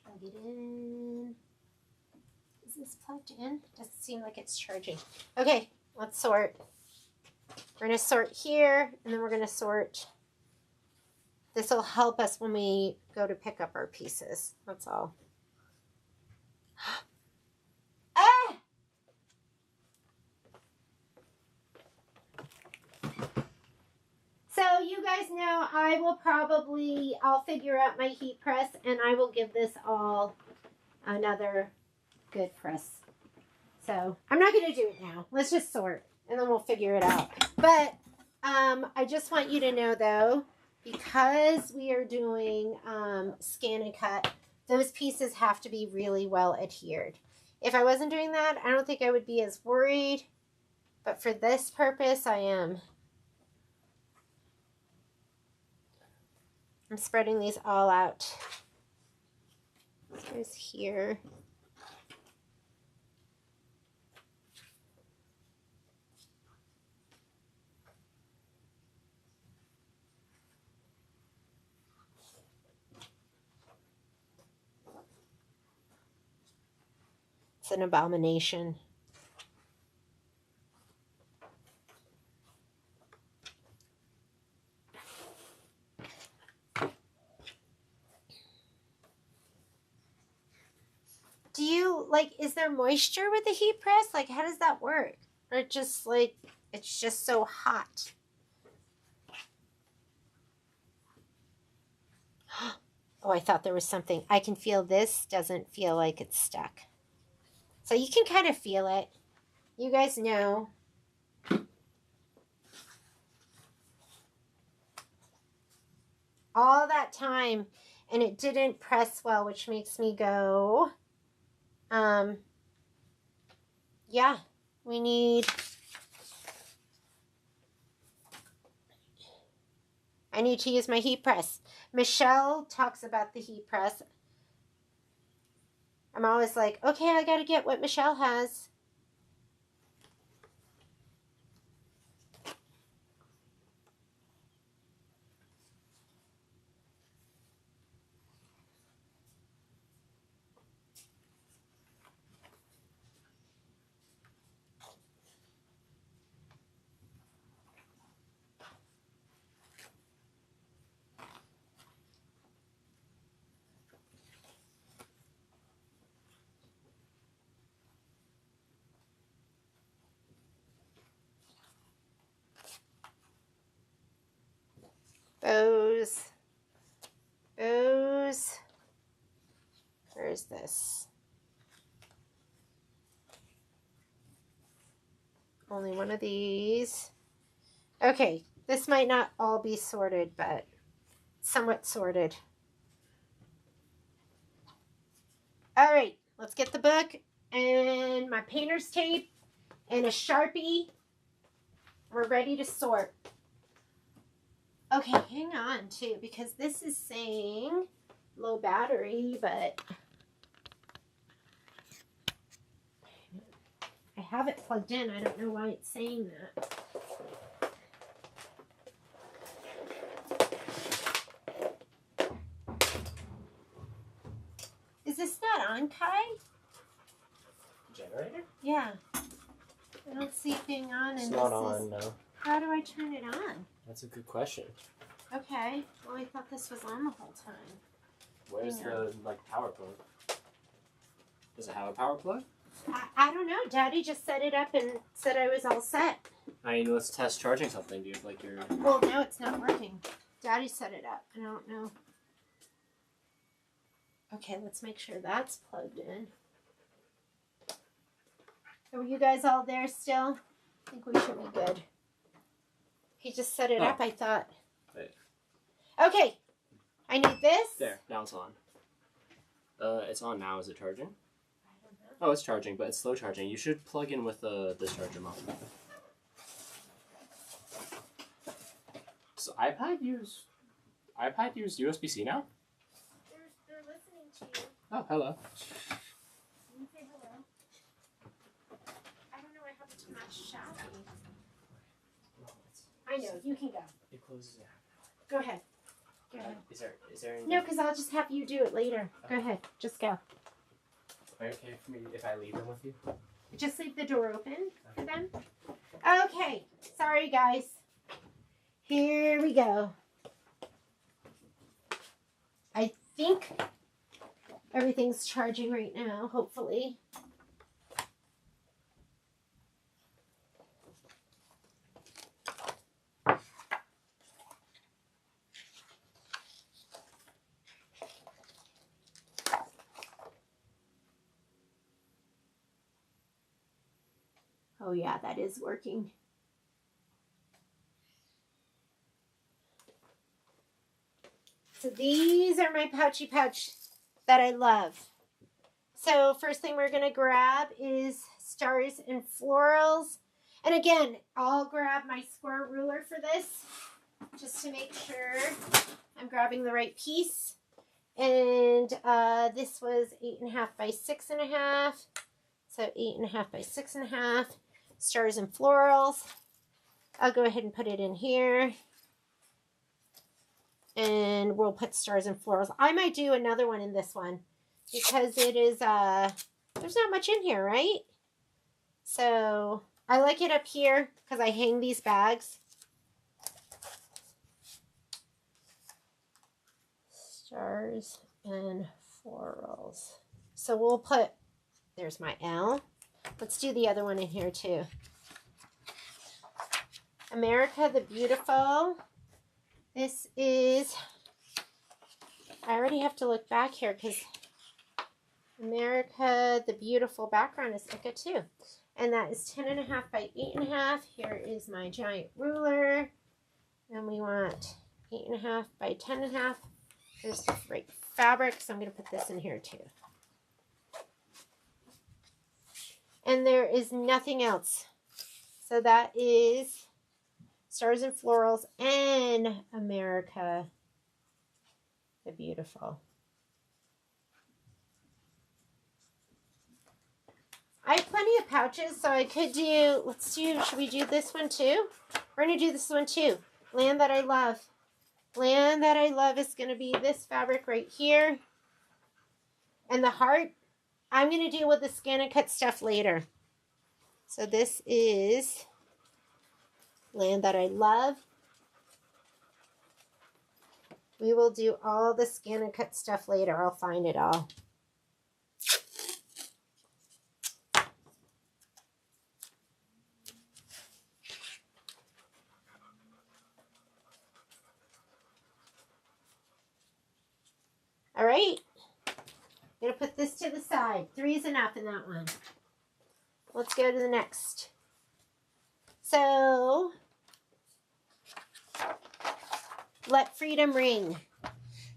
Plug it in. Is this plugged in? Doesn't seem like it's charging. Okay, let's sort. We're going to sort here, and then we're going to sort. This will help us when we go to pick up our pieces. That's all. Ah! So you guys know I'll figure out my heat press, and I will give this all another good press. So I'm not going to do it now. Let's just sort, and then we'll figure it out. But I just want you to know, though, because we are doing scan and cut, those pieces have to be really well adhered. If I wasn't doing that, I don't think I would be as worried. But for this purpose, I am. I'm spreading these all out. This goes here. It's an abomination. Do you, like, is there moisture with the heat press? Like, how does that work? Or just, like, it's just so hot? Oh, I thought there was something. I can feel this doesn't feel like it's stuck. So you can kind of feel it. You guys know. All that time, and it didn't press well, which makes me go, yeah, I need to use my heat press. Michelle talks about the heat press. I'm always like, okay, I got to get what Michelle has. Those. Where's this? Only one of these. Okay, this might not all be sorted, but somewhat sorted. All right, let's get the book and my painter's tape and a Sharpie. We're ready to sort. Okay, hang on too, because this is saying low battery, but I have it plugged in. I don't know why it's saying that. Is this not on, Kai? Generator? Yeah. I don't see it being on. It's not on, no. How do I turn it on? That's a good question. Okay. Well, I thought this was on the whole time. Where's the, power plug? Does it have a power plug? I don't know. Daddy just set it up and said I was all set. I mean, let's test charging something, dude. Like your... Well, now it's not working. Daddy set it up. I don't know. Okay, let's make sure that's plugged in. Are you guys all there still? I think we should be good. He just set it up, I thought. Wait. Okay. I need this. There. Now it's on. It's on now. Is it charging? I don't know. Oh, it's charging, but it's slow charging. You should plug in with this charger mom. So iPad use USB-C now? They're listening to you. Oh, hello. Can you say hello? I don't know. I have too much shopping. I know. You can go. It closes in half Go ahead. Go an ahead. hour. Is there any... No, because I'll just have you do it later. Go ahead. Just go. Okay for me if I leave them with you? Just leave the door open for them. Okay. Sorry, guys. Here we go. I think everything's charging right now, hopefully. Oh yeah, that is working. So these are my pouchy pouch that I love. So first thing we're going to grab is Stars and Florals. And again, I'll grab my square ruler for this just to make sure I'm grabbing the right piece. And this was 8.5 by 6.5. So 8.5 by 6.5. Stars and Florals. I'll go ahead and put it in here. And we'll put Stars and Florals. I might do another one in this one because it is, there's not much in here, right? So I like it up here because I hang these bags. Stars and Florals. So we'll put, there's my L. Let's do the other one in here too. America the Beautiful. This is, I already have to look back here because America the Beautiful background is thicker too. And that is 10.5 by 8.5. Here is my giant ruler. And we want 8.5 by 10.5. There's the right fabric, so I'm going to put this in here too. And there is nothing else. So that is Stars and Florals and America the Beautiful. I have plenty of pouches, so I could do, should we do this one too? We're going to do this one too. Land That I Love. Land That I Love is going to be this fabric right here. And the heart, I'm going to deal with the scan and cut stuff later. So this is Land That I Love. We will do all the scan and cut stuff later. I'll find it all. All right. I'm going to put this to the side. 3 is enough in that one. Let's go to the next. So, Let Freedom Ring.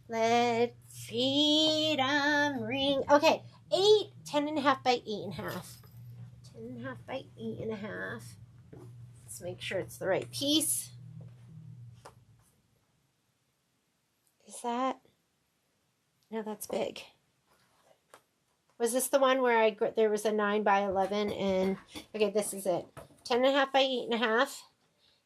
Let freedom ring. Okay, 10.5 by 8.5. 10.5 by 8.5. Let's make sure it's the right piece. Is that? No, that's big. Was this the one where there was a 9 by 11 and, okay, this is it. 10.5 by 8.5.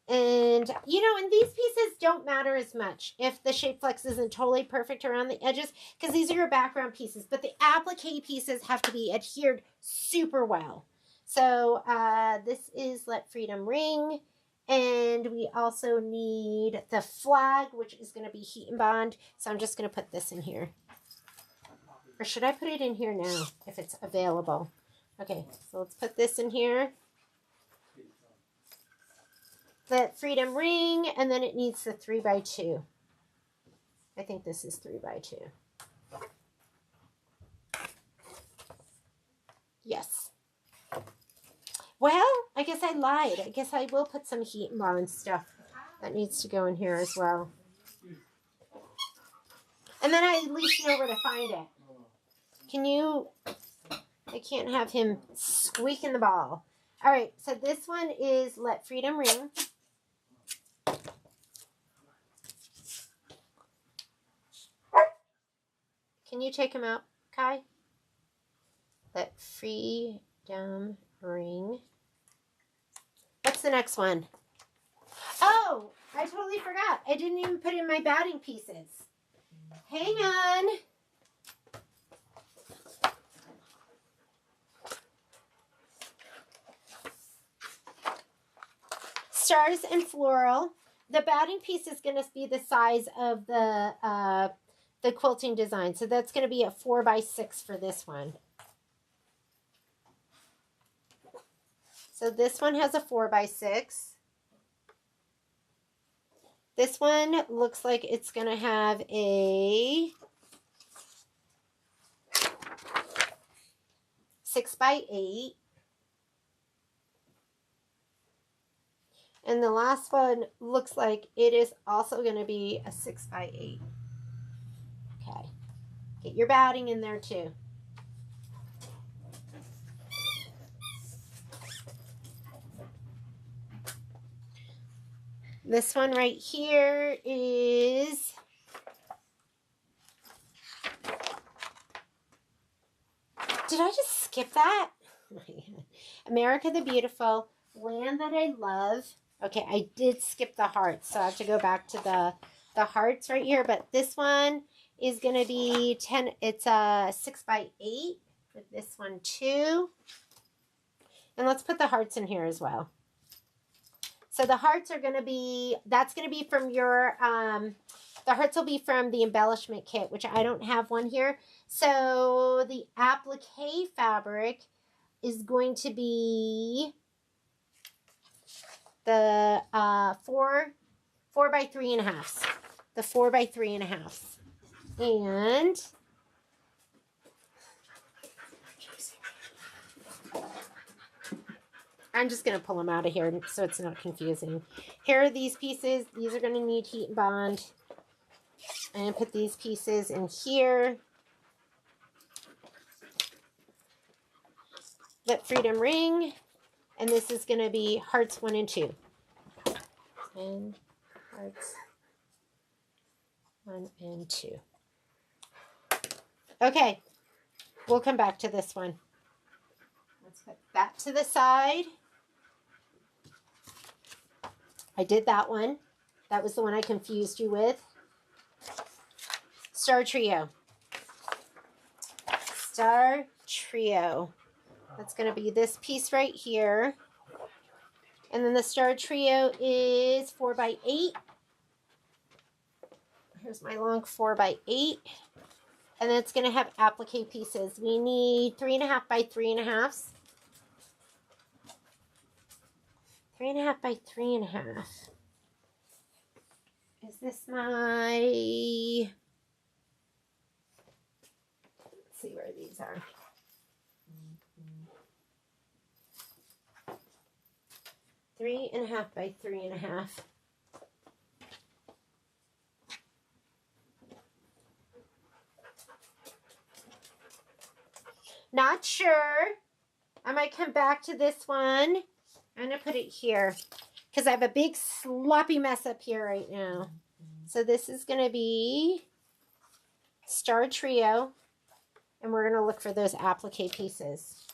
And, you know, and these pieces don't matter as much if the shape flex isn't totally perfect around the edges, because these are your background pieces, but the applique pieces have to be adhered super well. So this is Let Freedom Ring. And we also need the flag, which is going to be heat and bond. So I'm just going to put this in here. Or should I put it in here now if it's available? Okay, so let's put this in here. Let Freedom Ring, and then it needs the 3 by 2. I think this is 3 by 2. Yes. Well, I guess I lied. I guess I will put some heat and bond stuff that needs to go in here as well. And then I at least know where to find it. Can you I can't have him squeaking the ball. All right, so this one is Let Freedom Ring. Can you take him out, Kai? Let Freedom Ring. What's the next one? Oh, I totally forgot. I didn't even put in my batting pieces. Hang on. Stars and Floral. The batting piece is going to be the size of the quilting design. So that's going to be a 4x6 for this one. So this one has a 4x6. This one looks like it's going to have a 6x8. And the last one looks like it is also going to be a 6x8. Okay. Get your batting in there too. This one right here is did I just skip that? America the Beautiful, Land That I Love. Okay, I did skip the hearts, so I have to go back to the hearts right here. But this one is going to be 10. It's a 6x8 with this one too. And let's put the hearts in here as well. So the hearts are going to be, that's going to be from your, the hearts will be from the embellishment kit, which I don't have one here. So the applique fabric is going to be the 4x3.5. The 4x3.5. And I'm just going to pull them out of here so it's not confusing. Here are these pieces. These are going to need heat and bond. I'm going to put these pieces in here. Let Freedom Ring. And this is going to be hearts 1 and 2. And hearts 1 and 2. Okay. We'll come back to this one. Let's put that to the side. I did that one. That was the one I confused you with. Star Trio. Star Trio. That's going to be this piece right here. And then the Star Trio is 4x8. Here's my long 4x8. And then it's going to have applique pieces. We need 3.5 by 3.5. 3.5 by 3.5. Is this my... Let's see where these are. Three and a half by 3.5. Not sure. I might come back to this one. I'm going to put it here because I have a big sloppy mess up here right now. So this is going to be Star Trio. And we're going to look for those applique pieces.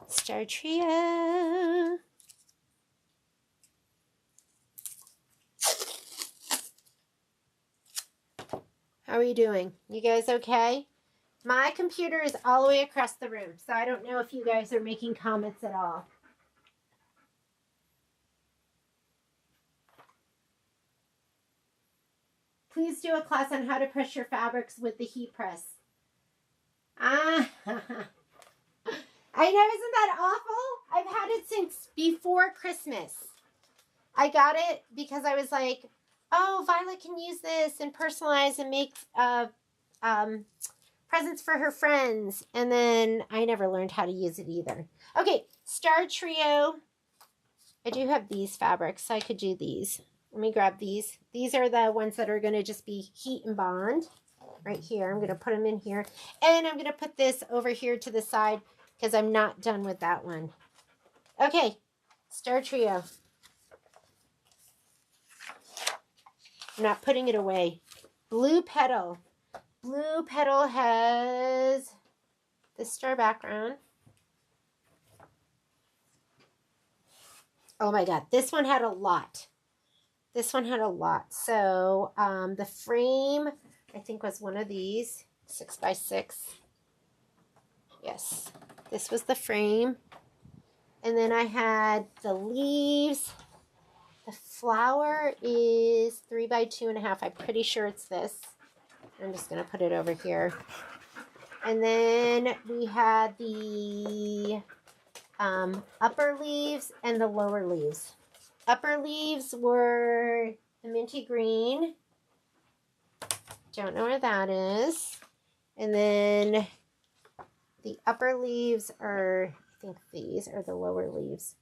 Star Trio. How are you doing? You guys okay? My computer is all the way across the room, so I don't know if you guys are making comments at all. Please do a class on how to press your fabrics with the heat press. Ah, I know, isn't that awful? I've had it since before Christmas. I got it because I was like, oh, Violet can use this and personalize and make presents for her friends. And then I never learned how to use it either. Okay, Star Trio. I do have these fabrics, so I could do these. Let me grab these. These are the ones that are going to just be heat and bond. Right here. I'm going to put them in here. And I'm going to put this over here to the side because I'm not done with that one. Okay, Star Trio. I'm not putting it away. Blue Petal. Blue Petal has this star background. Oh my God, this one had a lot. This one had a lot. So the frame, I think, was one of these, 6x6. Yes, this was the frame. And then I had the leaves. The flower is 3x2.5. I'm pretty sure it's this. I'm just going to put it over here. And then we had the upper leaves and the lower leaves. Upper leaves were the minty green. Don't know where that is. And then the upper leaves are, I think these are the lower leaves.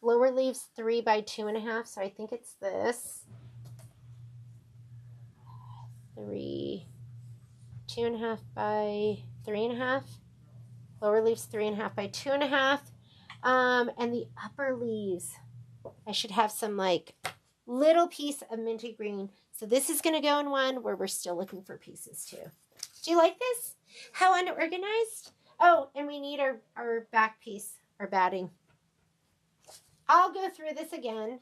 Lower leaves 3x2.5, so I think it's this. 2.5 by 3.5. Lower leaves 3.5 by 2.5. And the upper leaves, I should have some like little piece of minty green. So this is going to go in one where we're still looking for pieces too. Do you like this? How unorganized? Oh, and we need our back piece, our batting. I'll go through this again.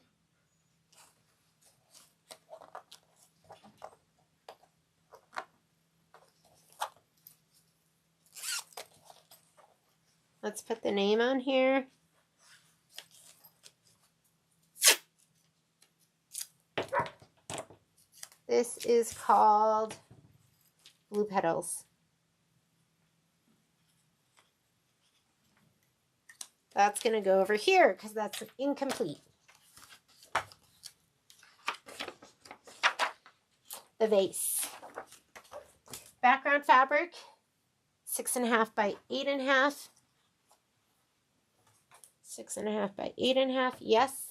Let's put the name on here. This is called Blue Petals. That's going to go over here because that's incomplete. The vase. Background fabric, 6.5 by 8.5. 6.5 by 8.5, yes.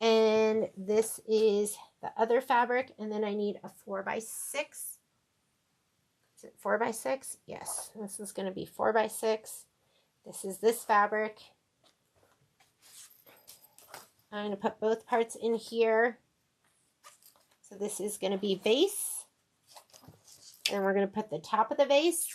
And this is the other fabric, and then I need a 4x6. Is it 4x6? Yes, this is going to be 4x6. This is this fabric. I'm going to put both parts in here. So this is going to be vase. And we're going to put the top of the vase.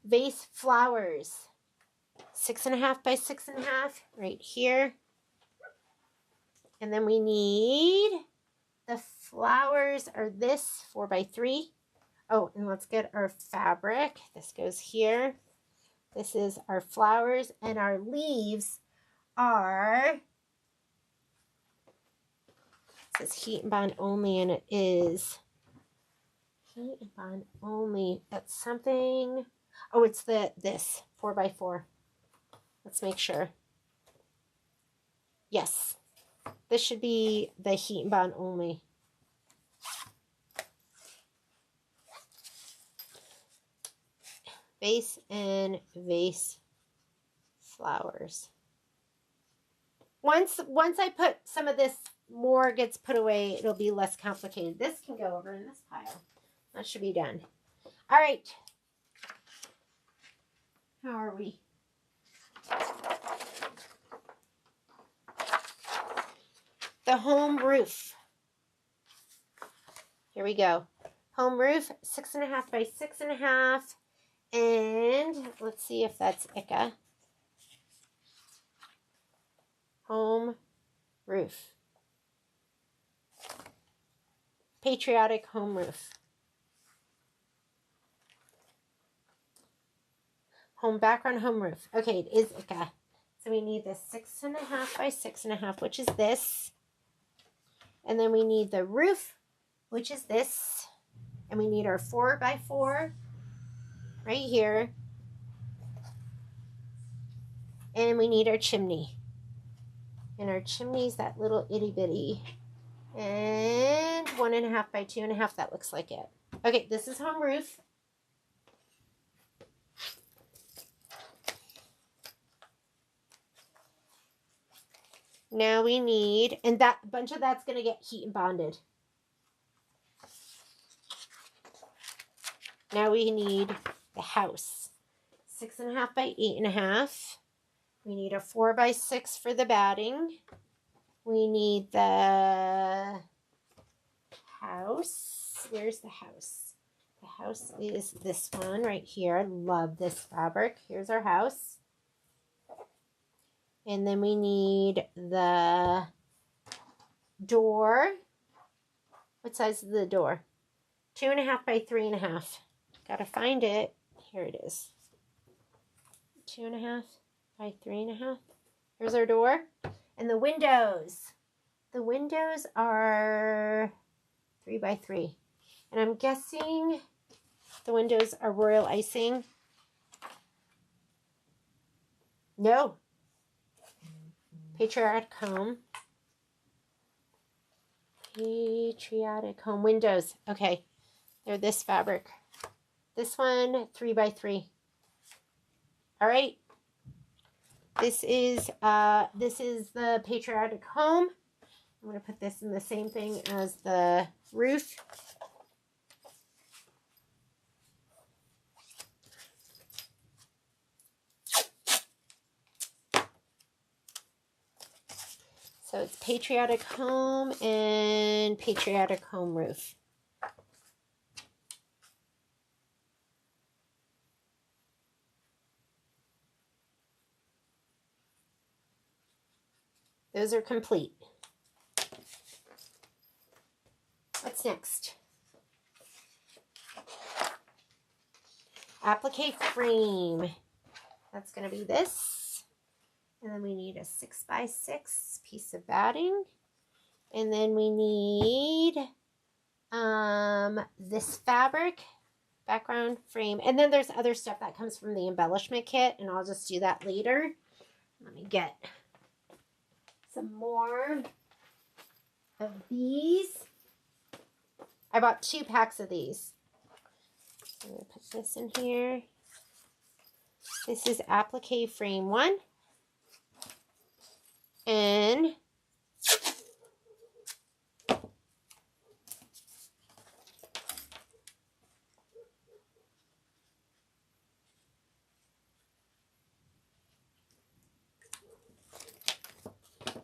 Vase flowers. 6.5 by 6.5 right here. And then we need the flowers are this 4x3. Oh, and let's get our fabric. This goes here. This is our flowers, and our leaves are, it says heat and bond only, and it is heat and bond only. That's something. Oh, it's this 4x4. Let's make sure. Yes, this should be the heat and bond only. Vase and vase flowers. Once I put some of this more gets put away, it'll be less complicated. This can go over in this pile. That should be done. All right. How are we? The home roof. Here we go. Home roof, 6.5 by 6.5. And let's see if that's Ica. Home roof. Patriotic home roof. Home background home roof. Okay, it is Ica. So we need the 6.5 by 6.5, which is this. And then we need the roof, which is this. And we need our 4x4 right here. And we need our chimney. And our chimney's that little itty bitty. And 1.5 by 2.5, that looks like it. Okay, this is home roof. Now we need, and that a bunch of that's going to get heat and bonded. Now we need the house. 6.5 by 8.5. We need a 4 by 6 for the batting. We need the house. Where's the house? The house is this one right here. I love this fabric. Here's our house. And then we need the door. What size is the door? 2.5 by 3.5. Gotta find it. Here it is. 2.5 by 3.5. Here's our door. And the windows. The windows are 3 by 3. And I'm guessing the windows are royal icing. No. Patriotic home. Patriotic home windows. Okay. They're this fabric. This one, 3 by 3. All right. This is the patriotic home. I'm going to put this in the same thing as the roof. So it's patriotic home and patriotic home roof. Those are complete. What's next? Applique frame. That's going to be this. And then we need a 6 by 6 piece of batting. And then we need this fabric, background frame. And then there's other stuff that comes from the embellishment kit. And I'll just do that later. Let me get some more of these. I bought 2 packs of these. I'm going to put this in here. This is applique frame 1. And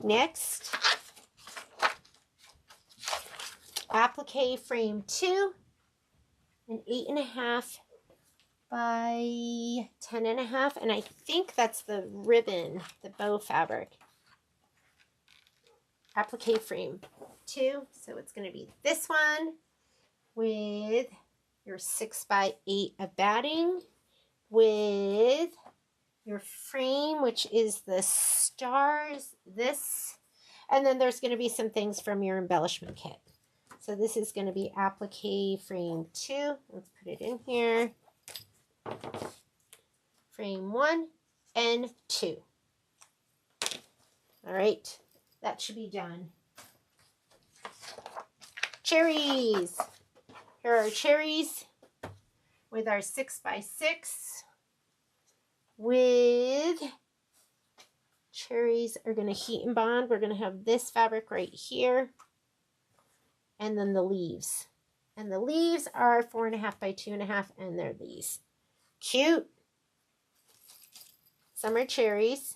next, applique frame 2, an 8.5 by 10.5, and I think that's the ribbon, the bow fabric. Applique frame 2, so it's going to be this one with your 6 by 8 of batting, with your frame, which is the stars, this, and then there's going to be some things from your embellishment kit. So this is going to be applique frame 2. Let's put it in here. Frame 1 and 2. All right, that should be done. Cherries. Here are cherries with our 6 by 6. With cherries are going to heat and bond. We're going to have this fabric right here. And then the leaves. And the leaves are 4.5 by 2.5, and they're these. Cute. Summer cherries.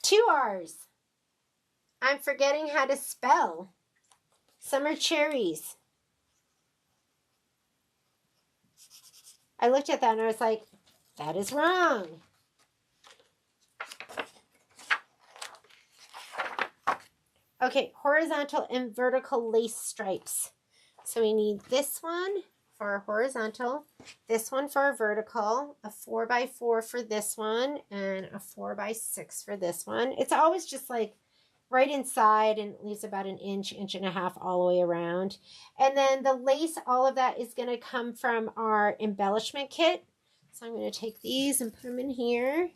Two R's. I'm forgetting how to spell. Summer cherries. I looked at that and I was like, that is wrong. Okay, horizontal and vertical lace stripes. So we need this one for a horizontal, this one for a vertical, a 4 by 4 for this one, and a 4 by 6 for this one. It's always just like right inside, and it leaves about an inch, inch and a half all the way around. And then the lace, all of that is going to come from our embellishment kit. So I'm going to take these and put them in here.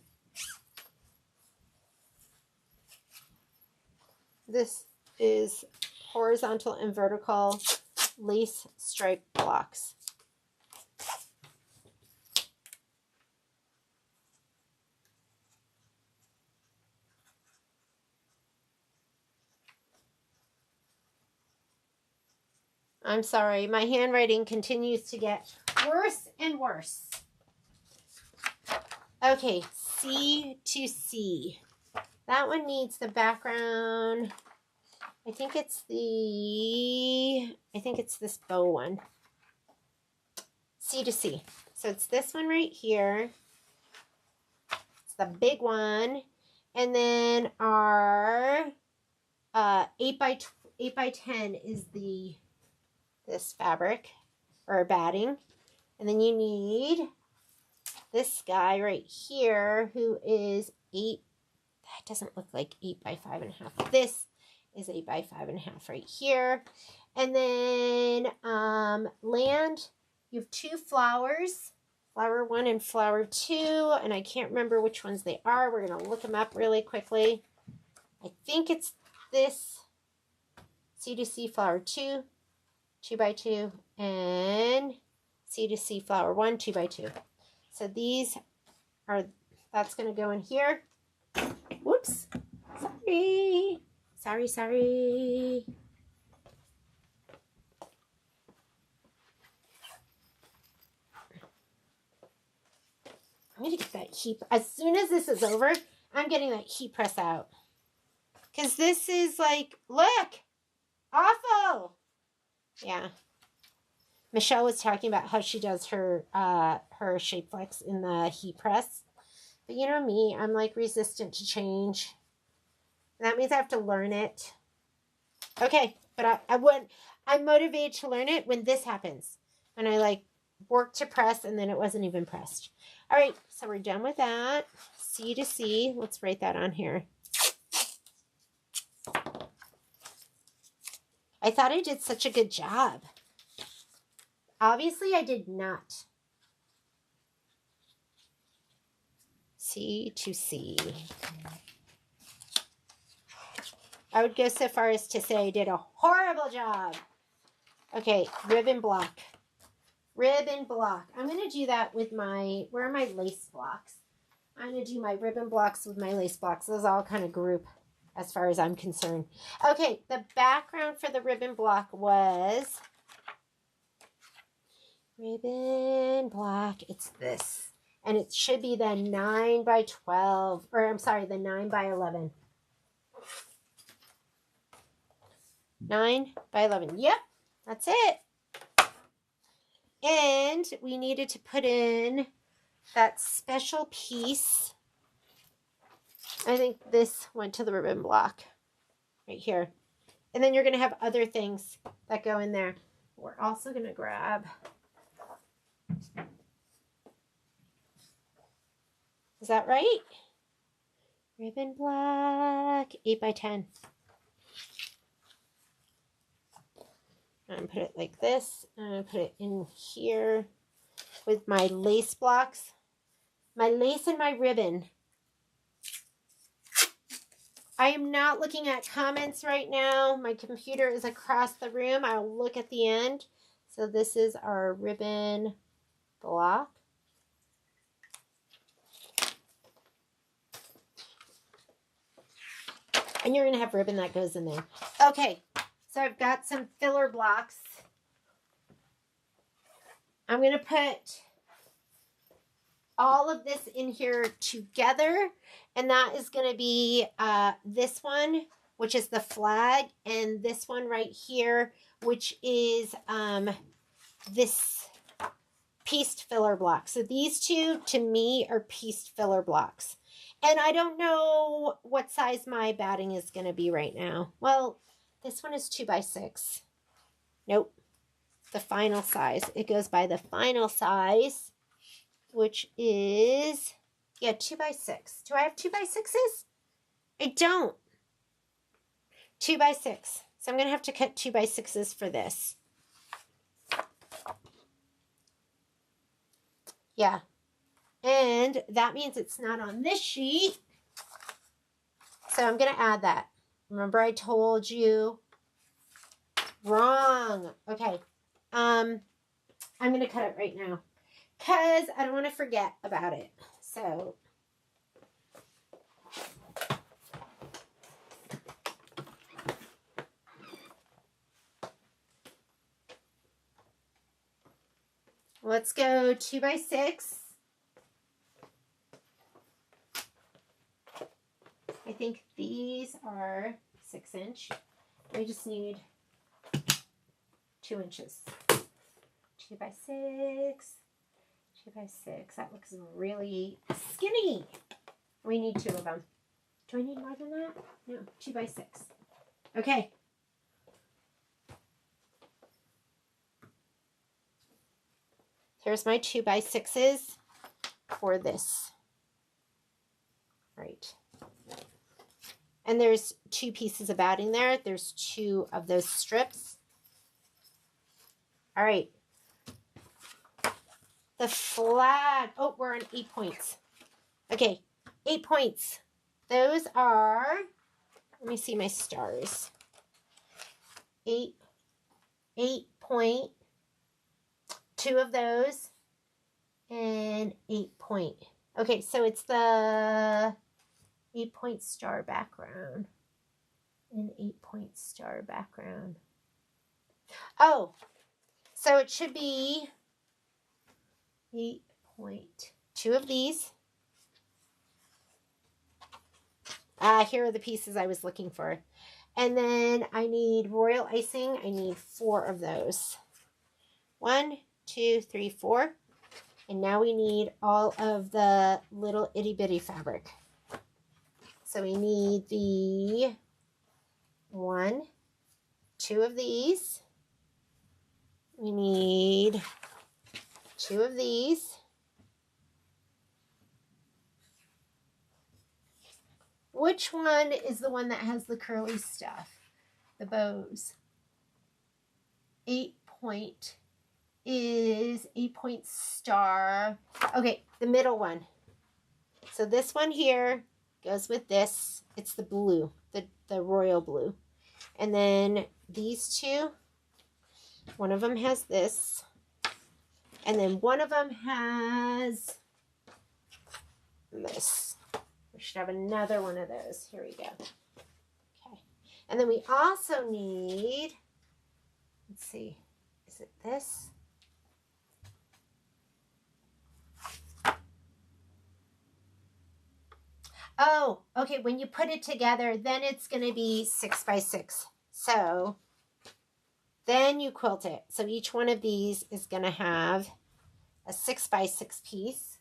This is horizontal and vertical lace stripe blocks. I'm sorry, my handwriting continues to get worse and worse. Okay, C to C. That one needs the background. I think it's this bow one. C to C. So it's this one right here. It's the big one. And then our 8 by 10 is this fabric or batting. And then you need this guy right here who is 8. That doesn't look like 8 by 5.5. This is 8 by 5.5 right here. And then land, you have 2 flowers, flower 1 and flower 2, and I can't remember which ones they are. We're going to look them up really quickly. I think it's this C to C flower 2, 2 by 2, and C to C flower 1, 2 by 2. So these are, that's going to go in here. Whoops. Sorry. I'm going to get that heat. As soon as this is over, I'm getting that heat press out. Because this is like, look, awful. Yeah. Michelle was talking about how she does her shape flex in the heat press. But you know me, I'm like resistant to change. That means I have to learn it. Okay, but I'm motivated to learn it when this happens. When I like work to press and then it wasn't even pressed. All right, so we're done with that. C to C, let's write that on here. I thought I did such a good job. Obviously, I did not. C to C. I would go so far as to say I did a horrible job. Okay, ribbon block. Ribbon block. I'm going to do that with my, where are my lace blocks? I'm going to do my ribbon blocks with my lace blocks. Those all kind of group as far as I'm concerned. Okay, the background for the ribbon block was ribbon block. It's this. And it should be the 9 by 12, or I'm sorry, the 9 by 11. 9 by 11. Yep, that's it. And we needed to put in that special piece. I think this went to the ribbon block right here. And then you're going to have other things that go in there. We're also going to grab, is that right? Ribbon block, 8 by 10. I'm going to put it like this. I'm going to put it in here with my lace blocks. My lace and my ribbon. I am not looking at comments right now. My computer is across the room. I'll look at the end. So this is our ribbon block. And you're going to have ribbon that goes in there. Okay. So I've got some filler blocks. I'm going to put all of this in here together. And that is going to be this one, which is the flag. And this one right here, which is this pieced filler block. So these two, to me, are pieced filler blocks. And I don't know what size my batting is going to be right now. Well, this one is 2 by 6. Nope. The final size. It goes by the final size, which is, yeah, 2 by 6. Do I have 2 by 6s? I don't. 2 by 6. So I'm going to have to cut 2 by 6s for this. Yeah. And that means it's not on this sheet. So I'm going to add that. Remember I told you? Wrong. Okay. I'm going to cut it right now because I don't want to forget about it. So let's go 2 by 6. I think these are 6 inch. We just need 2 inches. 2 by 6. 2 by 6. That looks really skinny. We need 2 of them. Do I need more than that? No, 2 by 6. Okay. Here's my 2 by 6s for this. Right. And there's 2 pieces of batting there. There's 2 of those strips. All right. The flag. Oh, we're on 8 points. Okay, 8 points. Those are, let me see my stars. 8 point. 2 of those. And 8 point. Okay, so it's the 8 point star background. And 8 point star background. Oh, so it should be 8 point. 2 of these. Here are the pieces I was looking for. And then I need royal icing. I need 4 of those. 1, 2, 3, 4. And now we need all of the little itty bitty fabric. So we need the 1, 2 of these. We need 2 of these. Which one is the one that has the curly stuff? The bows. 8 point is 8 point star. Okay, the middle one. So this one here goes with this. It's the blue, the royal blue. And then these 2, one of them has this. And then one of them has this. We should have another one of those. Here we go. Okay. And then we also need, let's see, is it this? Oh, okay. When you put it together, then it's going to be 6 by 6. So then you quilt it. So each one of these is going to have a 6 by 6 piece.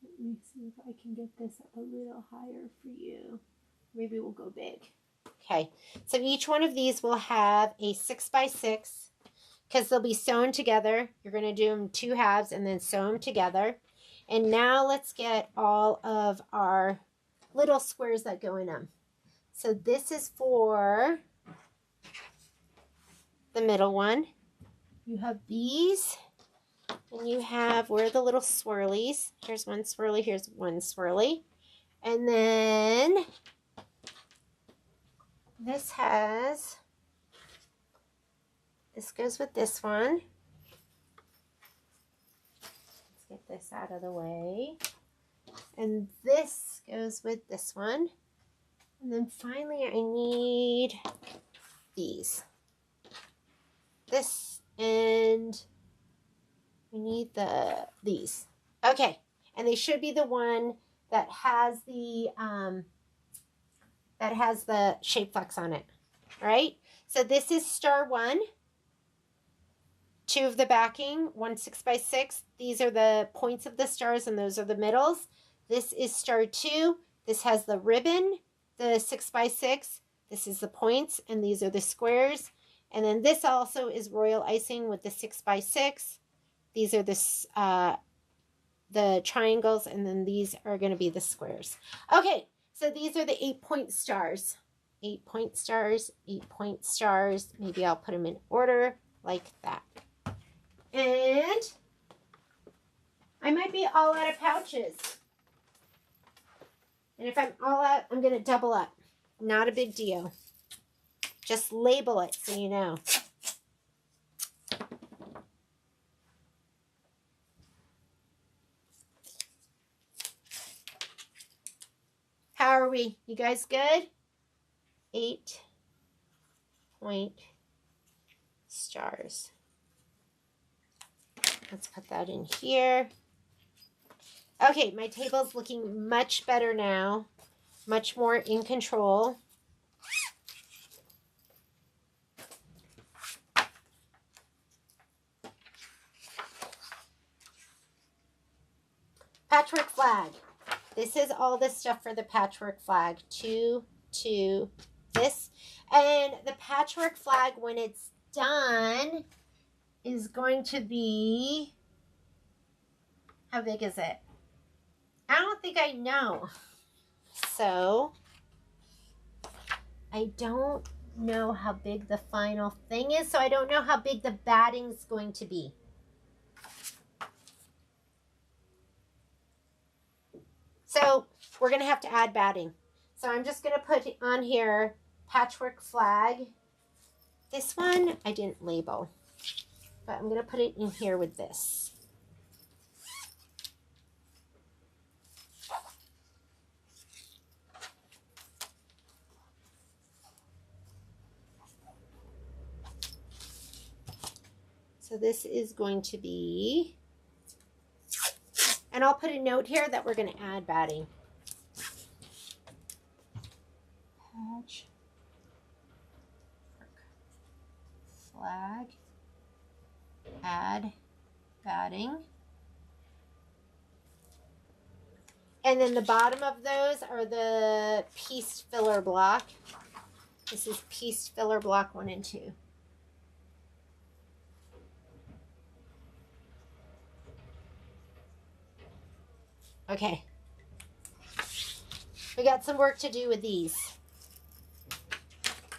Let me see if I can get this up a little higher for you. Maybe we'll go big. Okay, so each one of these will have a 6 by 6 because they'll be sewn together. You're going to do them 2 halves and then sew them together. And now let's get all of our little squares that go in them. So this is for the middle one. You have these. And you have, where are the little swirlies? Here's one swirly, here's one swirly. And then this goes with this one. Let's get this out of the way. And this goes with this one. And then finally I need these. This and we need these. Okay, and they should be the one that has the shape flex on it. All right. So this is star 1. 2 of the backing, 1 6 by 6. These are the points of the stars, and those are the middles. This is star 2. This has the ribbon, the 6 by 6. This is the points, and these are the squares. And then this also is royal icing with the 6 by 6. These are the triangles, and then these are going to be the squares. Okay, so these are the 8 point stars. 8 point stars, 8 point stars. Maybe I'll put them in order like that. And I might be all out of pouches. And if I'm all out, I'm going to double up. Not a big deal. Just label it so you know. How are we? You guys good? 8 point stars. Let's put that in here. Okay, my table's looking much better now. Much more in control. Patchwork flag. This is all the stuff for the patchwork flag. 2, 2, this. And the patchwork flag, when it's done, is going to be, how big is it? I don't think I know. So, I don't know how big the final thing is, so I don't know how big the batting's going to be. So, we're going to have to add batting. So, I'm just going to put on here patchwork flag. This one, I didn't label, but I'm going to put it in here with this. So this is going to be, and I'll put a note here that we're going to add batting. Patch flag, add batting. And then the bottom of those are the pieced filler block. This is pieced filler block 1 and 2. Okay. We got some work to do with these.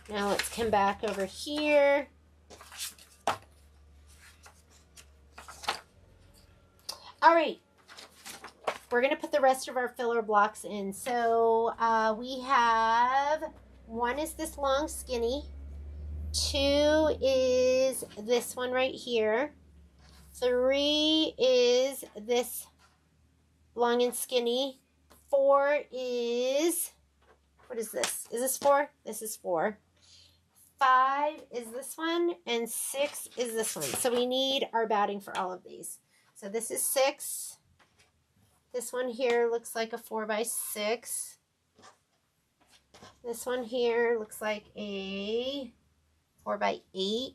Now let's come back over here. All right. We're going to put the rest of our filler blocks in. So we have, 1 is this long skinny. 2 is this one right here. 3 is this long and skinny. 4 is, what is this? Is this 4? This is 4. 5 is this one, and 6 is this one. So we need our batting for all of these. So this is 6. This one here looks like a 4x6. This one here looks like a 4x8.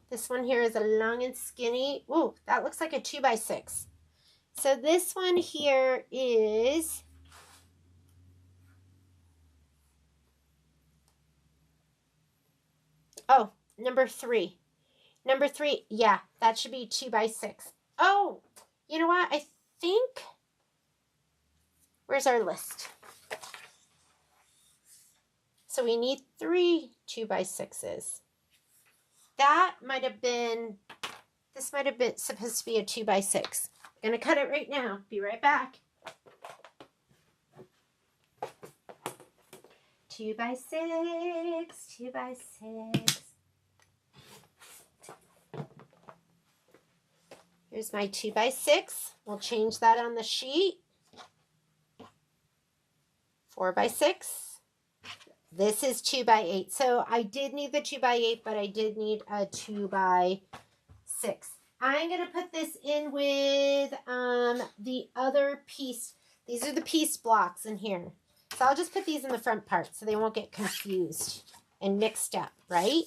This one here is a long and skinny. Ooh, that looks like a 2x6. So this one here is, oh, number 3. Number 3, yeah, that should be 2x6. Oh, you know what? I think, where's our list? So we need 3 2x6s. That might have been, this might have been supposed to be a 2x6. I'm going to cut it right now. Be right back. 2x6, 2x6. Here's my 2x6. We'll change that on the sheet. 4x6. This is 2x8. So I did need the 2x8, but I did need a 2x6. I'm going to put this in with the other piece. These are the piece blocks in here. So I'll just put these in the front part so they won't get confused and mixed up, right?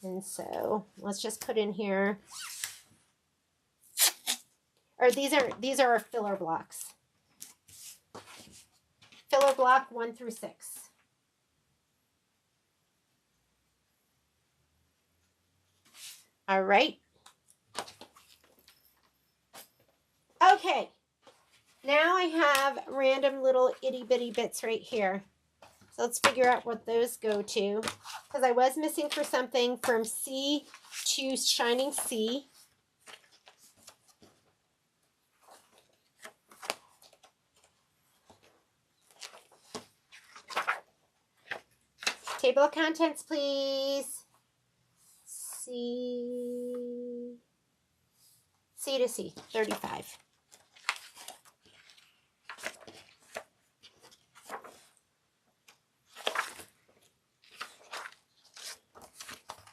And so let's just put in here. Or these are our filler blocks. Filler block 1 through 6. All right. Okay. Now I have random little itty bitty bits right here. So let's figure out what those go to. Because I was missing for something from C to Shining C. Table of contents, please. C to C, 35.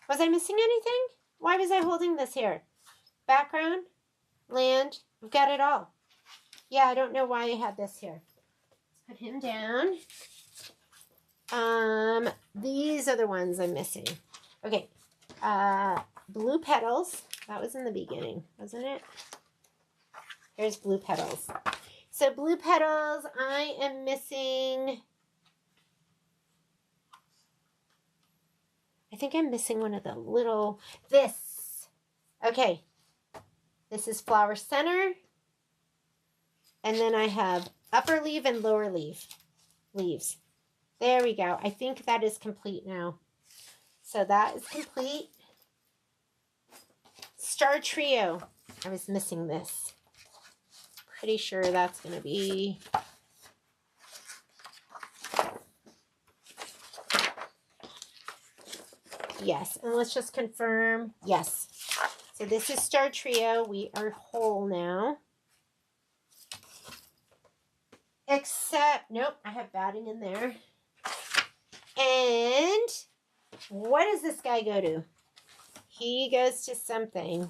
Was I missing anything? Why was I holding this here? Background, land, I've got it all. Yeah, I don't know why I had this here. Let's put him down. These are the ones I'm missing. Okay, blue petals. That was in the beginning, wasn't it? Here's blue petals. So blue petals, I am missing. I think I'm missing one of the little, this. Okay, this is flower center. And then I have upper leaf and lower leaves. There we go. I think that is complete now. So that is complete. Star Trio. I was missing this. Pretty sure that's going to be... Yes, and let's just confirm. Yes. So this is Star Trio. We are whole now. Except, nope, I have batting in there. And what does this guy go to? He goes to something.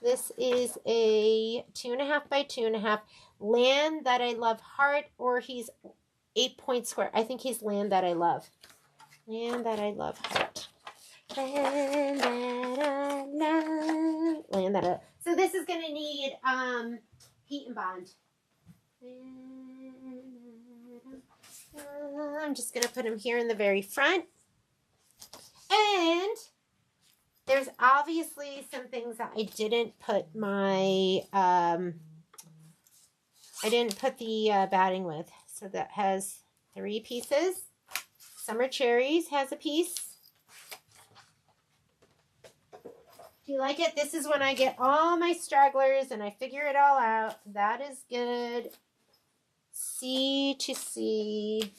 This is a 2.5 by 2.5 land that I love heart, or he's 8-point square. I think he's land that I love. Land that I love heart. Land that I love. Land that I... So this is going to need heat and bond. I'm just going to put him here in the very front. And there's obviously some things that I didn't put my, I didn't put the batting with. So that has 3 pieces. Summer Cherries has a piece. Do you like it? This is when I get all my stragglers and I figure it all out. That is good. C to C.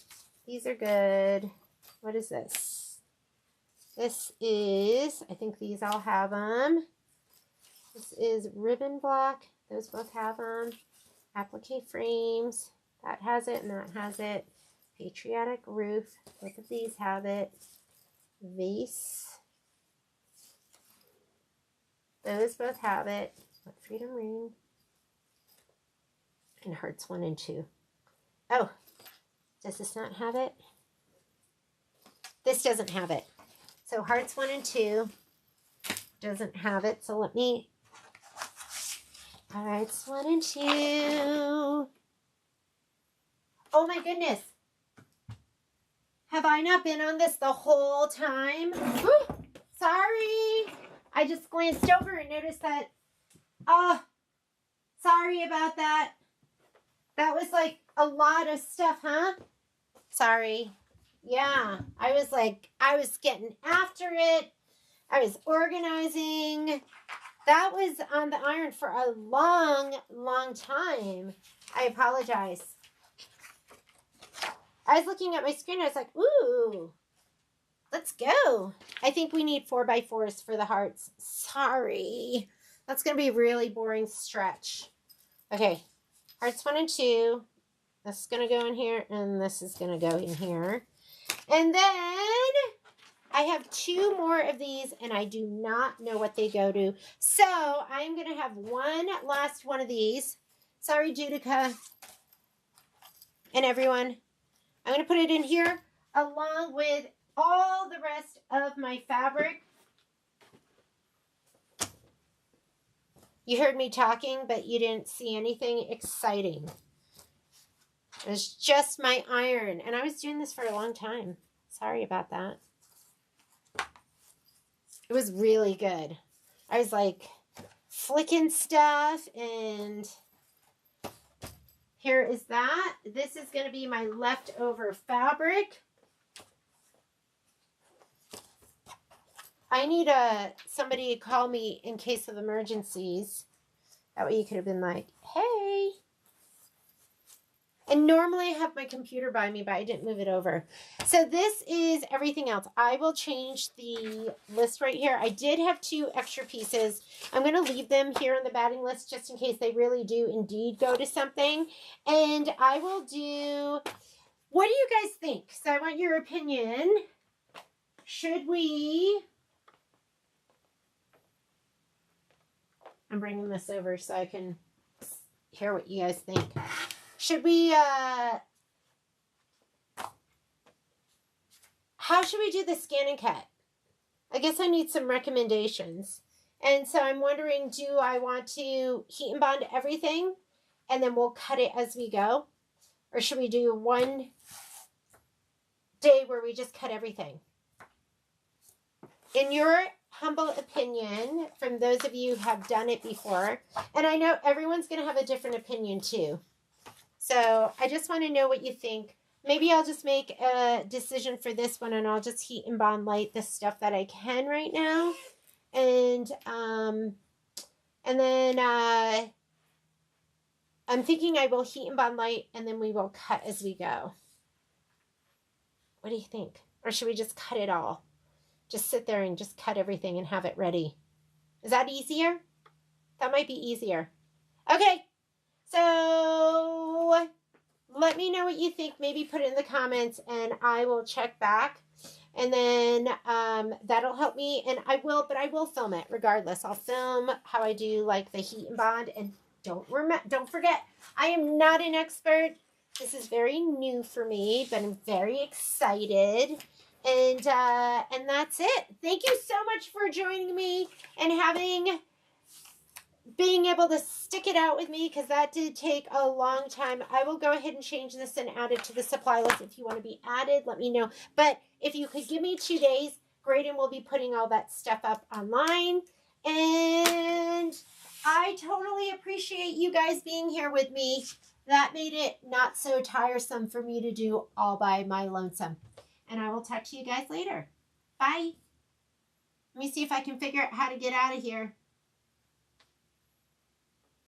These are good. What is this? This is, I think these all have them. This is ribbon block. Those both have them. Applique frames. That has it and that has it. Patriotic roof. Both of these have it. Vase. Those both have it. Freedom ring. And hearts 1 and 2. Oh, does this not have it? This doesn't have it. So hearts 1 and 2 doesn't have it. So let me, hearts 1 and 2. Oh my goodness. Have I not been on this the whole time? Whew, sorry. I just glanced over and noticed that, sorry about that. That was like a lot of stuff, huh? Sorry. Yeah, I was getting after it. I was organizing. That was on the iron for a long, long time. I apologize. I was looking at my screen. I was like, ooh, let's go. I think we need 4x4s for the hearts. Sorry. That's going to be a really boring stretch. Okay. Hearts 1 and 2. This is going to go in here, and this is going to go in here. And then I have 2 more of these, and I do not know what they go to. So I'm going to have one last one of these. Sorry, Judica and everyone. I'm going to put it in here along with all the rest of my fabric. You heard me talking, but you didn't see anything exciting. It was just my iron, and I was doing this for a long time. Sorry about that. It was really good. I was like flicking stuff, and here is that. This is going to be my leftover fabric. I need somebody to call me in case of emergencies. That way you could have been like, hey. And normally I have my computer by me, but I didn't move it over. So this is everything else. I will change the list right here. I did have 2 extra pieces. I'm going to leave them here on the batting list just in case they really do indeed go to something. And I will do, what do you guys think? So I want your opinion. Should we, I'm bringing this over so I can hear what you guys think. Should we, how should we do the scan and cut? I guess I need some recommendations. And so I'm wondering, do I want to heat and bond everything and then we'll cut it as we go? Or should we do one day where we just cut everything? In your humble opinion, from those of you who have done it before, and I know everyone's going to have a different opinion too. So I just want to know what you think. Maybe I'll just make a decision for this one and I'll just heat and bond light the stuff that I can right now. And then I'm thinking I will heat and bond light and then we will cut as we go. What do you think? Or should we just cut it all? Just sit there and just cut everything and have it ready. Is that easier? That might be easier. Okay. So let me know what you think. Maybe put it in the comments and I will check back. And then that'll help me. And I will film it regardless. I'll film how I do like the heat and bond. And don't forget, I am not an expert. This is very new for me, but I'm very excited. And that's it. Thank you so much for joining me and being able to stick it out with me, because that did take a long time. I will go ahead and change this and add it to the supply list. If you want to be added, let me know. But if you could give me 2 days, Graydon will be putting all that stuff up online. And I totally appreciate you guys being here with me. That made it not so tiresome for me to do all by my lonesome. And I will talk to you guys later. Bye. Let me see if I can figure out how to get out of here.